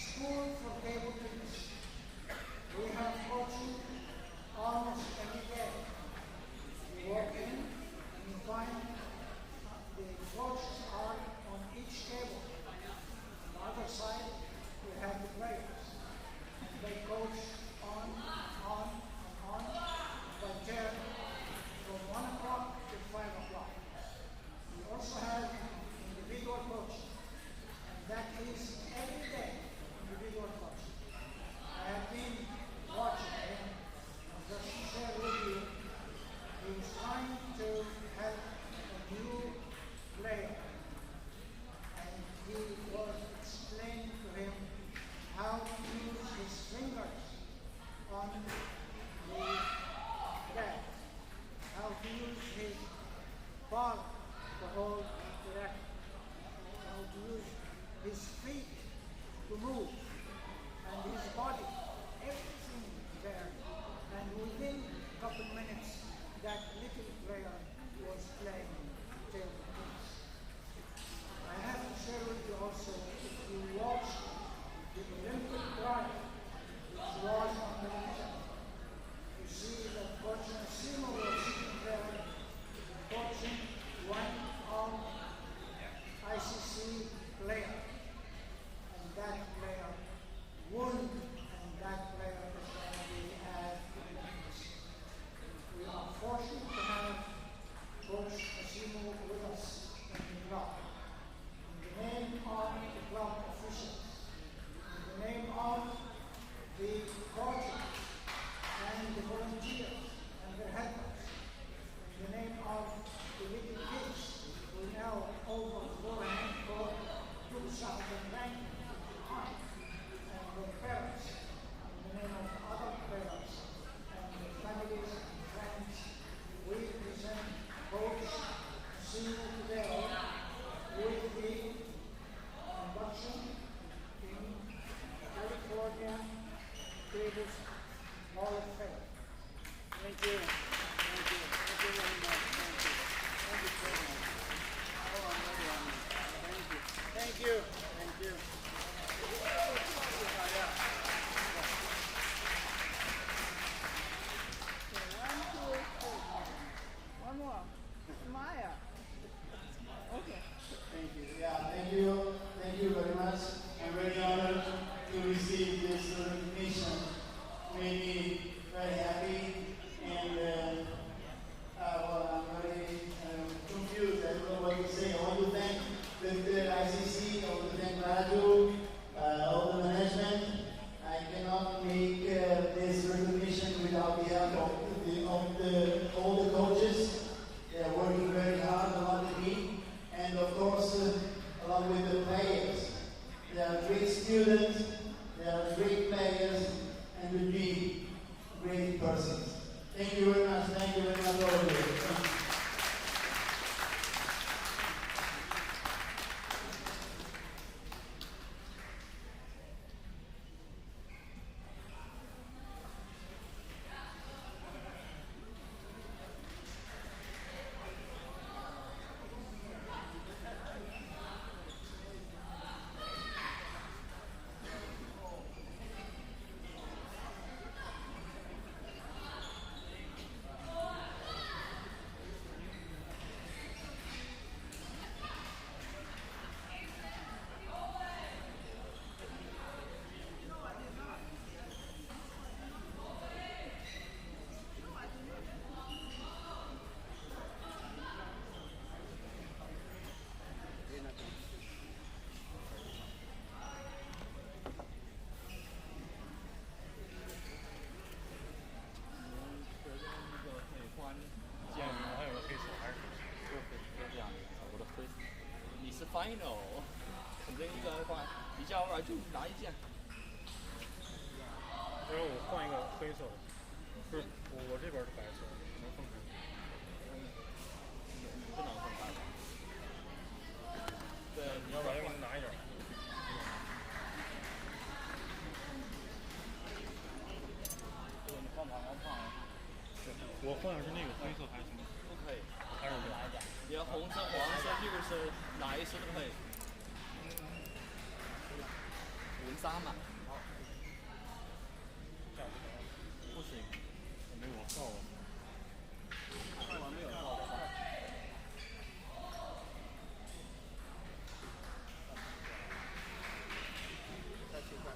school for table tennis. We have coaching almost every day. You walk in and you find the coaches are on each table. On the other side, we have the players. And they coach on, by turn from 1 o'clock to 5 o'clock. We also have individual coaching, and that is every day individual coaching. I have been watching him, and just to share with you, he was trying to help a new player, and he was explaining to him how to use his fingers on the racket, how to use his ball to hold the racket, how to use his feet to move, and his body, everything there. And within a couple minutes, that little player was playing table tennis. I have to share with you also, if you watch the Olympic drive, which was on television, you see that Coach Massimo was sitting there coaching one of ICC player. And that player won, and that player is going to be at the Olympics. We are fortunate to have Coach Massimo with us in the club. In the name of the club officials, in the name of the coaches and the volunteers and their helpers, in the name of the little kids who now over 2,000 and their parents, in the name of other parents and their families and friends, we present Coach Massimo today with the induction in California Davis Hall of Fame. Thank you. Thank you. Thank you very much. Thank you. Thank you so much. Oh, I'm very honored. Thank you. Thank you. Thank you. One more. Maya. Okay. Thank you. Yeah, thank you. Thank you very much. I'm very honored to receive this recognition. Made me very happy, and well, I'm very confused. I don't know what to say. I want to thank the ICC, I want to thank Raju, all the management. I cannot make this recognition without the help of all the coaches. They are working very hard along with me, and of course along with the players. They are great students, they are great players, and will be great persons. Thank you very much. Thank you very much, all of you. Thank you. final， 反正一个的话，你叫我来就拿一件。要不我换一个黑色的，不是我这边是白色的，能分开。不能分开吧？对，你要我给你拿一点。你放旁边放。我换的是那个灰色还行。不可以，还是这样。你要红色、黄色、绿色，哪一色都可以。文3嘛。好，不行，我没往后。我还没有到。再去看。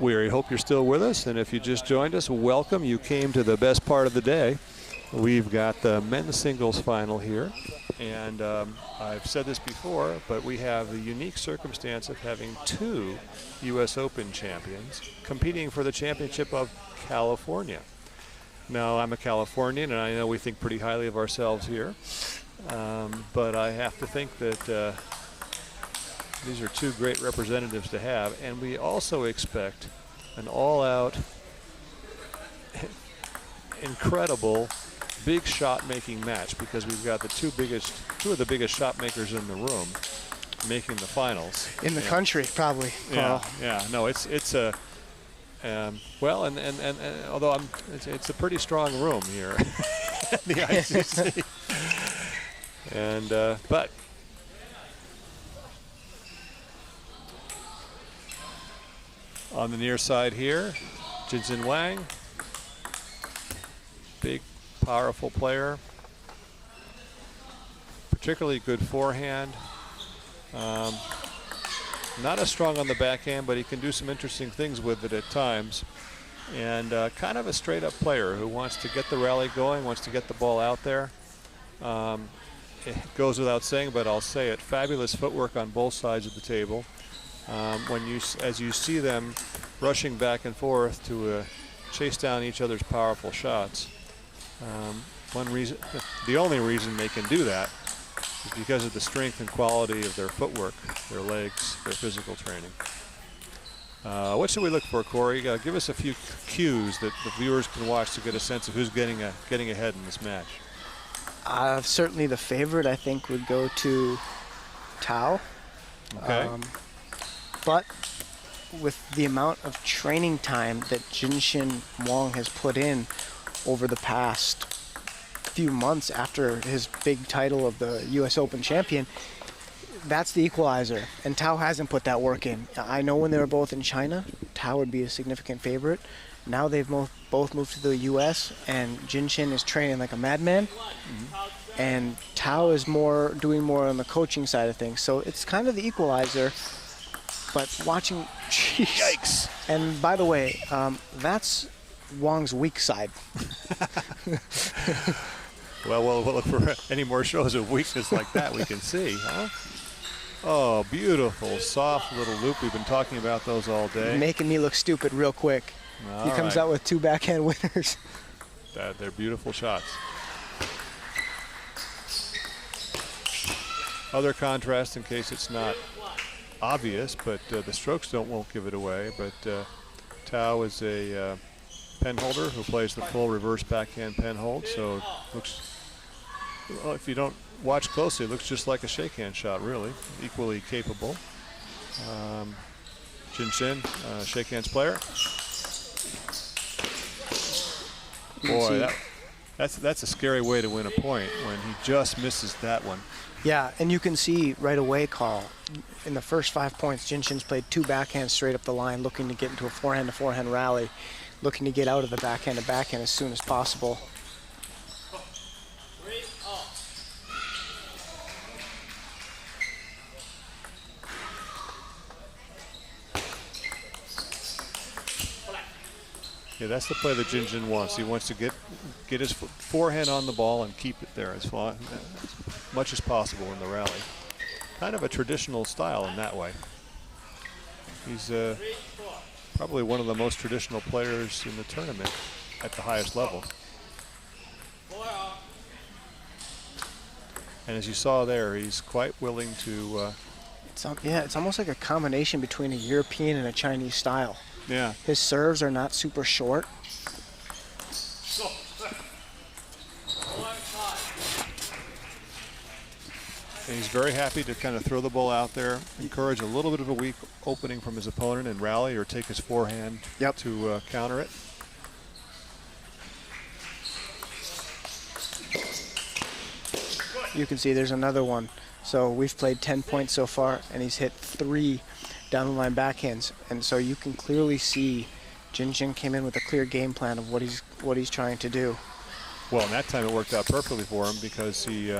We hope you're still with us, and if you just joined us, welcome. You came to the best part of the day. We've got the men's singles final here, and I've said this before, but we have the unique circumstance of having 2 U.S. Open champions competing for the championship of California. Now, I'm a Californian, and I know we think pretty highly of ourselves here, but I have to think that these are 2 great representatives to have, and we also expect an all-out, incredible, big shot-making match because we've got the 2 of the biggest shot makers in the room making the finals in the country, probably. Yeah, yeah. No, it's a well, and although it's a pretty strong room here at the ICC, and but. On the near side here, Jinxin Wang, big, powerful player, particularly good forehand. Not as strong on the backhand, but he can do some interesting things with it at times. And kind of a straight-up player who wants to get the rally going, wants to get the ball out there. It goes without saying, but I'll say it, fabulous footwork on both sides of the table. As you see them rushing back and forth to chase down each other's powerful shots, the only reason they can do that is because of the strength and quality of their footwork, their legs, their physical training. What should we look for, Corey? Give us a few cues that the viewers can watch to get a sense of who's getting ahead in this match. Certainly the favorite, I think, would go to Tao. Okay. But with the amount of training time that Jinxin Wang has put in over the past few months after his big title of the U.S. Open champion, that's the equalizer. And Tao hasn't put that work in. I know when they were both in China, Tao would be a significant favorite. Now they've both moved to the U.S. and Jinxin is training like a madman. Mm-hmm. And Tao is doing more on the coaching side of things. So it's kind of the equalizer. But watching, yikes! And by the way, that's Wang's weak side. Well, we'll look for any more shows of weakness like that we can see, huh? Oh, beautiful, soft little loop. We've been talking about those all day. Making me look stupid real quick. He comes out with 2 backhand winners. They're beautiful shots. Other contrast, in case it's not obvious, but the strokes won't give it away. But Tao is a pen holder who plays the full reverse backhand pen hold, so looks, well, if you don't watch closely, it looks just like a shakehand shot, really, equally capable. Jinxin, shakehands player. Boy, that's a scary way to win a point when he just misses that one. Yeah, and you can see right away, Carl, in the first 5 points, Jinshin's played 2 backhands straight up the line, looking to get into a forehand-to-forehand rally, looking to get out of the backhand-to-backhand as soon as possible. Yeah, that's the play that Jinshin wants. He wants to get his forehand on the ball and keep it there as much as possible in the rally. Kind of a traditional style in that way. He's probably one of the most traditional players in the tournament at the highest level. And as you saw there, he's quite willing to... it's almost like a combination between a European and a Chinese style. Yeah. His serves are not super short. And he's very happy to kind of throw the ball out there, encourage a little bit of a weak opening from his opponent and rally or take his forehand to counter it. You can see there's another one. So we've played 10 points so far, and he's hit 3 down the line backhands. And so you can clearly see Jinshin came in with a clear game plan of what he's trying to do. Well, and that time it worked out perfectly for him because he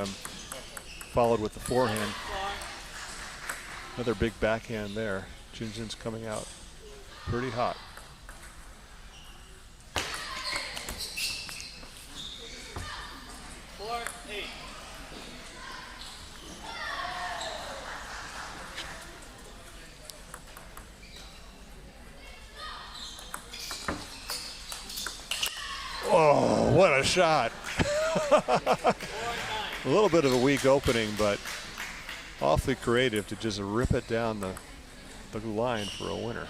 followed with the forehand. Another big backhand there. Jinshin's coming out pretty hot. Oh, what a shot. A little bit of a weak opening, but awfully creative to just rip it down the line for a winner.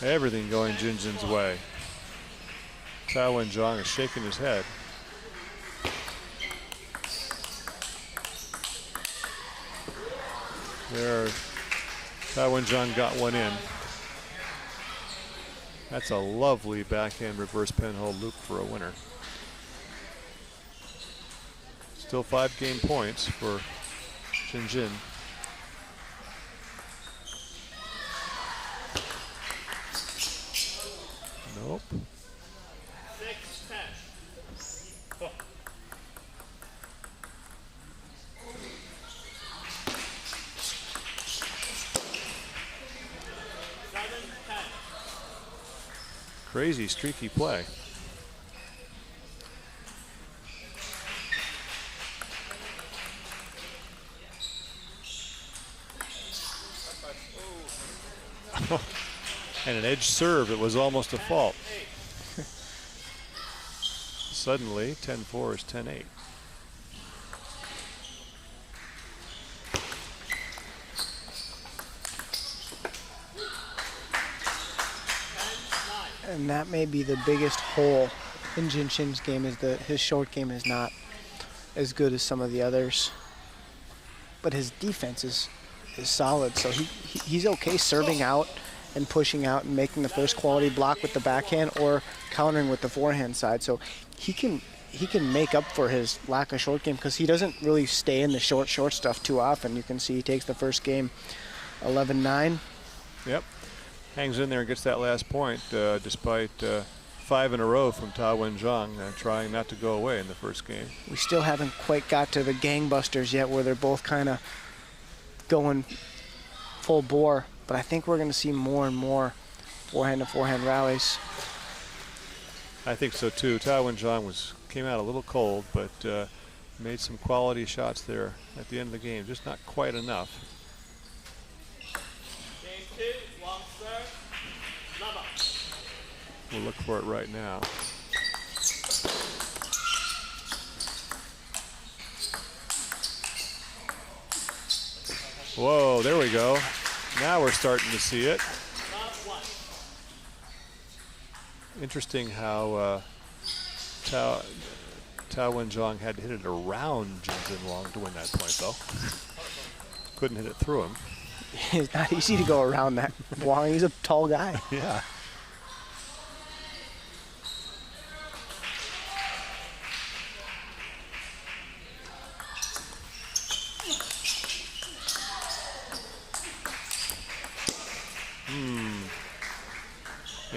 Everything going Jinshin's way. Tao Wen-Zhang is shaking his head. There, Tao Wen-Zhang got one in. That's a lovely backhand reverse penhold loop for a winner. Still 5 game points for Jinshin. Nope. 6-10. Crazy streaky play. And an edge serve, it was almost a fault. Suddenly, 10-4 is 10-8. And that may be the biggest hole in Jinshin's game, is that his short game is not as good as some of the others. But his defense is solid, so he's okay serving out and pushing out and making the first quality block with the backhand or countering with the forehand side. So he can make up for his lack of short game because he doesn't really stay in the short stuff too often. You can see he takes the first game 11-9. Yep. Hangs in there and gets that last point despite 5 in a row from Tao Wen-Zhang trying not to go away in the first game. We still haven't quite got to the gangbusters yet where they're both kind of going full bore, but I think we're going to see more and more forehand-to-forehand rallies. I think so too. Tao Wen-Zhang came out a little cold, but made some quality shots there at the end of the game. Just not quite enough. Game 2, long serve, level. We'll look for it right now. Whoa, there we go. Now we're starting to see it. Interesting how Tao Wen-Zhang had to hit it around Jinshin Wang to win that point, though. Couldn't hit it through him. It's not easy to go around that. Wang, he's a tall guy. Yeah.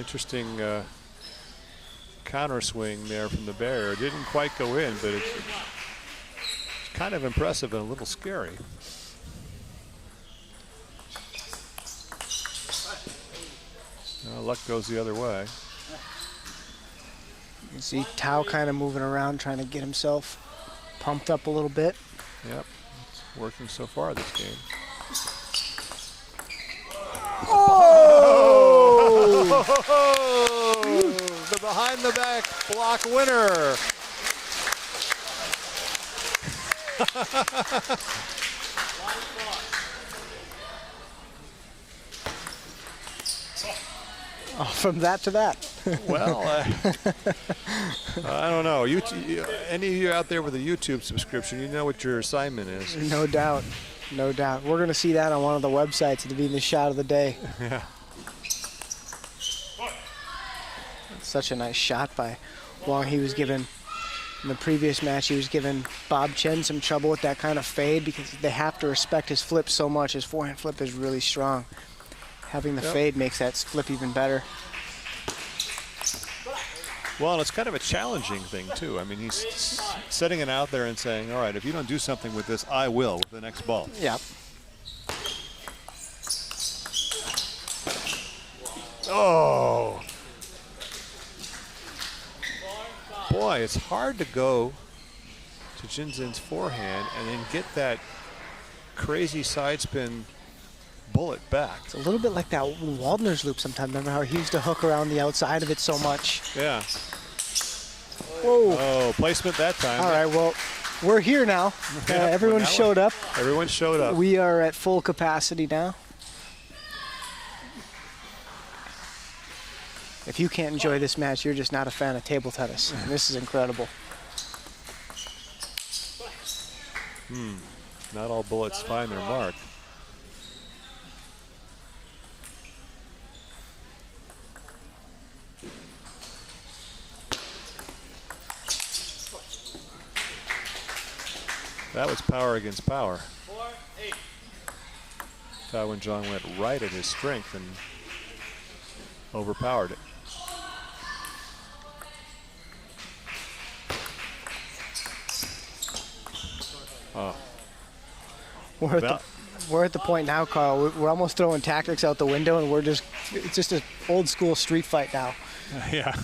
Interesting counter swing there from the barrier. Didn't quite go in, but it's kind of impressive and a little scary. Luck goes the other way. You see Tao kind of moving around, trying to get himself pumped up a little bit. Yep, it's working so far this game. Oh! The behind the back block winner. Oh, from that to that. Well, I don't know. Any of you out there with a YouTube subscription, you know what your assignment is. No doubt. No doubt. We're going to see that on one of the websites. It'll be the shot of the day. Yeah. Such a nice shot by Wong. He was given, in the previous match, he was giving Bob Chen some trouble with that kind of fade because they have to respect his flip so much. His forehand flip is really strong. Having the fade makes that flip even better. Well, and it's kind of a challenging thing, too. I mean, he's setting it out there and saying, all right, if you don't do something with this, I will with the next ball. Yep. Oh. Boy, it's hard to go to Jinzhen's forehand and then get that crazy side spin bullet back. It's a little bit like that Waldner's loop sometimes. Remember how he used to hook around the outside of it so much? Yeah. Whoa. Oh, placement that time. All right, well, we're here now. Everyone showed up. Everyone showed up. We are at full capacity now. If you can't enjoy this match, you're just not a fan of table tennis. This is incredible. Not all bullets find their mark. That was power against power. Tao Wen-Zhang went right at his strength and overpowered it. Oh. We're at the point now, Carl. We're almost throwing tactics out the window, and it's just an old school street fight now. Yeah.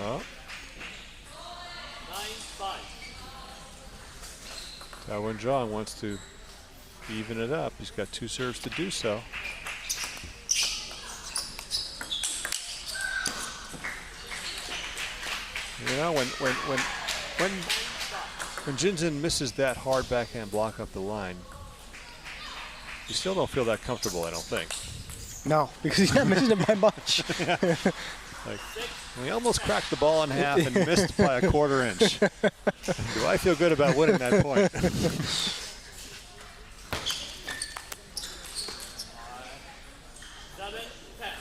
Oh. Tao Wen-Zhang wants to even it up. He's got 2 serves to do so. You know, when Jinzhen misses that hard backhand block up the line, you still don't feel that comfortable, I don't think. No, because he's not missing it by much. Like, we almost cracked the ball in half and missed by a 1/4 inch. Do I feel good about winning that point?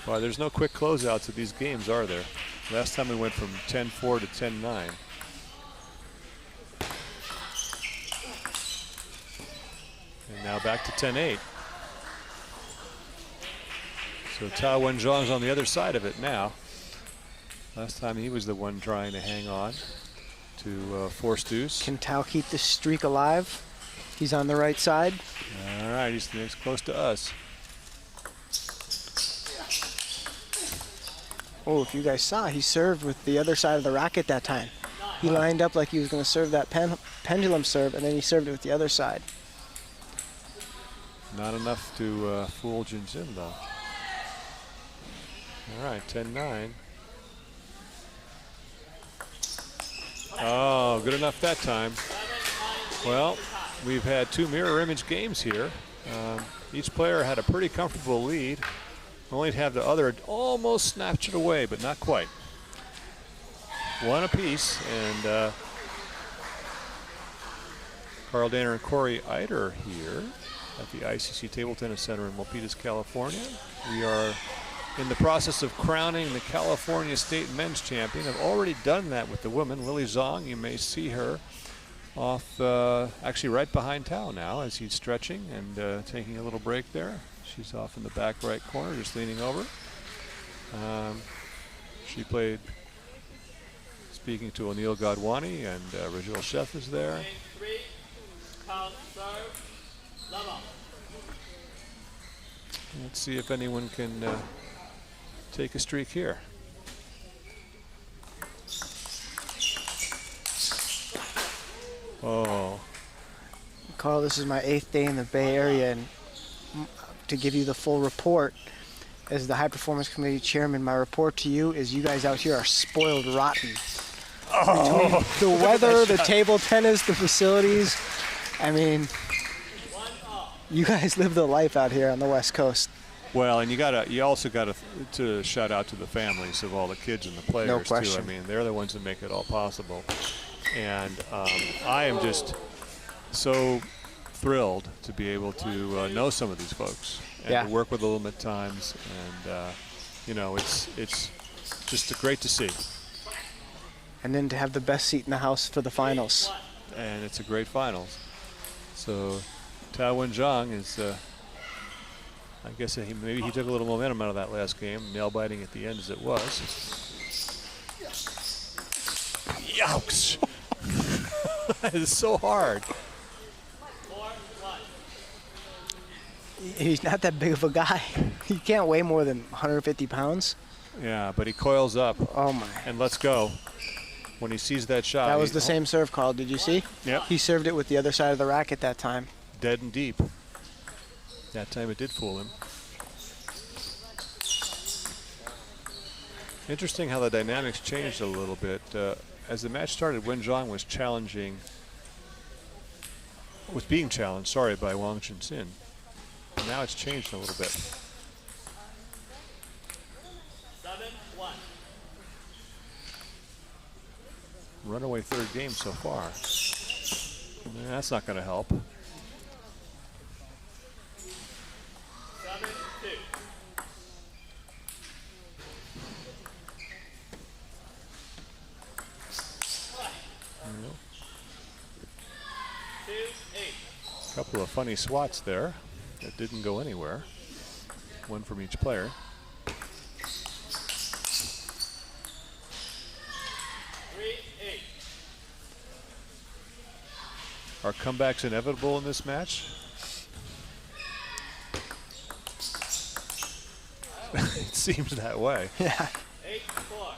Well, there's no quick closeouts of these games, are there? Last time we went from 10-4 to 10-9. And now back to 10-8. So Tao Wen-Zhang's on the other side of it now. Last time he was the one trying to hang on to force deuce. Can Tao keep this streak alive? He's on the right side. All right, he's next close to us. Oh, if you guys saw, he served with the other side of the racket that time. He lined up like he was going to serve that pendulum serve, and then he served it with the other side. Not enough to fool Jinzhen, though. All right, 10-9. Oh, good enough that time. Well, we've had 2 mirror image games here. Each player had a pretty comfortable lead. Only to have the other almost snatched it away, but not quite. 1 apiece, and Carl Danner and Corey Eider here at the ICC Table Tennis Center in Milpitas, California. We are in the process of crowning the California State Men's Champion. I've already done that with the women. Lily Zhang, you may see her off, actually right behind Tao now as he's stretching and taking a little break there. She's off in the back right corner, just leaning over. She played speaking to O'Neill Godwani, and Rajul Chef is there. Let's see if anyone can take a streak here. Oh. Carl, this is my 8th day in the Bay Area, and to give you the full report, as the High Performance Committee Chairman, my report to you is you guys out here are spoiled rotten. Oh. Between the weather, the table tennis, the facilities. I mean, you guys live the life out here on the West Coast. Well, and you also got to shout out to the families of all the kids and the players No question. too. I mean, they're the ones that make it all possible. And I am just so thrilled to be able to know some of these folks and to work with them at times. And you know, it's just great to see. And then to have the best seat in the house for the finals. And it's a great finals. So Tao Wen-Zhang is, I guess maybe he took a little momentum out of that last game, nail biting at the end as it was. Yowks! That is so hard. He's not that big of a guy. He can't weigh more than 150 pounds. Yeah, but he coils up. Oh my. And let's go. When he sees that shot. That was the same serve, Carl. Did you see? Yep. He served it with the other side of the racket that time. Dead and deep. That time it did fool him. Interesting how the dynamics changed a little bit. As the match started, Wen-Zhang was being challenged, by Wang Junxin. Now it's changed a little bit. 7-1. Runaway third game so far. That's not going to help. 7-2. A couple of funny swats there that didn't go anywhere. One from each player. 3-8. Are comebacks inevitable in this match? It seems that way. Yeah. 8-4.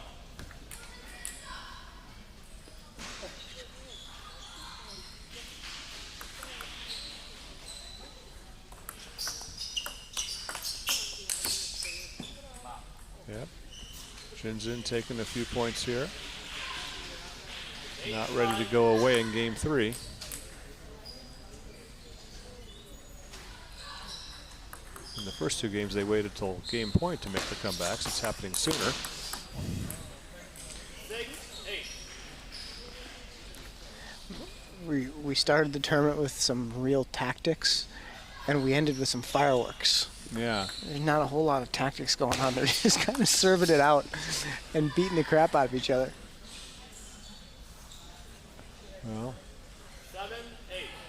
Yep. Jinzhen taking a few points here. Not ready to go away in game 3. In the first 2 games, they waited till game point to make the comebacks. It's happening sooner. 6-8. We started the tournament with some real tactics, and we ended with some fireworks. Yeah. There's not a whole lot of tactics going on. They're just kind of serving it out and beating the crap out of each other. Well, 7-8.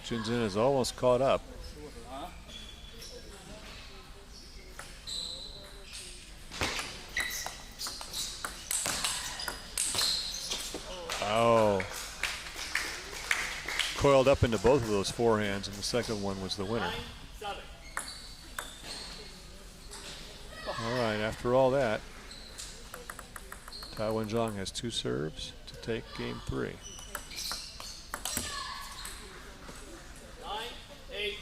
Jinzhen is almost caught up. Oh. Coiled up into both of those forehands, and the second one was the winner. 9-7. All right, after all that, Tao Wen-Zhang has 2 serves to take game 3. 9-8.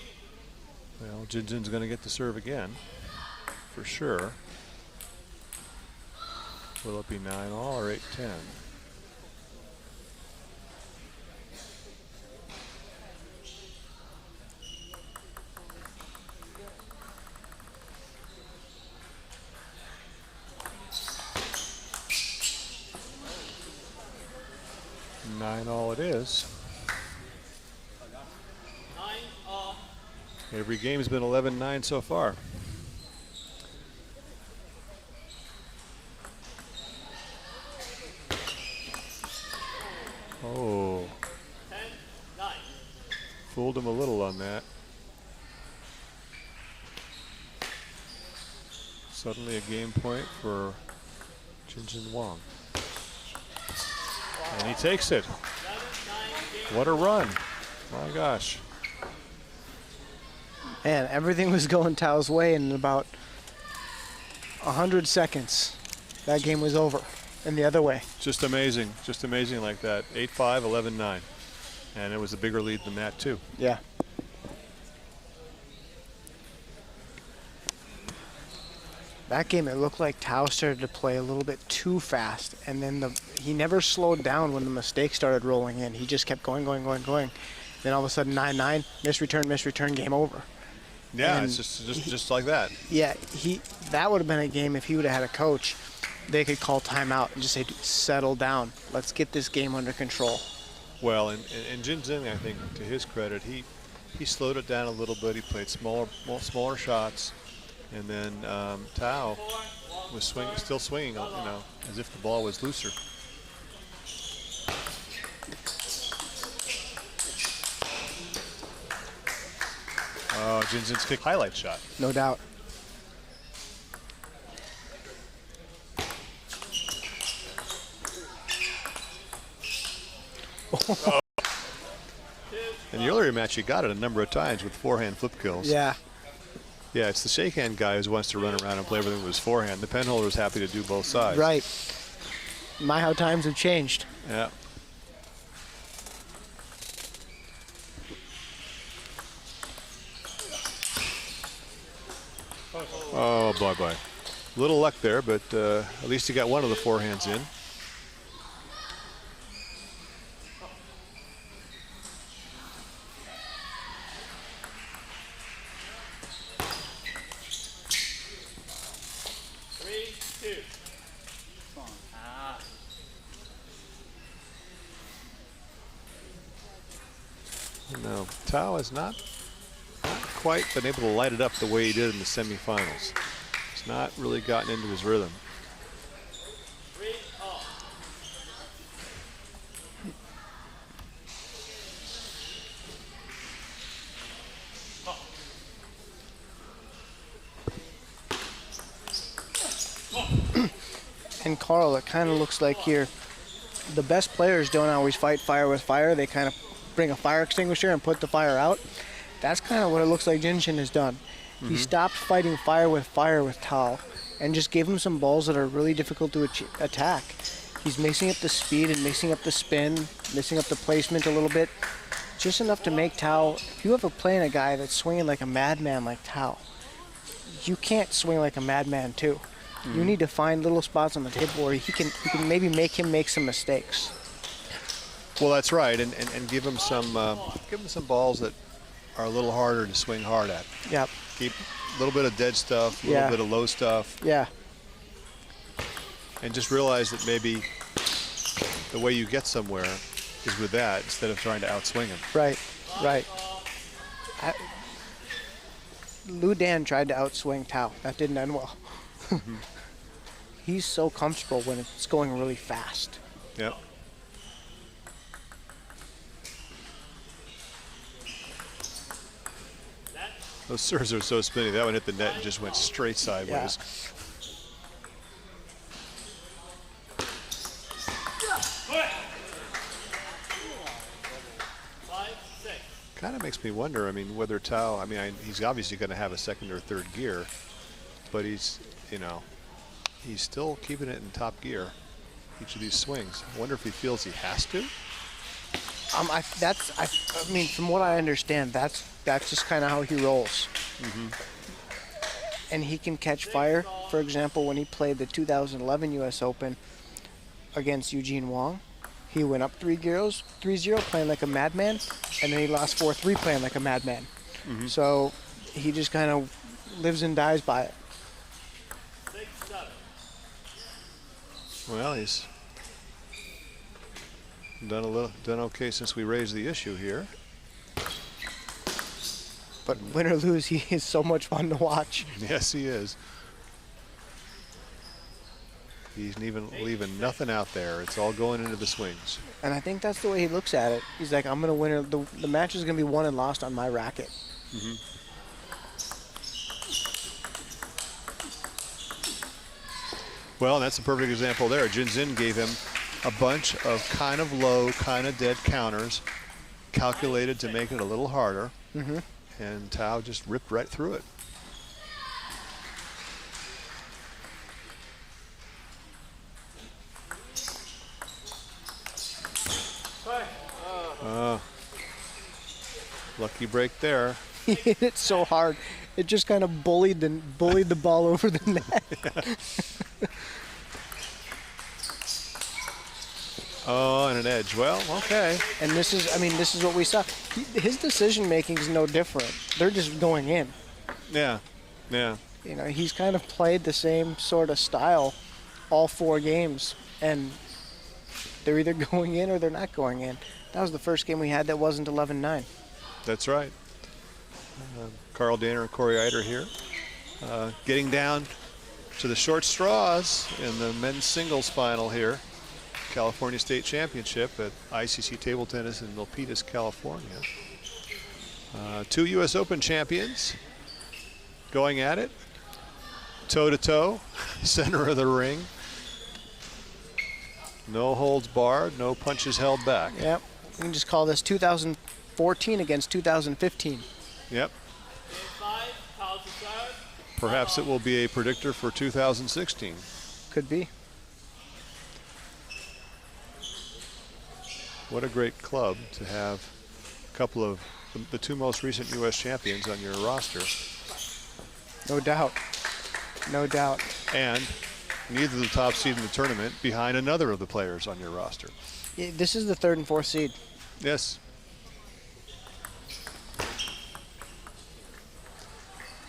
Well, Jinzhen's going to get the serve again, for sure. Will it be 9-all or 8-10? All it is. 9-all. Every game's been 11-9 so far. Oh. 10-9. Fooled him a little on that. Suddenly a game point for Jinjin Wang. And he takes it. What a run. My gosh. Man, everything was going Tao's way, and in about 100 seconds, that game was over and the other way. Just amazing like that. 8-5, 11-9. And it was a bigger lead than that too. Yeah. That game, it looked like Tao started to play a little bit too fast, and then he never slowed down when the mistakes started rolling in. He just kept going. Then all of a sudden, 9-9, miss return, game over. Yeah, And it's just like that. Yeah, that would have been a game if he would have had a coach. They could call timeout and just say, settle down. Let's get this game under control. Well, and Jinjin, I think, to his credit, he slowed it down a little bit. He played smaller shots. And then Tao was still swinging, as if the ball was looser. Oh, Jinjin's kick highlight shot. No doubt. In the earlier match, he got it a number of times with forehand flip kills. Yeah. Yeah, it's the shake hand guy who wants to run around and play everything with his forehand. The pen holder is happy to do both sides. Right. My, how times have changed. Yeah. Oh, boy. Little luck there, but at least he got one of the forehands in. No, Tao has not quite been able to light it up the way he did in the semifinals. He's not really gotten into his rhythm. And Carl, it kind of looks like here, the best players don't always fight fire with fire. They kind of bring a fire extinguisher and put the fire out. That's kind of what it looks like Jinjin has done. He stopped fighting fire with Tao and just gave him some balls that are really difficult to attack. He's mixing up the speed and mixing up the spin, mixing up the placement a little bit, just enough to make Tao. If you ever playing a guy that's swinging like a madman like Tao, you can't swing like a madman too. You need to find little spots on the table where you can maybe make him make some mistakes. Well, that's right, and give him some balls that are a little harder to swing hard at. Yep. Keep a little bit of dead stuff, a little bit of low stuff. Yeah. And just realize that maybe the way you get somewhere is with that instead of trying to outswing him. Right. Lu Dan tried to outswing Tao. That didn't end well. He's so comfortable when it's going really fast. Yep. Those serves are so spinny. That one hit the net and just went straight sideways. Kind of makes me wonder, I mean, whether Tao, he's obviously going to have a second or third gear, but he's still keeping it in top gear each of these swings. I wonder if he feels he has to. From what I understand, that's just kind of how he rolls. And he can catch fire. For example, when he played the 2011 U.S. Open against Eugene Wang, he went up 3-0 playing like a madman, and then he lost 4-3 playing like a madman. So he just kind of lives and dies by it. Well, he's done okay since we raised the issue here. But win or lose, he is so much fun to watch. Yes, he is. He's even leaving nothing out there. It's all going into the swings. And I think that's the way he looks at it. He's like, I'm going to win it. The match is going to be won and lost on my racket. Mm-hmm. Well, and that's a perfect example there. Jinzin gave him a bunch of kind of low, kind of dead counters, calculated to make it a little harder. Mm-hmm. And Tao just ripped right through it. Lucky break there. He hit it so hard, it just kind of bullied the ball over the net. Oh, and an edge. Well, okay. And this is what we saw. His decision making is no different. They're just going in. Yeah, yeah. You know, he's kind of played the same sort of style all 4 games, and they're either going in or they're not going in. That was the first game we had that wasn't 11-9. That's right. Carl Danner and Corey Eider here. Getting down to the short straws in the men's singles final here. California State Championship at ICC Table Tennis in Milpitas, California. 2 U.S. Open champions going at it. Toe-to-toe, center of the ring. No holds barred, no punches held back. Yep. We can just call this 2014 against 2015. Yep. Perhaps it will be a predictor for 2016. Could be. What a great club to have a couple of the 2 most recent U.S. champions on your roster. No doubt. No doubt. And neither the top seed in the tournament behind another of the players on your roster. Yeah, this is the 3rd and 4th seed. Yes.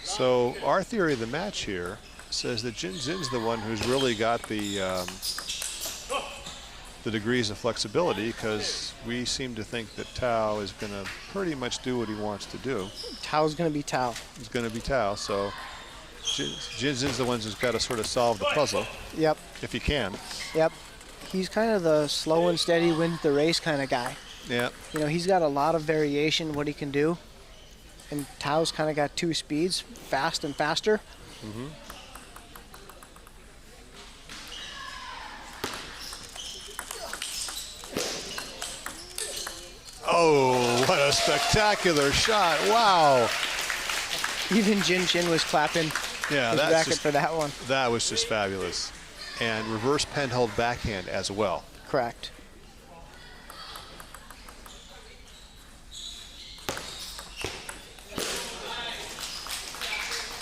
So our theory of the match here says that Jinzin's the one who's really got the degrees of flexibility, because we seem to think that Tao is going to pretty much do what he wants to do. Tao's going to be Tao. It's going to be Tao, so Jinzin's the one who's got to sort of solve the puzzle. Yep. If he can. Yep. He's kind of the slow and steady wins the race kind of guy. Yeah. You know, he's got a lot of variation what he can do. And Tao's kind of got 2 speeds, fast and faster. Mm-hmm. Oh, what a spectacular shot. Wow. Even Jin Chin was clapping Yeah, his that's racket just, for that one. that was just fabulous. And reverse pen held backhand as well. Correct.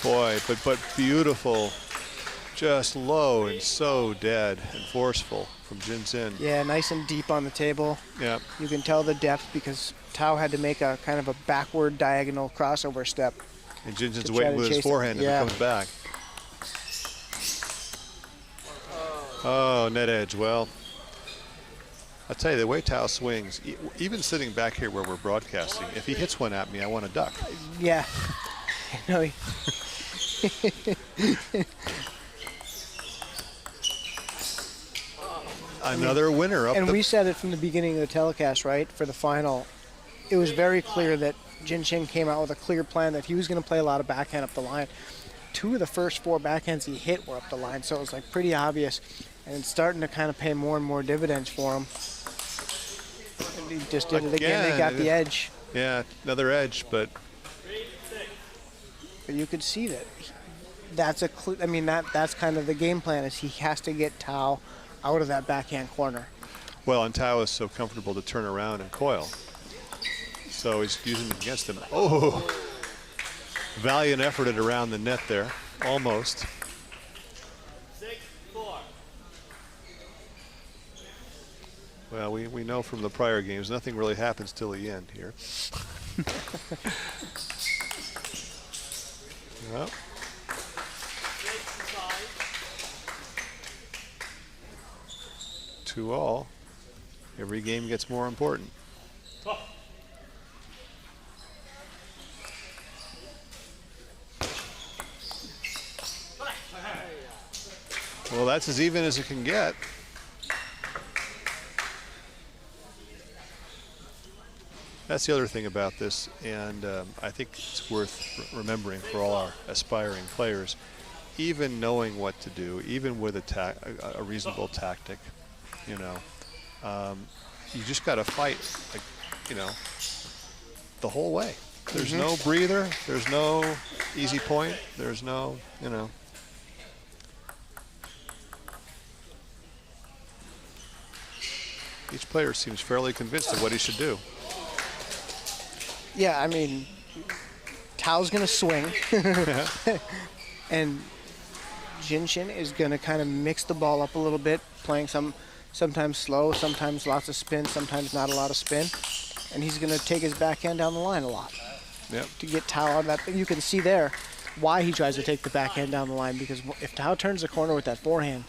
Boy, but beautiful. Just low and so dead and forceful from Jinzin. Yeah, nice and deep on the table. Yeah. You can tell the depth because Tao had to make a kind of a backward diagonal crossover step. And Jinzin's to try waiting to with his chase it. forehand Yeah. as it comes back. Oh, net edge. Well, I'll tell you, the way Tao swings, even sitting back here where we're broadcasting, if he hits one at me, I want to duck. Yeah. No. Another winner up And the... we said it from the beginning of the telecast, right? For the final, it was very clear that Jin Chin came out with a clear plan that he was going to play a lot of backhand up the line. 2 of the first 4 backhands he hit were up the line, so it was like pretty obvious. And it's starting to kind of pay more and more dividends for him. And he just did it again. They got the edge. Yeah, another edge, but you could see that. That's that's kind of the game plan, is he has to get Tao out of that backhand corner. well, and Tao is so comfortable to turn around and coil. So he's using it against him. Oh, valiant effort at around the net there, almost. 6-4. Well, we know from the prior games, nothing really happens till the end here. Well. 2-all. Every game gets more important. Well, that's as even as it can get. That's the other thing about this, and I think it's worth remembering for all our aspiring players. Even knowing what to do, even with a reasonable tactic, you know, you just got to fight, like, you know, the whole way. There's no breather. There's no easy point. There's no, you know. Each player seems fairly convinced of what he should do. Yeah, I mean, Tao's going to swing. And Jinshin is going to kind of mix the ball up a little bit, playing sometimes slow, sometimes lots of spin, sometimes not a lot of spin. And he's going to take his backhand down the line a lot. Yep. To get Tao out of that. You can see there why he tries to take the backhand down the line, because if Tao turns the corner with that forehand,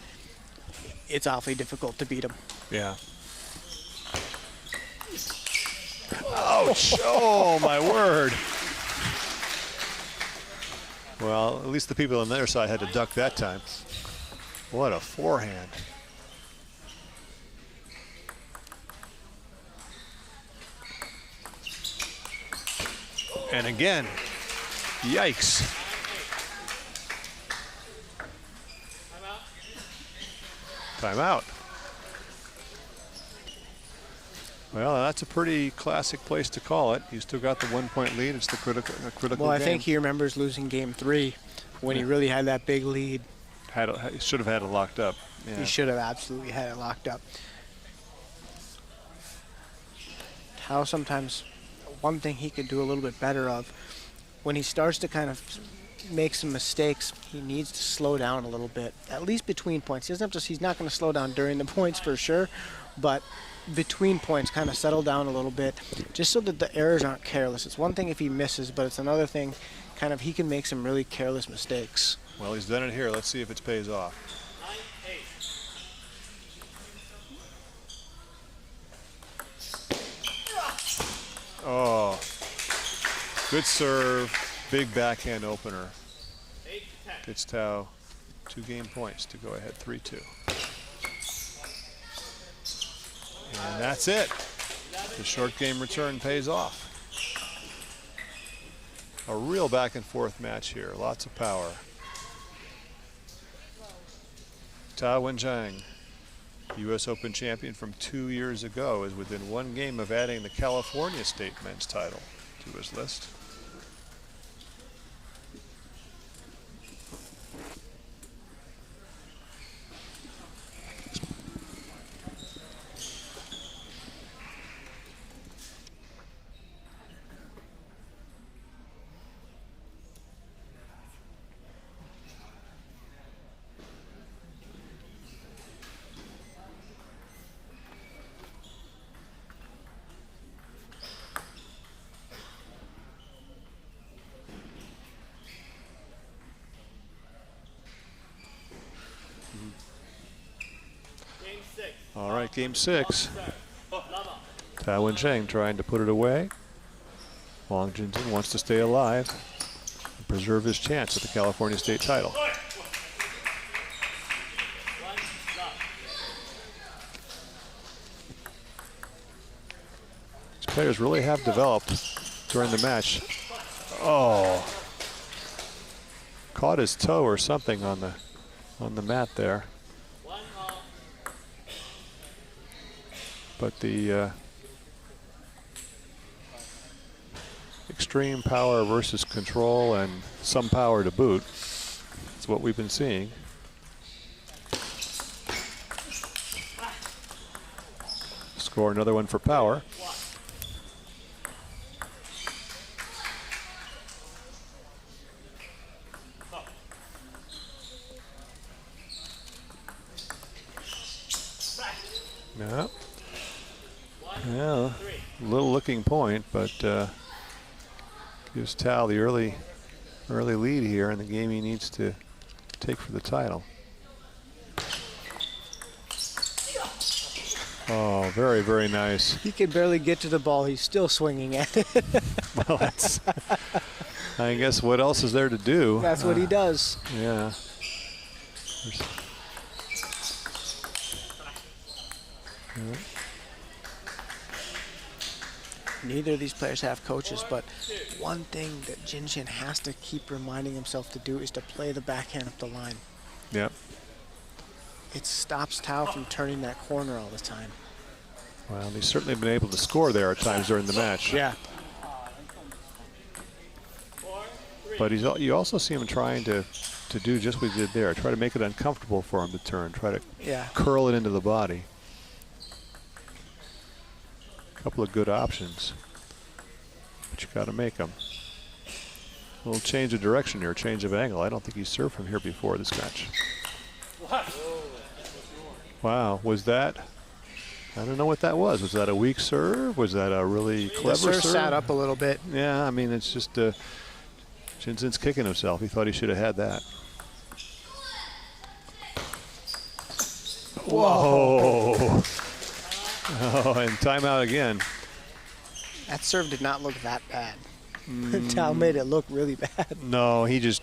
it's awfully difficult to beat him. Yeah. Ouch! Oh, my word. Well, at least the people on their side had to duck that time. What a forehand. And again, yikes. Timeout. Well, that's a pretty classic place to call it. You still got the 1-point lead. It's the critical Well, I game. think he remembers losing game 3 when he really had that big lead. Should have had it locked up. Yeah. He should have absolutely had it locked up. How sometimes one thing he could do a little bit better of, when he starts to kind of make some mistakes, he needs to slow down a little bit, at least between points. He doesn't have to, he's not going to slow down during the points for sure, but between points, kind of settle down a little bit, just so that the errors aren't careless. It's one thing if he misses, but it's another thing, kind of, he can make some really careless mistakes. Well, he's done it here. Let's see if it pays off. 9-8. Oh, good serve, big backhand opener. Gets Tao 2 game points to go ahead 3-2. And that's it. The short game return pays off. A real back and forth match here. Lots of power. Tao Wenjiang, U.S. Open champion from 2 years ago, is within 1 game of adding the California State men's title to his list. All right, game 6. Tao Wenjiang trying to put it away. Wang Jinzhen wants to stay alive and preserve his chance at the California State title. These players really have developed during the match. Oh, caught his toe or something on the mat there. But the extreme power versus control and some power to boot is what we've been seeing. Score another one for power. No. Yeah, little looking point, but gives Tao the early lead here in the game he needs to take for the title. Oh, very, very nice. He can barely get to the ball. He's still swinging at it. Well, that's, I guess, what else is there to do? That's what he does. Yeah. Neither of these players have coaches, but one thing that Jinjin has to keep reminding himself to do is to play the backhand up the line. Yep. It stops Tao from turning that corner all the time. Well, he's certainly been able to score there at times during the match. Yeah. But you also see him trying to do just what he did there. Try to make it uncomfortable for him to turn. Try to curl it into the body. A couple of good options. But you got to make them. A little change of direction here, change of angle. I don't think he's served from here before this match. Wow, was that? I don't know what that was. Was that a weak serve? Was that a really clever serve? The serve sat up a little bit. Yeah, I mean, it's just Jinzin's kicking himself. He thought he should have had that. Whoa. Oh, and timeout again. That serve did not look that bad. Tao made it look really bad. No, he just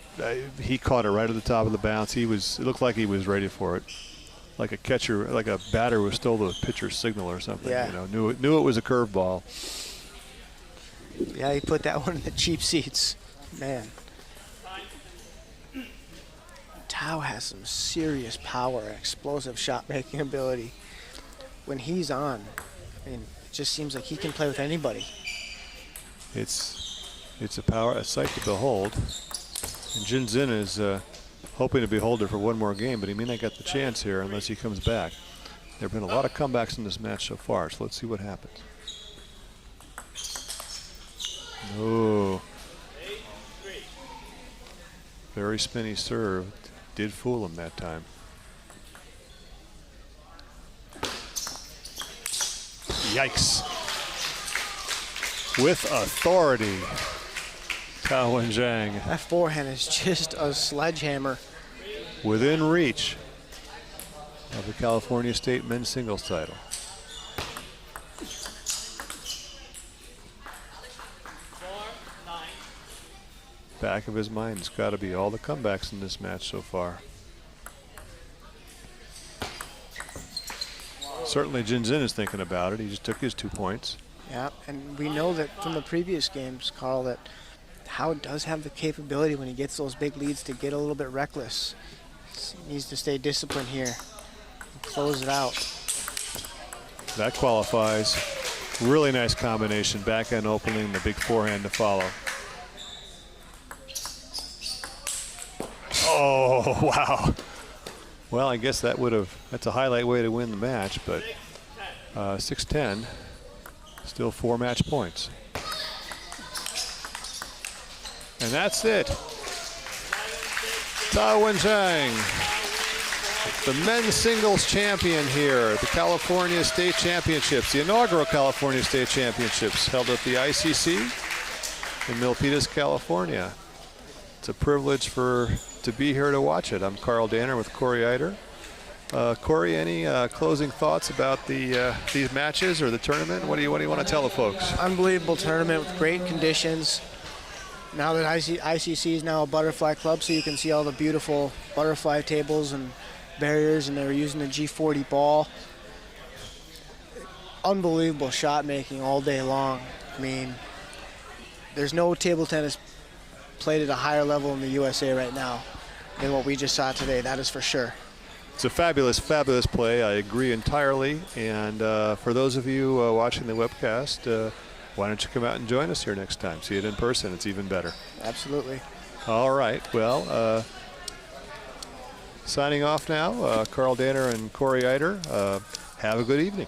he caught it right at the top of the bounce. It looked like he was ready for it, like a catcher, like a batter who stole the pitcher's signal or something. Yeah. You know, knew it was a curveball. Yeah, he put that one in the cheap seats, man. Tao has some serious power and explosive shot-making ability. When he's on, I mean, it just seems like he can play with anybody. It's a sight to behold. And Jinzin is hoping to behold her for one more game, but he may not get the chance here unless he comes back. There have been a lot of comebacks in this match so far, so let's see what happens. Oh, very spinny serve. Did fool him that time. Yikes. With authority, Tao Wenjiang. That forehand is just a sledgehammer. Within reach of the California State men's singles title. Back of his mind, it's got to be all the comebacks in this match so far. Certainly Jinzin is thinking about it. He just took his 2 points. Yeah, and we know that from the previous games, Carl, that Tao does have the capability when he gets those big leads to get a little bit reckless. He needs to stay disciplined here and close it out. That qualifies. Really nice combination. Backhand opening, the big forehand to follow. Oh, wow. Well, I guess that's a highlight way to win the match, but 6-10, still 4 match points. And that's it. Tao Wenjiang, the men's singles champion here at the California State Championships, the inaugural California State Championships held at the ICC in Milpitas, California. It's a privilege to be here to watch it. I'm Carl Danner with Corey Eider. Corey, any closing thoughts about these matches or the tournament? What do you want to tell the folks? Unbelievable tournament with great conditions. Now that ICC is now a butterfly club, so you can see all the beautiful butterfly tables and barriers, and they were using the G40 ball. Unbelievable shot making all day long. I mean, there's no table tennis played at a higher level in the USA right now than what we just saw today, that is for sure. It's a fabulous, fabulous play. I agree entirely. And for those of you watching the webcast, why don't you come out and join us here next time? See it in person. It's even better. Absolutely. All right. Well, signing off now, Carl Danner and Corey Eider. Have a good evening.